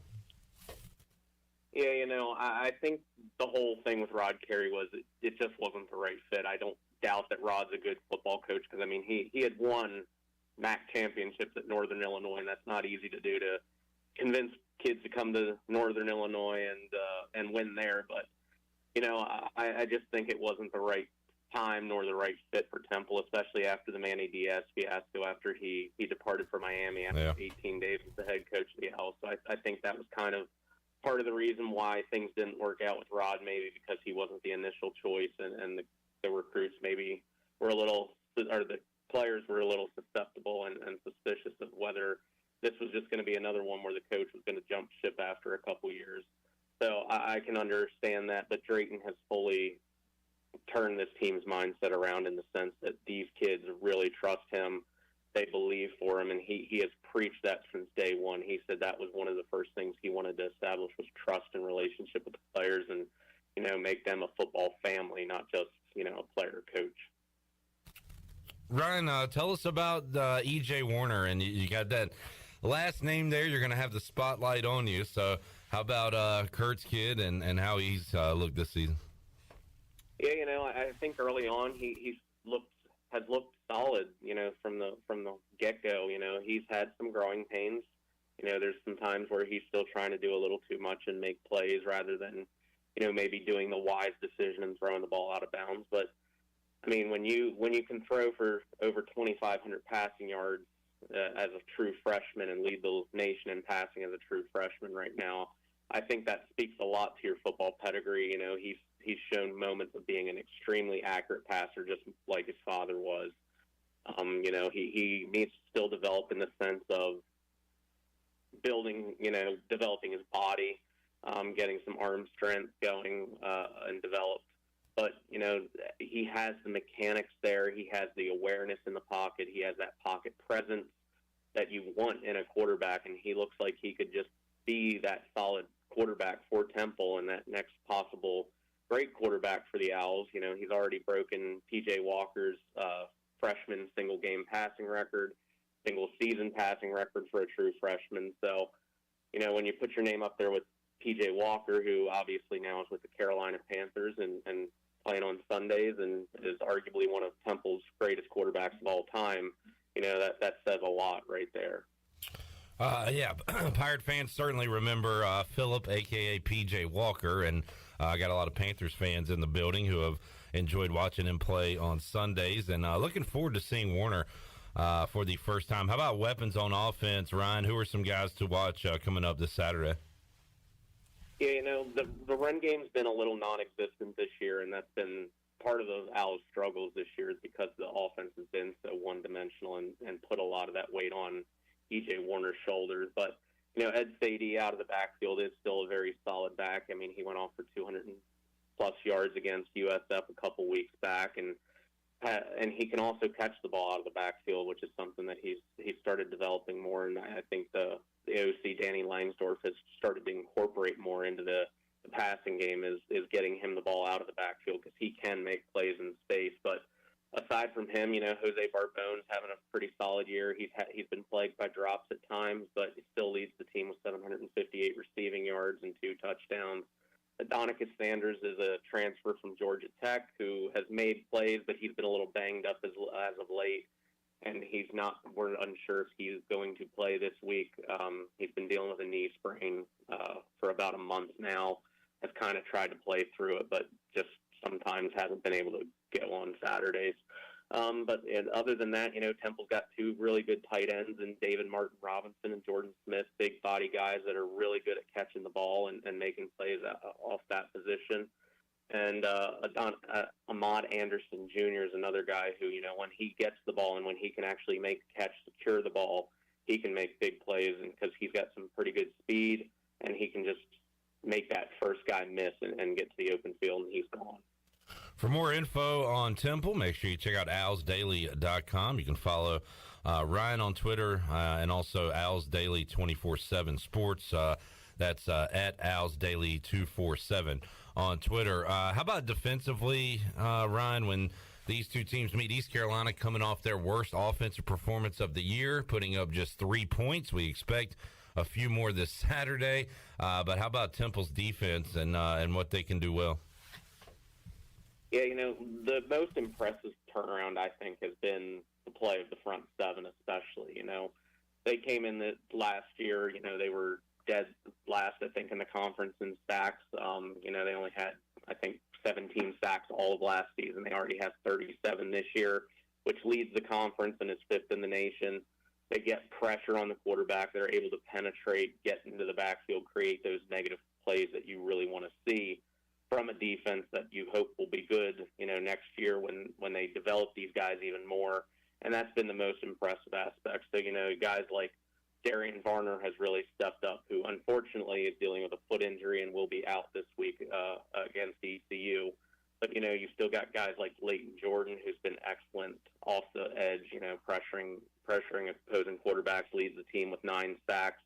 Yeah, I think the whole thing with Rod Carey was it just wasn't the right fit. I don't doubt that Rod's a good football coach because, he had won MAC championships at Northern Illinois, and that's not easy to do, to convince kids to come to Northern Illinois and win there. But, I just think it wasn't the right time nor the right fit for Temple, especially after the Manny Diaz fiasco after he departed for Miami after 18 days as the head coach of the Owls. So I think that was kind of part of the reason why things didn't work out with Rod, maybe because he wasn't the initial choice and the recruits maybe were the players were a little susceptible and suspicious of whether this was just going to be another one where the coach was going to jump ship after a couple years. So I can understand that, but Drayton has fully turned this team's mindset around in the sense that these kids really trust him. They believe for him, and he has preached that since day one. He said that was one of the first things he wanted to establish was trust and relationship with the players and, make them a football family, not just, a player coach. Ryan, tell us about E.J. Warner, and you got that last name there. You're going to have the spotlight on you. So how about Kurt's kid and how he's looked this season? Yeah, I think early on he has looked solid, from the get-go. He's had some growing pains. There's some times where he's still trying to do a little too much and make plays rather than, maybe doing the wise decision and throwing the ball out of bounds. But, when you can throw for over 2,500 passing yards, as a true freshman and lead the nation in passing as a true freshman right now. I think that speaks a lot to your football pedigree. You know, he's shown moments of being an extremely accurate passer, just like his father was. You know, he needs to still develop in the sense of developing his body, getting some arm strength going and developed. But, you know, he has the mechanics there. He has the awareness in the pocket. He has that pocket presence that you want in a quarterback, and he looks like he could just be that solid quarterback for Temple and that next possible great quarterback for the Owls. You know, he's already broken P.J. Walker's freshman single-game passing record, single-season passing record for a true freshman. So, you know, when you put your name up there with P.J. Walker, who obviously now is with the Carolina Panthers and playing on Sundays and is arguably one of Temple's greatest quarterbacks of all time, you know, that says a lot right there. Yeah, Pirate fans certainly remember Philip, a.k.a. P.J. Walker, and I got a lot of Panthers fans in the building who have enjoyed watching him play on Sundays, and looking forward to seeing Warner for the first time. How about weapons on offense, Ryan? Who are some guys to watch coming up this Saturday? Yeah, you know, the run game's been a little non-existent this year, and that's been part of those Owls' struggles this year is because the offense has been so one-dimensional and put a lot of that weight on E.J. Warner's shoulders. But, you know, Ed Sadie out of the backfield is still a very solid back. I mean, he went off for 200-plus yards against USF a couple weeks back, and he can also catch the ball out of the backfield, which is something that he's started developing more. And I think the OC, Danny Leinsdorf, has started to incorporate more into the passing game is getting him the ball out of the backfield because he can make plays in space. But aside from him, you know, Jose Barbone's having a pretty solid year. He's been plagued by drops at times, but he still leads the team with 758 receiving yards and 2 touchdowns. Adonicus Sanders is a transfer from Georgia Tech who has made plays, but he's been a little banged up as of late, and we're unsure if he's going to play this week. He's been dealing with a knee sprain for about a month now, has kind of tried to play through it, but just sometimes hasn't been able to go on Saturdays. But other than that, you know, Temple's got 2 really good tight ends in David Martin Robinson and Jordan Smith, big body guys that are really good at catching the ball and making plays off that position. And Ahmad Anderson Jr. is another guy who, you know, when he gets the ball and when he can actually make the catch, secure the ball, he can make big plays because he's got some pretty good speed and he can just make that first guy miss and get to the open field, and he's gone. For more info on Temple, make sure you check out owlsdaily.com. You can follow Ryan on Twitter and also Owls Daily 24/7 Sports. That's at Owls Daily 247 on Twitter. How about defensively, Ryan, when these two teams meet? East Carolina coming off their worst offensive performance of the year, putting up just 3 points. We expect a few more this Saturday. But how about Temple's defense and what they can do well? Yeah, you know, the most impressive turnaround, I think, has been the play of the front seven especially. You know, they came in the last year, you know, they were dead last, I think, in the conference in sacks. You know, they only had, I think, 17 sacks all of last season. They already have 37 this year, which leads the conference and is 5th in the nation. They get pressure on the quarterback. They're able to penetrate, get into the backfield, create those negative plays that you really want to see from a defense that you hope will be good, you know, next year when they develop these guys even more. And that's been the most impressive aspect. So, you know, guys like Darian Varner has really stepped up, who unfortunately is dealing with a foot injury and will be out this week against ECU. But, you know, you've still got guys like Leighton Jordan, who's been excellent off the edge, you know, pressuring opposing quarterbacks, leads the team with 9 sacks.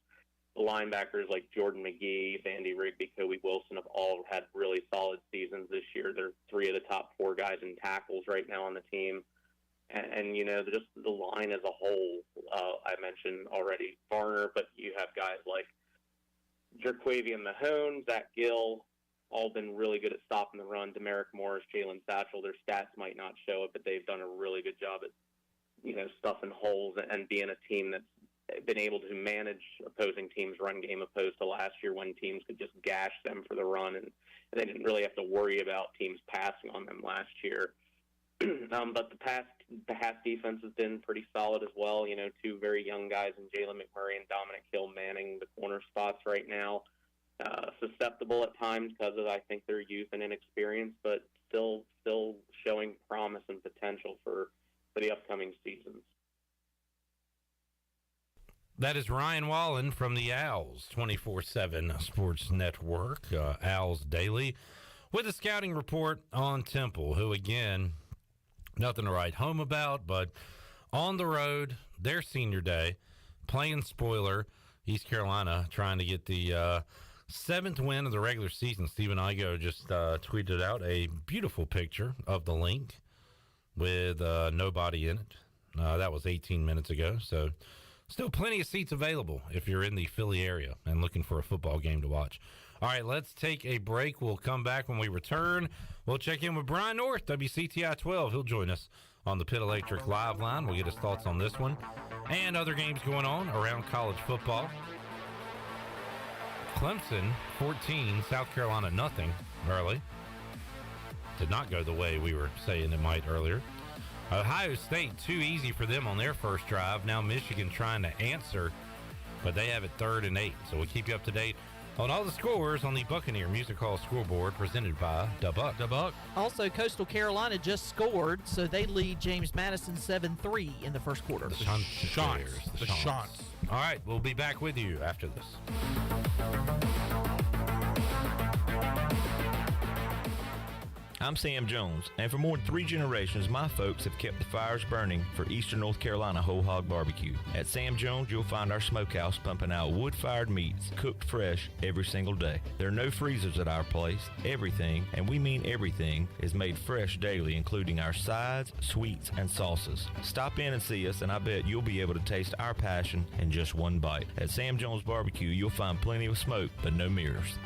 The linebackers like Jordan McGee, Vandy Rigby, Kobe Wilson have all had really solid seasons this year. They're 3 of the top 4 guys in tackles right now on the team. And you know, just the line as a whole, I mentioned already Varner, but you have guys like Jerquavian Mahone, Zach Gill, all been really good at stopping the run. Demerick Morris, Jalen Satchel, their stats might not show it, but they've done a really good job at, you know, stuffing holes and being a team that's been able to manage opposing teams' run game opposed to last year when teams could just gash them for the run and they didn't really have to worry about teams passing on them last year. But the pass defense has been pretty solid as well. You know, two very young guys in Jalen McMurray and Dominic Hill manning the corner spots right now. Susceptible at times because of, I think, their youth and inexperience, but still showing promise and potential for the upcoming seasons. That is Ryan Wallen from the Owls 24/7 Sports Network, Owls Daily, with a scouting report on Temple, who, again, nothing to write home about, but on the road, their senior day, playing spoiler, East Carolina, trying to get the 7th win of the regular season. Stephen Igo just tweeted out a beautiful picture of the link with nobody in it. That was 18 minutes ago, so still plenty of seats available if you're in the Philly area and looking for a football game to watch. All right, let's take a break. We'll come back when we return. We'll check in with Brian North, WCTI 12. He'll join us on the Pit Electric Live line. We'll get his thoughts on this one and other games going on around college football. Clemson, 14, South Carolina, nothing early. Did not go the way we were saying it might earlier. Ohio State, too easy for them on their first drive. Now Michigan trying to answer, but they have it 3rd and 8. So we'll keep you up to date on all the scores on the Buccaneer Music Hall scoreboard presented by Dubuck. Also, Coastal Carolina just scored, so they lead James Madison 7-3 in the first quarter. The Shants. All right, we'll be back with you after this. I'm Sam Jones, and for more than 3 generations, my folks have kept the fires burning for Eastern North Carolina Whole Hog Barbecue. At Sam Jones, you'll find our smokehouse pumping out wood-fired meats, cooked fresh every single day. There are no freezers at our place. Everything, and we mean everything, is made fresh daily, including our sides, sweets, and sauces. Stop in and see us, and I bet you'll be able to taste our passion in just one bite. At Sam Jones Barbecue, you'll find plenty of smoke, but no mirrors.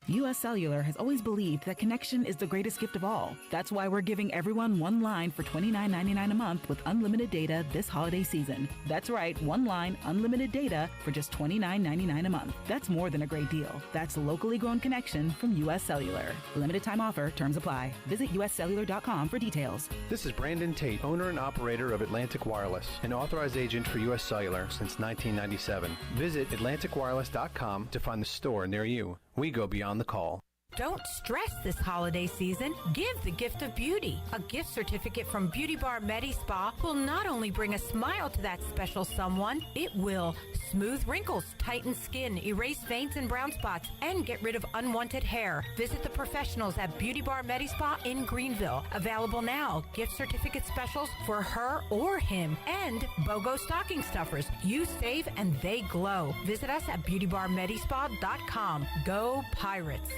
U.S. Cellular has always believed that connection is the greatest gift of all. That's why we're giving everyone one line for $29.99 a month with unlimited data this holiday season. That's right, one line, unlimited data for just $29.99 a month. That's more than a great deal. That's locally grown connection from U.S. Cellular. Limited time offer, terms apply. Visit uscellular.com for details. This is Brandon Tate, owner and operator of Atlantic Wireless, an authorized agent for U.S. Cellular since 1997. Visit atlanticwireless.com to find the store near you. We go beyond the call. Don't stress this holiday season. Give the gift of beauty. A gift certificate from Beauty Bar Medi Spa will not only bring a smile to that special someone, it will smooth wrinkles, tighten skin, erase veins and brown spots, and get rid of unwanted hair. Visit the professionals at Beauty Bar Medi Spa in Greenville. Available now. Gift certificate specials for her or him. And BOGO stocking stuffers. You save and they glow. Visit us at beautybarmedispa.com. Go Pirates!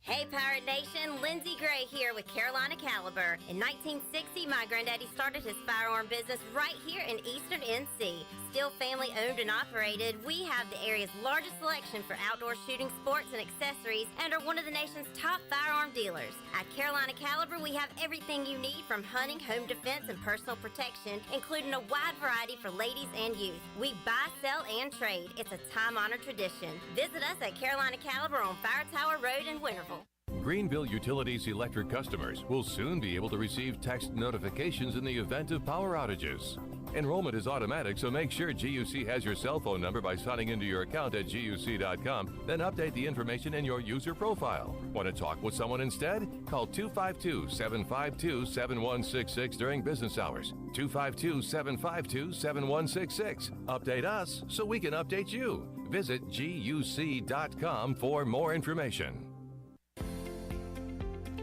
Hey Pirate Nation, Lindsay Gray here with Carolina Caliber. In 1960, my granddaddy started his firearm business right here in Eastern NC. Still family owned and operated, we have the area's largest selection for outdoor shooting sports and accessories and are one of the nation's top firearm dealers. At Carolina Caliber, we have everything you need from hunting, home defense, and personal protection, including a wide variety for ladies and youth. We buy, sell, and trade. It's a time-honored tradition. Visit us at Carolina Caliber on Fire Tower Road in Winterville. Greenville Utilities electric customers will soon be able to receive text notifications in the event of power outages. Enrollment is automatic, so make sure GUC has your cell phone number by signing into your account at GUC.com, then update the information in your user profile. Want to talk with someone instead? Call 252-752-7166 during business hours. 252-752-7166. Update us so we can update you. Visit GUC.com for more information.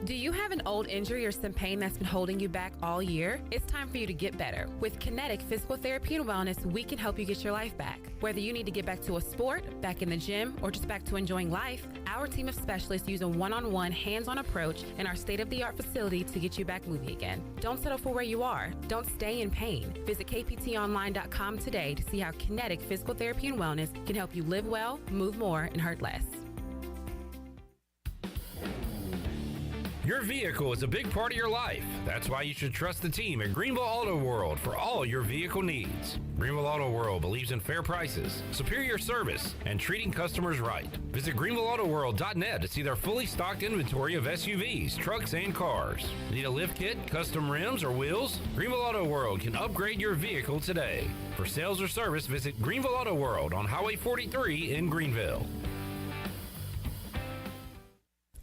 Do you have an old injury or some pain that's been holding you back all year? It's time for you to get better. With Kinetic Physical Therapy and Wellness, we can help you get your life back. Whether you need to get back to a sport, back in the gym, or just back to enjoying life, our team of specialists use a one-on-one, hands-on approach in our state-of-the-art facility to get you back moving again. Don't settle for where you are. Don't stay in pain. Visit kptonline.com today to see how Kinetic Physical Therapy and Wellness can help you live well, move more, and hurt less. Your vehicle is a big part of your life. That's why you should trust the team at Greenville Auto World for all your vehicle needs. Greenville Auto World believes in fair prices, superior service, and treating customers right. Visit greenvilleautoworld.net to see their fully stocked inventory of SUVs, trucks, and cars. Need a lift kit, custom rims, or wheels? Greenville Auto World can upgrade your vehicle today. For sales or service, visit Greenville Auto World on Highway 43 in Greenville.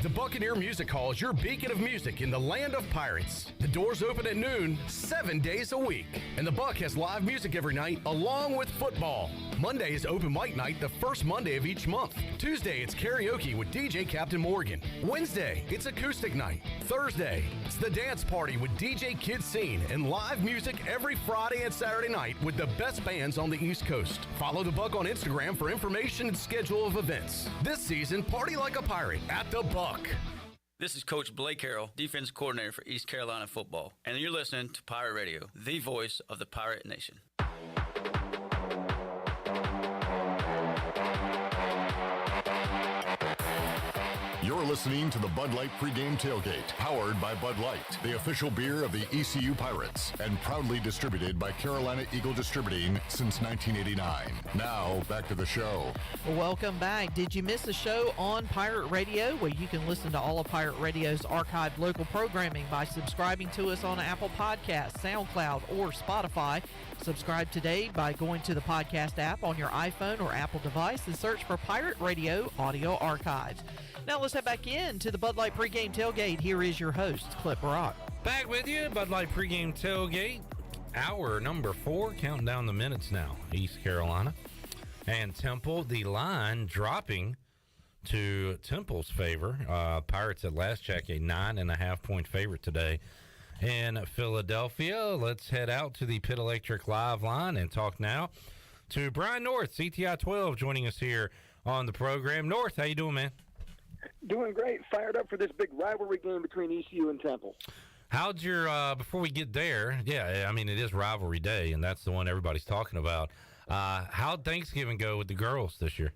The Buccaneer Music Hall is your beacon of music in the land of pirates. The doors open at noon, 7 days a week. And the Buck has live music every night along with football. Monday is open mic night the first Monday of each month. Tuesday, it's karaoke with DJ Captain Morgan. Wednesday, it's acoustic night. Thursday, it's the dance party with DJ Kid Scene and live music every Friday and Saturday night with the best bands on the East Coast. Follow the Buck on Instagram for information and schedule of events. This season, party like a pirate at the Buck. This is Coach Blake Carroll, defense coordinator for East Carolina football, and you're listening to Pirate Radio, the voice of the Pirate Nation. You're listening to the Bud Light Pregame Tailgate, powered by Bud Light, the official beer of the ECU Pirates, and proudly distributed by Carolina Eagle Distributing since 1989. Now, back to the show. Welcome back. Did you miss a show on Pirate Radio? Well, you can listen to all of Pirate Radio's archived local programming by subscribing to us on Apple Podcasts, SoundCloud, or Spotify. Subscribe today by going to the podcast app on your iPhone or Apple device and search for Pirate Radio Audio Archives. Now let's head back in to the Bud Light Pregame Tailgate. Here is your host, Clip Brock. Back with you, Bud Light Pregame Tailgate. Hour number 4, counting down the minutes now. East Carolina and Temple, the line dropping to Temple's favor. Pirates at last check, a 9.5-point favorite today in Philadelphia. Let's head out to the Pit Electric Live line and talk now to Brian North, CTI 12, joining us here on the program. North, how you doing, man? Doing great. Fired up for this big rivalry game between ECU and Temple. How'd your, before we get there, yeah, I mean, it is rivalry day, and that's the one everybody's talking about. How'd Thanksgiving go with the girls this year?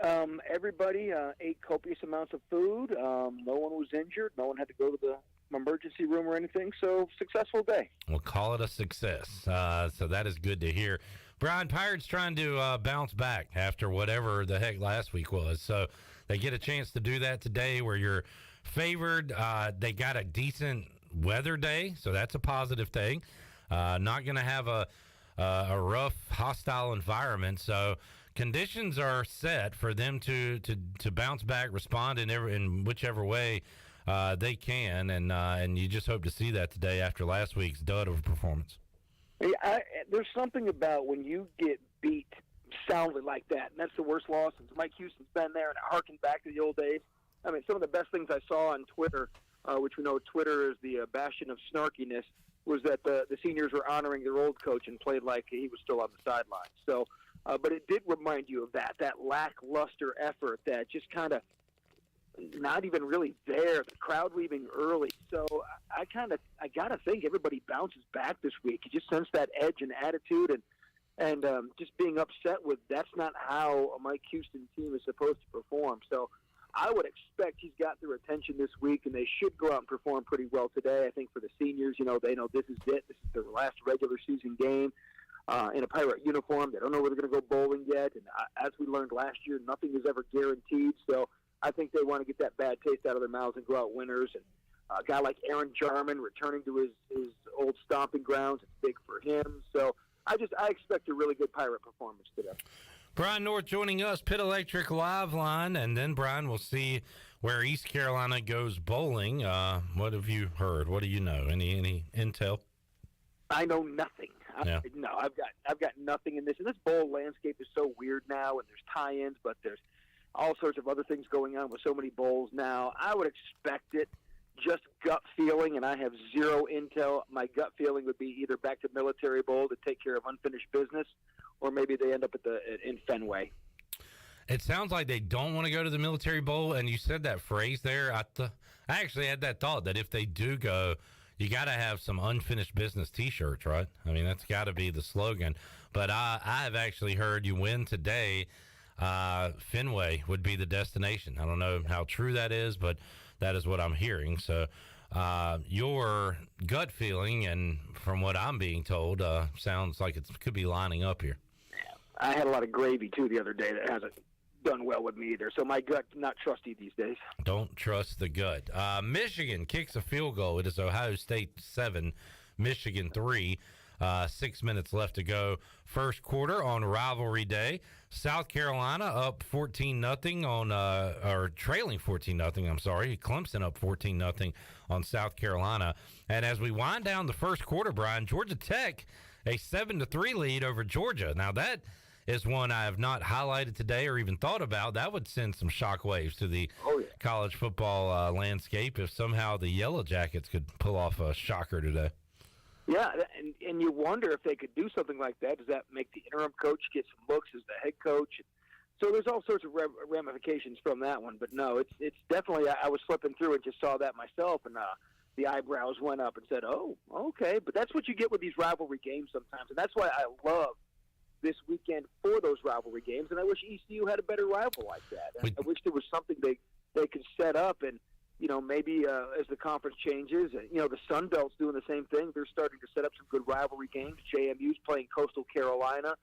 Everybody ate copious amounts of food. No one was injured. No one had to go to the emergency room or anything, so successful day. We'll call it a success. So that is good to hear. Brian, Pirates trying to bounce back after whatever the heck last week was. So they get a chance to do that today where you're favored. They got a decent weather day, so that's a positive thing. Not going to have a rough, hostile environment. So conditions are set for them to bounce back, respond in whichever way they can, and you just hope to see that today after last week's dud of a performance. Yeah, there's something about when you get beat soundly like that, and that's the worst loss since Mike Houston's been there, and it harkened back to the old days. I mean, some of the best things I saw on Twitter, which we know Twitter is the bastion of snarkiness, was that the seniors were honoring their old coach and played like he was still on the sidelines. So, but it did remind you of that lackluster effort that just kind of not even really there, the crowd leaving early. So I got to think everybody bounces back this week. You just sense that edge and attitude and just being upset with that's not how a Mike Houston team is supposed to perform. So I would expect he's got their attention this week, and they should go out and perform pretty well today. I think for the seniors, they know this is it. This is their last regular season game in a Pirate uniform. They don't know where they're going to go bowling yet. And as we learned last year, nothing is ever guaranteed. So I think they want to get that bad taste out of their mouths and go out winners. And a guy like Aaron Jarman returning to his old stomping grounds, it's big for him. So I expect a really good Pirate performance today. Brian North joining us, Pit Electric Live line, and then, Brian, we'll see where East Carolina goes bowling. What have you heard? What do you know? Any intel? I know nothing. No, I've got nothing in this. And this bowl landscape is so weird now, and there's tie-ins, but there's all sorts of other things going on with so many bowls now. I would expect it, just gut feeling, and I have zero intel. My gut feeling would be either back to Military Bowl to take care of unfinished business, or maybe they end up in Fenway. It sounds like they don't want to go to the Military Bowl, and you said that phrase there. I actually had that thought that if they do go, you got to have some unfinished business T-shirts, right? I mean, that's got to be the slogan. But I have actually heard you win today, Fenway would be the destination. I don't know how true that is, but That is what I'm hearing. So your gut feeling, and from what I'm being told, sounds like it could be lining up here. I had a lot of gravy, too, the other day that hasn't done well with me either. So my gut's not trusty these days. Don't trust the gut. Michigan kicks a field goal. It is Ohio State 7, Michigan 3. 6 minutes left to go. First quarter on rivalry day. South Carolina up 14-0 on, or trailing 14-0. I'm sorry. Clemson up 14-0 on South Carolina. And as we wind down the first quarter, Brian, Georgia Tech a 7-3 lead over Georgia. Now that is one I have not highlighted today or even thought about. That would send some shockwaves to the college football landscape if somehow the Yellow Jackets could pull off a shocker today. Yeah, and you wonder if they could do something like that. Does that make the interim coach get some looks as the head coach? So there's all sorts of ramifications from that one. But no, it's definitely. I was flipping through and just saw that myself, and the eyebrows went up and said, "Oh, okay." But that's what you get with these rivalry games sometimes, and that's why I love this weekend for those rivalry games. And I wish ECU had a better rival like that. I wish there was something they could set up and. Maybe as the conference changes, the Sun Belt's doing the same thing. They're starting to set up some good rivalry games. JMU's playing Coastal Carolina,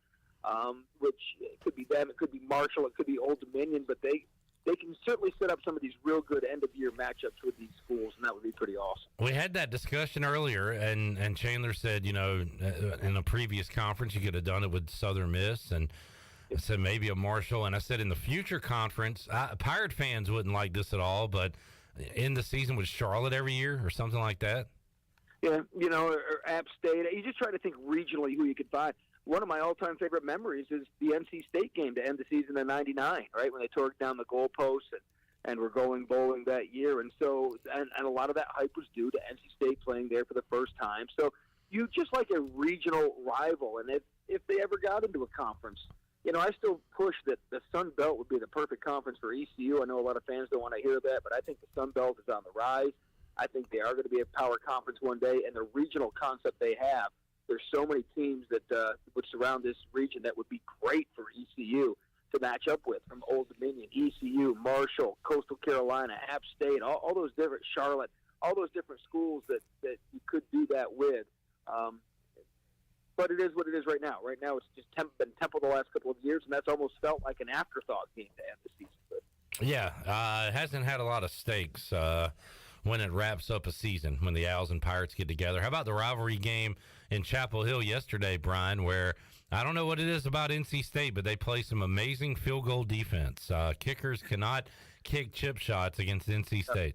which it could be them, it could be Marshall, it could be Old Dominion, but they can certainly set up some of these real good end-of-year matchups with these schools, and that would be pretty awesome. We had that discussion earlier, and Chandler said, in a previous conference you could have done it with Southern Miss, and I said maybe a Marshall, and I said in the future conference, Pirate fans wouldn't like this at all, but in the season with Charlotte every year or something like that? Yeah, or App State. You just try to think regionally who you could find. One of my all-time favorite memories is the NC State game to end the season in '99, right, when they tore down the goalposts and were going bowling that year. And so, and a lot of that hype was due to NC State playing there for the first time. So you just like a regional rival. And if they ever got into a conference, I still push that the Sun Belt would be the perfect conference for ECU. I know a lot of fans don't want to hear that, but I think the Sun Belt is on the rise. I think they are going to be a power conference one day, and the regional concept they have, there's so many teams that would surround this region that would be great for ECU to match up with, from Old Dominion, ECU, Marshall, Coastal Carolina, App State, all those different, Charlotte, all those different schools that you could do that with. But it is what it is right now. Right now, it's just been Temple the last couple of years, and that's almost felt like an afterthought game to end the season. But. Yeah, it hasn't had a lot of stakes when it wraps up a season, when the Owls and Pirates get together. How about the rivalry game in Chapel Hill yesterday, Brian, where I don't know what it is about NC State, but they play some amazing field goal defense. Kickers cannot kick chip shots against NC State.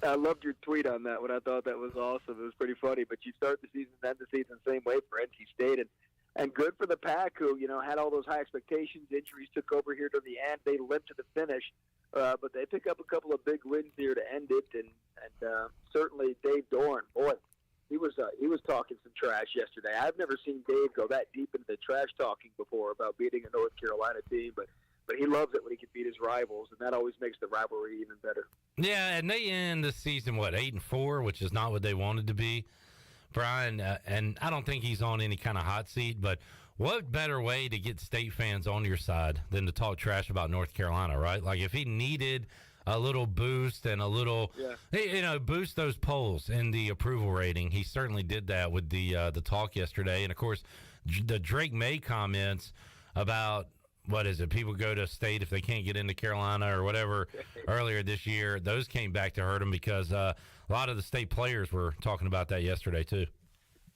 I loved your tweet on that one. I thought that was awesome. It was pretty funny. But you start the season and end the season the same way for NC State. And good for the Pack, who, had all those high expectations. Injuries took over here to the end. They limped to the finish. But they pick up a couple of big wins here to end it. And certainly Dave Dorn, boy, he was talking some trash yesterday. I've never seen Dave go that deep into the trash talking before about beating a North Carolina team. But he loves it when he can beat his rivals, and that always makes the rivalry even better. Yeah, and they end the season, 8-4, which is not what they wanted to be, Brian. And I don't think he's on any kind of hot seat, but what better way to get State fans on your side than to talk trash about North Carolina, right? Like if he needed a little boost and a little, boost those polls in the approval rating, he certainly did that with the talk yesterday. And, of course, the Drake May comments about, what is it, people go to State if they can't get into Carolina or whatever earlier this year, those came back to hurt them because a lot of the State players were talking about that yesterday too.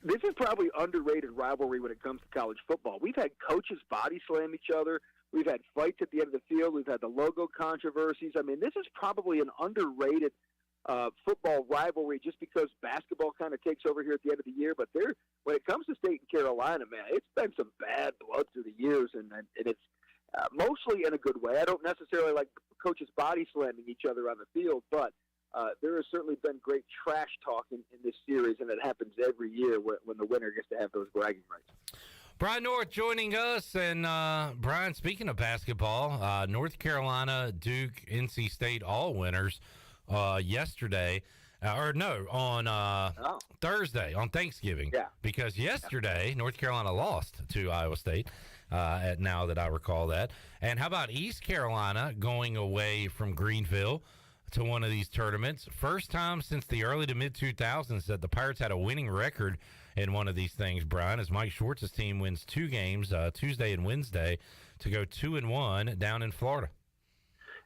This is probably underrated rivalry when it comes to college football. We've had coaches body slam each other. We've had fights at the end of the field. We've had the logo controversies. I mean, this is probably an underrated football rivalry just because basketball kind of takes over here at the end of the year. But when it comes to State and Carolina, man, it's been some bad blood through the years, and it's mostly in a good way. I don't necessarily like coaches body slamming each other on the field, but there has certainly been great trash talk in this series, and it happens every year when the winner gets to have those bragging rights. Brian North joining us, and Brian, speaking of basketball, North Carolina, Duke, NC State, all winners yesterday. On Thursday, on Thanksgiving. Yeah. Because yesterday, North Carolina lost to Iowa State, now that I recall that. And how about East Carolina going away from Greenville? to one of these tournaments. First time since the early to mid-2000s that the Pirates had a winning record in one of these things, Brian, as Mike Schwartz's team wins 2 games, Tuesday and Wednesday, to go 2-1 down in Florida.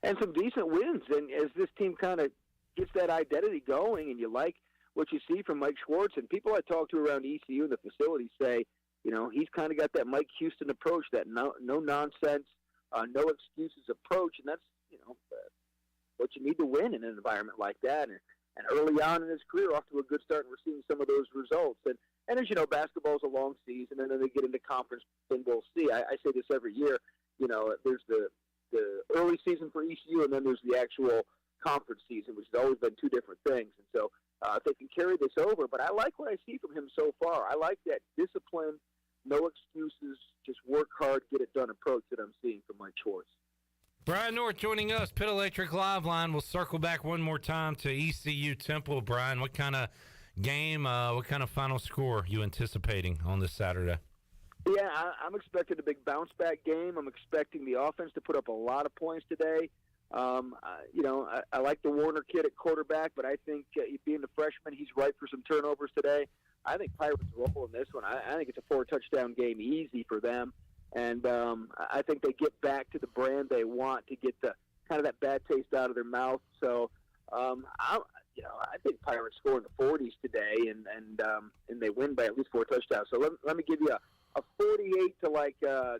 And some decent wins. And as this team kind of gets that identity going, and you like what you see from Mike Schwartz, and people I talk to around ECU and the facility say, he's kind of got that Mike Houston approach, that no-nonsense, no excuses approach, and that's, what you need to win in an environment like that. And early on in his career, off to a good start, and we're seeing some of those results. And as you know, basketball's a long season, and then they get into conference, and we'll see. I say this every year. There's the early season for ECU, and then there's the actual conference season, which has always been 2 different things. And so if they can carry this over, but I like what I see from him so far. I like that discipline, no excuses, just work hard, get it done approach that I'm seeing from Mike Schwartz. Brian North joining us, Pit Electric Live Line. We'll circle back one more time to ECU Temple. Brian, what kind of game, what kind of final score are you anticipating on this Saturday? Yeah, I'm expecting a big bounce-back game. I'm expecting the offense to put up a lot of points today. I like the Warner kid at quarterback, but I think being the freshman, he's ripe for some turnovers today. I think Pirates roll in this one. I think it's a 4-touchdown game, easy for them. And I think they get back to the brand they want to get the kind of that bad taste out of their mouth. So, I think Pirates score in the 40s today, and they win by at least 4 touchdowns. So let me give you a 48 to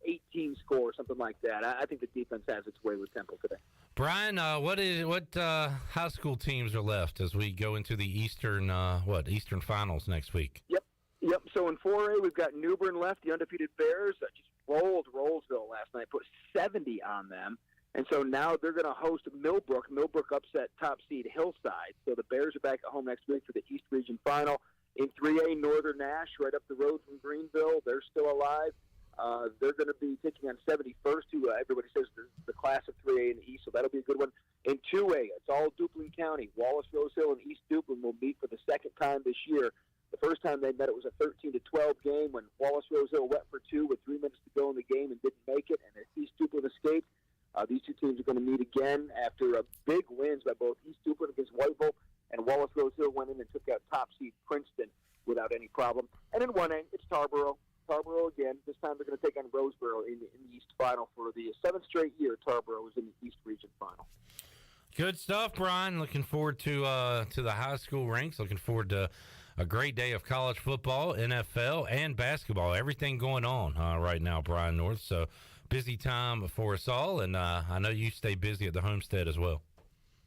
18 score, something like that. I think the defense has its way with Temple today. Brian, what high school teams are left as we go into the Eastern Finals next week? Yep. So in 4A, we've got New Bern left. The undefeated Bears just rolled Rollsville last night, put 70 on them. And so now they're going to host Millbrook. Millbrook upset top seed Hillside. So the Bears are back at home next week for the East Region Final. In 3A, Northern Nash, right up the road from Greenville. They're still alive. They're going to be taking on 71st, who everybody says the class of 3A in the East, so that'll be a good one. In 2A, it's all Duplin County. Wallace, Rose Hill, and East Duplin will meet for the second time this year. The first time they met, it was a 13-12 game when Wallace Rose Hill went for 2 with 3 minutes to go in the game and didn't make it, and East Duplin escaped. These 2 teams are going to meet again after big wins by both East Duplin against Whiteville, and Wallace Rose Hill went in and took out top seed Princeton without any problem. And in 1A, it's Tarboro. Tarboro again. This time they're going to take on Roseboro in the East Final for the 7th straight year. Tarboro was in the East Region Final. Good stuff, Brian. Looking forward to the high school ranks. Looking forward to a great day of college football, NFL, and basketball. Everything going on right now, Brian North. So busy time for us all, and I know you stay busy at the homestead as well.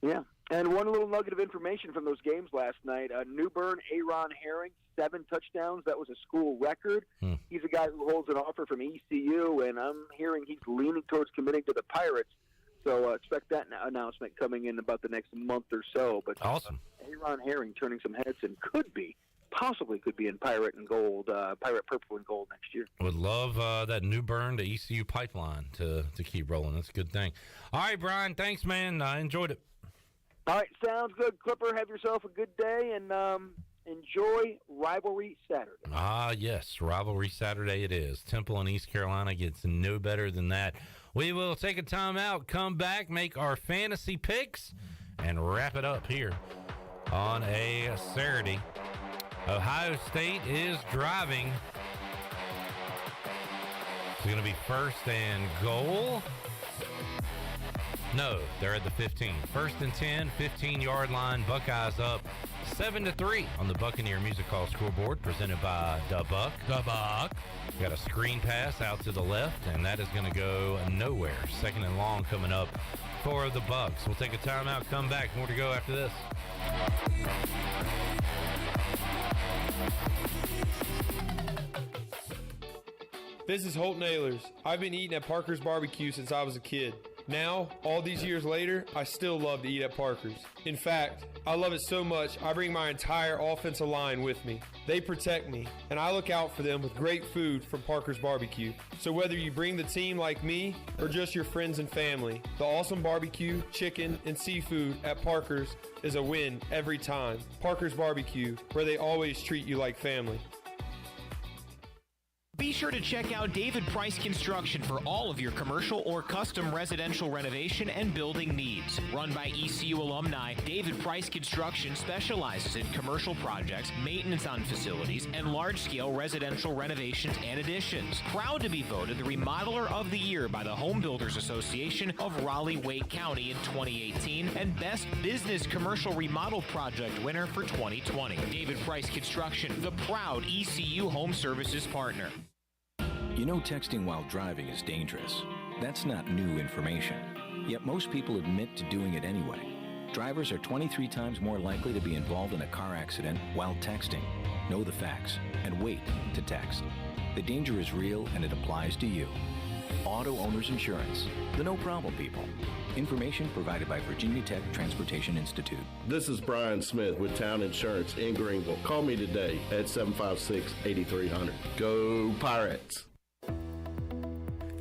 Yeah. And one little nugget of information from those games last night. New Bern, Aaron Herring, 7 touchdowns. That was a school record. He's a guy who holds an offer from ECU, and I'm hearing he's leaning towards committing to the Pirates. So expect that announcement coming in about the next month or so. But awesome. Aaron Herring turning some heads and possibly could be in Pirate and Gold, Pirate Purple and Gold next year. Would love that New Bern to ECU pipeline to keep rolling. That's a good thing. All right, Brian, thanks, man. I enjoyed it. All right, sounds good. Clipper, have yourself a good day, and enjoy Rivalry Saturday. Yes, Rivalry Saturday it is. Temple and East Carolina gets no better than that. We will take a time out, come back, make our fantasy picks, and wrap it up here on a Saturday. Ohio State is driving. It's going to be 1st and goal. No, they're at the 15. 1st and 10, 15-yard line. Buckeyes up 7-3 on the Buccaneer Music Hall scoreboard, presented by Da Buck. Da Buck. Got a screen pass out to the left, and that is going to go nowhere. 2nd and long coming up for the Bucks. We'll take a timeout, come back. More to go after this. This is Holt Nailers. I've been eating at Parker's Barbecue since I was a kid. Now, all these years later, I still love to eat at Parker's. In fact, I love it so much, I bring my entire offensive line with me. They protect me, and I look out for them with great food from Parker's Barbecue. So whether you bring the team like me or just your friends and family, the awesome barbecue, chicken, and seafood at Parker's is a win every time. Parker's Barbecue, where they always treat you like family. Be sure to check out David Price Construction for all of your commercial or custom residential renovation and building needs. Run by ECU alumni, David Price Construction specializes in commercial projects, maintenance on facilities, and large-scale residential renovations and additions. Proud to be voted the Remodeler of the Year by the Home Builders Association of Raleigh-Wake County in 2018 and Best Business Commercial Remodel Project winner for 2020. David Price Construction, the proud ECU Home Services partner. You know texting while driving is dangerous. That's not new information. Yet most people admit to doing it anyway. Drivers are 23 times more likely to be involved in a car accident while texting. Know the facts and wait to text. The danger is real and it applies to you. Auto Owners Insurance, the no problem people. Information provided by Virginia Tech Transportation Institute. This is Brian Smith with Town Insurance in Greenville. Call me today at 756-8300. Go Pirates!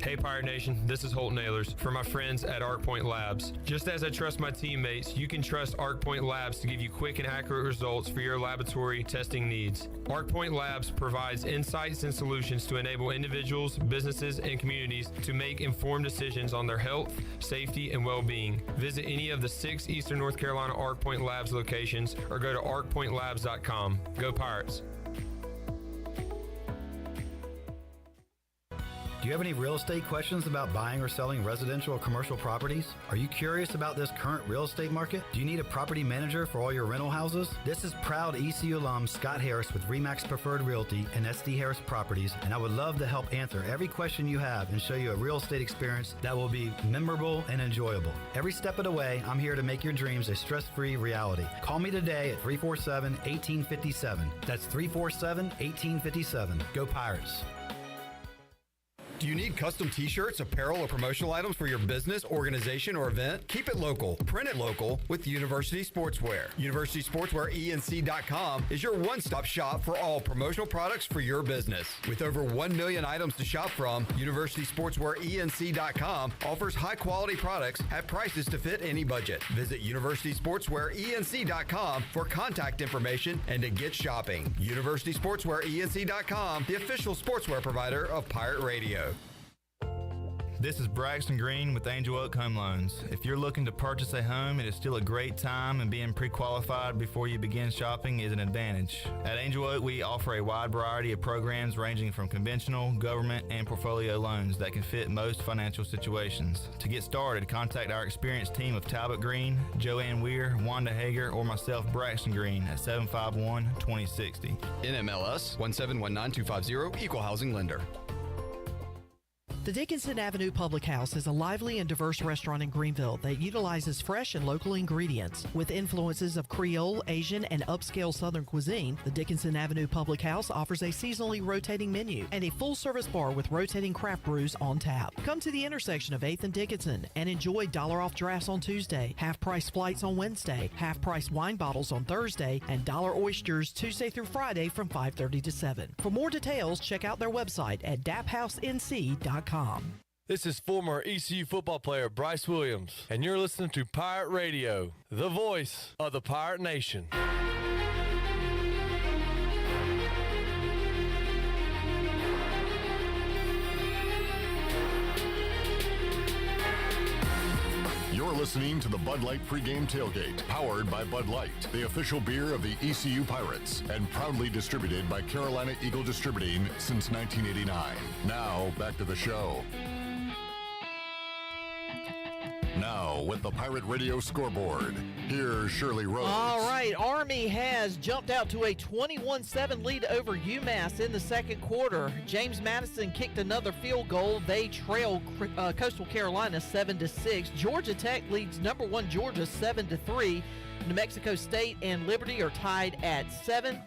Hey Pirate Nation, this is Holt Nailers for my friends at ArcPoint Labs. Just as I trust my teammates, you can trust ArcPoint Labs to give you quick and accurate results for your laboratory testing needs. ArcPoint Labs provides insights and solutions to enable individuals, businesses, and communities to make informed decisions on their health, safety, and well-being. Visit any of the 6 Eastern North Carolina ArcPoint Labs locations or go to arcpointlabs.com. Go Pirates! Do you have any real estate questions about buying or selling residential or commercial properties? Are you curious about this current real estate market? Do you need a property manager for all your rental houses? This is proud ECU alum Scott Harris with RE/MAX Preferred Realty and SD Harris Properties, and I would love to help answer every question you have and show you a real estate experience that will be memorable and enjoyable. Every step of the way, I'm here to make your dreams a stress-free reality. Call me today at 347-1857. That's 347-1857. Go Pirates! Do you need custom t-shirts, apparel, or promotional items for your business, organization, or event? Keep it local. Print it local with University Sportswear. University Sportswear ENC.com is your one-stop shop for all promotional products for your business. With over 1 million items to shop from, University Sportswear ENC.com offers high-quality products at prices to fit any budget. Visit University Sportswear ENC.com for contact information and to get shopping. University Sportswear ENC.com, the official sportswear provider of Pirate Radio. This is Braxton Green with Angel Oak Home Loans. If you're looking to purchase a home, it is still a great time, and being pre-qualified before you begin shopping is an advantage. At Angel Oak, we offer a wide variety of programs ranging from conventional, government, and portfolio loans that can fit most financial situations. To get started, contact our experienced team of Talbot Green, Joanne Weir, Wanda Hager, or myself, Braxton Green, at 751-2060. NMLS 1719250, Equal Housing Lender. The Dickinson Avenue Public House is a lively and diverse restaurant in Greenville that utilizes fresh and local ingredients. With influences of Creole, Asian, and upscale Southern cuisine, the Dickinson Avenue Public House offers a seasonally rotating menu and a full-service bar with rotating craft brews on tap. Come to the intersection of 8th and Dickinson and enjoy $1 drafts on Tuesday, half-price flights on Wednesday, half-price wine bottles on Thursday, and $1 oysters Tuesday through Friday from 5:30 to 7. For more details, check out their website at daphousенc.com. This is former ECU football player Bryce Williams, and you're listening to Pirate Radio, the voice of the Pirate Nation. You're listening to the Bud Light Pregame Tailgate, powered by Bud Light, the official beer of the ECU Pirates, and proudly distributed by Carolina Eagle Distributing since 1989. Now, back to the show. Now, with the Pirate Radio scoreboard, here's Shirley Rhodes. All right, Army has jumped out to a 21-7 lead over UMass in the second quarter. James Madison kicked another field goal. They trail Coastal Carolina 7-6. Georgia Tech leads number 1 Georgia 7-3. New Mexico State and Liberty are tied at 7.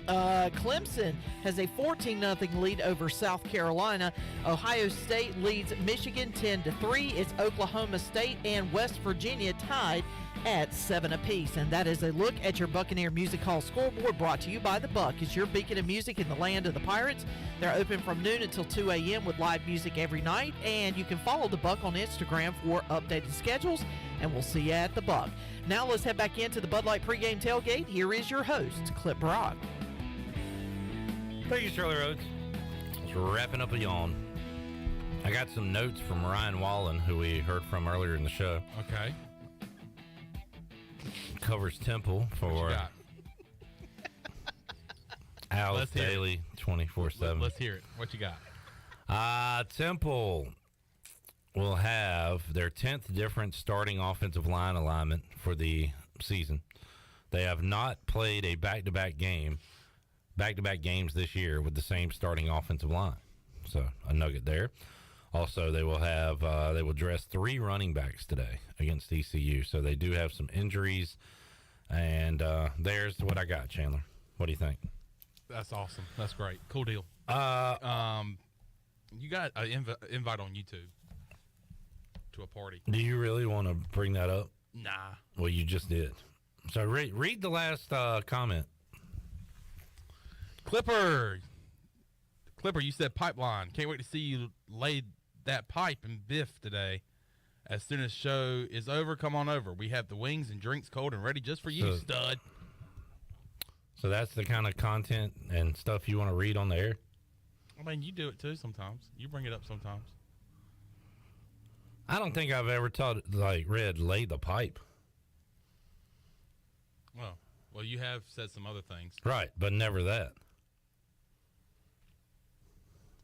Clemson has a 14-0 lead over South Carolina. Ohio State leads Michigan 10-3. It's Oklahoma State and West Virginia tied at 7 apiece. And that is a look at your Buccaneer Music Hall scoreboard, brought to you by The Buck. It's your beacon of music in the land of the Pirates. They're open from noon until 2 a.m. with live music every night. And you can follow The Buck on Instagram for updated schedules. And we'll see you at The Buck. Now let's head back into the Bud Light pregame tailgate. Here is your host, Clip Brock. Thank you, Shirley Rhodes. Just wrapping up a yawn. I got some notes from Ryan Wallen, who we heard from earlier in the show. Okay. Covers Temple for Al's Daily 24/7. Let's hear it. What you got? Temple will have their 10th different starting offensive line alignment for the season. They have not played a back-to-back games this year with the same starting offensive line. So a nugget there. Also, they will dress 3 running backs today against ECU. So they do have some injuries. And there's what I got, Chandler. What do you think? That's awesome. That's great. Cool deal. You got an invite on YouTube to a party. Do you really want to bring that up? Nah. Well, you just did. So read the last comment. Clipper, you said pipeline. Can't wait to see you lay that pipe and biff today. As soon as show is over, come on over. We have the wings and drinks cold and ready just for you, stud. So that's the kind of content and stuff you want to read on the air? I mean, you do it too sometimes. You bring it up sometimes. I don't think I've ever read lay the pipe. Well, you have said some other things. Right, but never that.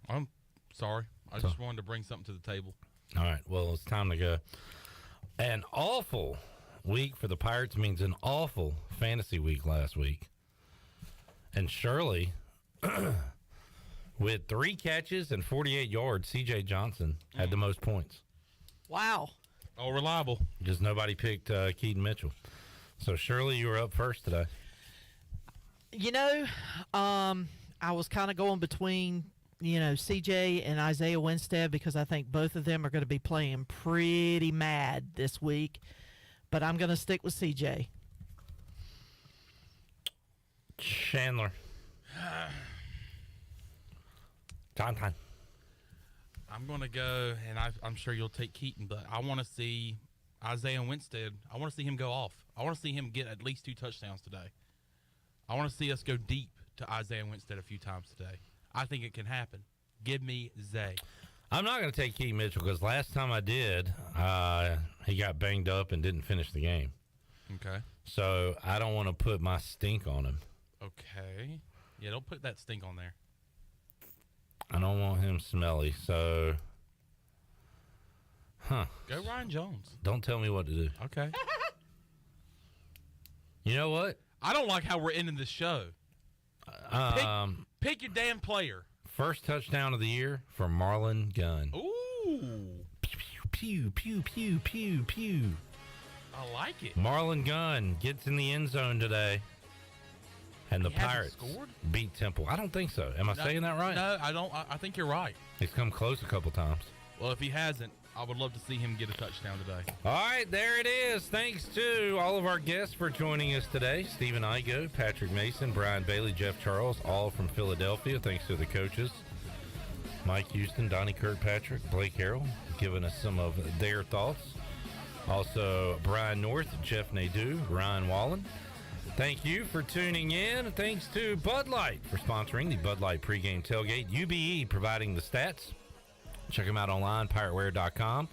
I'm sorry. I just wanted to bring something to the table. All right, well, it's time to go. An awful week for the Pirates means an awful fantasy week last week. And Shirley, with 3 catches and 48 yards, C.J. Johnson had the most points. Wow. Oh, reliable. Because nobody picked Keaton Mitchell. So, Shirley, you were up first today. You know, I was kind of going between, CJ and Isaiah Winstead because I think both of them are going to be playing pretty mad this week. But I'm going to stick with CJ. Chandler. Time. I'm going to go, and I'm sure you'll take Keaton, but I want to see Isaiah Winstead. I want to see him go off. I want to see him get at least 2 touchdowns today. I want to see us go deep to Isaiah Winstead a few times today. I think it can happen. Give me Zay. I'm not going to take Keaton Mitchell because last time I did, he got banged up and didn't finish the game. Okay. So I don't want to put my stink on him. Okay. Yeah, don't put that stink on there. I don't want him smelly, so... Go Ryan Jones. Don't tell me what to do. Okay. You know what? I don't like how we're ending the show. Pick your damn player. First touchdown of the year for Marlon Gunn. Ooh. Pew, pew, pew, pew, pew. I like it. Marlon Gunn gets in the end zone today. And the Pirates beat Temple. I don't think so. Am I saying that right? No, I don't. I think you're right. He's come close a couple times. Well, if he hasn't, I would love to see him get a touchdown today. All right, there it is. Thanks to all of our guests for joining us today. Stephen Igo, Patrick Mason, Brian Bailey, Jeff Charles, all from Philadelphia. Thanks to the coaches. Mike Houston, Donnie Kirkpatrick, Blake Harrell, giving us some of their thoughts. Also, Brian North, Jeff Nadeau, Ryan Wallen. Thank you for tuning in. Thanks to Bud Light for sponsoring the Bud Light Pregame Tailgate. UBE providing the stats. Check them out online, pirateware.com.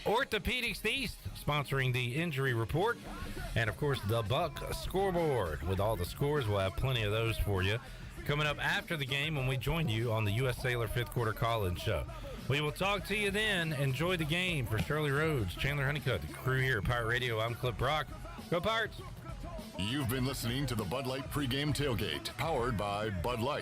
Orthopedics East sponsoring the injury report. And, of course, the Buck Scoreboard. With all the scores, we'll have plenty of those for you coming up after the game when we join you on the U.S. Sailor 5th Quarter Call-In Show. We will talk to you then. Enjoy the game. For Shirley Rhodes, Chandler Honeycutt, the crew here at Pirate Radio, I'm Clip Brock. Go Pirates! You've been listening to the Bud Light Pregame Tailgate, powered by Bud Light.